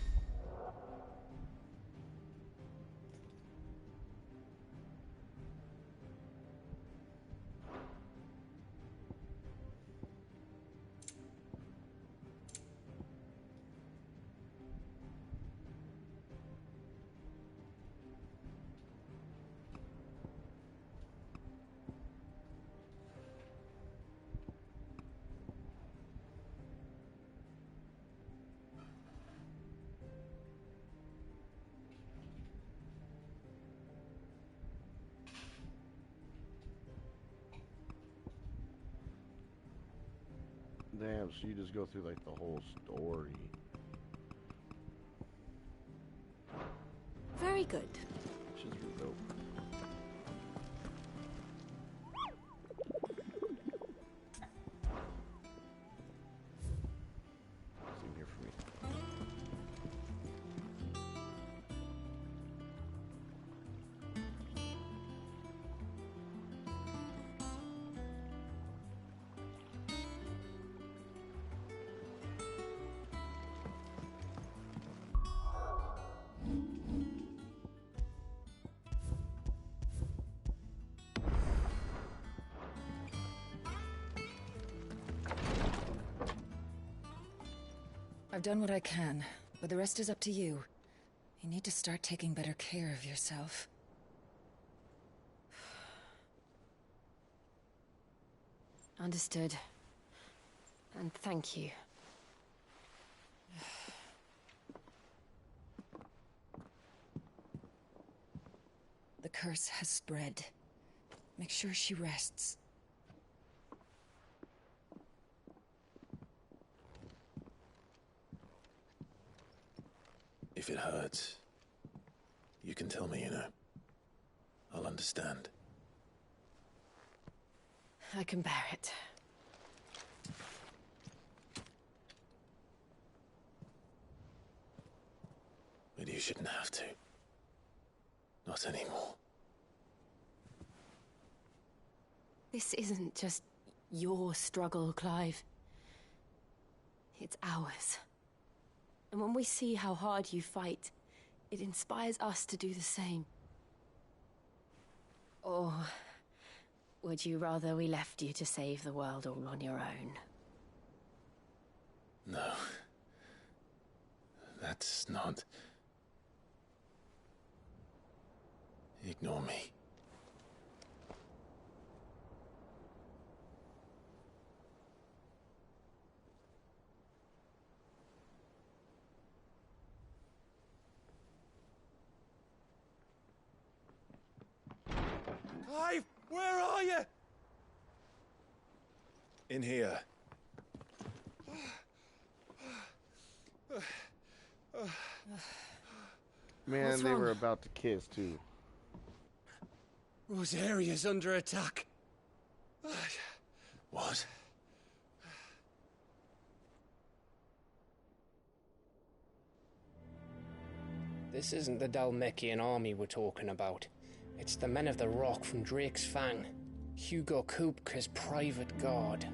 Damn, so you just go through like the whole story. Very good. She's really dope. Same here for me. I've done what I can, but the rest is up to you. You need to start taking better care of yourself. Understood. And thank you. The curse has spread. Make sure she rests. If it hurts, you can tell me, you know. I'll understand. I can bear it. But you shouldn't have to. Not anymore. This isn't just your struggle, Clive. It's ours. And when we see how hard you fight, it inspires us to do the same. Or would you rather we left you to save the world all on your own? No. That's not... Ignore me. Clive, where are you? In here. Man, What's they wrong? were about to kiss too. Rosaria's under attack. What? This isn't the Dalmekian army we're talking about. It's the Men of the Rock from Drake's Fang. Hugo Kupka's private guard.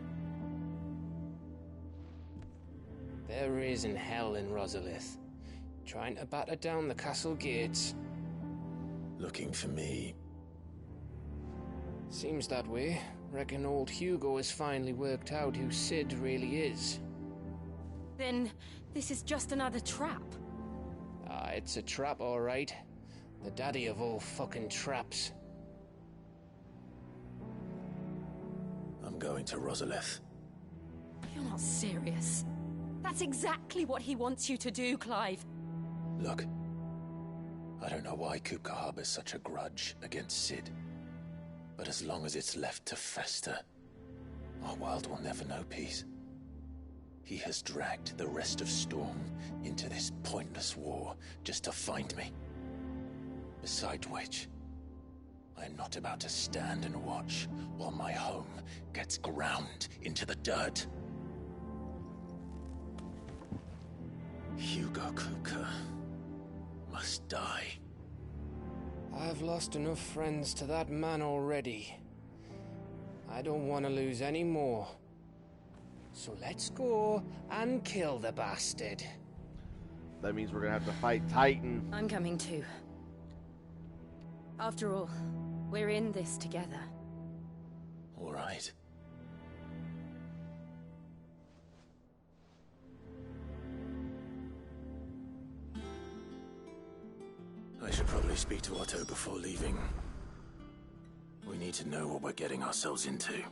There is in hell in Rosalith, trying to batter down the castle gates. Looking for me. Seems that way. Reckon old Hugo has finally worked out who Sid really is. Then this is just another trap. Ah, it's a trap, all right. The daddy of all fucking traps. I'm going to Rosalith. You're not serious. That's exactly what he wants you to do, Clive. Look, I don't know why Kupka harbors such a grudge against Sid. But as long as it's left to fester, our world will never know peace. He has dragged the rest of Storm into this pointless war just to find me. Besides which, I am not about to stand and watch while my home gets ground into the dirt. Hugo Kupka must die. I've lost enough friends to that man already. I don't want to lose any more. So let's go and kill the bastard. That means we're gonna have to fight Titan. I'm coming too. After all, we're in this together. All right. I should probably speak to Otto before leaving. We need to know what we're getting ourselves into.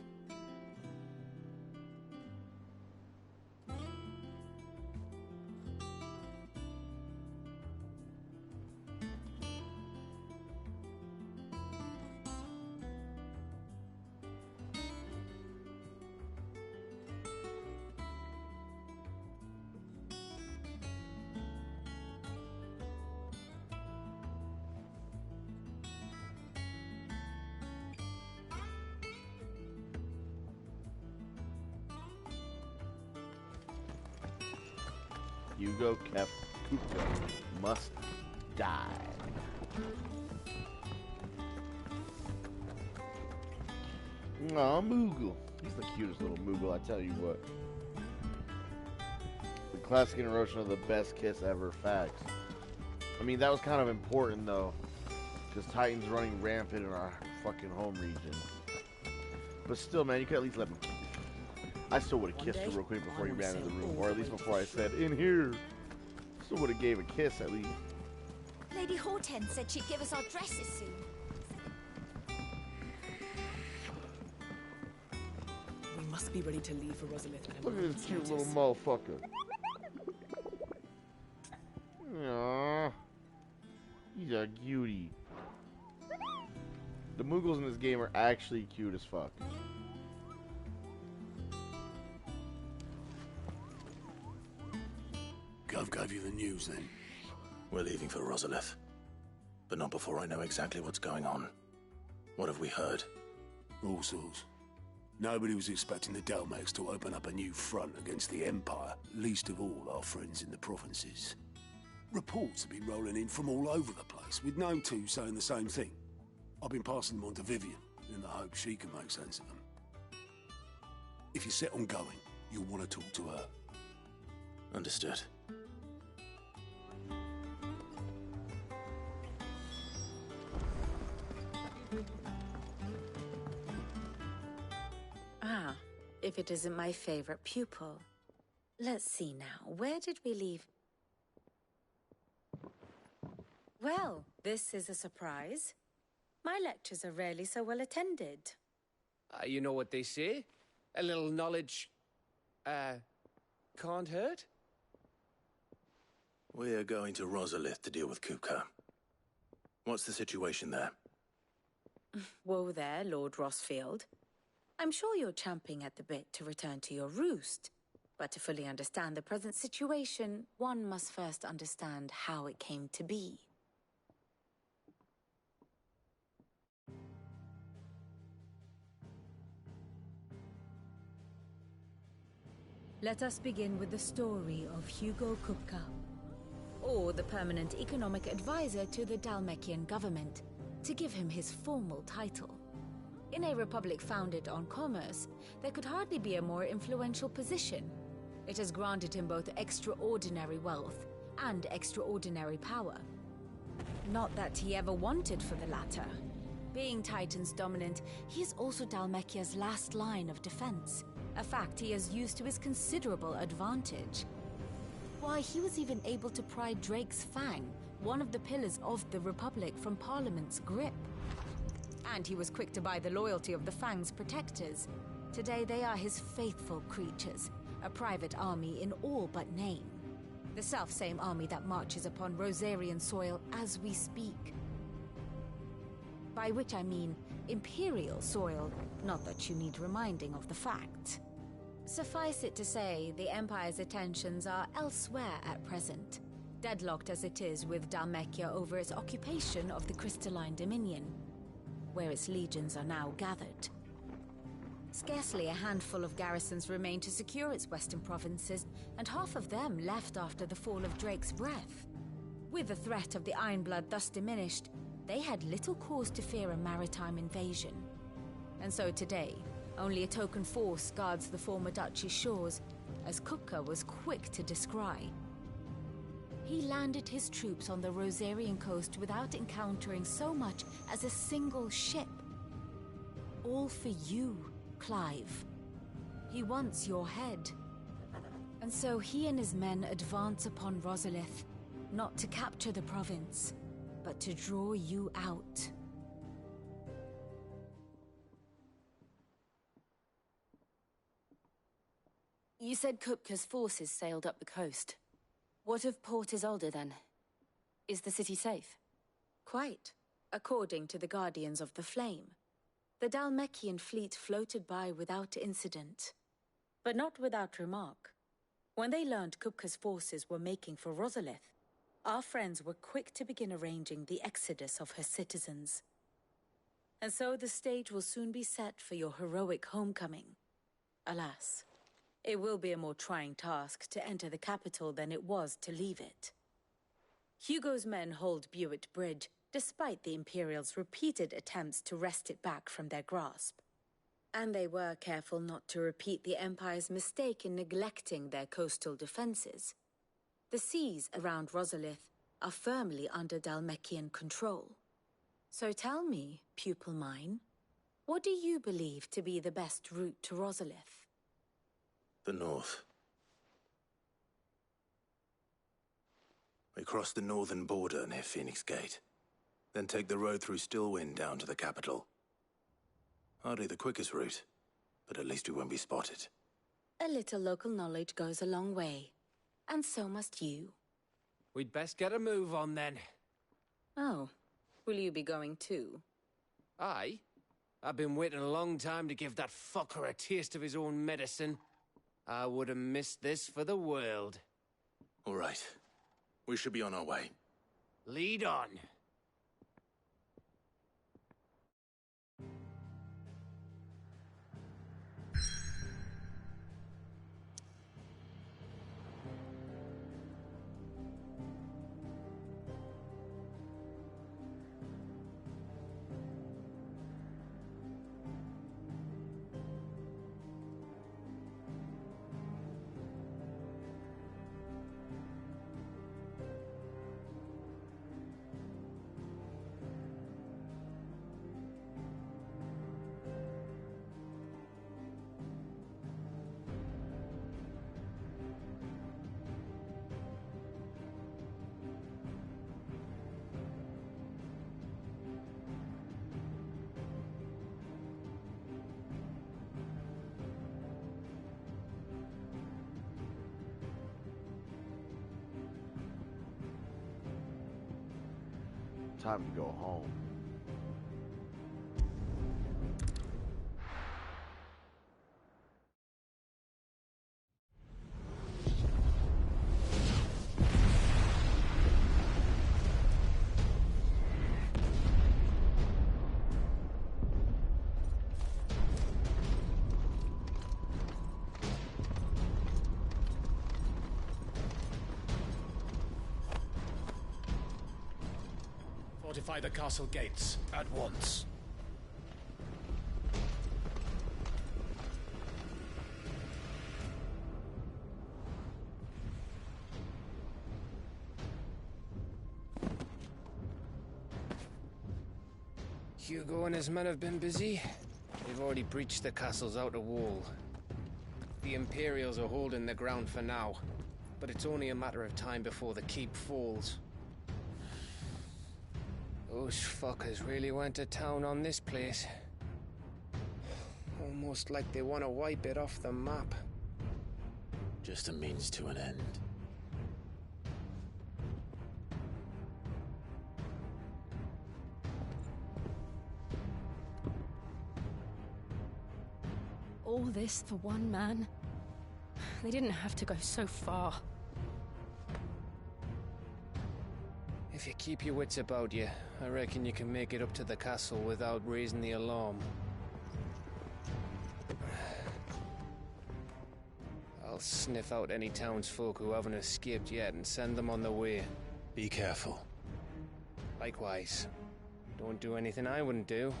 Hugo Kupka must die. Aw, Moogle. He's the cutest little Moogle, I tell you what. The classic iteration of the best kiss ever. Facts. I mean, that was kind of important, though. Because Titan's running rampant in our fucking home region. But still, man, you could at least let me... I still would have kissed her real quick before you ran into the room. Or at least before I said, in here. Still would have gave a kiss, at least. Lady Hortense said she'd give us our dresses soon. We must be ready to leave for Rosalith. Look at this cute little motherfucker. Aww. He's a cutie. The Moogles in this game are actually cute as fuck. Gov gave you the news then? We're leaving for Rosalith. But not before I know exactly what's going on. What have we heard? All sorts. Nobody was expecting the Dalmex to open up a new front against the Empire, least of all our friends in the provinces. Reports have been rolling in from all over the place, with no two saying the same thing. I've been passing them on to Vivian, in the hope she can make sense of them. If you're set on going, you'll want to talk to her. Understood. Ah, if it isn't my favorite pupil. Let's see now, where did we leave? Well, this is a surprise. My lectures are rarely so well attended. You know what they say? A little knowledge, can't hurt? We're going to Rosalith to deal with Kupka. What's the situation there? Whoa there, Lord Rossfield. I'm sure you're champing at the bit to return to your roost. But to fully understand the present situation, one must first understand how it came to be. Let us begin with the story of Hugo Kupka, or the permanent economic advisor to the Dalmekian government, to give him his formal title. In a republic founded on commerce, there could hardly be a more influential position. It has granted him both extraordinary wealth and extraordinary power. Not that he ever wanted for the latter. Being Titan's dominant, he is also Dalmekia's last line of defense, a fact he has used to his considerable advantage. Why, he was even able to pry Drake's Fang, one of the pillars of the Republic, from Parliament's grip. And he was quick to buy the loyalty of the Fang's protectors. Today they are his faithful creatures, a private army in all but name. The self-same army that marches upon Rosarian soil as we speak. By which I mean Imperial soil, not that you need reminding of the fact. Suffice it to say, the Empire's attentions are elsewhere at present, deadlocked as it is with Dalmekia over its occupation of the Crystalline Dominion, where its legions are now gathered. Scarcely a handful of garrisons remain to secure its western provinces, and half of them left after the fall of Drake's Breath. With the threat of the Ironblood thus diminished, they had little cause to fear a maritime invasion. And so today, only a token force guards the former duchy's shores, as Kupka was quick to descry. He landed his troops on the Rosarian coast without encountering so much as a single ship. All for you, Clive. He wants your head. And so he and his men advance upon Rosalith, not to capture the province, but to draw you out. You said Kupka's forces sailed up the coast. What of Port Isolde, then? Is the city safe? Quite, according to the Guardians of the Flame. The Dalmekian fleet floated by without incident, but not without remark. When they learned Kupka's forces were making for Rosalith, our friends were quick to begin arranging the exodus of her citizens. And so the stage will soon be set for your heroic homecoming. Alas, It will be a more trying task to enter the capital than it was to leave it. Hugo's men hold Buett Bridge, despite the Imperials' repeated attempts to wrest it back from their grasp. And they were careful not to repeat the Empire's mistake in neglecting their coastal defenses. The seas around Rosalith are firmly under Dhalmekian control. So tell me, pupil mine, what do you believe to be the best route to Rosalith? The north. We cross the northern border near Phoenix Gate, then take the road through Stillwind down to the capital. Hardly the quickest route, but at least we won't be spotted. A little local knowledge goes a long way, and so must you. We'd best get a move on then. Oh, will you be going too? Aye. I've been waiting a long time to give that fucker a taste of his own medicine. I would have missed this for the world. All right. We should be on our way. Lead on. Time to go home. Fortify the castle gates at once. Hugo and his men have been busy. They've already breached the castle's outer wall. The Imperials are holding the ground for now, but it's only a matter of time before the keep falls. Those fuckers really went to town on this place. Almost like they want to wipe it off the map. Just a means to an end. All this for one man? They didn't have to go so far. If you keep your wits about you, I reckon you can make it up to the castle without raising the alarm. I'll sniff out any townsfolk who haven't escaped yet and send them on their way. Be careful. Likewise. Don't do anything I wouldn't do.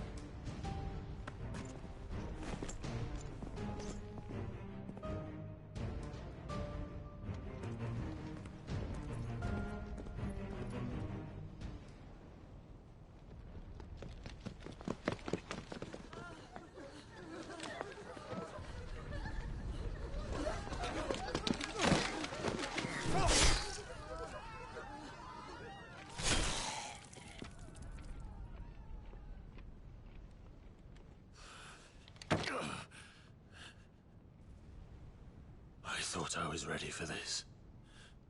I thought I was ready for this,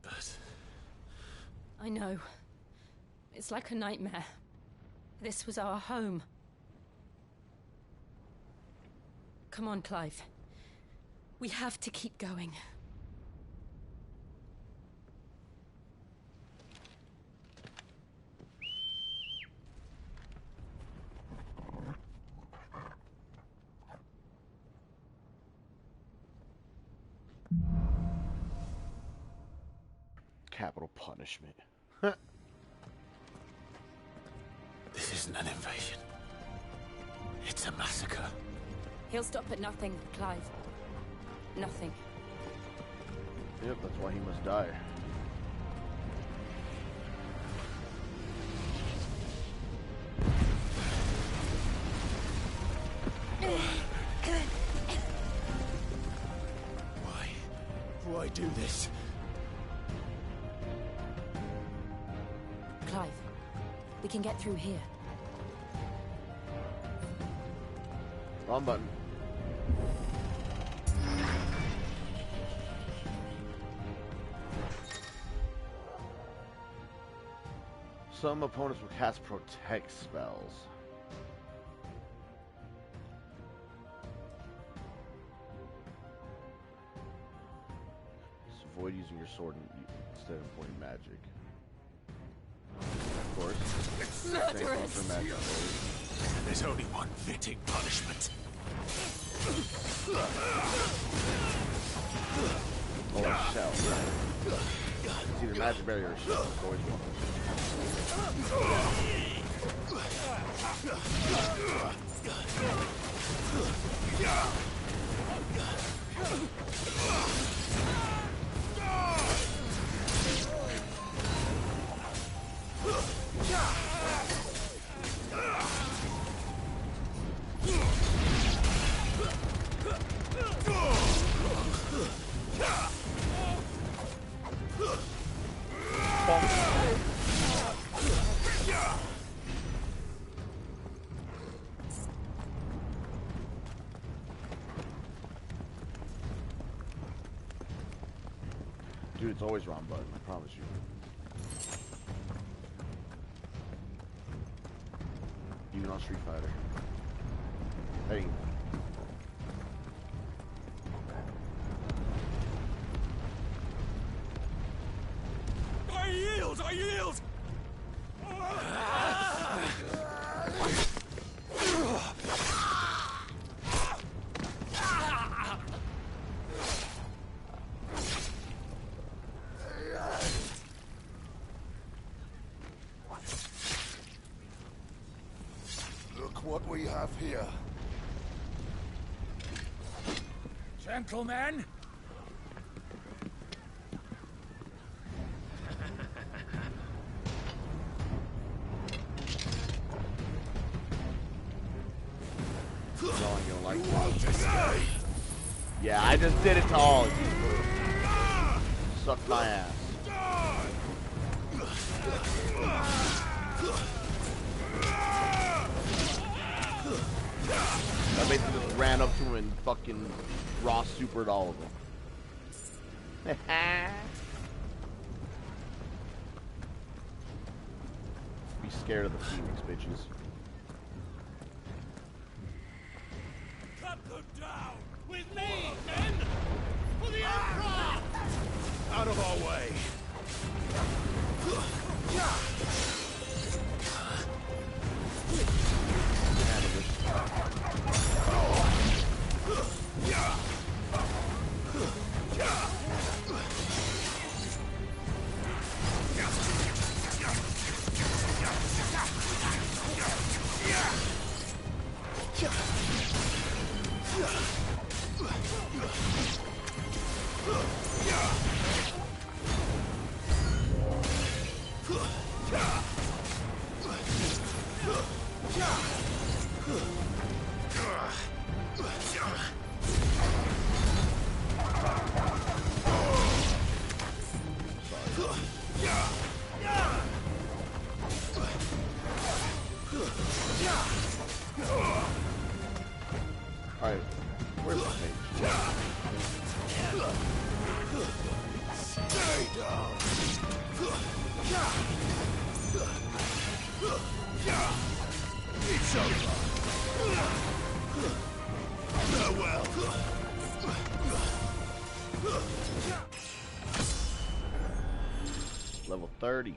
but... I know. It's like a nightmare. This was our home. Come on, Clive. We have to keep going. capital punishment. This isn't an invasion. It's a massacre. He'll stop at nothing, Clive. Nothing. Yep, that's why he must die. Why do this? Clive, we can get through here. Wrong button. Some opponents will cast protect spells. Just avoid using your sword instead of pointing magic. Of course. It's murderous. For magic rolls. There's only one fitting punishment. Or shell. It's either magic barrier or shell. It's always one. Dude, it's always wrong button, I promise you. Even on Street Fighter. Hey. I yield! I yield! Look what we have here. Gentlemen! Yeah, I just did it to all of you. Suck my ass. I basically just ran up to him and fucking raw supered all of them. Be scared of the Phoenix, bitches. Cut them down! With me, men! For the Emperor! Out of our way! Alright, where's the page? Stay down. It's over. Farewell. Level 30.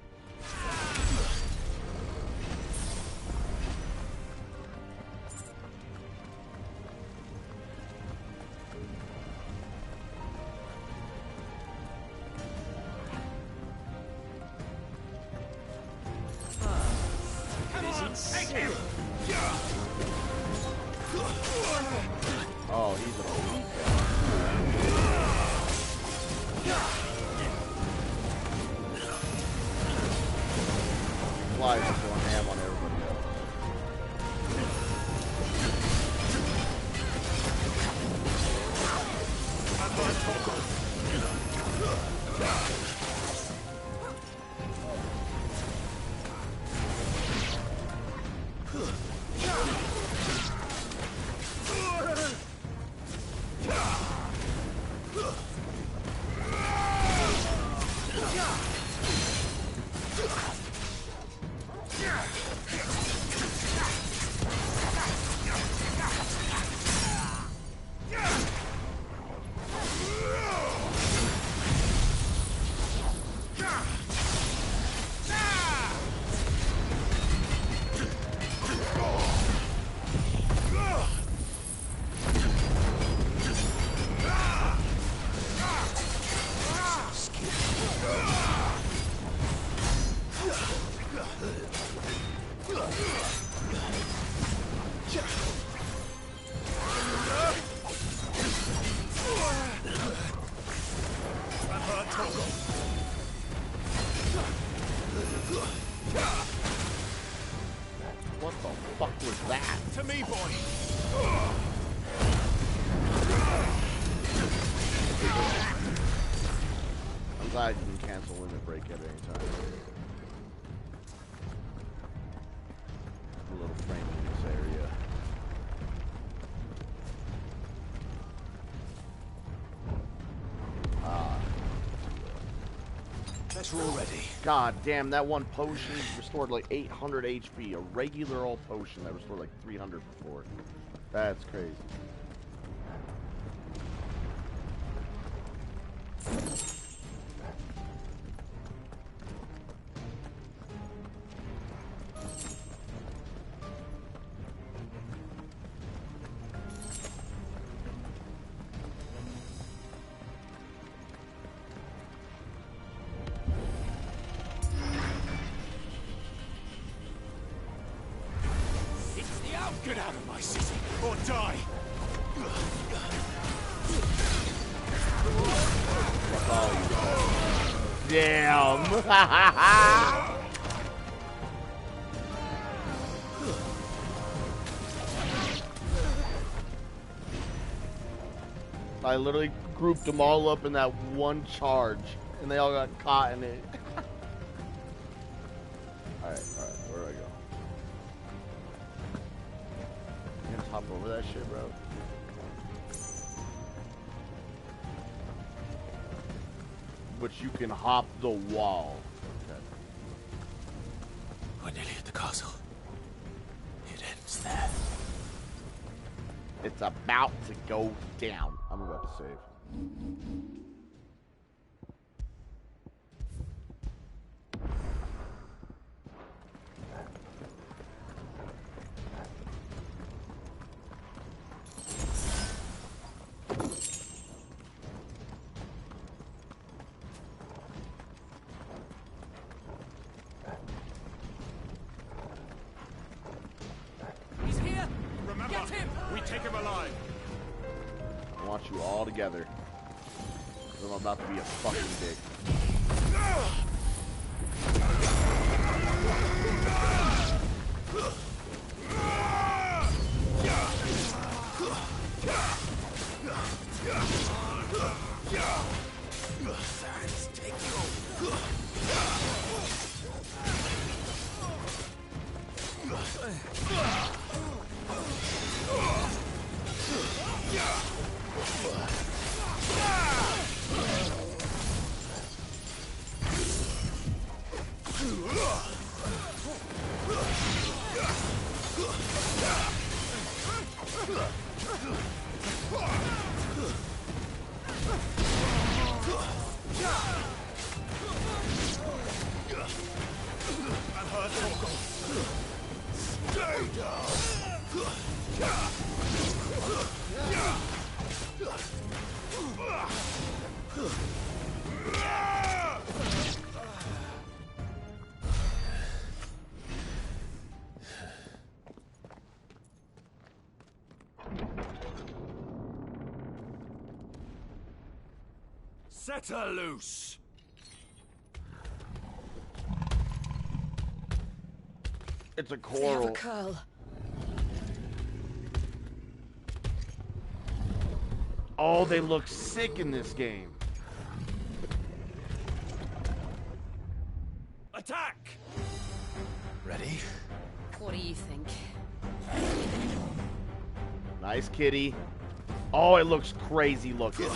Take him! Oh, he's an elite. Flies is going ham on everybody else. What the fuck was that? To me, boy! I'm glad you can cancel limit break at any time. A little frame in this area. Let's roll ready. God damn, that one potion restored like 800 HP. A regular old potion that restored like 300 before. That's crazy. Get out of my city, or die! Damn! I literally grouped them all up in that one charge, and they all got caught in it. Alright, where do I go? You gonna hop over that shit, bro? But you can hop the wall. Okay. We're nearly at the castle. It ends there. It's about to go down. I'm about to save. He's here! Remember, get him! We take him alive! I want you all together. 'Cause I'm about to be a fucking dick. Set her loose! It's a They have coral. a curl. Oh, they look sick in this game. Attack! Ready? What do you think? Nice kitty. Oh, it looks crazy looking.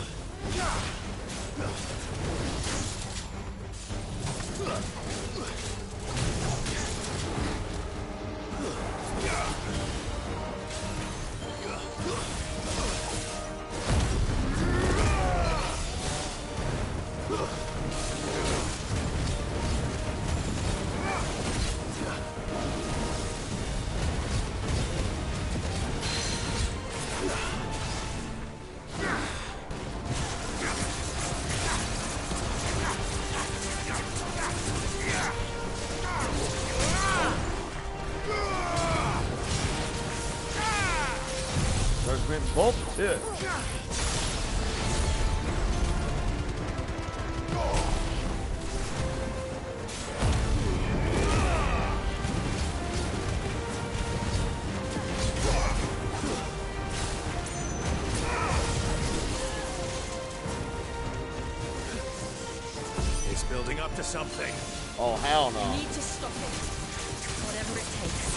Judgment Bolt 2. It's building up to something. Oh, hell no. You need to stop it. Whatever it takes.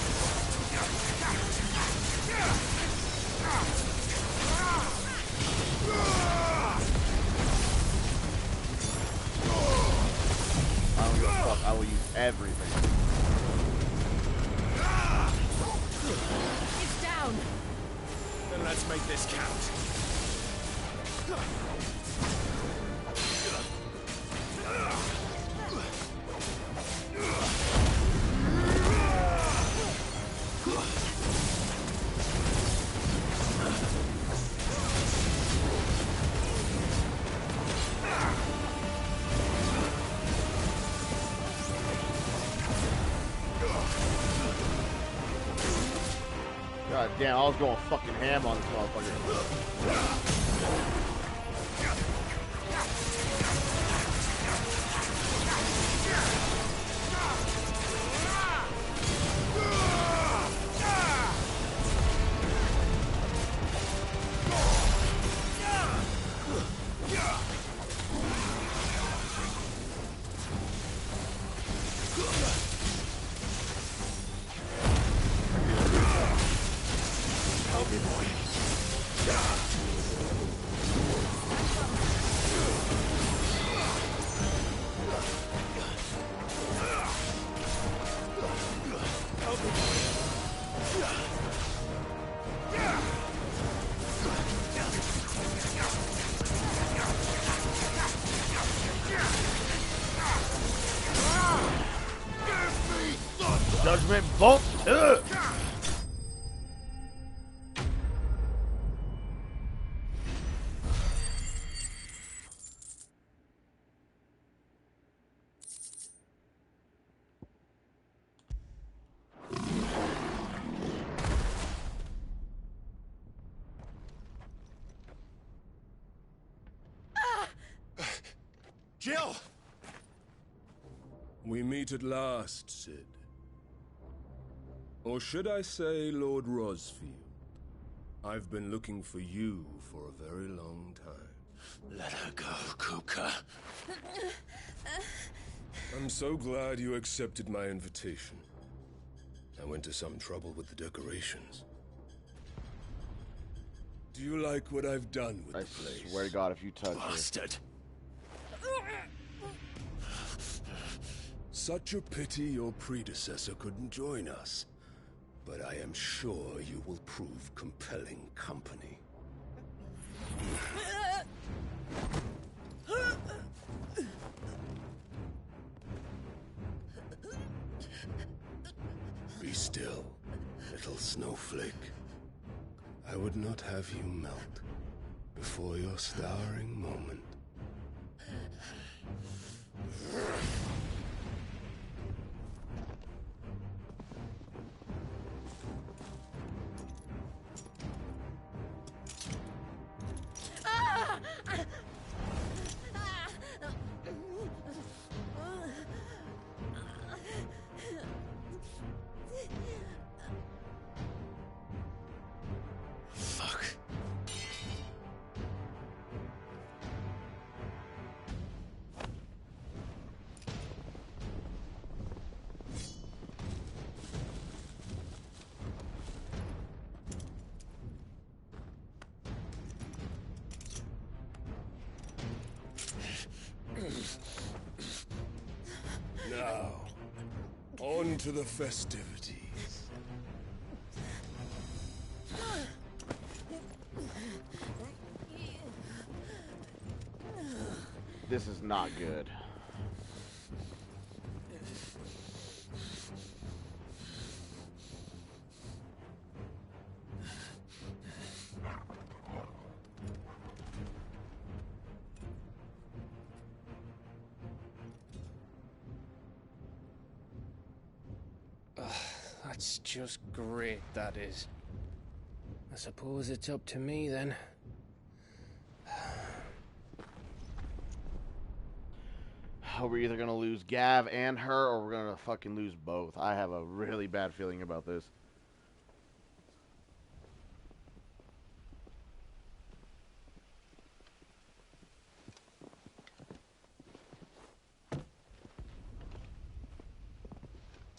I don't give a fuck. I will use everything. It's down. Then let's make this count. God damn, I was going fucking ham on this motherfucker. Judgment Bolt 2. Jill! We meet at last, Sid. Or should I say, Lord Rosfield? I've been looking for you for a very long time. Let her go, Kupka. I'm so glad you accepted my invitation. I went to some trouble with the decorations. Do you like what I've done with the place? I swear to God, if you touch Bastard! Such a pity your predecessor couldn't join us. But I am sure you will prove compelling company. Be still, little snowflake. I would not have you melt before your starring moment. On to the festivities. This is not good. That's just great, that is. I suppose it's up to me then. We're either gonna lose Gav and her, or we're gonna fucking lose both. I have a really bad feeling about this.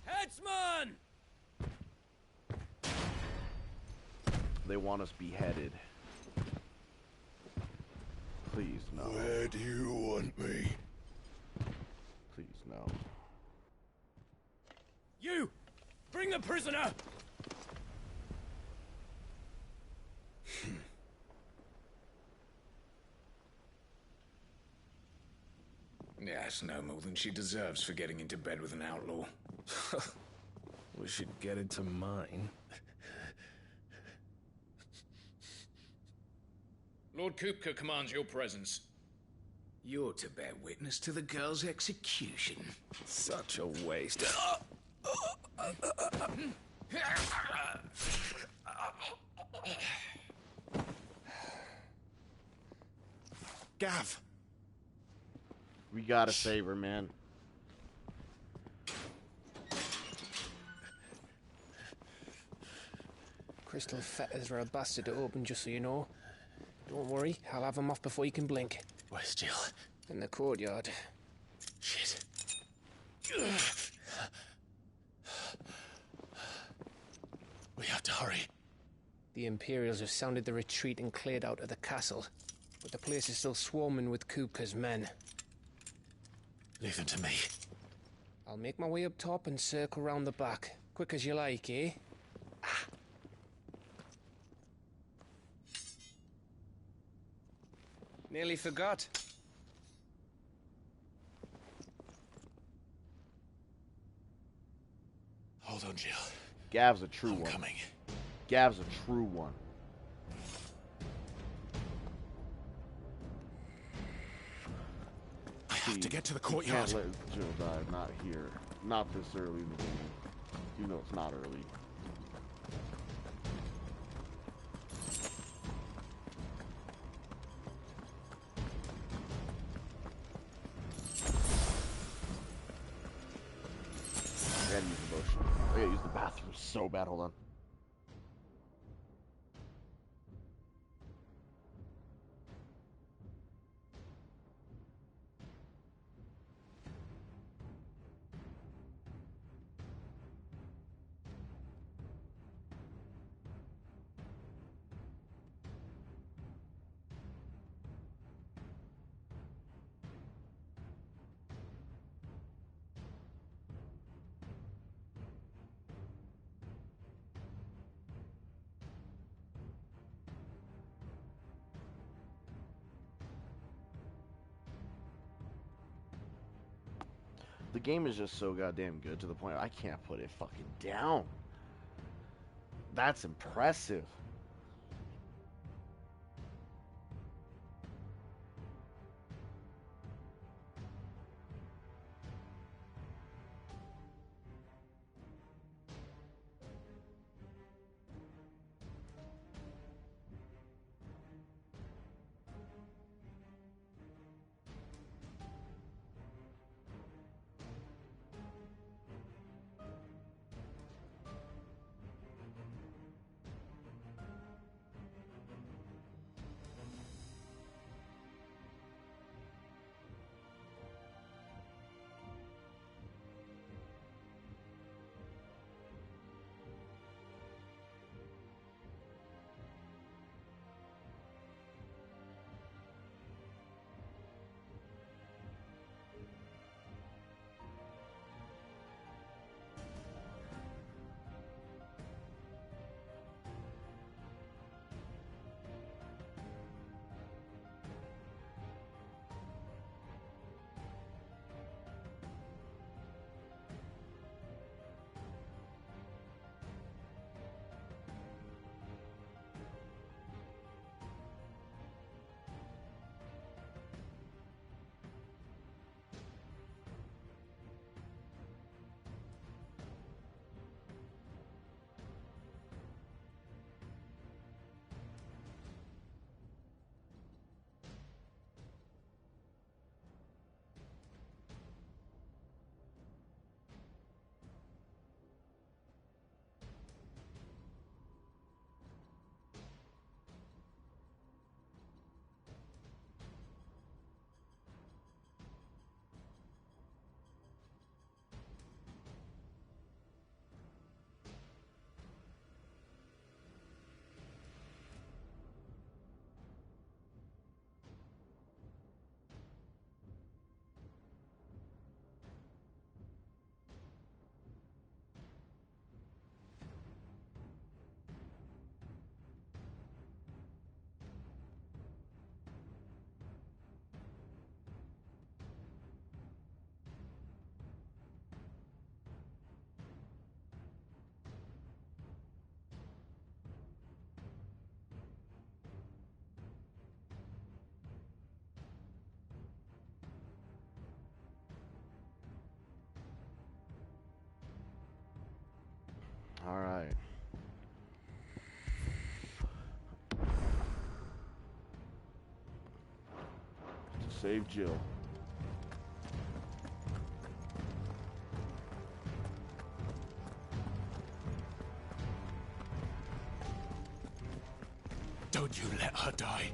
Headsman! They want us beheaded. Please, no. Where do you want me? Please, no. You! Bring the prisoner! Yes, no more than she deserves for getting into bed with an outlaw. We should get into mine. Lord Kupka commands your presence. You're to bear witness to the girl's execution. Such a waste. Gav! We gotta save her, man. Crystal fetters are a bastard to open, just so you know. Don't worry, I'll have them off before you can blink. Where's Jill? In the courtyard. Shit. We have to hurry. The Imperials have sounded the retreat and cleared out of the castle, but the place is still swarming with Kupka's men. Leave them to me. I'll make my way up top and circle round the back. Quick as you like, eh? Nearly forgot. Hold on, Jill. Gav's a true I'm one. coming. Gav's a true one. I have to get to the You courtyard. can't let Jill die. Not here. Not this early in the game. You know it's not early. I gotta use the motion. I gotta use the bathroom so bad. Hold on. The game is just so goddamn good to the point I can't put it fucking down. That's impressive. Save Jill. Don't you let her die.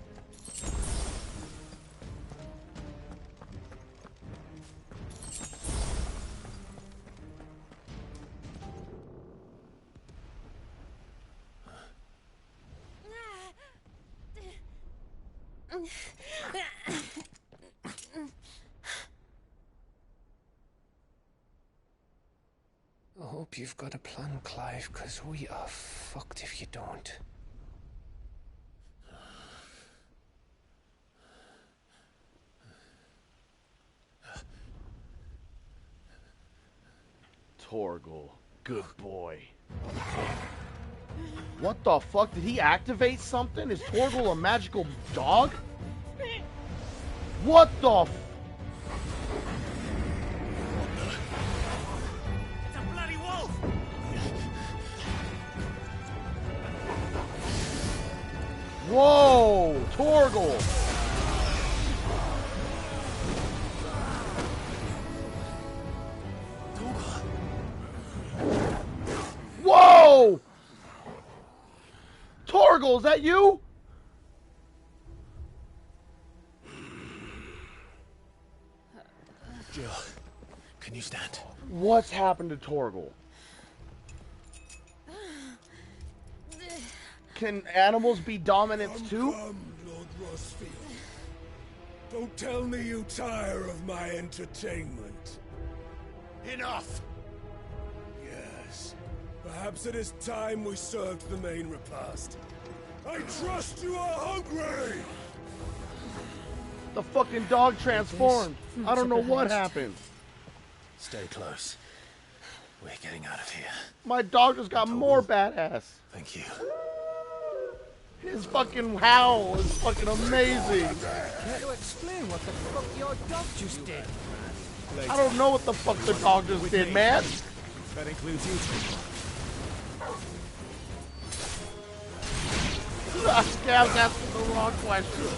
I hope you've got a plan, Clive, because we are fucked if you don't. Torgal, good boy. What the fuck? Did he activate something? Is Torgal a magical dog? What the f— It's a bloody wolf! Whoa! Torgal! Whoa! Torgal, is that you? Jill, can you stand? What's happened to Torgal? Can animals be dominants too? Come, Lord Rosfield. Don't tell me you tire of my entertainment. Enough! Yes. Perhaps it is time we served the main repast. I trust you are hungry! The fucking dog transformed. I don't know what happened. Stay close. We're getting out of here. My dog just got more badass. Thank you. His fucking howl is fucking amazing. Care to explain what the fuck your dog just did? I don't know what the fuck the dog just did, man. That includes you two. Scav's asking the wrong question.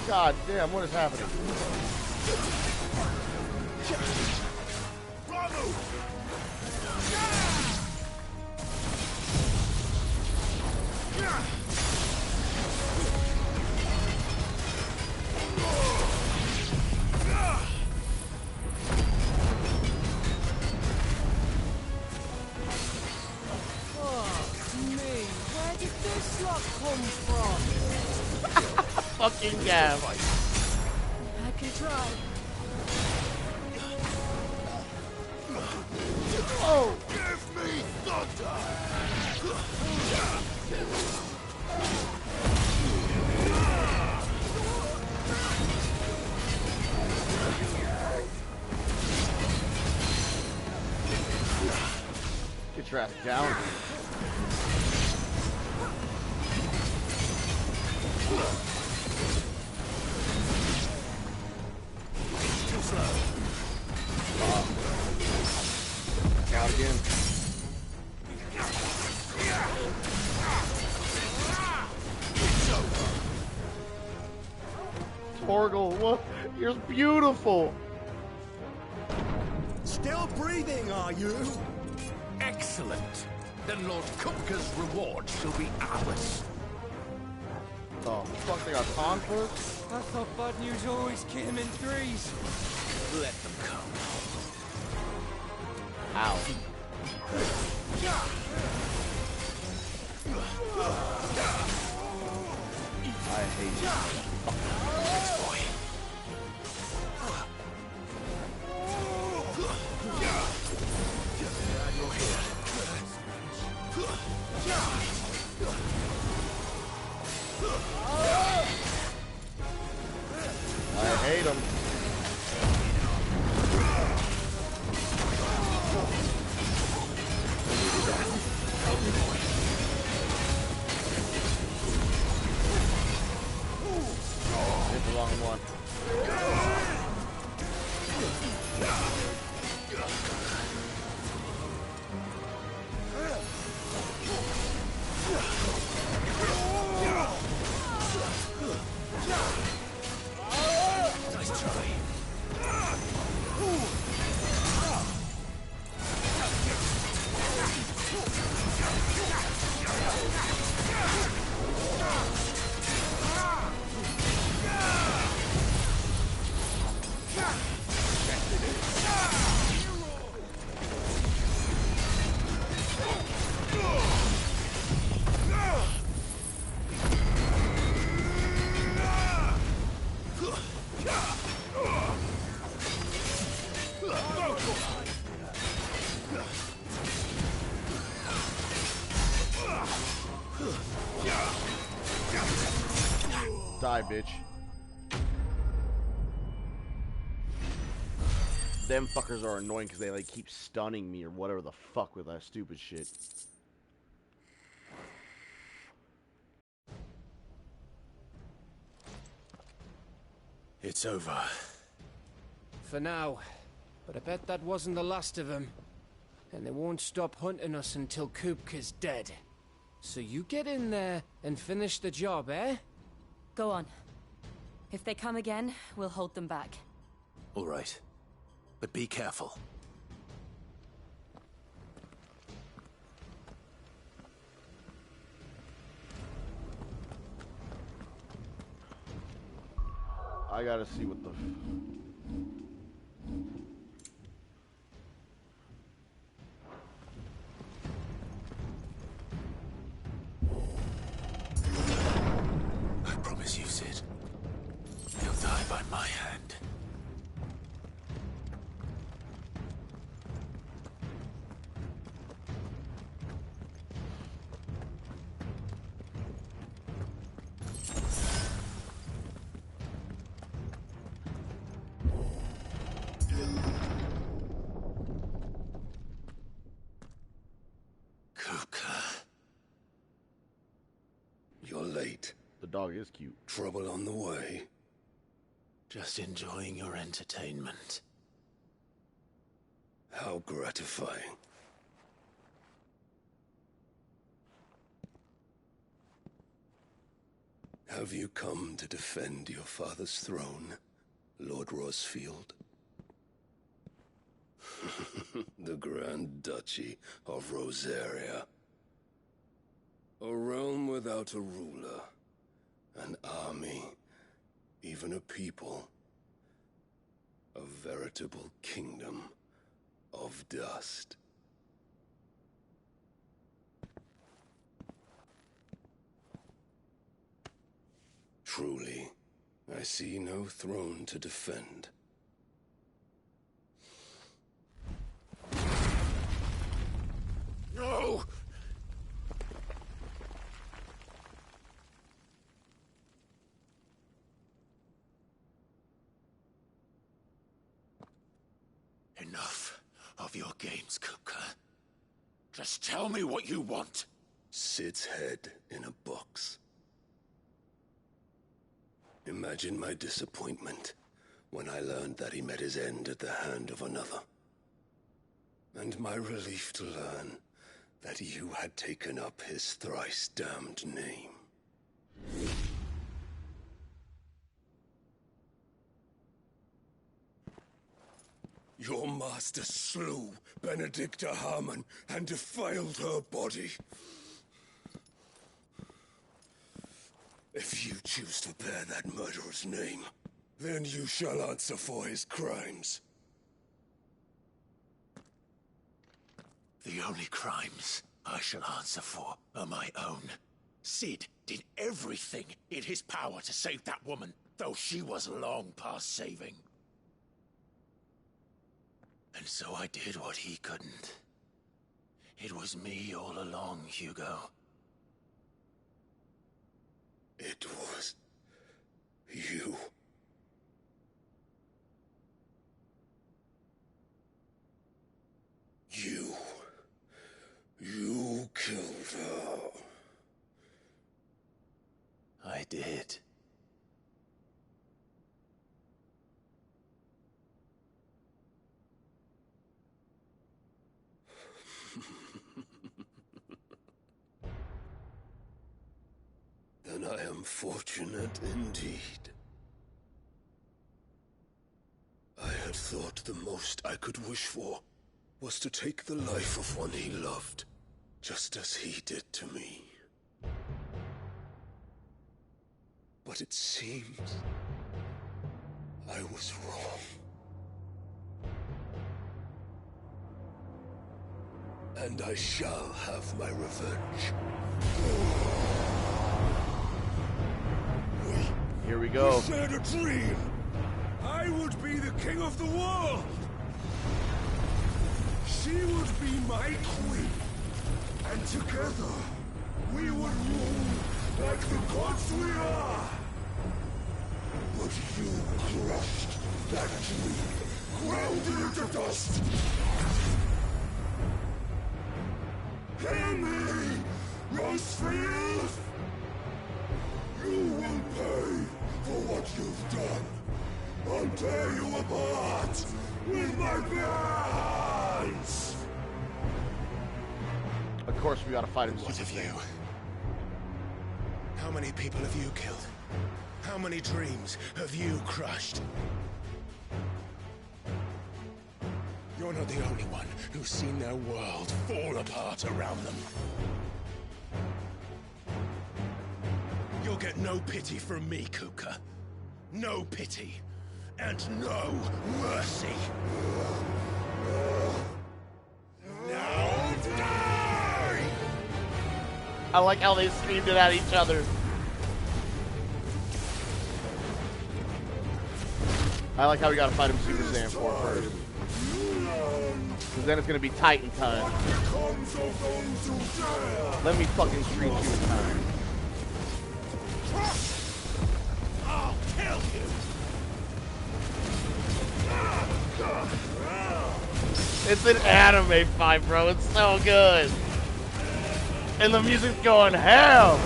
God damn, what is happening? Where did this lot come from? Fucking Gav. I can try. Oh! Give me thunder! Get your ass down. Too slow. Out again. Torgal, what? You're beautiful. Still breathing, are you? Excellent. Then Lord Kupka's reward shall be ours. Oh, fuck, they got Taunt first? I thought bad news always came in threes. Let them come. Ow. I hate you. Thanks, boy. Glad you're here. the wrong one. Nice try. Die, bitch. Them fuckers are annoying because they like keep stunning me or whatever the fuck with that stupid shit. It's over. For now. But I bet that wasn't the last of them. And they won't stop hunting us until Kupka's dead. So you get in there and finish the job, eh? Go on. If they come again, we'll hold them back. All right. But be careful. I gotta see what the... I promise you, Sid. You'll die by my hand. You're late. The dog is cute. Trouble on the way. Just enjoying your entertainment. How gratifying. Have you come to defend your father's throne, Lord Rosfield? The Grand Duchy of Rosaria. A realm without a ruler, an army, even a people. A veritable kingdom of dust. Truly, I see no throne to defend. No! Enough of your games, Kupka. Just tell me what you want. Sid's head in a box. Imagine my disappointment when I learned that he met his end at the hand of another. And my relief to learn that you had taken up his thrice-damned name. Your master slew Benedicta Harmon and defiled her body. If you choose to bear that murderer's name, then you shall answer for his crimes. The only crimes I shall answer for are my own. Sid did everything in his power to save that woman, though she was long past saving. And so I did what he couldn't. It was me all along, Hugo. It was you. You killed her. I did. Then I am fortunate indeed. I had thought the most I could wish for was to take the life of one he loved, just as he did to me. But it seems I was wrong. And I shall have my revenge. Here we go. We shared a dream. I would be the king of the world. She would be my queen. And together, we would rule like the gods we are. But you crushed that dream, ground it into dust. Hear me, Rosefield! You will pay for what you've done. I'll tear you apart with my bare hands! Of course, we gotta fight him. What have you? How many people have you killed? How many dreams have you crushed? You're not the only one who's seen their world fall apart around them. You'll get no pity from me, Kupka. No pity. And no mercy. Now die! I like how they screamed it at each other. I like how we gotta fight him Super Saiyan 4 first. Because then it's gonna be Titan time. Let me fucking stream you in time. I'll kill you! It's an anime fight, bro. It's so good. And the music's going hell.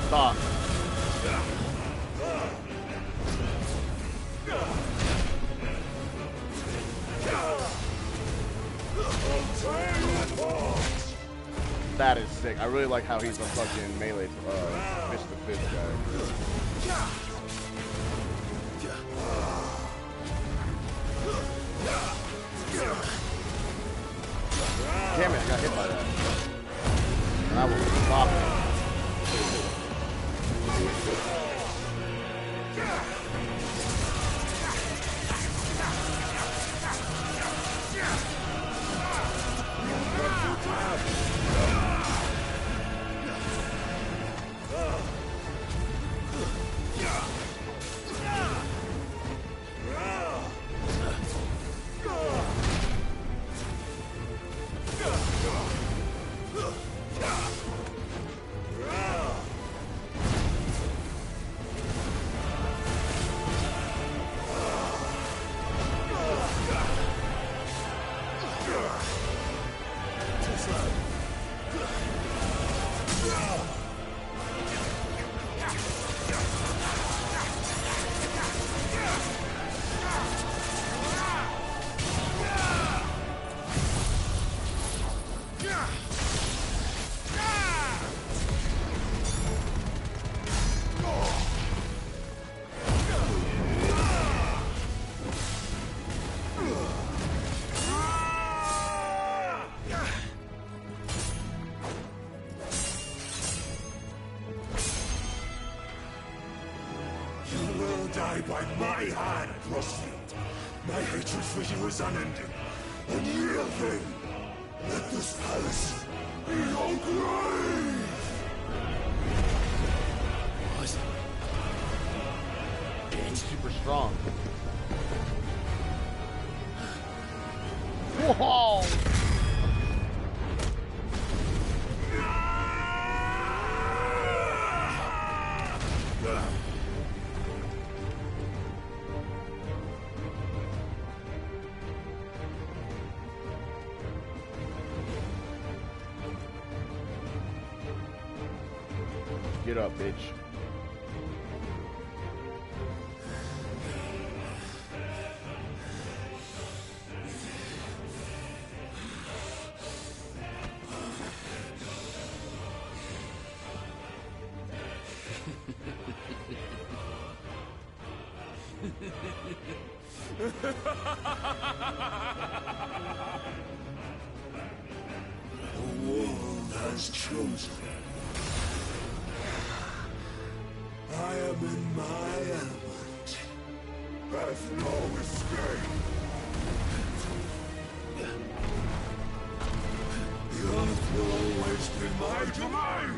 Stop. That is sick. I really like how he's a fucking melee Mr. Fist guy. Damn it, I got hit by that. And I will stop it. By my hand, Rosefield. My hatred for you is unending. Unyielding. Let this palace be your grave! What? He's super strong. Whoa! Get up, bitch. The world has chosen. I am in my element. There's no escape. The earth will always be my domain.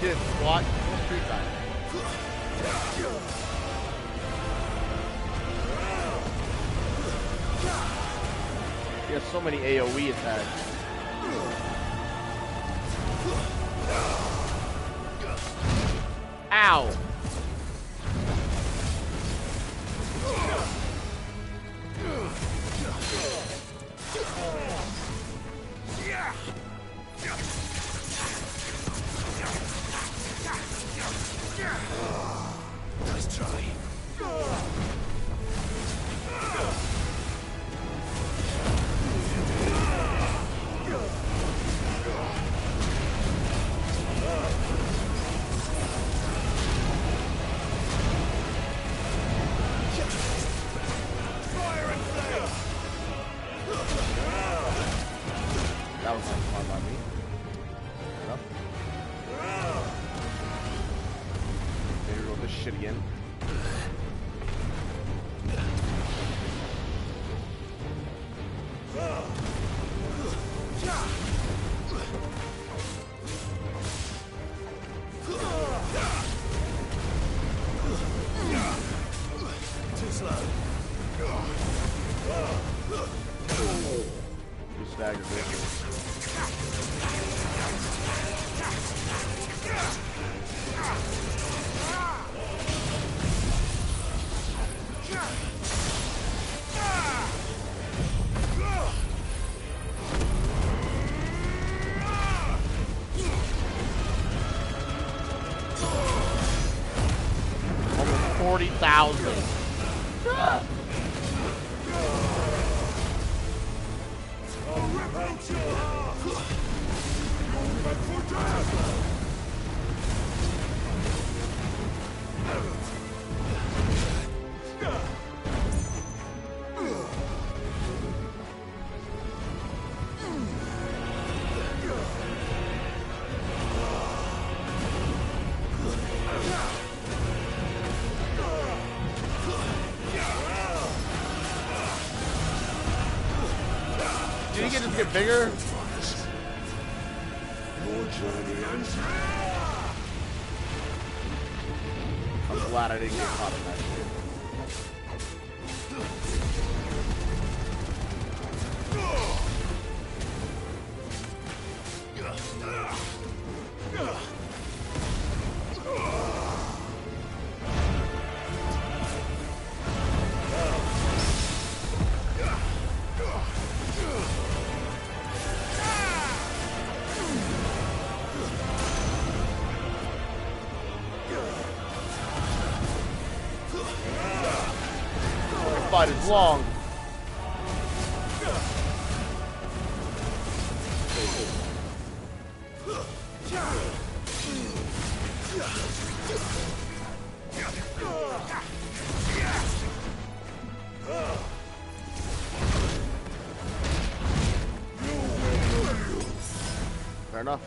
Did squat street time. He has so many AoE attacks. Ow! Nice try. That was not fun by me. Fair enough. Maybe roll this shit again. Too slow. You staggered it. Almost 40,000. Did he just get bigger? Your journey ends here. I'm glad I didn't get caught in that shit. Fight is long. Fair enough.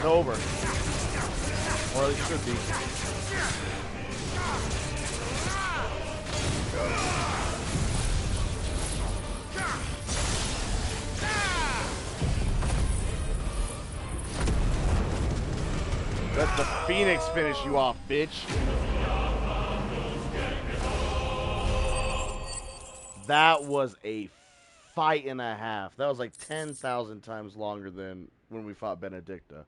It's over. Or at least should be. Let the Phoenix finish you off, bitch. That was a fight and a half. That was like 10,000 times longer than when we fought Benedicta.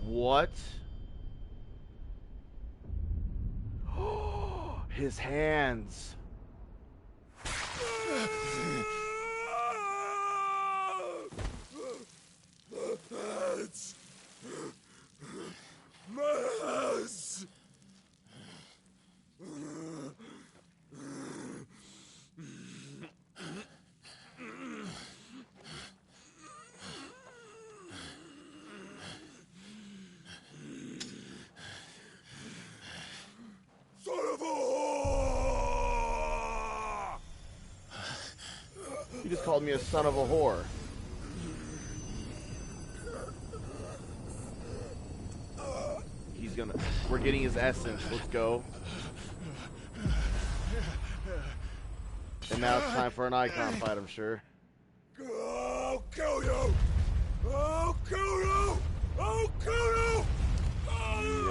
What? His hands. Mass. Son of a whore! You just called me a son of a whore. He's gonna... We're getting his essence. Let's go. And now it's time for an icon fight, I'm sure. I'll kill you! I'll kill you! I'll kill you!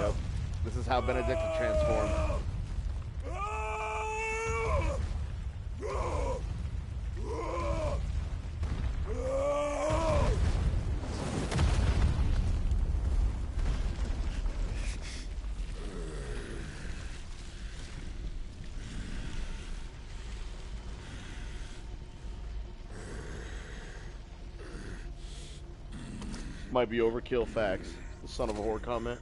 Yep. This is how Benedicta transformed. Might be overkill facts. The son of a whore comment.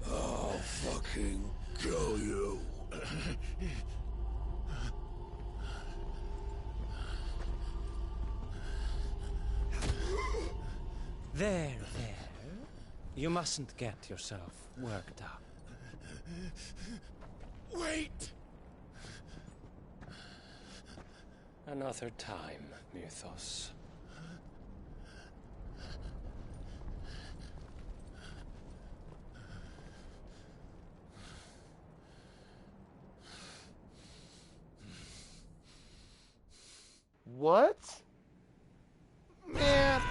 I'll fucking kill you. There. You mustn't get yourself worked up. Wait! Another time, Mythos. What? Man.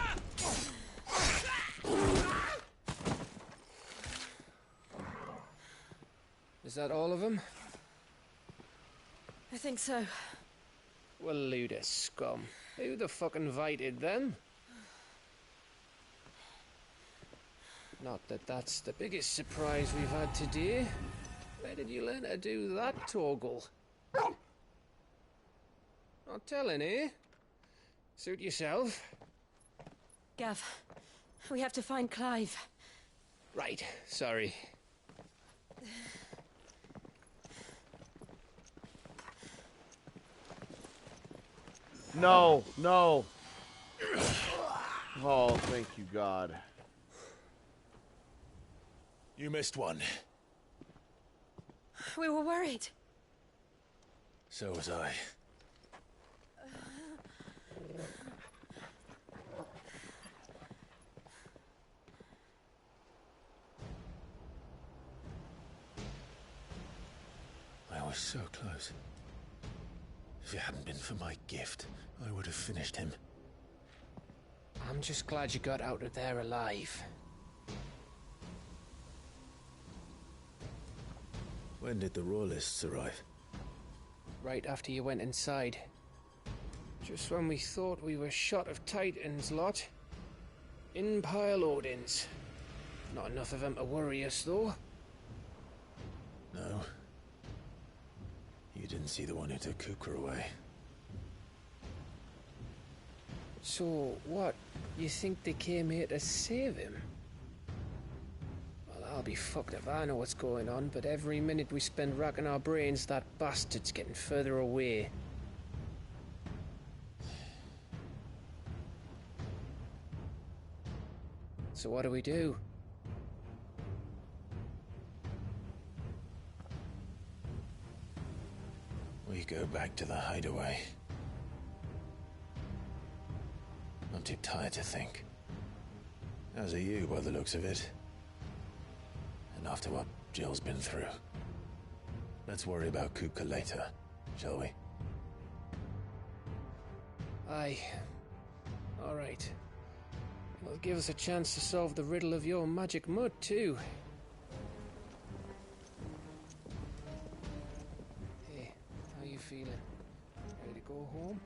Is that all of them? I think so. Well, Ludus scum. Who the fuck invited them? Not that that's the biggest surprise we've had today. Where did you learn to do that, Torgal? Not telling, eh? Suit yourself. Gav, we have to find Clive. Right, sorry. No. Oh, thank you, God. You missed one. We were worried. So was I. I was so close. If it hadn't been for my gift, I would have finished him. I'm just glad you got out of there alive. When did the Royalists arrive? Right after you went inside. Just when we thought we were shot of Titans, lot. In pile Odins. Not enough of them to worry us, though. No. You didn't see the one who took Kukra away. So, what? You think they came here to save him? Well, I'll be fucked if I know what's going on, but every minute we spend racking our brains, that bastard's getting further away. So what do we do? We go back to the hideaway. I'm too tired to think. As are you, by the looks of it. And after what Jill's been through. Let's worry about Kupka later, shall we? Aye. All right. It'll give us a chance to solve the riddle of your magic mud, too. Hey, how you feeling? Ready to go home?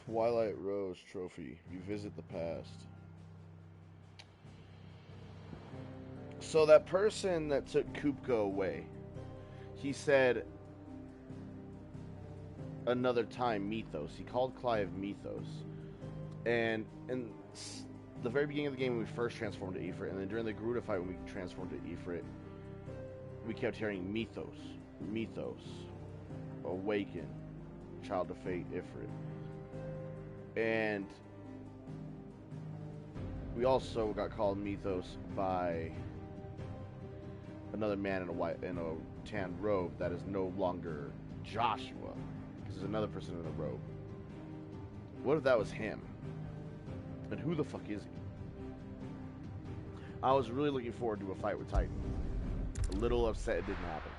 Twilight Rose Trophy. You visit the past. So that person that took Kupka away, he said another time Mythos. He called Clive Mythos. And in the very beginning of the game when we first transformed to Ifrit, and then during the Garuda fight when we transformed to Ifrit, we kept hearing Mythos. Mythos. Awaken. Child of Fate, Ifrit. And we also got called Mythos by another man in a tan robe that is no longer Joshua, because there's another person in a robe. What if that was him? And who the fuck is he? I was really looking forward to a fight with Titan. A little upset it didn't happen.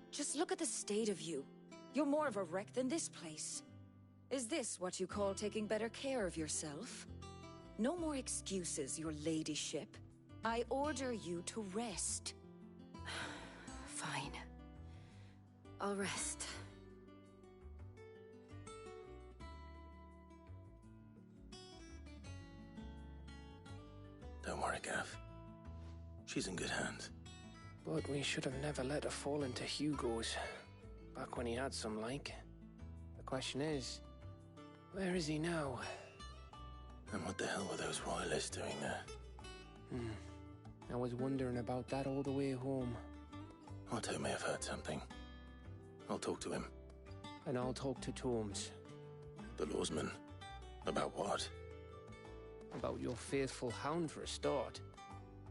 Just look at the state of you. You're more of a wreck than this place. Is this what you call taking better care of yourself? No more excuses, your ladyship. I order you to rest. Fine. I'll rest. Don't worry, Gav. She's in good hands. But we should have never let her fall into Hugo's. Back when he had some like. The question is, where is he now? And what the hell were those royalists doing there? I was wondering about that all the way home. Otto may have heard something. I'll talk to him. And I'll talk to Torms. The lawsman? About what? About your faithful hound for a start.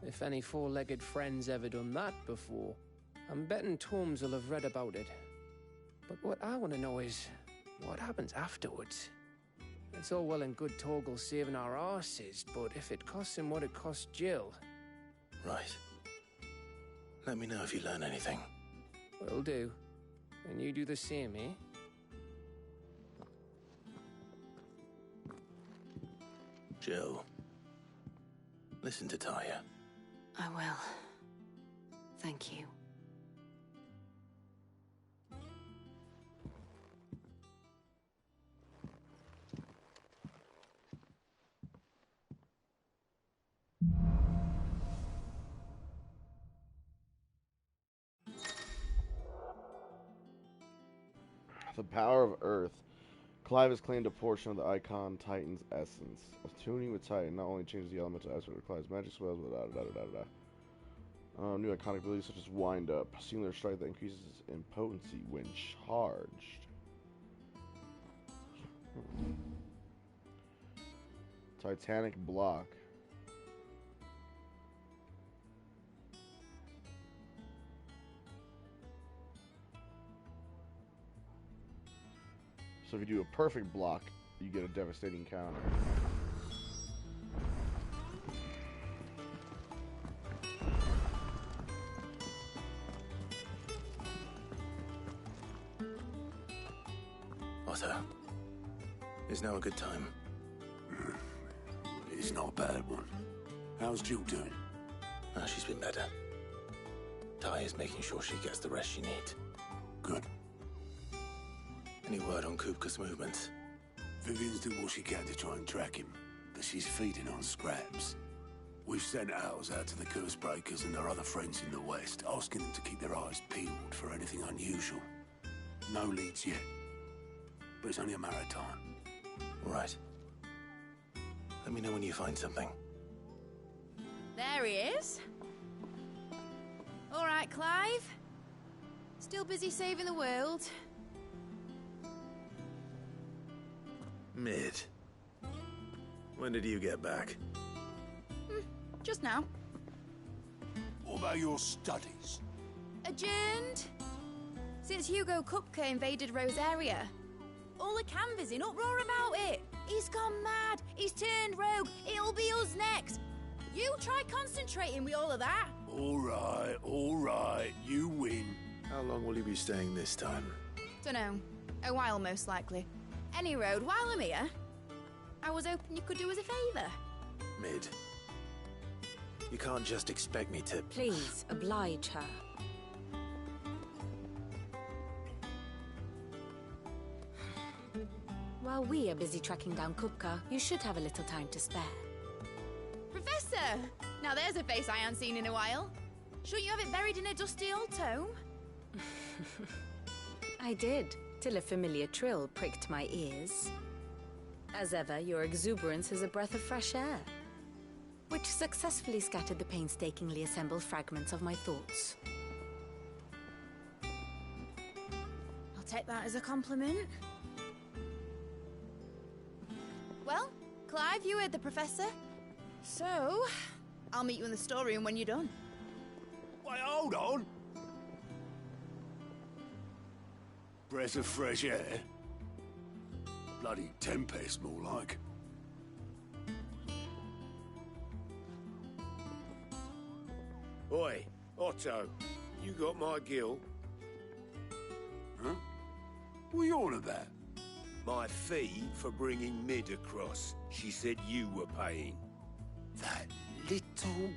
If any four-legged friend's ever done that before, I'm betting Torms will have read about it. But what I want to know is, what happens afterwards? It's all well and good Torgal saving our arses, but if it costs him what it cost Jill... Right. Let me know if you learn anything. Will do. And you do the same, eh? Jill. Listen to Taya. I will. Thank you. The power of Earth. Clive has claimed a portion of the Icon Titan's essence. Attuning with Titan not only changes the elemental aspect of Clive's magic spells, but new iconic abilities such as Wind Up, singular strike that increases in potency when charged. Titanic Block. So if you do a perfect block, you get a devastating counter. Otto. Is now a good time? It's not a bad one. How's Jill doing? She's been better. Ty is making sure she gets the rest she needs. Good. Any word on Kupka's movements? Vivian's doing what she can to try and track him, but she's feeding on scraps. We've sent ours out to the Cursebreakers and their other friends in the west, asking them to keep their eyes peeled for anything unusual. No leads yet, but it's only a matter of time. Right. Let me know when you find something. There he is. All right, Clive. Still busy saving the world. Mid. When did you get back? Just now. What about your studies? Adjourned. Since Hugo Kupka invaded Rosaria. All the canvassers in uproar about it. He's gone mad. He's turned rogue. It'll be us next. You try concentrating with all of that. All right. You win. How long will you be staying this time? Dunno. A while, most likely. Any road, while I'm here, I was hoping you could do us a favour. Mid. You can't just expect me to... Please, oblige her. While we are busy tracking down Kupka, you should have a little time to spare. Professor! Now there's a face I haven't seen in a while. Shouldn't you have it buried in a dusty old tome? I did, till a familiar trill pricked my ears. As ever, your exuberance is a breath of fresh air, which successfully scattered the painstakingly assembled fragments of my thoughts. I'll take that as a compliment. Well, Clive, you heard the Professor. So, I'll meet you in the storeroom when you're done. Wait, hold on. Breath of fresh air? Bloody tempest, more like. Oi, Otto, you got my gill? Huh? What are you on about? My fee for bringing Mid across. She said you were paying. That little...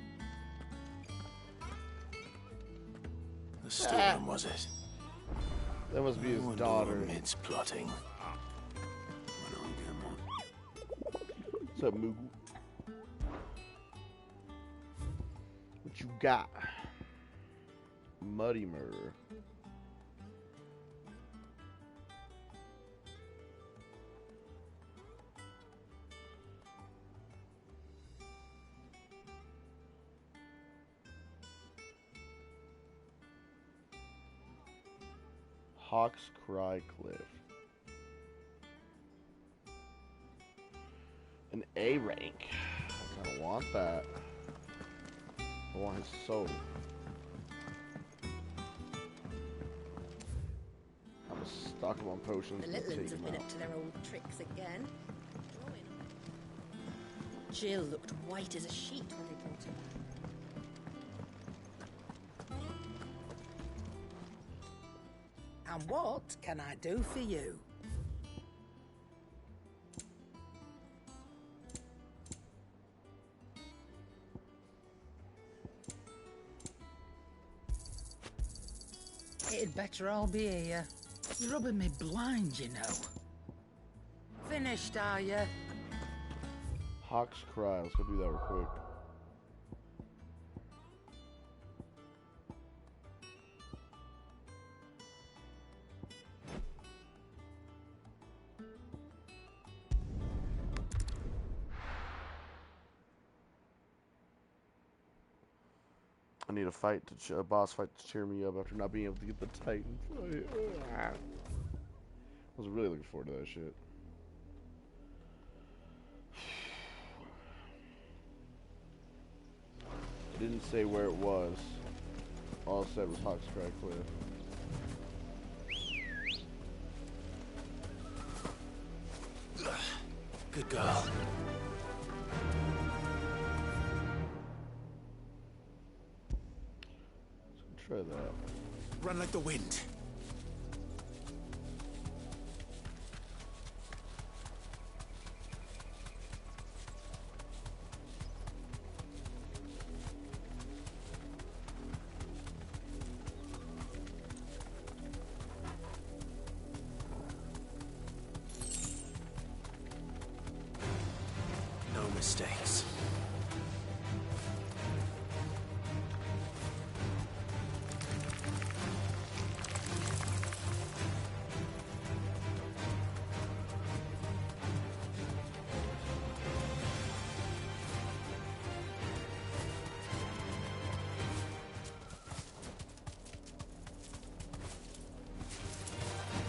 The storeroom, was it? That must be his daughter. Mid's plotting. What's up, Moogle? What you got? Muddy murder. Hawks Cry Cliff. An A rank. I kind of want that. I want his soul. I'm gonna stock him on potions. The little ones have been up to their old tricks again. Jill looked white as a sheet when they brought her back. And what can I do for you? It'd better all be here. You're rubbing me blind, you know. Finished, are you? Hawks Cry. Let's go do that real quick. I need a fight a boss fight to cheer me up after not being able to get the Titan fight. I was really looking forward to that shit. It didn't say where it was. All it said was Hawks Cry Cliff. Good girl. Try that. Run like the wind. mistakes.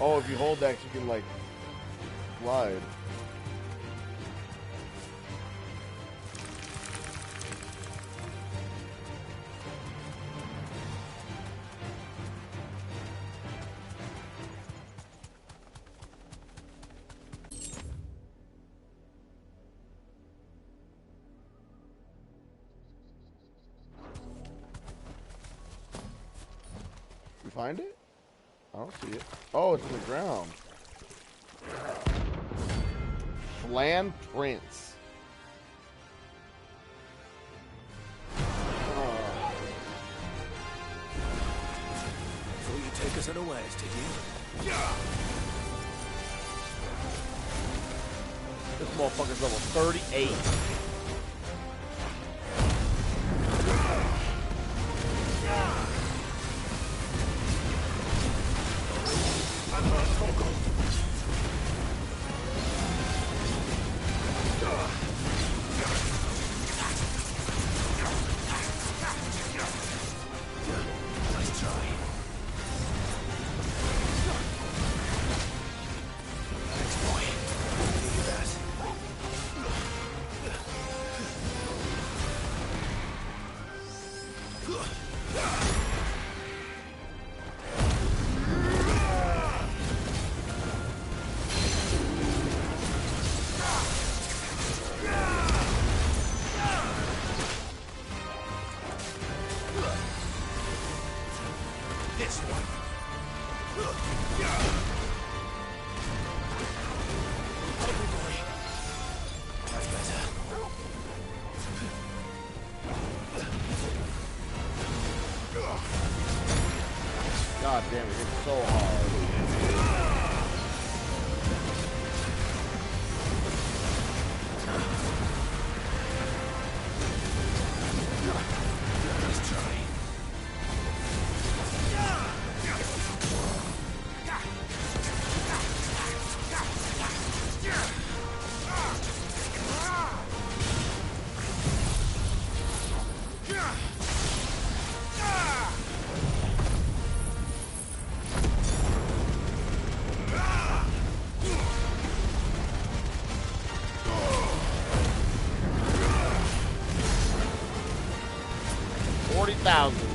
Oh, if you hold X, you can like slide. You find it? I don't see it. Oh, it's in the ground. Flan Prince. Thought you'd take us unawares, did you? This motherfucker's level 38. God damn it, it's so hard. Let's try.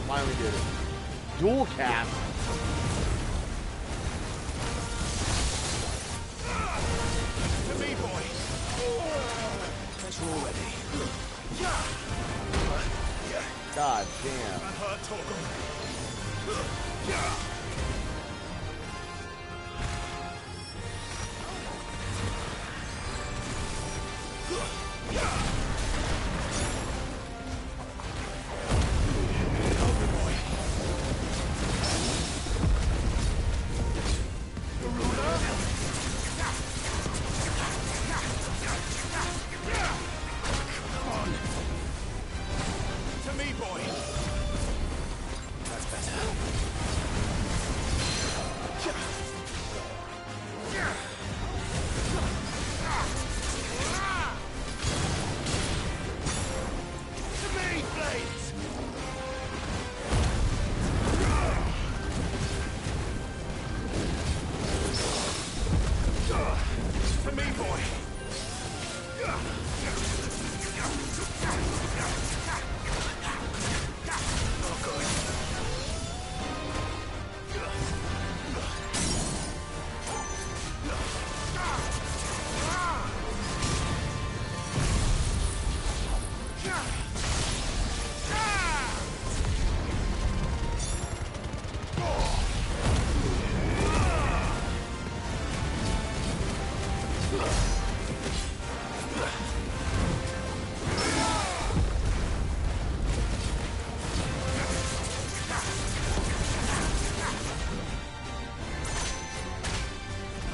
Finally did it. Dual cast. To me, boys. Catch you already. God damn.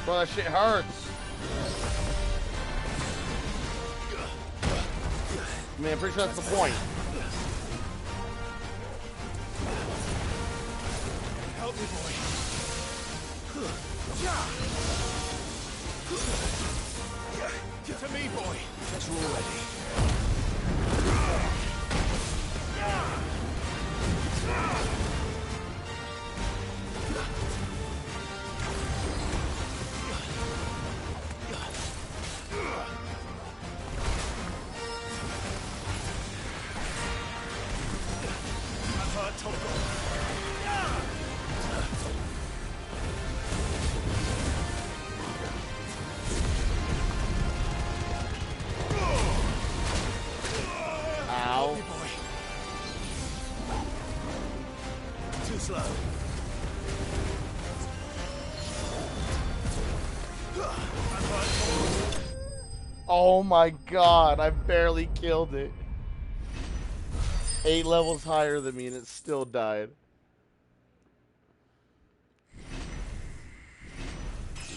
Bro, that shit hurts. mean, I'm pretty sure that's the point. Help me, boy. To me, boy. Guess we're all ready. Ow. Too slow. Oh my god, I barely killed it. 8 levels higher than me and it still died.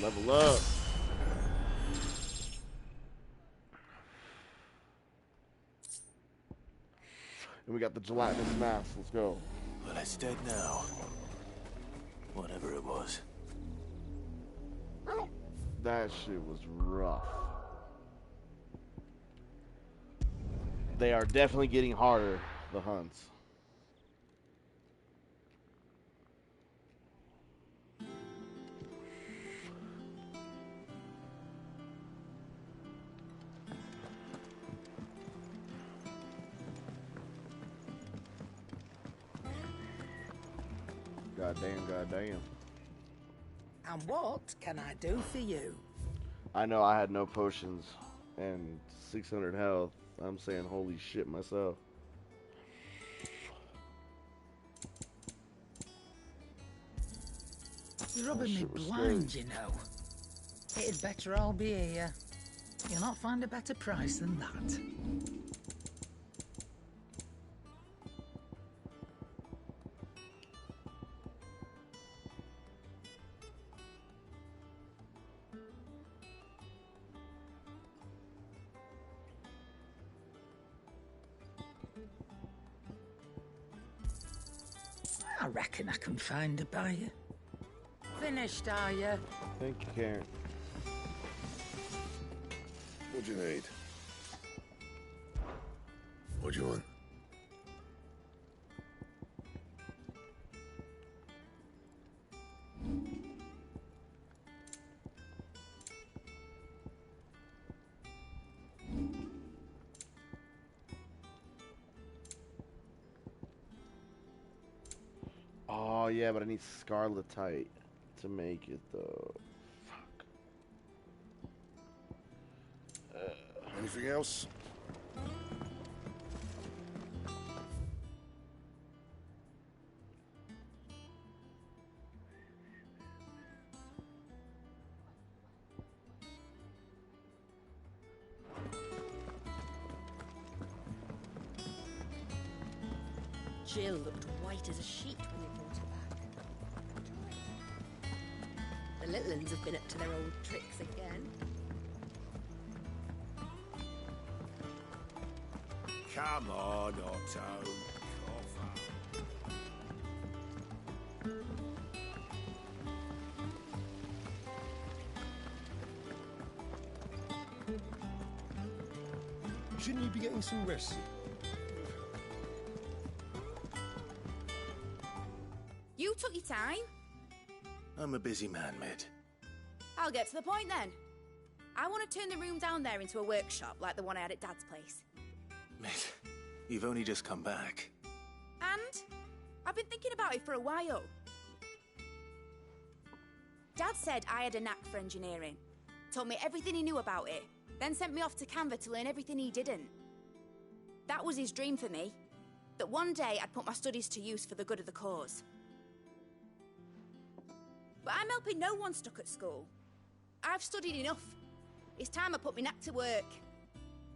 Level up. And we got the gelatinous mass. Let's go. Well, it's dead now. Whatever it was. That shit was rough. They are definitely getting harder, the hunts. Goddamn, goddamn. And what can I do for you? I know I had no potions and 600 health. I'm saying holy shit myself. You're rubbing me blind, you know. It'd better all be here. You'll not find a better price than that. I reckon I can find a buyer. Finished, are you? Thank you, Karen. What do you need? What do you want? Oh yeah, but I need scarletite to make it though. Fuck. Anything else? Jill looked white as a sheet when they brought her back. The little ones have been up to their old tricks again. Come on, Otto. Shouldn't you be getting some rest? You took your time. I'm a busy man, Mid. I'll get to the point then. I want to turn the room down there into a workshop like the one I had at Dad's place. Mid, you've only just come back. And I've been thinking about it for a while. Dad said I had a knack for engineering. Told me everything he knew about it. Then sent me off to Canva to learn everything he didn't. That was his dream for me. That one day I'd put my studies to use for the good of the cause. But I'm helping no one stuck at school. I've studied enough. It's time I put my knack to work.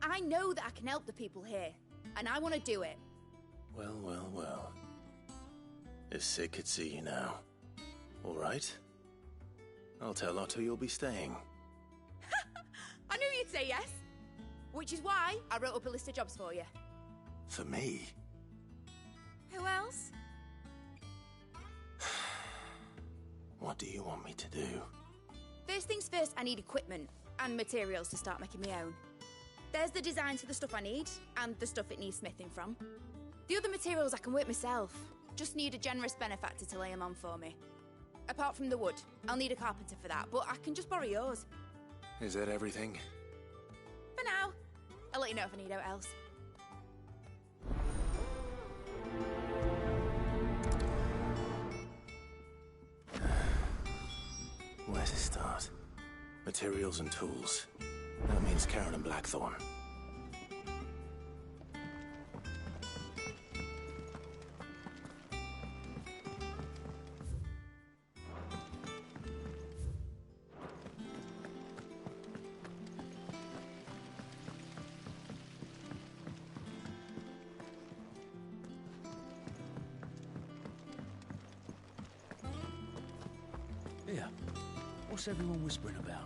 I know that I can help the people here, and I want to do it. Well, well, well. If Sid could see you now. All right. I'll tell Otto you'll be staying. I knew you'd say yes. Which is why I wrote up a list of jobs for you. For me? Who else? What do you want me to do? First things first, I need equipment and materials to start making my own. There's the designs for the stuff I need, and the stuff it needs smithing from. The other materials I can work myself. Just need a generous benefactor to lay them on for me. Apart from the wood, I'll need a carpenter for that, but I can just borrow yours. Is that everything? For now. I'll let you know if I need out else. Where to start? Materials and tools. That means Karen and Blackthorn. Here, what's everyone whispering about?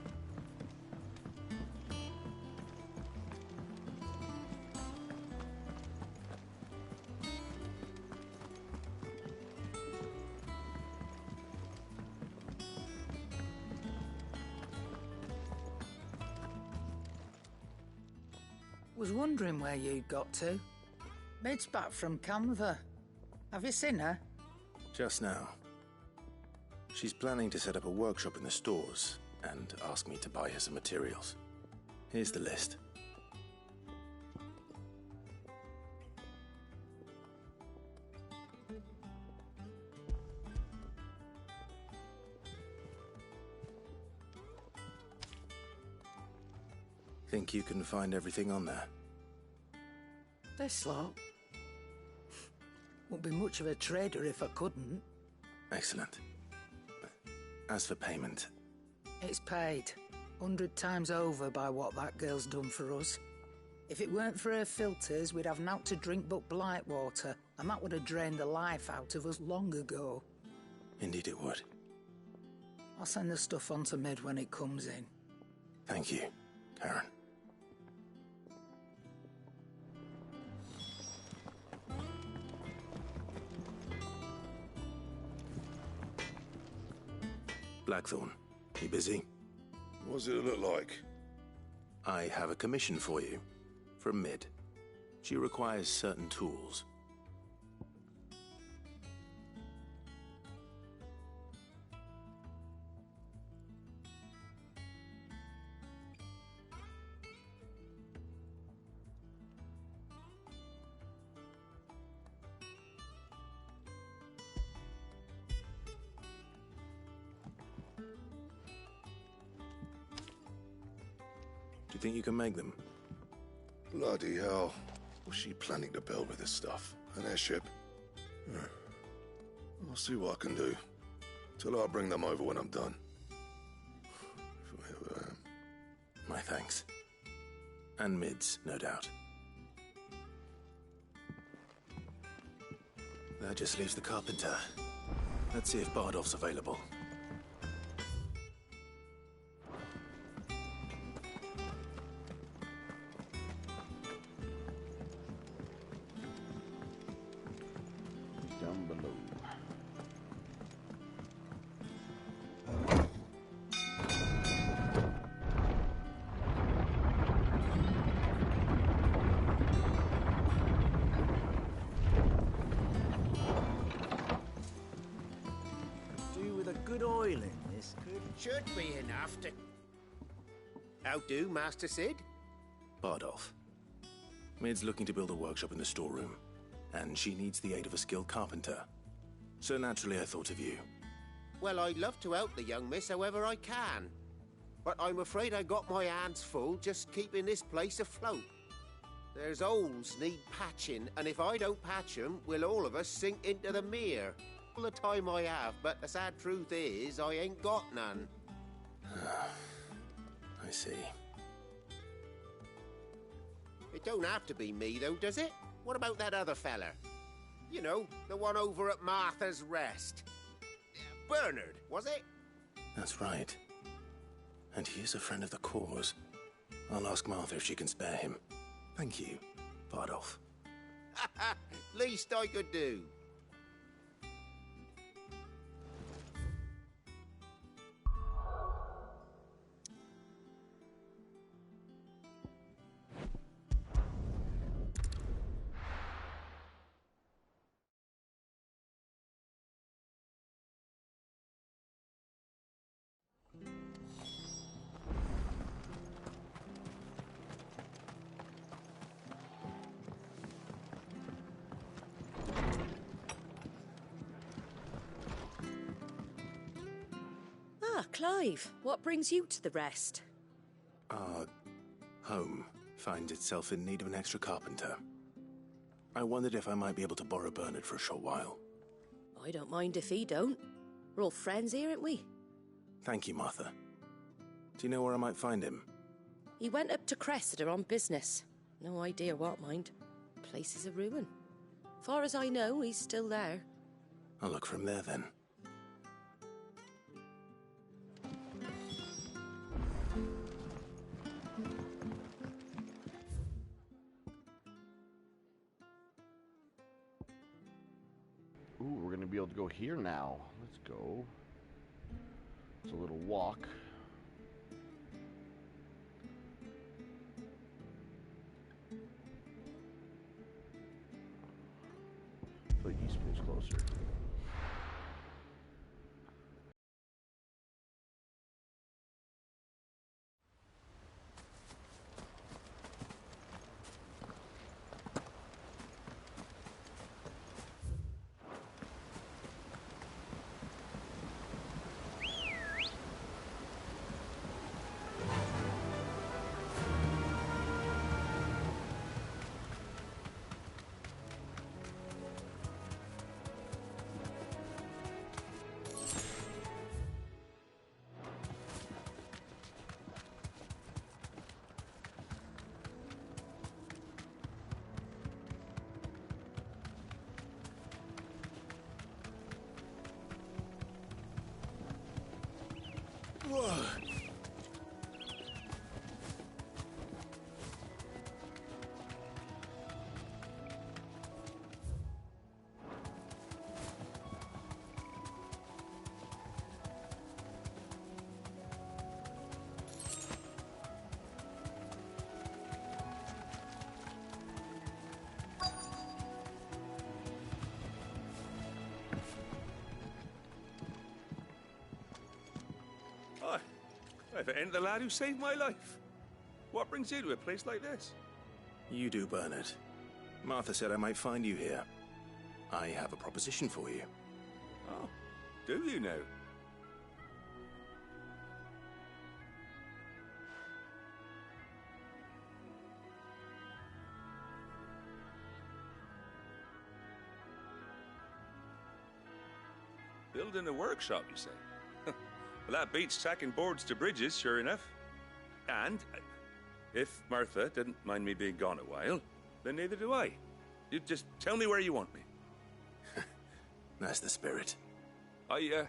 Was wondering where you'd got to. Mid's back from Canva. Have you seen her? Just now. She's planning to set up a workshop in the stores and ask me to buy her some materials. Here's the list. Think you can find everything on there? This lot. Wouldn't be much of a trader if I couldn't. Excellent. As for payment... It's paid. 100 times over by what that girl's done for us. If it weren't for her filters, we'd have naught to drink but blight water, and that would have drained the life out of us long ago. Indeed it would. I'll send the stuff on to Mid when it comes in. Thank you, Karen. Blackthorn, you busy? What does it look like? I have a commission for you, from Mid. She requires certain tools. Do you think you can make them? Bloody hell. What's she planning to build with this stuff? An airship? I'll see what I can do. Till I'll bring them over when I'm done. My thanks. And Mid's, no doubt. That just leaves the carpenter. Let's see if Bardolph's available. Down below. Do with a good oil in this. Should be enough to... How do, Master Sid? Bardolph. Mid's looking to build a workshop in the storeroom, and she needs the aid of a skilled carpenter. So naturally I thought of you. Well, I'd love to help the young miss however I can. But I'm afraid I got my hands full just keeping this place afloat. There's holes need patching, and if I don't patch them, we'll all of us sink into the mere. All the time I have, but the sad truth is, I ain't got none. I see. It don't have to be me, though, does it? What about that other fella? You know, the one over at Martha's Rest. Bernard, was it? That's right. And he is a friend of the cause. I'll ask Martha if she can spare him. Thank you, Bardolph. Least I could do. Clive, what brings you to the rest? Our home finds itself in need of an extra carpenter. I wondered if I might be able to borrow Bernard for a short while. I don't mind if he don't. We're all friends here, aren't we? Thank you, Martha. Do you know where I might find him? He went up to Cressida on business. No idea what, mind. Place is a ruin. Far as I know, he's still there. I'll look for him there, then. Ooh, we're gonna be able to go here now. Let's go. It's a little walk. The East Pool's closer. If it ain't the lad who saved my life. What brings you to a place like this? You do, Bernard. Martha said I might find you here. I have a proposition for you. Oh, do you now? Building a workshop, you say? Well, that beats tacking boards to bridges, sure enough. And if Martha didn't mind me being gone a while, then neither do I. You just tell me where you want me. That's the spirit. I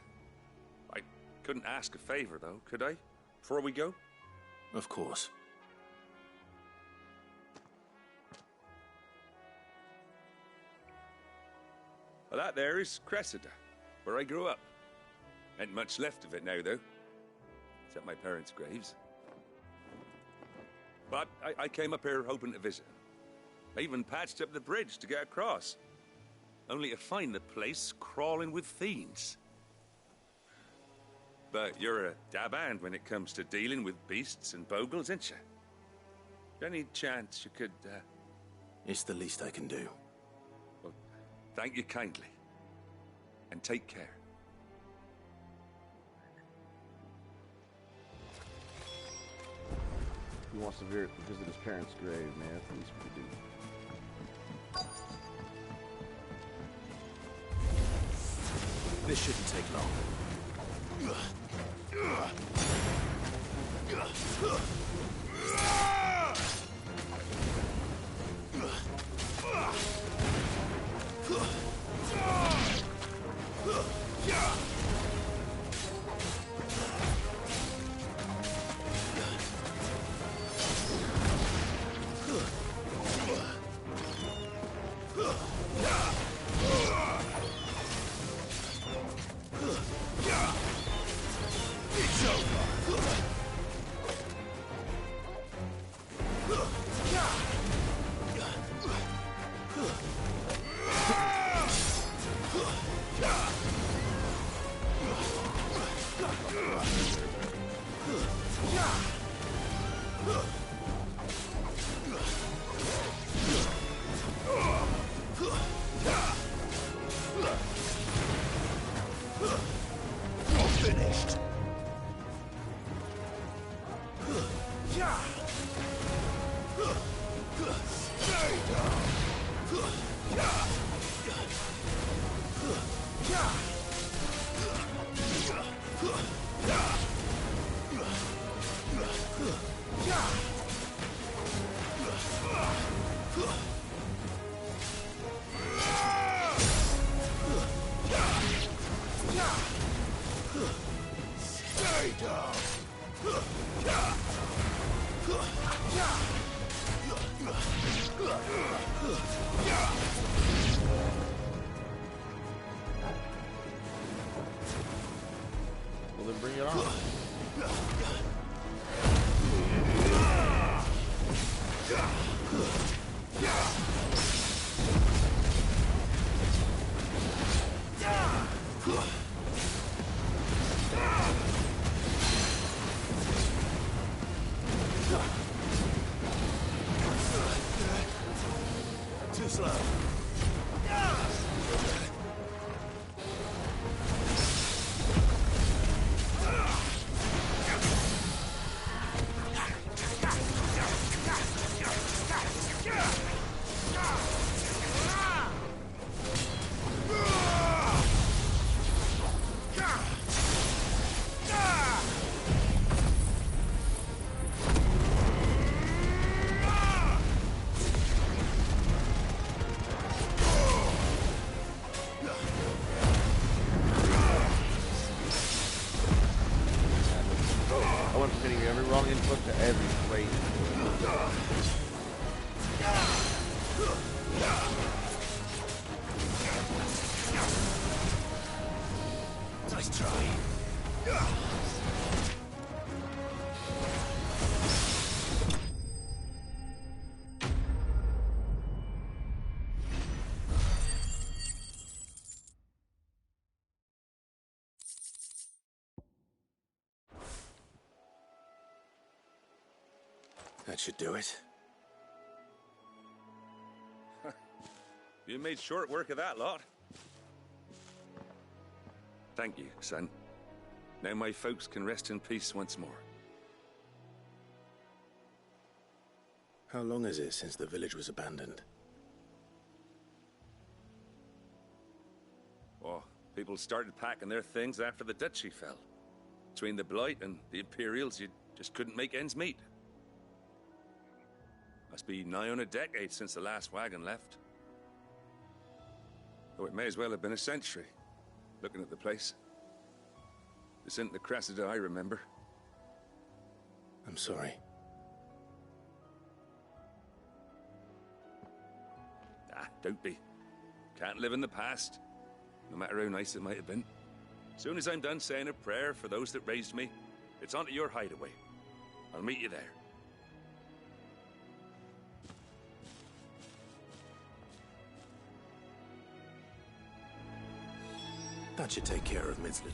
couldn't ask a favor, though, could I? Before we go? Of course. Well, that there is Cressida, where I grew up. Ain't much left of it now, though. Except my parents' graves. But I came up here hoping to visit. I even patched up the bridge to get across. Only to find the place crawling with fiends. But you're a dab hand when it comes to dealing with beasts and bogles, ain't you? Any chance you could, It's the least I can do. Well, thank you kindly. And take care. He wants to visit his parents' grave, man. That's the least we could do. This shouldn't take long. Stay down! Well, then bring it on. Too slow. I went from hitting every wrong input to every great. Nice try. That should do it. You made short work of that lot. Thank you, son. Now my folks can rest in peace once more. How long is it since the village was abandoned? Oh, people started packing their things after the duchy fell. Between the Blight and the Imperials, you just couldn't make ends meet. Must be nigh on a decade since the last wagon left. Though it may as well have been a century, looking at the place. This isn't the Cressida I remember. I'm sorry. Ah, don't be. Can't live in the past, no matter how nice it might have been. Soon as I'm done saying a prayer for those that raised me, it's on to your hideaway. I'll meet you there. That should take care of Midslet.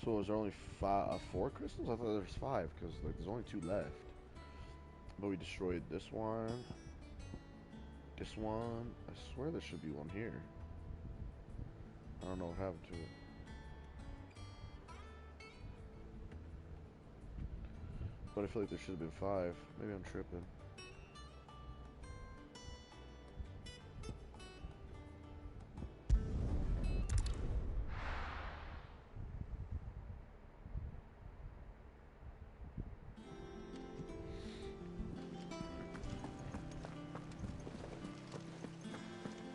So is there only 4 crystals? I thought there was 5, because like there's only 2 left. But we destroyed this one. This one. I swear there should be one here. I don't know what happened to it. But I feel like there should have been 5. Maybe I'm tripping.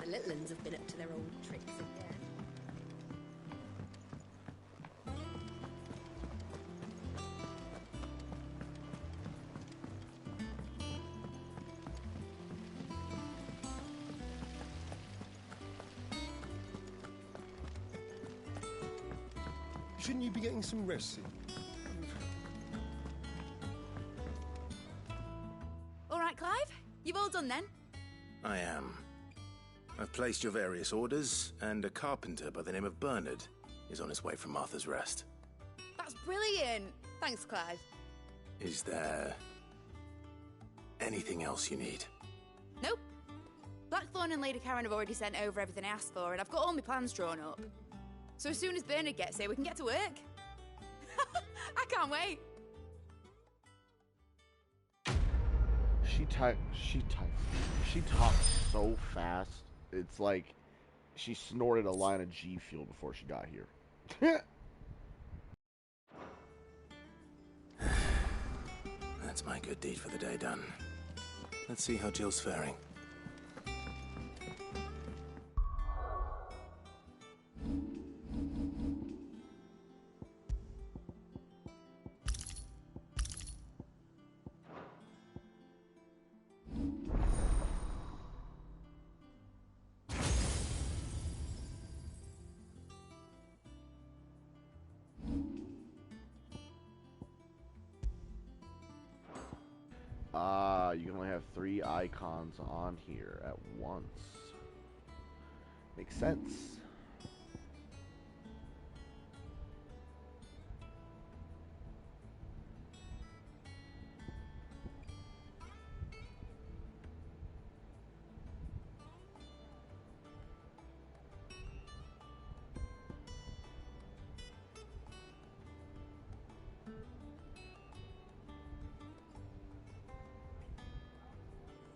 The little ones have been up to their old tricks again. Shouldn't you be getting some rest soon? You've all done then? I am. I've placed your various orders, and a carpenter by the name of Bernard is on his way from Martha's Rest. That's brilliant. Thanks, Clive. Is there anything else you need? Nope. Blackthorn and Lady Karen have already sent over everything I asked for, and I've got all my plans drawn up. So as soon as Bernard gets here, we can get to work. I can't wait. She talks so fast. It's like she snorted a line of G Fuel before she got here. That's my good deed for the day done. Let's see how Jill's faring. You can only have 3 icons on here at once. Makes sense.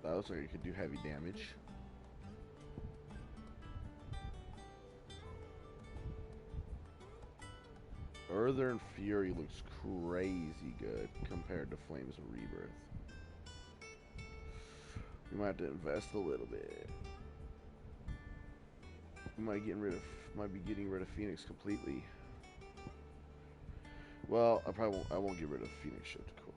That looks like it could do heavy damage. Northern Fury looks crazy good compared to Flames of Rebirth. We might have to invest a little bit. We might be getting rid of Phoenix completely. Well, I won't get rid of Phoenix Shift, of course.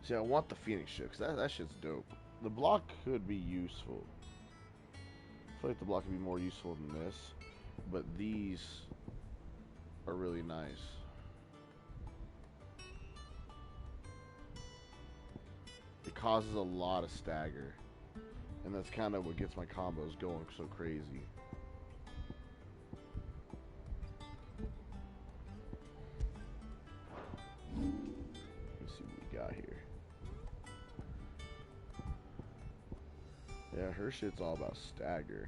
See, I want the Phoenix Shift, because that shit's dope. The block could be useful. I feel like the block could be more useful than this, but these are really nice. It causes a lot of stagger, and that's kind of what gets my combos going so crazy. Let's see what we got here. Yeah, her shit's all about stagger.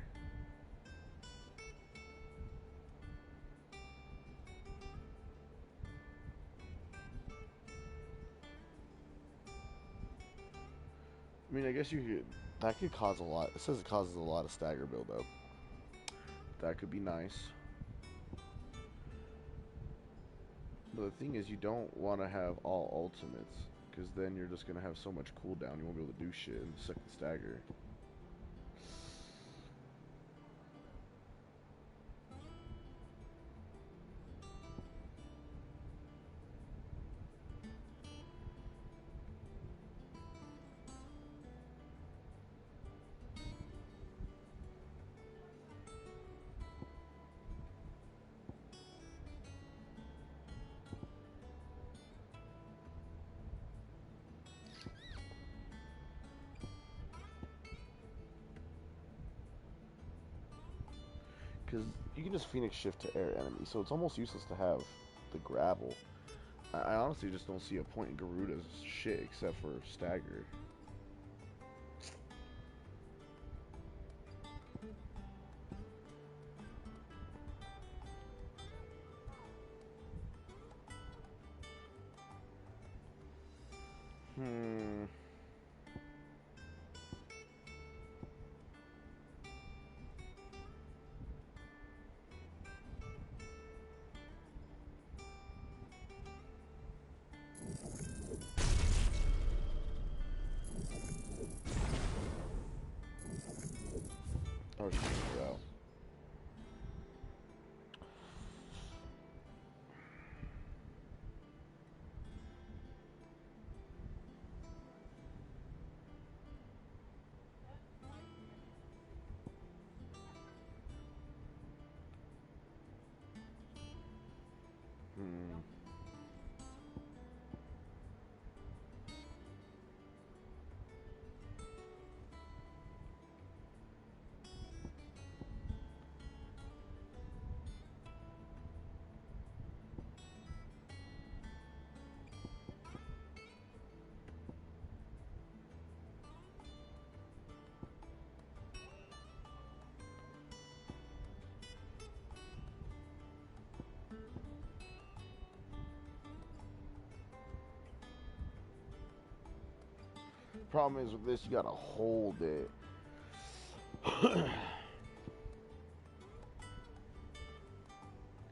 I mean, I guess you could. That could cause a lot. It says it causes a lot of stagger buildup. That could be nice. But the thing is, you don't want to have all ultimates, because then you're just going to have so much cooldown, you won't be able to do shit in the second stagger. Because you can just Phoenix Shift to air enemies, so it's almost useless to have the gravel. I honestly just don't see a point in Garuda's shit except for stagger. I'll just figure it out. Problem is with this, you gotta hold it.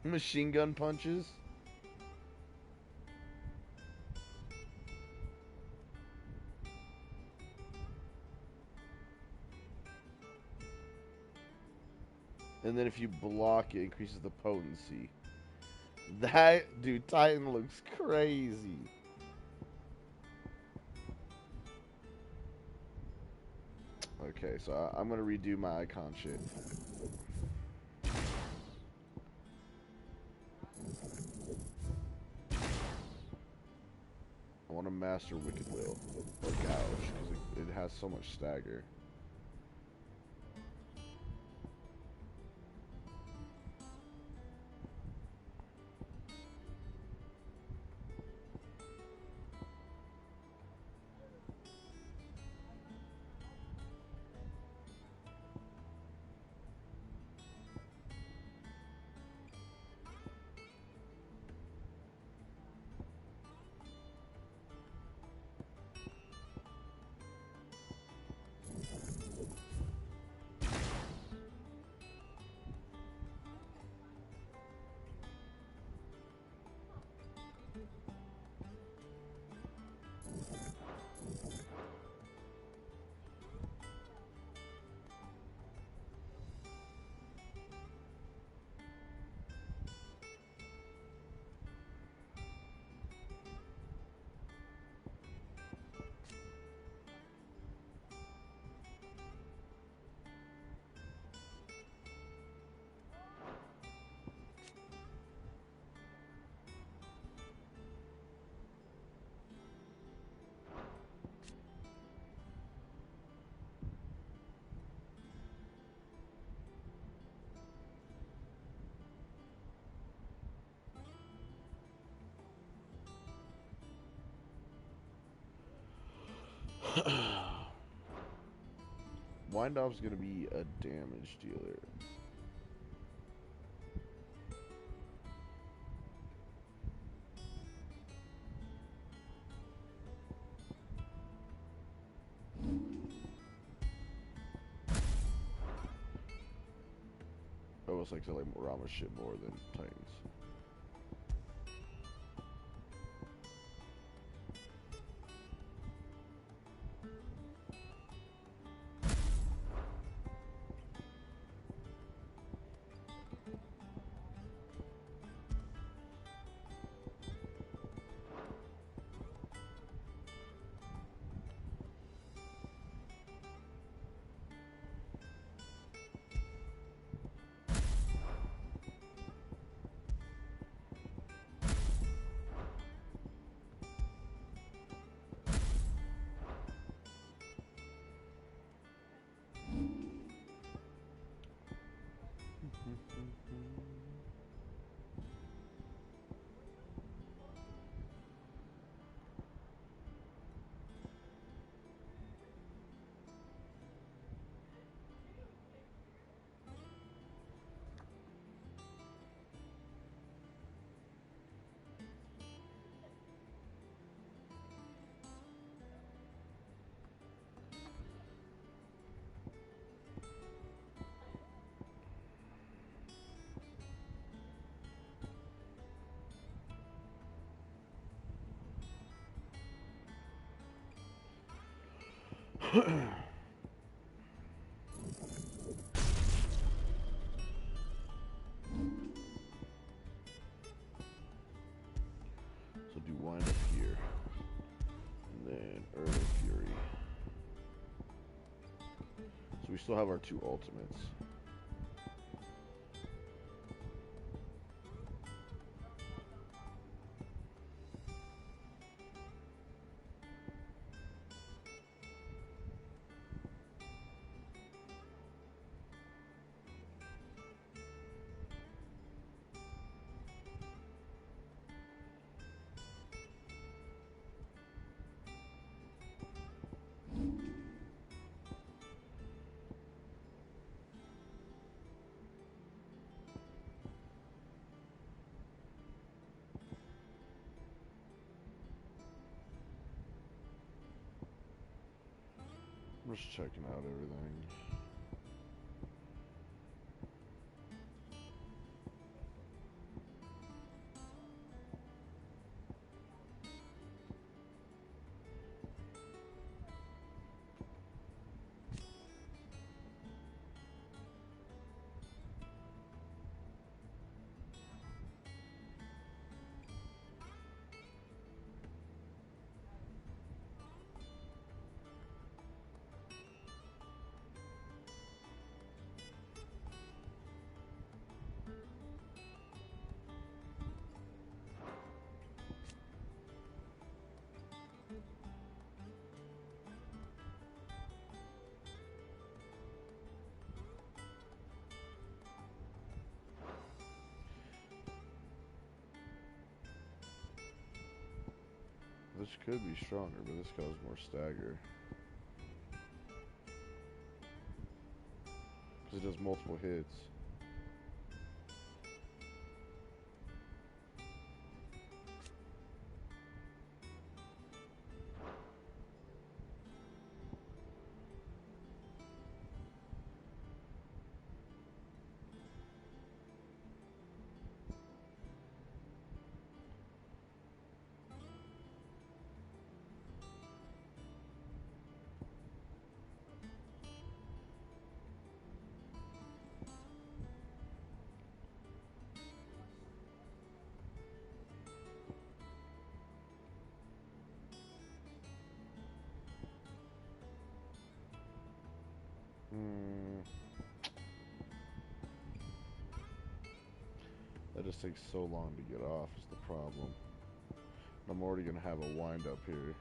Machine gun punches. And then if you block, it increases the potency. That, dude, Titan looks crazy. Okay, so I'm gonna redo my icon shit. I want to master Wicked Will or Gouge because it has so much stagger. Wind-Up's gonna be a damage dealer. I almost like to like Rama shit more than Titans. still have our 2 ultimates. I'm just checking out everything. This could be stronger, but this causes more stagger. Because it does multiple hits. That just takes so long to get off is the problem. I'm already going to have a wind up here.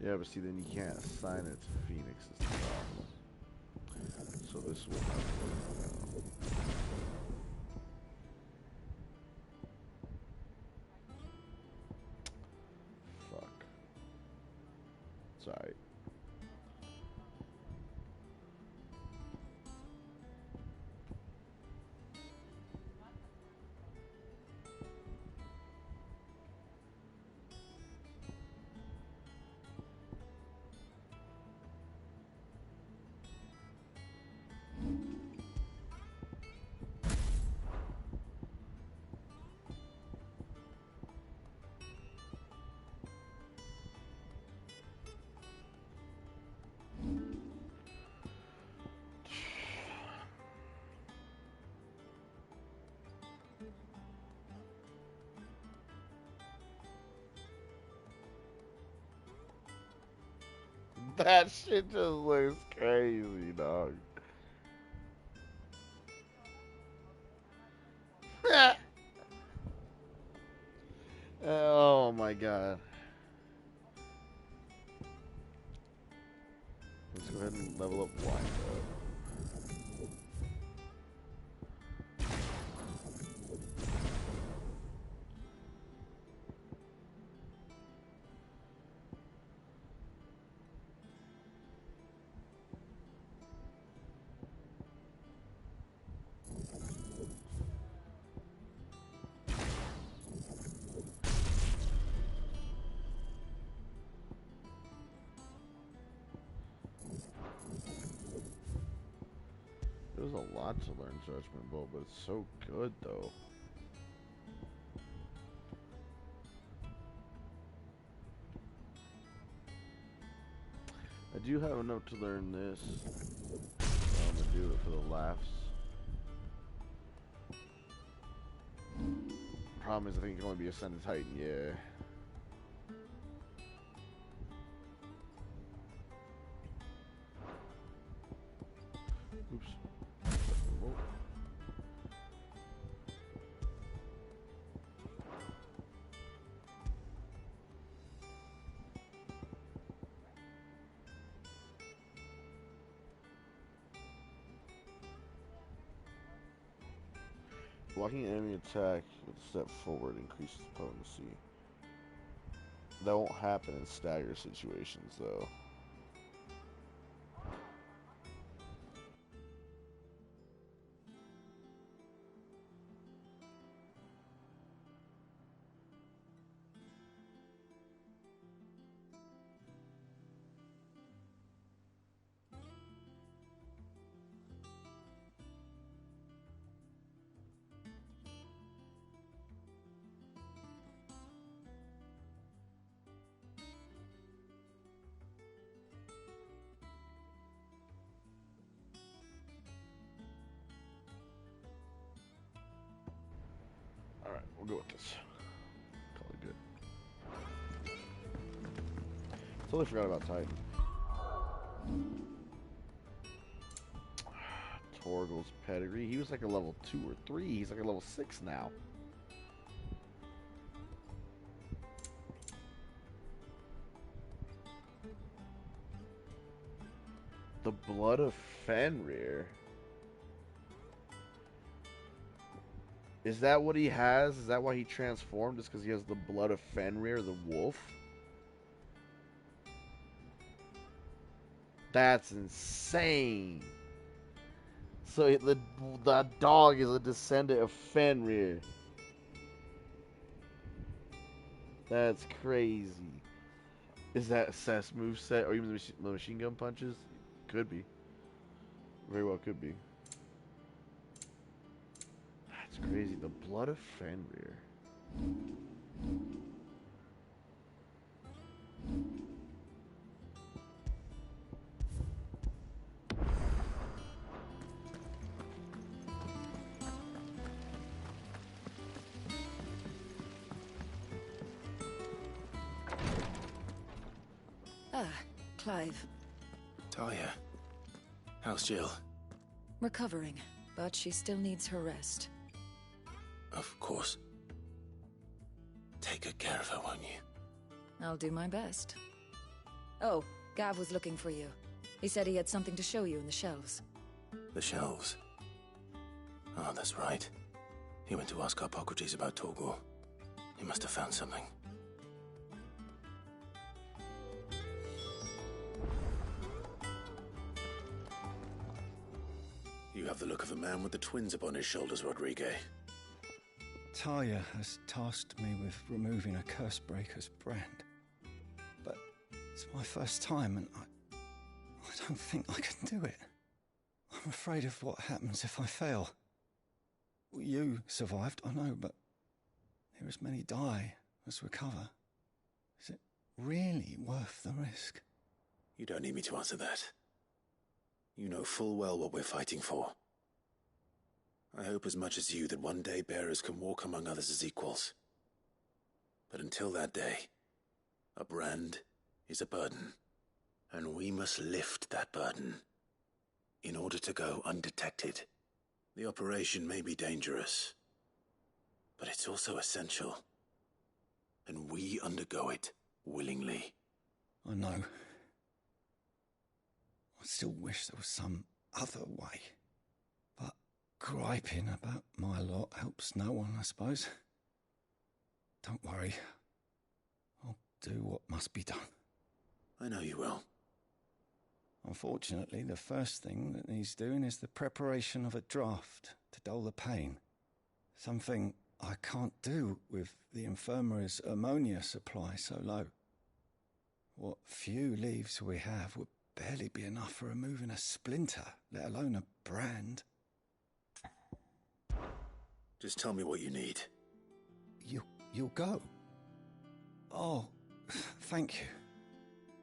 Yeah, but see, then you can't assign it to Phoenix is the problem. So this will not work now. Fuck. It's alright. That shit just looks crazy, dog. Oh my god. Let's go ahead and level up Wind Up. a lot to learn Judgment Bolt, but it's so good though. I do have a note to learn this. I'm gonna do it for the laughs. Problem is, I think it can only be Ascended Titan, yeah. Oops. Blocking enemy attack with a step forward increases potency. That won't happen in stagger situations, though. Alright, we'll go with this. Call it good. Totally forgot about Titan. Torgal's pedigree. He was like a level 2 or 3. He's like a level 6 now. The blood of Fenrir. Is that what he has? Is that why he transformed? Just because he has the blood of Fenrir, the wolf? That's insane. So the dog is a descendant of Fenrir. That's crazy. Is that Seth's moveset or even the machine gun punches? Could be. Very well could be. That's crazy. The blood of Fenrir. Ah, Clive. Talia. How's Jill? Recovering, but she still needs her rest. Of course. Take good care of her, won't you? I'll do my best. Oh, Gav was looking for you. He said he had something to show you in the shelves. The shelves. Oh, that's right. He went to ask Harpocrates about Torgal. He must have found something. You have the look of a man with the twins upon his shoulders, Rodrigue. Talia has tasked me with removing a Cursebreaker's brand. But it's my first time and I don't think I can do it. I'm afraid of what happens if I fail. You survived, I know, but there as many die as recover. Is it really worth the risk? You don't need me to answer that. You know full well what we're fighting for. I hope as much as you that one day bearers can walk among others as equals. But until that day, a brand is a burden, and we must lift that burden in order to go undetected. The operation may be dangerous, but it's also essential, and we undergo it willingly. I know. I still wish there was some other way. But griping about my lot helps no one, I suppose. Don't worry. I'll do what must be done. I know you will. Unfortunately, the first thing that needs doing is the preparation of a draft to dull the pain. Something I can't do with the infirmary's ammonia supply so low. What few leaves we have would barely be enough for removing a splinter, let alone a brand. Just tell me what you need. You'll go? Oh, thank you.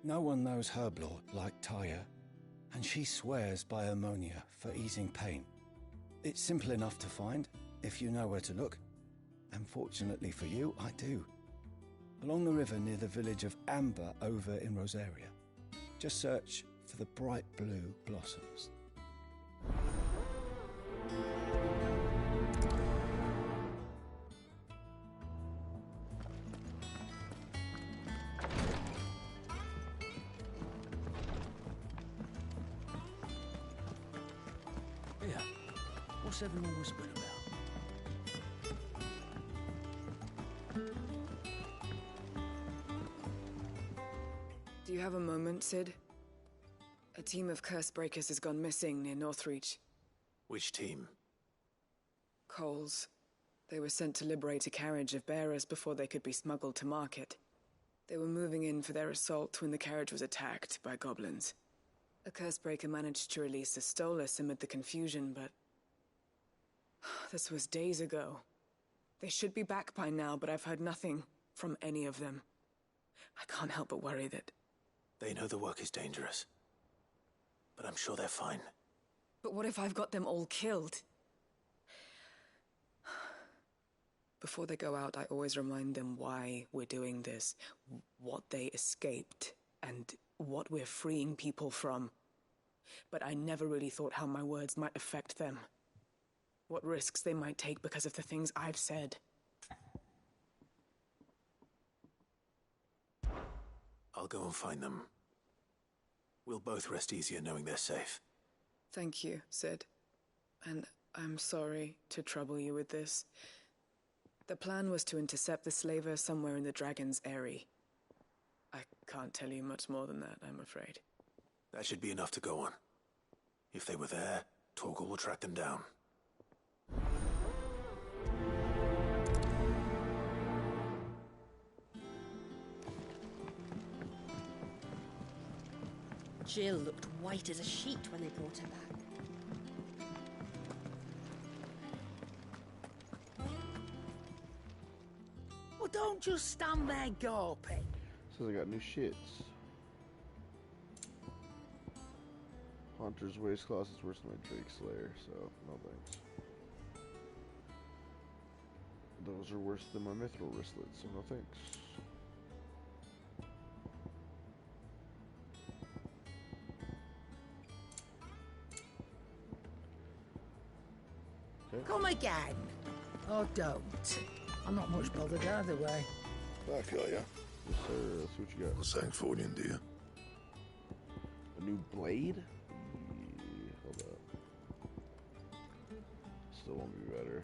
No one knows Herblot like Tyre, and she swears by ammonia for easing pain. It's simple enough to find, if you know where to look. And fortunately for you, I do. Along the river near the village of Amber over in Rosaria. Just search for the bright blue blossoms. Yeah. What's everyone whispering about? Do you have a moment, Sid? A team of Cursebreakers has gone missing near Northreach. Which team? Coles. They were sent to liberate a carriage of bearers before they could be smuggled to market. They were moving in for their assault when the carriage was attacked by goblins. A Cursebreaker managed to release a Stolas amid the confusion, but... this was days ago. They should be back by now, but I've heard nothing from any of them. I can't help but worry that... They know the work is dangerous. But I'm sure they're fine. But what if I've got them all killed? Before they go out, I always remind them why we're doing this, what they escaped, and what we're freeing people from. But I never really thought how my words might affect them. What risks they might take because of the things I've said. I'll go and find them. We'll both rest easier knowing they're safe. Thank you, Sid. And I'm sorry to trouble you with this. The plan was to intercept the slaver somewhere in the Dragon's Eyrie. I can't tell you much more than that, I'm afraid. That should be enough to go on. If they were there, Torgal will track them down. Jill looked white as a sheet when they brought her back. Well, don't just stand there gawping. Says I got new shits. Hunter's waist class is worse than my Drake Slayer, so no thanks. Those are worse than my Mithril wristlets, so no thanks. Come again. Or don't. I'm not much bothered either way. Back, are ya? Yes, sir. Let's see what you got. What's Sanctfordian, dear? A new blade? Yeah, hold up. Still won't be better.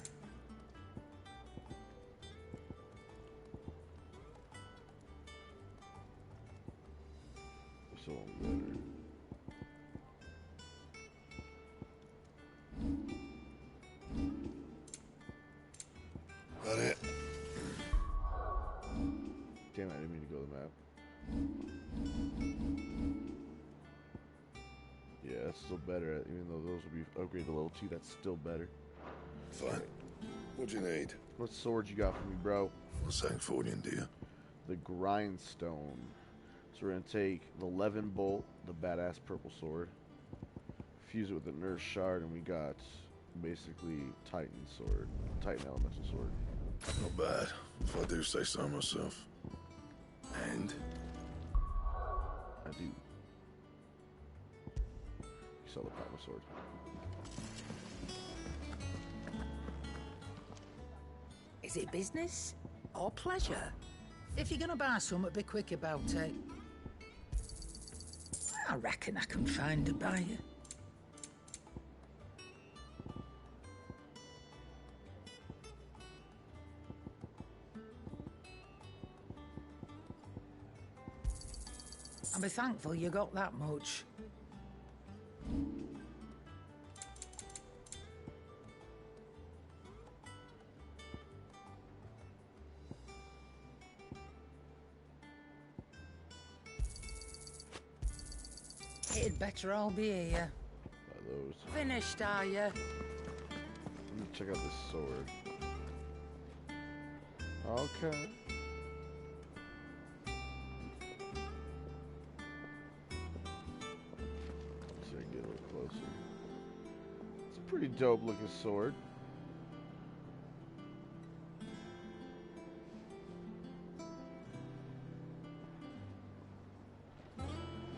Still won't be better. Got it. Damn it, I didn't mean to go to the map. Yeah, that's still better, even though those will be upgraded to level 2, that's still better. Fine. What you need? What sword you got for me, bro? What's Sanctfordian, dear? The Grindstone. So we're gonna take the Levin Bolt, the badass purple sword, fuse it with the Nurse Shard, and we got basically Titan sword, Titan elemental sword. Not bad, if I do say so myself. And? I do. You saw the power sword. Is it business or pleasure? If you're gonna buy something, be quick about it. I reckon I can find a buyer. I'll be thankful you got that much. It'd better all be here. By those. Finished, are you? Let me check out this sword. Okay. So I get a little closer. It's a pretty dope looking sword.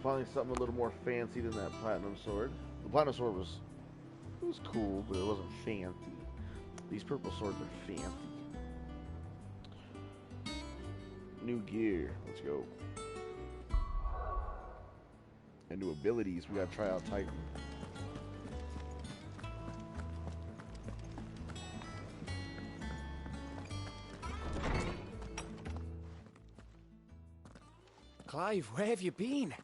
Finally something a little more fancy than that platinum sword. The platinum sword was cool, but it wasn't fancy. These purple swords are fancy. New gear. Let's go. And new abilities. We gotta try out Titan. Clive, where have you been?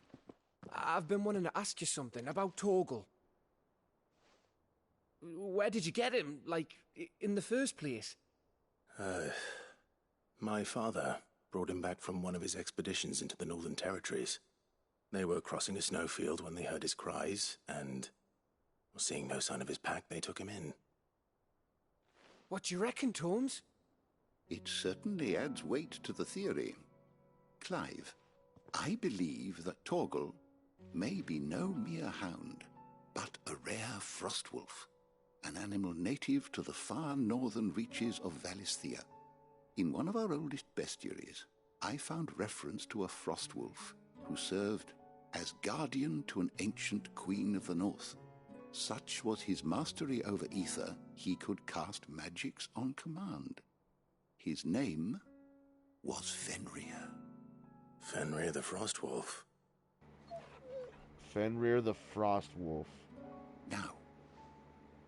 I've been wanting to ask you something about Torgal. Where did you get him, like, in the first place? My father brought him back from one of his expeditions into the Northern Territories. They were crossing a snowfield when they heard his cries, and, seeing no sign of his pack, they took him in. What do you reckon, Tomes? It certainly adds weight to the theory. Clive, I believe that Torgal may be no mere hound, but a rare frostwolf, an animal native to the far northern reaches of Valisthea. In one of our oldest bestiaries, I found reference to a frostwolf who served as guardian to an ancient queen of the north. Such was his mastery over ether, he could cast magics on command. His name was Fenrir. Fenrir the Frostwolf. Fenrir the Frostwolf. Now,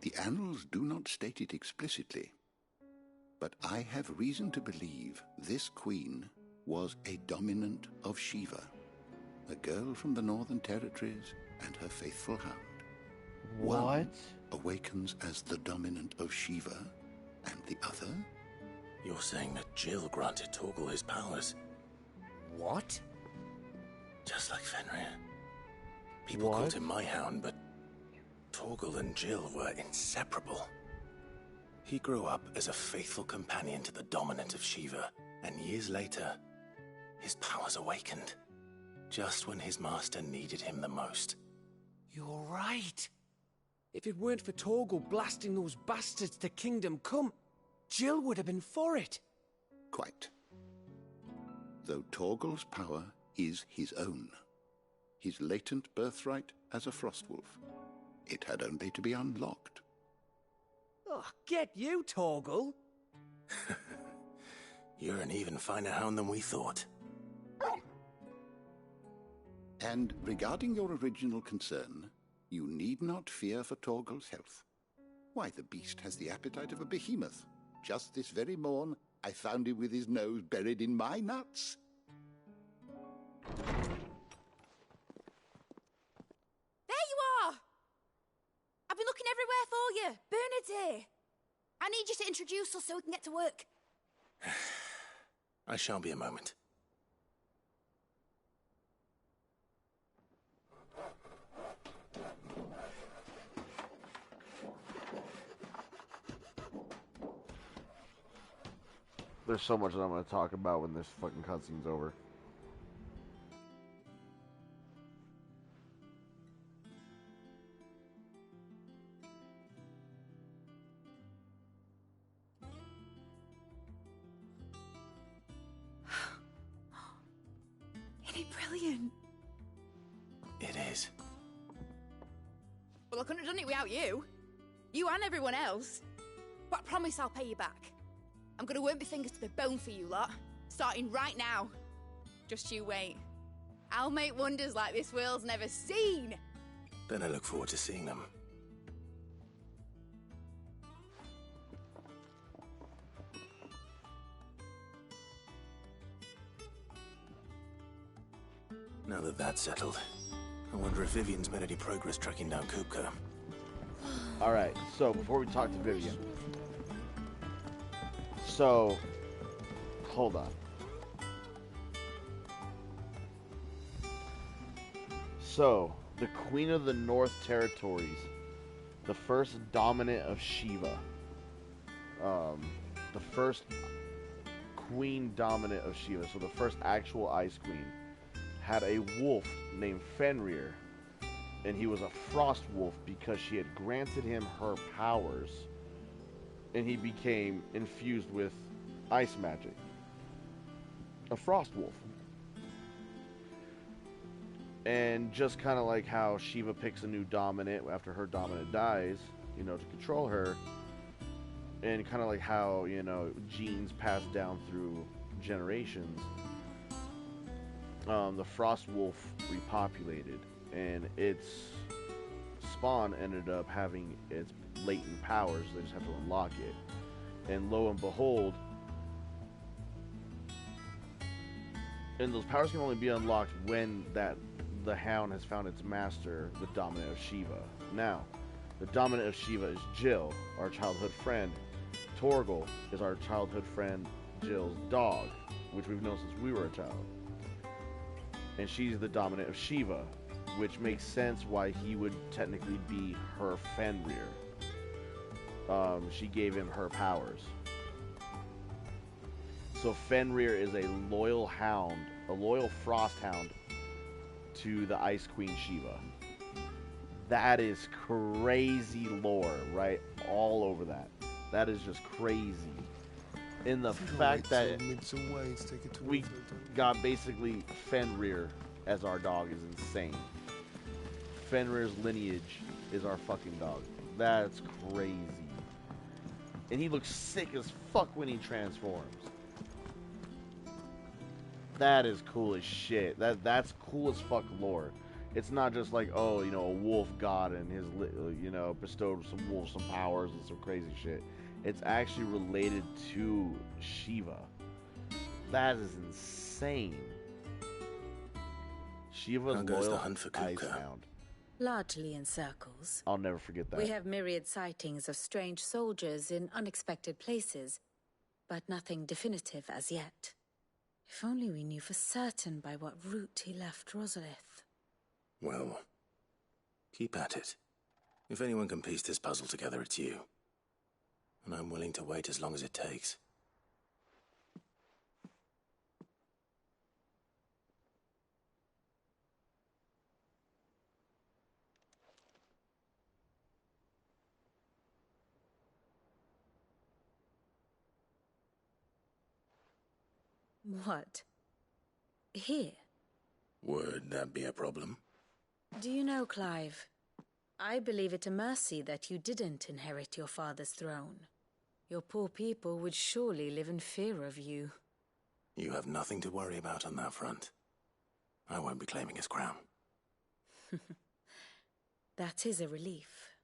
the annals do not state it explicitly, but I have reason to believe this queen was a dominant of Shiva, a girl from the Northern Territories and her faithful hound. What? One awakens as the dominant of Shiva, and the other? You're saying that Jill granted Torgal his powers? What? Just like Fenrir. People called him my hound, but Torgal and Jill were inseparable. He grew up as a faithful companion to the dominant of Shiva, and years later, his powers awakened, just when his master needed him the most. You're right. If it weren't for Torgal blasting those bastards to Kingdom Come, Jill would have been for it. Quite. Though Torgal's power is his own, his latent birthright as a Frostwolf, it had only to be unlocked. Oh, get you, Torgal! You're an even finer hound than we thought. And regarding your original concern, you need not fear for Torgal's health. Why, the beast has the appetite of a behemoth. Just this very morn, I found him with his nose buried in my nuts. There you are! I've been looking everywhere for you. Bernard's here. I need you to introduce us so we can get to work. I shan't be a moment. There's so much that I'm going to talk about when this fucking cutscene's over. Isn't it brilliant? It is. Well, I couldn't have done it without you. You and everyone else. But I promise I'll pay you back. I'm gonna work my fingers to the bone for you lot, starting right now. Just you wait. I'll make wonders like this world's never seen. Then I look forward to seeing them. Now that that's settled, I wonder if Vivian's made any progress tracking down Kupka. Alright, so before we talk to Vivian. So, hold on. So, the Queen of the North Territories, the first dominant of Shiva, the first queen dominant of Shiva, so the first actual Ice Queen, had a wolf named Fenrir, and he was a frost wolf because she had granted him her powers, and he became infused with ice magic. A frost wolf. And just kind of like how Shiva picks a new dominant after her dominant dies, you know, to control her, and kind of like how, you know, genes pass down through generations, the frost wolf repopulated, and its spawn ended up having its latent powers. They just have to unlock it, and lo and behold, and those powers can only be unlocked when the hound has found its master, the dominant of Shiva. Now, the dominant of Shiva is Jill, our childhood friend. Torgal is our childhood friend, Jill's dog, which we've known since we were a child. And she's the dominant of Shiva, which makes sense why he would technically be her Fenrir. She gave him her powers. So Fenrir is a loyal hound, a loyal frost hound to the Ice Queen Shiva. That is crazy lore, right? All over that. That is just crazy. In the fact that we got basically Fenrir as our dog is insane. Fenrir's lineage is our fucking dog. That's crazy. And he looks sick as fuck when he transforms. That is cool as shit. That's cool as fuck lore. It's not just like, oh, you know, a wolf god and his, you know, bestowed some wolves some powers and some crazy shit. It's actually related to Shiva. That is insane. Shiva's How goes loyal the hunt for ice Kuka? hound. Largely in circles. I'll never forget that. We have myriad sightings of strange soldiers in unexpected places, but nothing definitive as yet. If only we knew for certain by what route he left Rosalith. Well, keep at it. If anyone can piece this puzzle together, it's you. And I'm willing to wait as long as it takes. What? Here? Would that be a problem? Do you know, Clive? I believe it a mercy that you didn't inherit your father's throne. Your poor people would surely live in fear of you. You have nothing to worry about on that front. I won't be claiming his crown. That is a relief.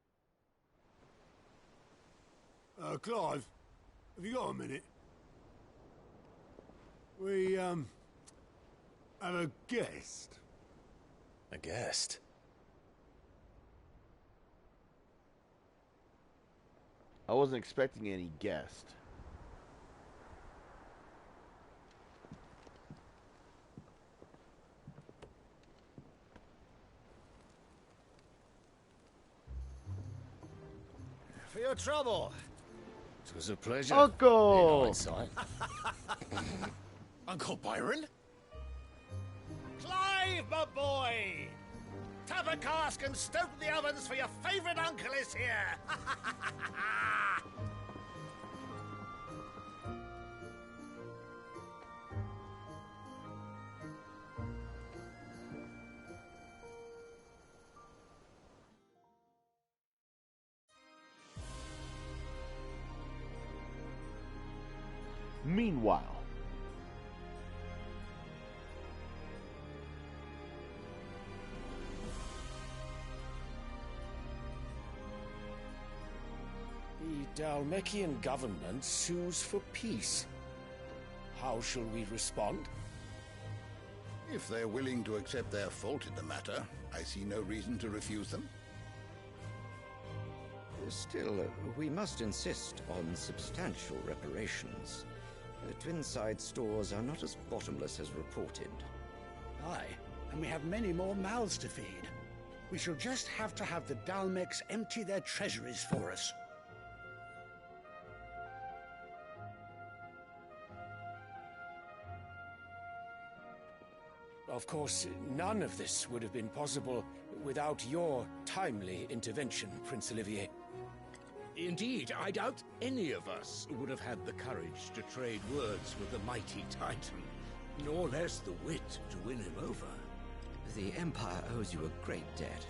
Clive, have you got a minute? We, have a guest. A guest? I wasn't expecting any guest. For your trouble. It was a pleasure. Uncle! In hindsight. Uncle Byron? Clive, my boy! Tap a cask and stoke the ovens, for your favourite uncle is here! Meanwhile, the Dhalmekian government sues for peace. How shall we respond? If they're willing to accept their fault in the matter, I see no reason to refuse them. Still, we must insist on substantial reparations. Twinside stores are not as bottomless as reported. Aye, and we have many more mouths to feed. We shall just have to have the Dalmecs empty their treasuries for us. Of course, none of this would have been possible without your timely intervention, Prince Olivier. Indeed, I doubt any of us would have had the courage to trade words with the mighty Titan, nor less the wit to win him over. The Empire owes you a great debt.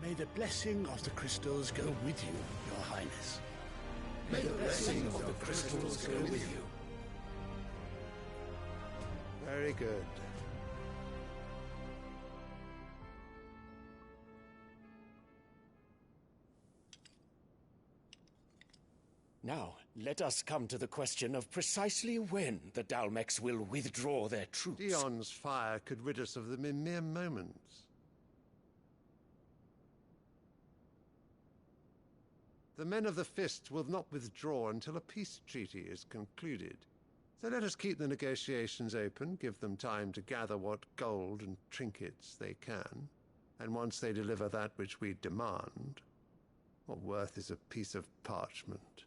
May the blessing of the crystals go with you, Your Highness. May the blessing of the crystals go with you. Very good. Now, let us come to the question of precisely when the Dalmex will withdraw their troops. Dion's fire could rid us of them in mere moments. The men of the Fist will not withdraw until a peace treaty is concluded. So let us keep the negotiations open, give them time to gather what gold and trinkets they can, and once they deliver that which we demand, what worth is a piece of parchment?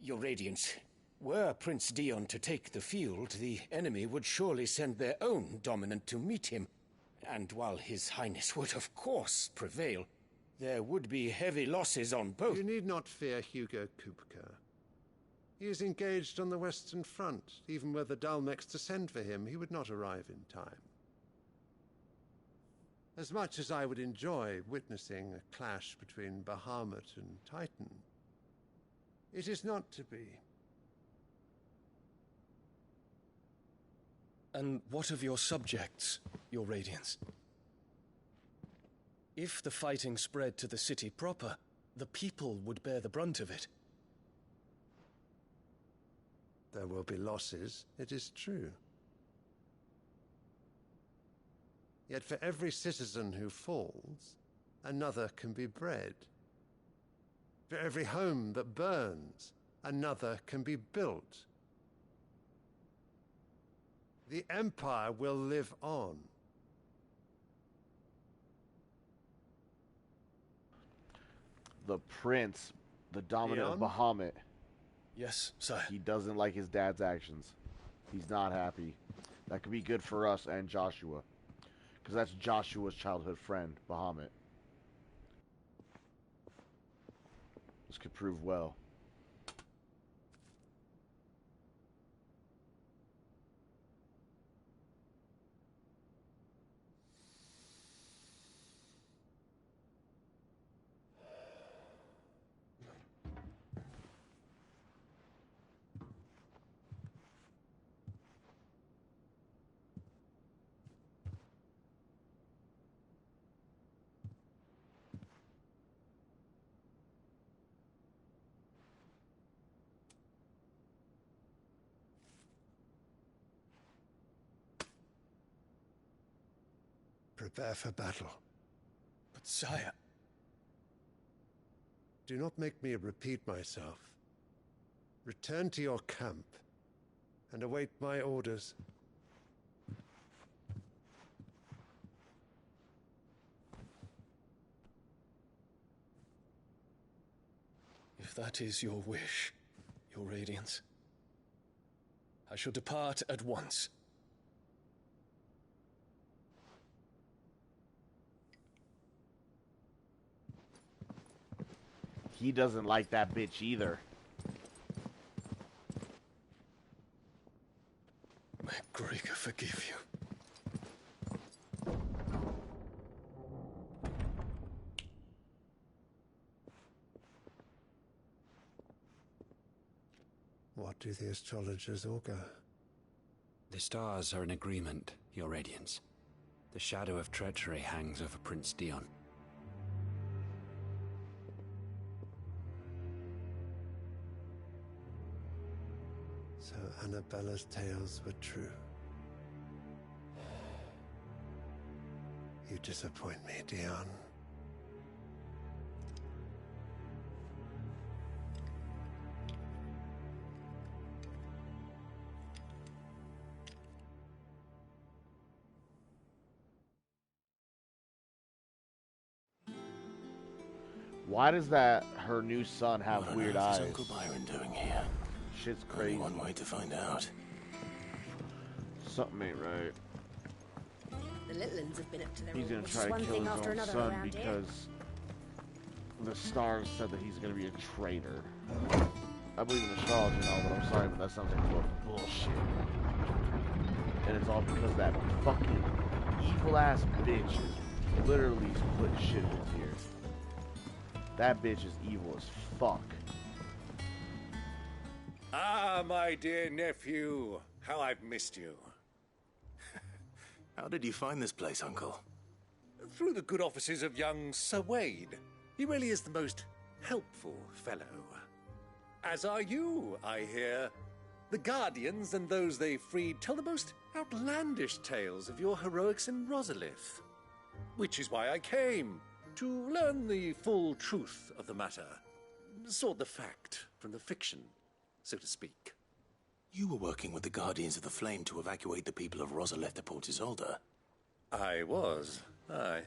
Your Radiance, were Prince Dion to take the field, the enemy would surely send their own dominant to meet him. And while His Highness would of course prevail, there would be heavy losses on both. You need not fear Hugo Kupka. He is engaged on the Western Front. Even were the Dalmex to send for him, he would not arrive in time. As much as I would enjoy witnessing a clash between Bahamut and Titan, it is not to be. And what of your subjects, Your Radiance? If the fighting spread to the city proper, the people would bear the brunt of it. There will be losses, it is true. Yet for every citizen who falls, another can be bred. For every home that burns, another can be built. The Empire will live on. The Prince, the dominant of Bahamut. Yes, sir. He doesn't like his dad's actions. He's not happy. That could be good for us and Joshua. Because that's Joshua's childhood friend, Bahamut. This could prove well. Prepare for battle. But sire... Do not make me repeat myself. Return to your camp and await my orders. If that is your wish, Your Radiance, I shall depart at once. He doesn't like that bitch either. May Greeka forgive you. What do the astrologers augur? The stars are in agreement, Your Radiance. The shadow of treachery hangs over Prince Dion. So Annabella's tales were true. You disappoint me, Dion. Why does that her new son have What weird on earth eyes? is Uncle Byron doing here? Shit's crazy. Only one way to find out. Something ain't right. The Litlins have been up to their He's old gonna witch, try to one kill thing his after own another son around here. because the stars said that he's gonna be a traitor. I believe in astrology and all, but I'm sorry, but that sounds like a load of bullshit. And it's all because that fucking evil ass bitch is literally putting shit in his ear. That bitch is evil as fuck. Ah, my dear nephew. How I've missed you. How did you find this place, Uncle? Through the good offices of young Sir Wade. He really is the most helpful fellow. As are you, I hear. The Guardians and those they freed tell the most outlandish tales of your heroics in Rosalith. Which is why I came, to learn the full truth of the matter. Sort the fact from the fiction, so to speak. You were working with the Guardians of the Flame to evacuate the people of Rosalith to Port Isolde. I was, aye.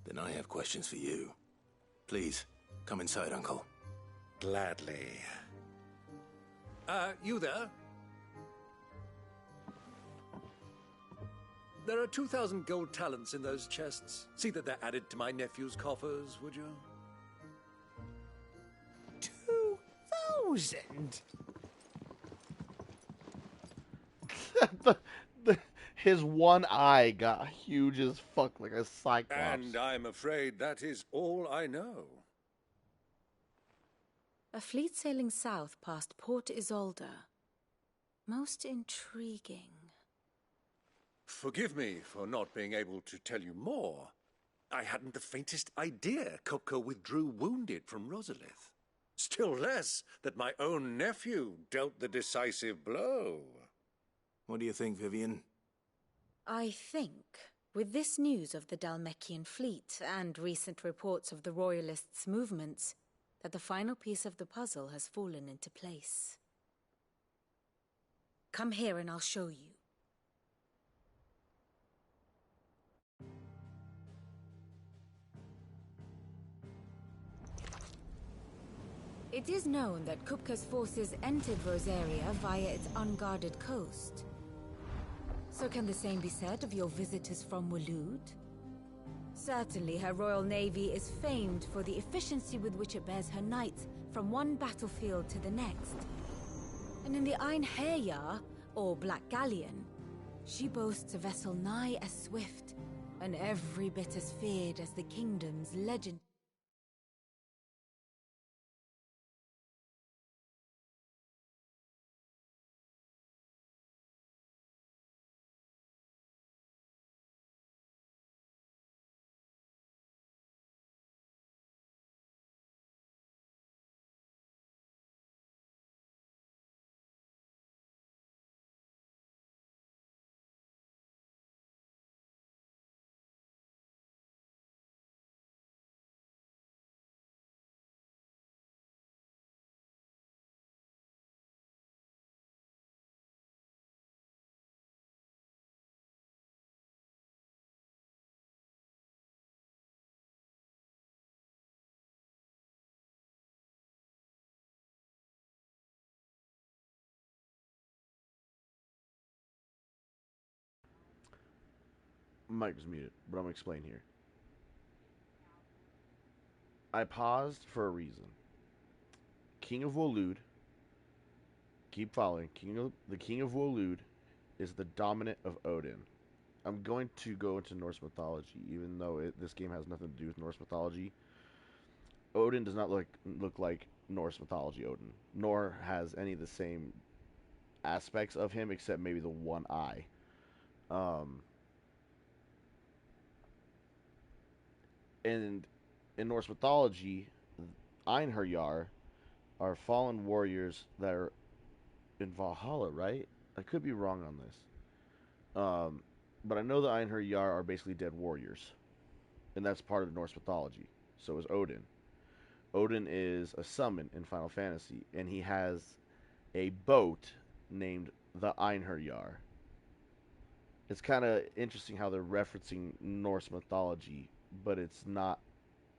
Then I have questions for you. Please, come inside, Uncle. Gladly. You there? There are 2,000 gold talents in those chests. See that they're added to my nephew's coffers, would you? 2,000? His one eye got huge as fuck, like a cyclops. And I'm afraid that is all I know. A fleet sailing south past Port Isolde. Most intriguing. Forgive me for not being able to tell you more. I hadn't the faintest idea Kupka withdrew wounded from Rosalith. Still less that my own nephew dealt the decisive blow. What do you think, Vivian? I think, with this news of the Dhalmekian fleet and recent reports of the Royalists' movements, that the final piece of the puzzle has fallen into place. Come here and I'll show you. It is known that Kupka's forces entered Rosaria via its unguarded coast. So can the same be said of your visitors from Waloed? Certainly her Royal Navy is famed for the efficiency with which it bears her knights from one battlefield to the next. And in the Einherjar, or Black Galleon, she boasts a vessel nigh as swift, and every bit as feared as the kingdom's legend. Mic was muted, but I'm gonna explain here. I paused for a reason. King of Waloed, keep following. The King of Waloed is the dominant of Odin. I'm going to go into Norse mythology, even though this game has nothing to do with Norse mythology. Odin does not look like Norse mythology Odin, nor has any of the same aspects of him, except maybe the one eye. And in Norse mythology, Einherjar are fallen warriors that are in Valhalla, right? I could be wrong on this. But I know the Einherjar are basically dead warriors. And that's part of Norse mythology. So is Odin. Odin is a summon in Final Fantasy, and he has a boat named the Einherjar. It's kind of interesting how they're referencing Norse mythology, but it's not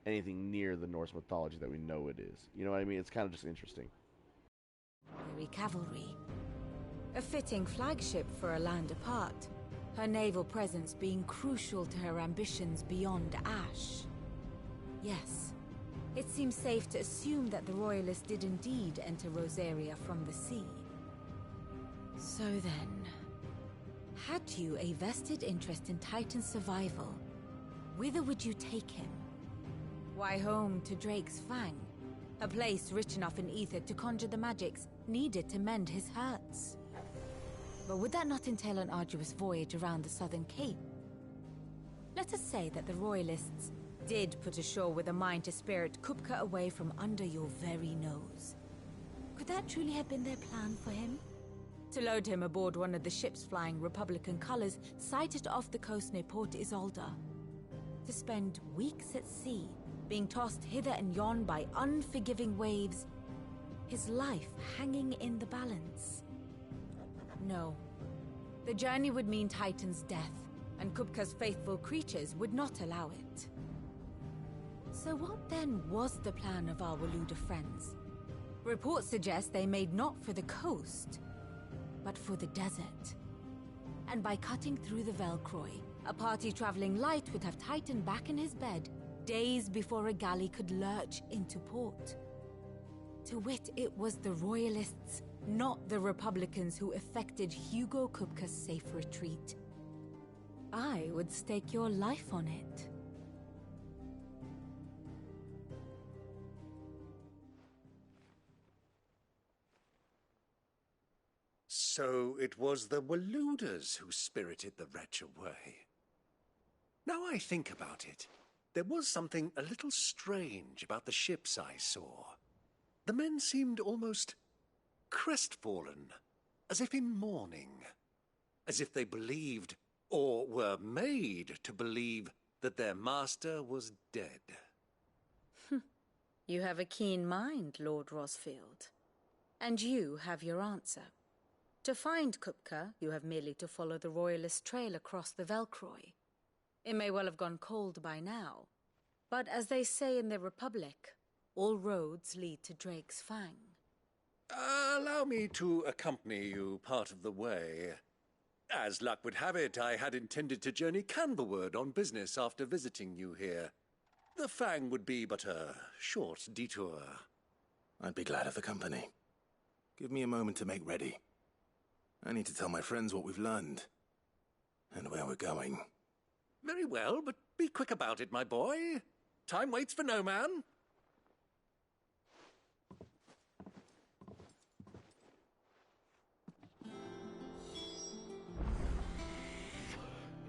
anything near the Norse mythology that we know it is. You know what I mean? It's kind of just interesting. Weary cavalry. A fitting flagship for a land apart, her naval presence being crucial to her ambitions beyond Ash. Yes, it seems safe to assume that the Royalists did indeed enter Rosaria from the sea. So then, had you a vested interest in Titan's survival, whither would you take him? Why, home to Drake's Fang, a place rich enough in ether to conjure the magics needed to mend his hurts. But would that not entail an arduous voyage around the southern cape? Let us say that the Royalists did put ashore with a mind to spirit Kupka away from under your very nose. Could that truly have been their plan for him? To load him aboard one of the ships flying Republican colors sighted off the coast near Port Isolde. To spend weeks at sea, being tossed hither and yon by unforgiving waves, his life hanging in the balance. No. The journey would mean Titan's death, and Kupka's faithful creatures would not allow it. So what then was the plan of our Waluda friends? Reports suggest they made not for the coast, but for the desert. And by cutting through the Velcroy, a party traveling light would have Titan back in his bed days before a galley could lurch into port. To wit, it was the Royalists, not the Republicans, who effected Hugo Kupka's safe retreat. I would stake your life on it. So it was the Waludas who spirited the wretch away. Now I think about it, there was something a little strange about the ships I saw. The men seemed almost crestfallen, as if in mourning, as if they believed, or were made to believe, that their master was dead. You have a keen mind, Lord Rosfield. And you have your answer. To find Kupka, you have merely to follow the Royalist trail across the Velcroy. It may well have gone cold by now, but as they say in the Republic, all roads lead to Drake's Fang. Allow me to accompany you part of the way. As luck would have it, I had intended to journey Canberward on business after visiting you here. The Fang would be but a short detour. I'd be glad of the company. Give me a moment to make ready. I need to tell my friends what we've learned, and where we're going. Very well, but be quick about it, my boy. Time waits for no man.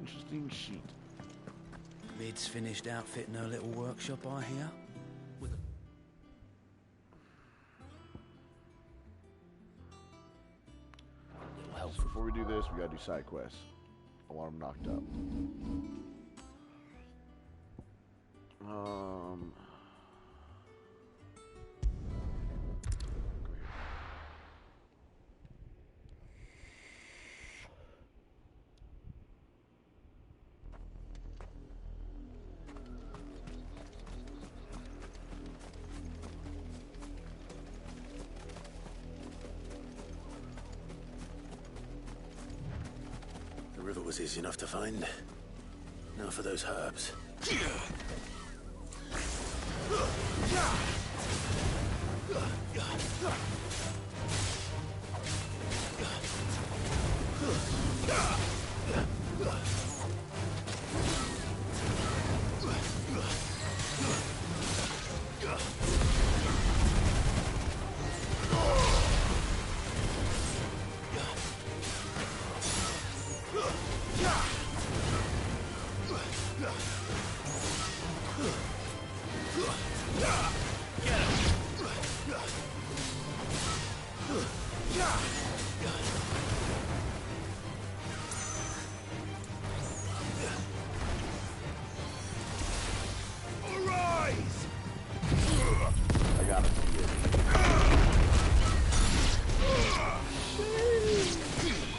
Interesting sheet. Lid's finished outfitting her little workshop, I hear. Before we do this, we gotta do side quests. I want them knocked up. The river was easy enough to find. Now for those herbs.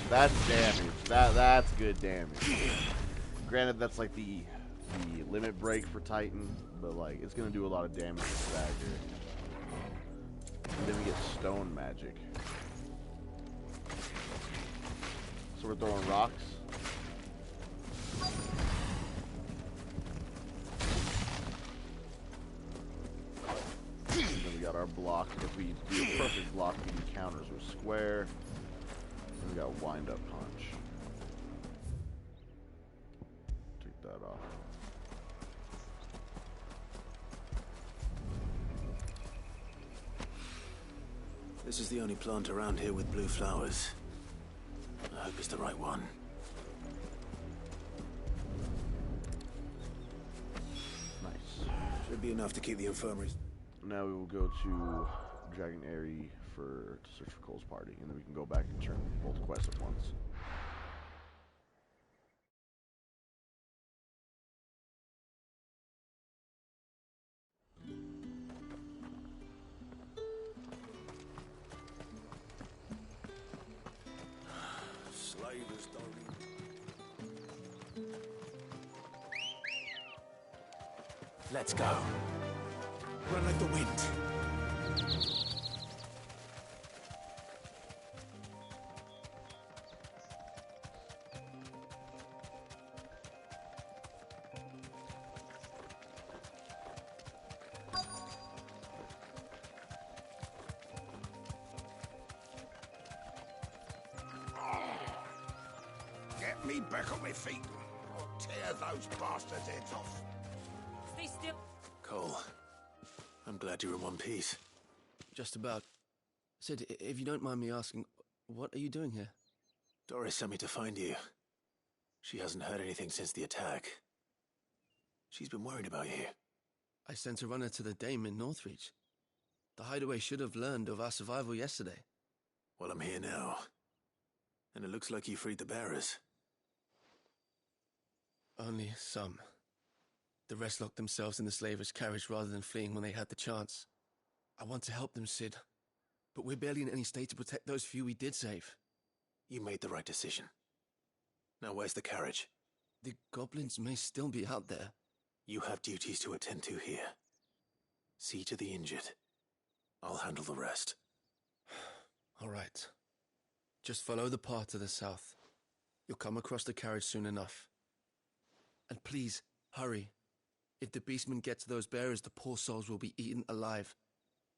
That's damage. That's good damage. Granted, that's like the limit break for Titan, but like it's gonna do a lot of damage to Stagger. And then we get stone magic. So we're throwing rocks. And then we got our block. If we do a perfect block, we do counters with square. And we got wind up punch. Take that off. This is the only plant around here with blue flowers. I hope it's the right one. Nice. Should be enough to keep the infirmaries. Now we will go to Dragon Airy to search for Cole's party, and then we can go back and turn both quests at once. Slavers don't. Let's go. Run like the wind. Get me back on my feet. I'll tear those bastards' heads off. Stay still. Cole, I'm glad you're in one piece. Just about. Sid, if you don't mind me asking, what are you doing here? Doris sent me to find you. She hasn't heard anything since the attack. She's been worried about you. I sent a runner to the Dame in Northreach. The Hideaway should have learned of our survival yesterday. Well, I'm here now. And it looks like you freed the bearers. Only some. The rest locked themselves in the slavers' carriage rather than fleeing when they had the chance. I want to help them, Sid. But we're barely in any state to protect those few we did save. You made the right decision. Now where's the carriage? The goblins may still be out there. You have duties to attend to here. See to the injured. I'll handle the rest. All right. Just follow the path to the south. You'll come across the carriage soon enough. And please, hurry. If the beastmen get to those bearers, the poor souls will be eaten alive.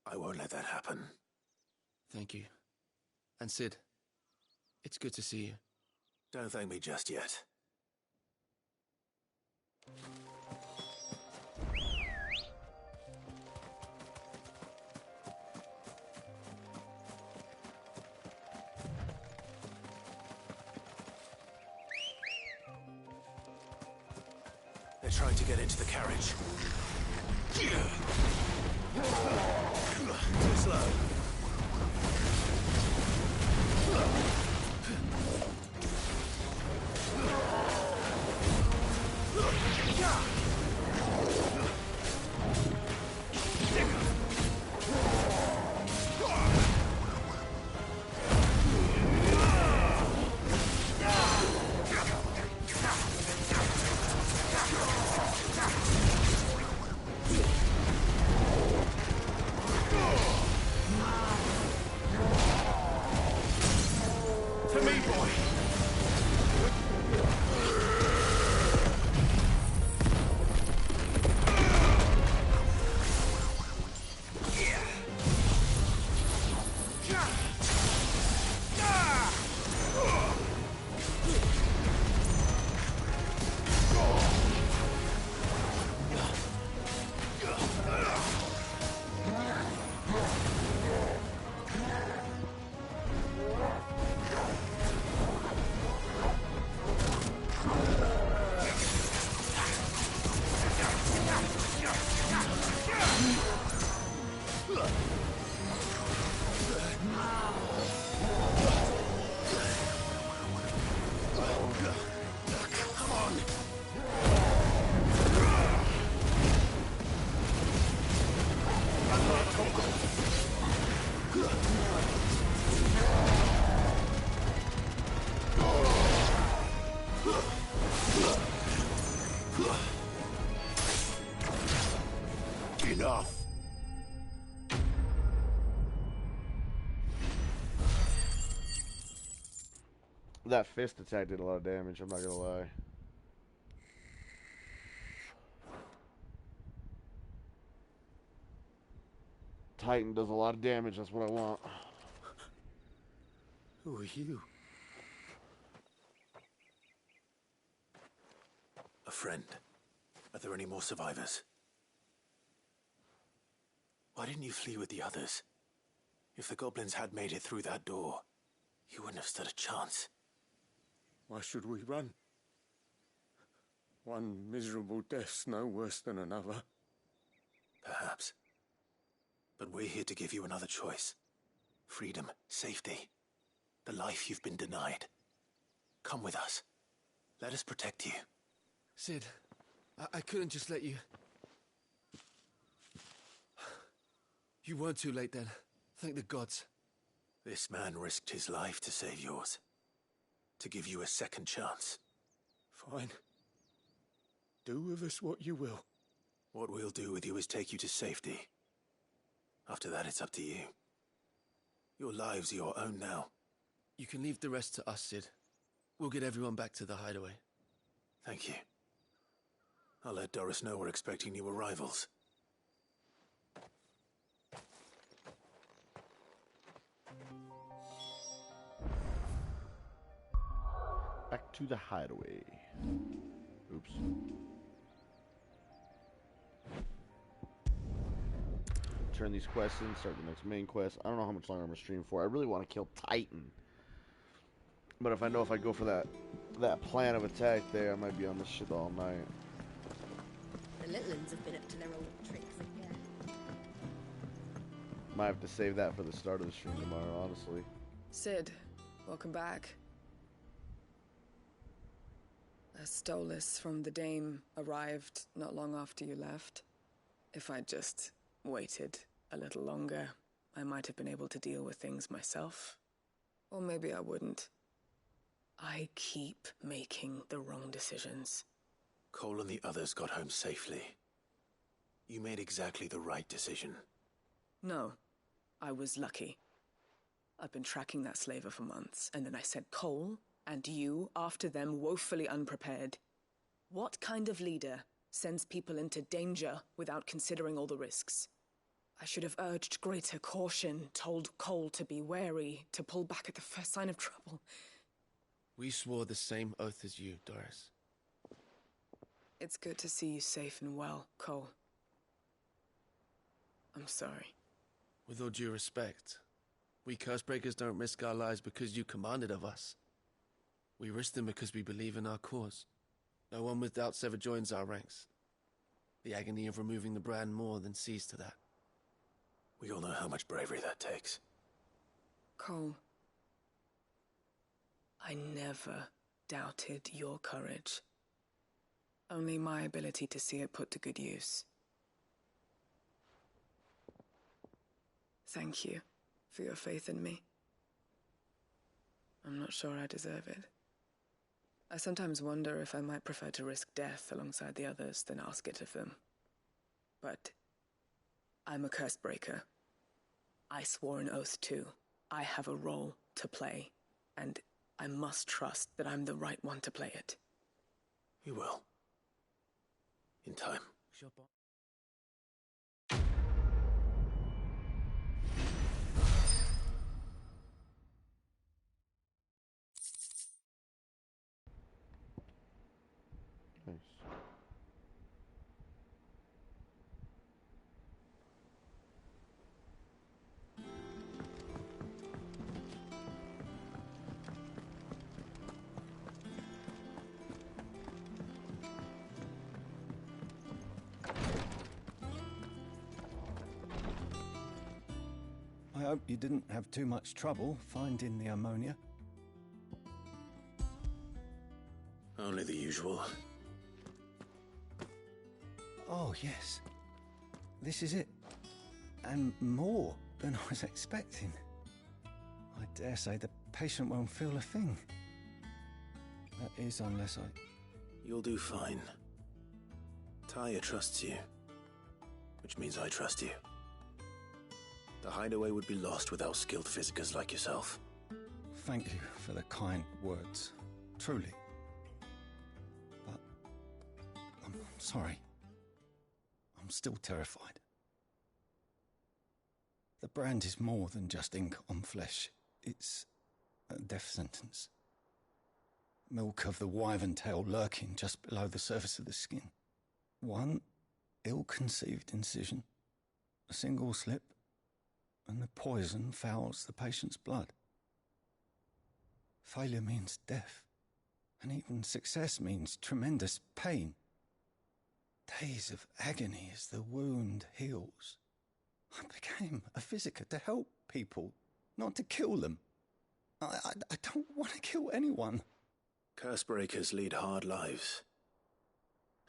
I won't let that happen. Thank you. And Sid, it's good to see you. Don't thank me just yet. They're trying to get into the carriage. Too slow. That fist attack did a lot of damage, I'm not gonna lie. Titan does a lot of damage, that's what I want. Who are you? A friend. Are there any more survivors? Why didn't you flee with the others? If the goblins had made it through that door, you wouldn't have stood a chance. Why should we run? One miserable death's no worse than another. Perhaps. But we're here to give you another choice. Freedom, safety, the life you've been denied. Come with us. Let us protect you. Cid, I couldn't just let you... You weren't too late then. Thank the gods. This man risked his life to save yours. To give you a second chance. Fine. Do with us what you will. What we'll do with you is take you to safety. After that, it's up to you. Your lives are your own now. You can leave the rest to us, Cid. We'll get everyone back to the hideaway. Thank you. I'll let Doris know we're expecting new arrivals. Back to the hideaway. Oops. Turn these quests in, start the next main quest. I don't know how much longer I'm gonna stream for. I really want to kill Titan. But if I know if I go for that plan of attack there, I might be on this shit all night. The little ones have been up to their old tricks again. Might have to save that for the start of the stream tomorrow, honestly. Cid, welcome back. A Stolas from the Dame arrived not long after you left. If I'd just waited a little longer, I might have been able to deal with things myself. Or maybe I wouldn't. I keep making the wrong decisions. Cole and the others got home safely. You made exactly the right decision. No, I was lucky. I've been tracking that slaver for months, and then I sent Cole and you after them, woefully unprepared. What kind of leader sends people into danger without considering all the risks? I should have urged greater caution, told Cole to be wary, to pull back at the first sign of trouble. We swore the same oath as you, Doris. It's good to see you safe and well, Cole. I'm sorry. With all due respect, we Cursebreakers don't risk our lives because you commanded of us. We risk them because we believe in our cause. No one with doubts ever joins our ranks. The agony of removing the brand more than sees to that. We all know how much bravery that takes. Cole, I never doubted your courage. Only my ability to see it put to good use. Thank you for your faith in me. I'm not sure I deserve it. I sometimes wonder if I might prefer to risk death alongside the others than ask it of them. But I'm a Cursebreaker. I swore an oath too. I have a role to play, and I must trust that I'm the right one to play it. You will. In time. I hope you didn't have too much trouble finding the ammonia. Only the usual. Oh, yes. This is it. And more than I was expecting. I dare say the patient won't feel a thing. That is, unless I... You'll do fine. Tyr trusts you. Which means I trust you. The hideaway would be lost without skilled physicers like yourself. Thank you for the kind words. Truly. But I'm sorry. I'm still terrified. The brand is more than just ink on flesh. It's a death sentence. Milk of the wyvern tail lurking just below the surface of the skin. One ill-conceived incision, a single slip, and the poison fouls the patient's blood. Failure means death, and even success means tremendous pain. Days of agony as the wound heals. I became a physicker to help people, not to kill them. I don't want to kill anyone. Cursebreakers lead hard lives,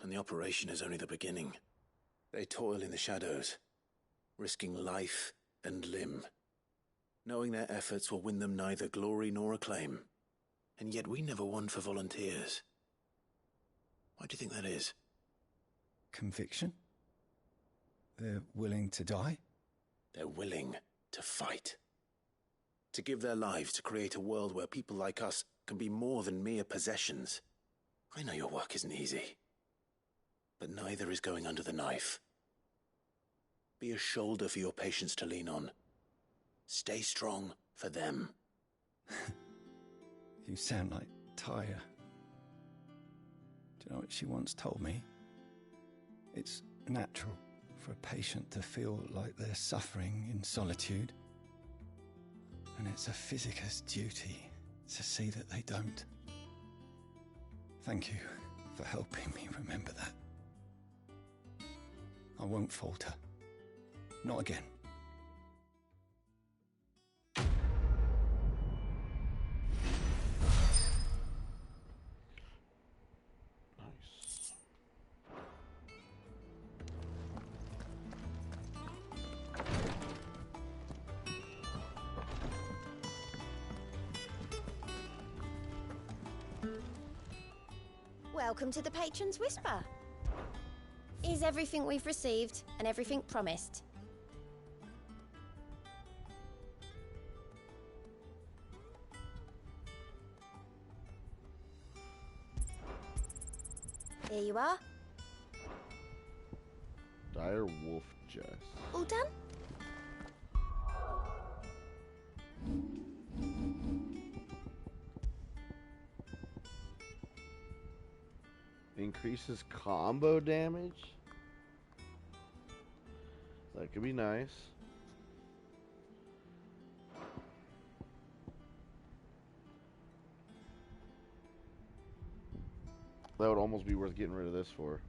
and the operation is only the beginning. They toil in the shadows, risking life and limb, knowing their efforts will win them neither glory nor acclaim. And yet we never won for volunteers. Why do you think that is? Conviction? They're willing to die? They're willing to fight. To give their lives to create a world where people like us can be more than mere possessions. I know your work isn't easy, but neither is going under the knife. Be a shoulder for your patients to lean on. Stay strong for them. You sound like Tyre. Do you know what she once told me? It's natural for a patient to feel like they're suffering in solitude. And it's a physicker's duty to see that they don't. Thank you for helping me remember that. I won't falter. Not again. Welcome to the Patron's Whisper. Is everything we've received and everything promised? Here you are. Dire Wolf Jess. All done? Increases combo damage? That could be nice. That would almost be worth getting rid of this for.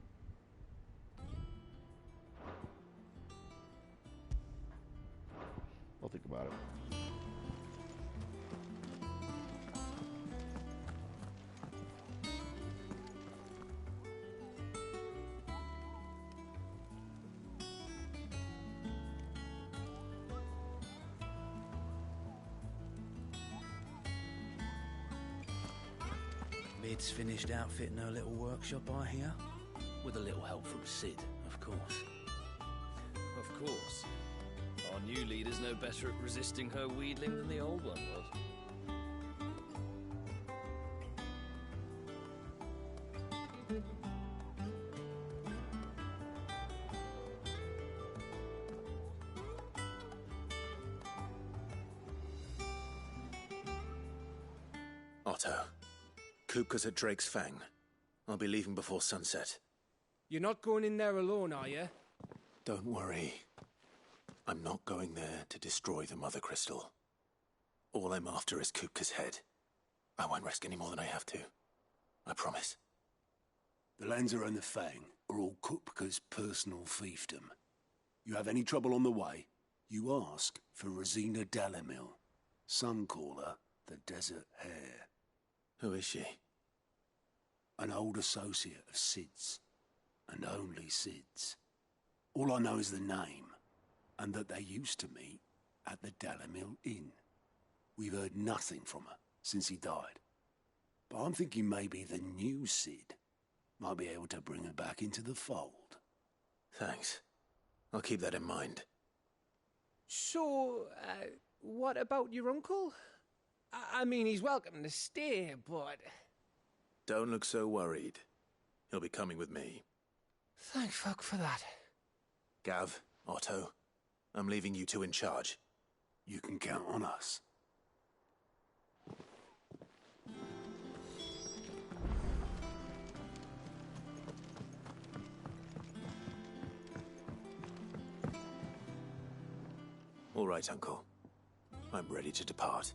I'll think about it. Mid's finished outfitting her little workshop, I hear. With a little help from Sid, of course. Of course. Our new leader's no better at resisting her wheedling than the old one was. Otto, Kupka's at Drake's Fang. I'll be leaving before sunset. You're not going in there alone, are you? Don't worry. I'm not going there to destroy the Mother Crystal. All I'm after is Kupka's head. I won't risk any more than I have to. I promise. The Lanza and the Fang are all Kupka's personal fiefdom. You have any trouble on the way, you ask for Rosina Dalimil. Some call her the Desert Hare. Who is she? An old associate of Sid's, and only Sid's. All I know is the name, and that they used to meet at the Dalimil Inn. We've heard nothing from her since he died. But I'm thinking maybe the new Sid might be able to bring her back into the fold. Thanks. I'll keep that in mind. So, what about your uncle? I mean, he's welcome to stay, but... Don't look so worried. He'll be coming with me. Thank fuck for that. Gav, Otto, I'm leaving you two in charge. You can count on us. All right, Uncle. I'm ready to depart.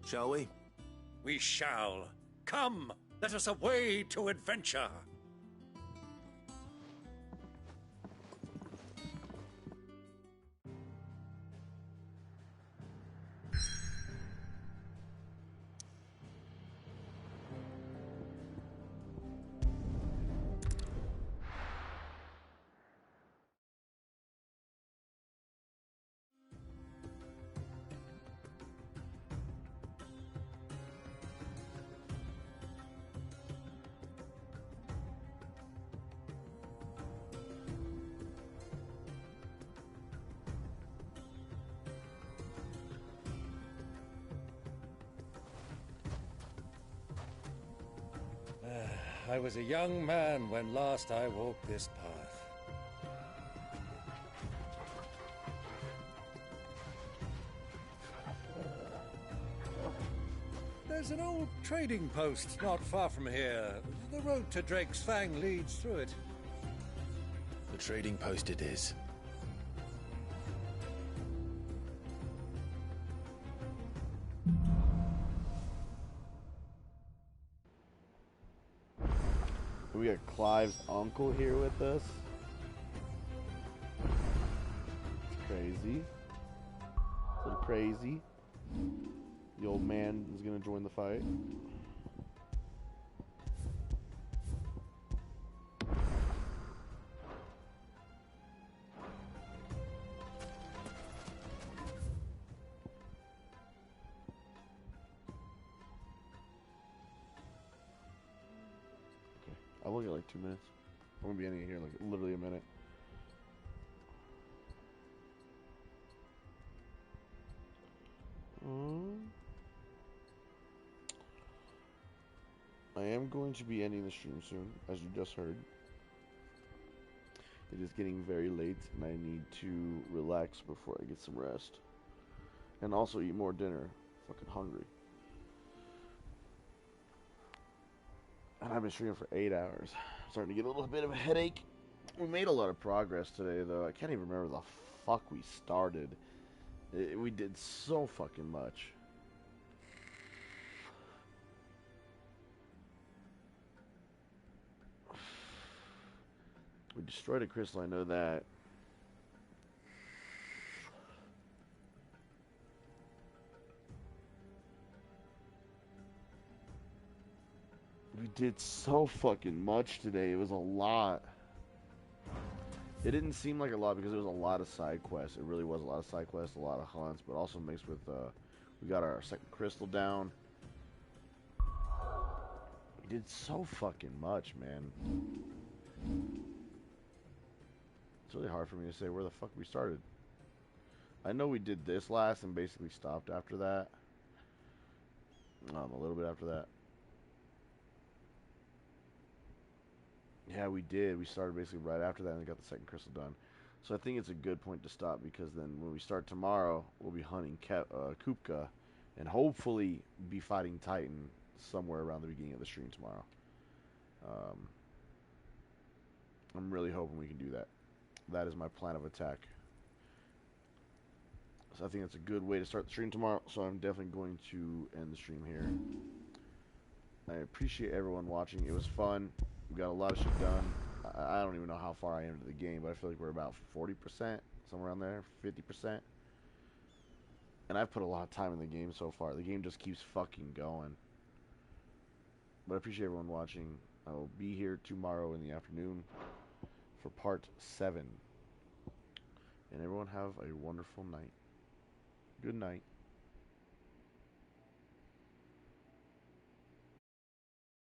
Shall we? We shall. Come, let us away to adventure. I was a young man when last I walked this path. There's an old trading post not far from here. The road to Drake's Fang leads through it. The trading post it is. We got Clive's uncle here with us. It's crazy. It's a little crazy. The old man is gonna join the fight. I'll look at like 2 minutes. I'm gonna be in here like literally a minute. I am going to be ending the stream soon, as you just heard. It is getting very late, and I need to relax before I get some rest. And also eat more dinner. Fucking hungry. And I've been streaming for 8 hours. I'm starting to get a little bit of a headache. We made a lot of progress today, though. I can't even remember the fuck we started. We did so fucking much. We destroyed a crystal, I know that. We did so fucking much today. It was a lot. It didn't seem like a lot because there was a lot of side quests. It really was a lot of side quests, a lot of hunts, but also mixed with, we got our second crystal down. We did so fucking much, man. It's really hard for me to say where the fuck we started. I know we did this last and basically stopped after that. A little bit after that. Yeah, we did. We started basically right after that and got the second crystal done. So I think it's a good point to stop because then when we start tomorrow, we'll be hunting Kupka and hopefully be fighting Titan somewhere around the beginning of the stream tomorrow. I'm really hoping we can do that. That is my plan of attack. So I think that's a good way to start the stream tomorrow. So I'm definitely going to end the stream here. I appreciate everyone watching. It was fun. We got a lot of shit done. I don't even know how far I am into the game, but I feel like we're about 40%, somewhere around there, 50%. And I've put a lot of time in the game so far. The game just keeps fucking going. But I appreciate everyone watching. I will be here tomorrow in the afternoon for part 7. And everyone have a wonderful night. Good night.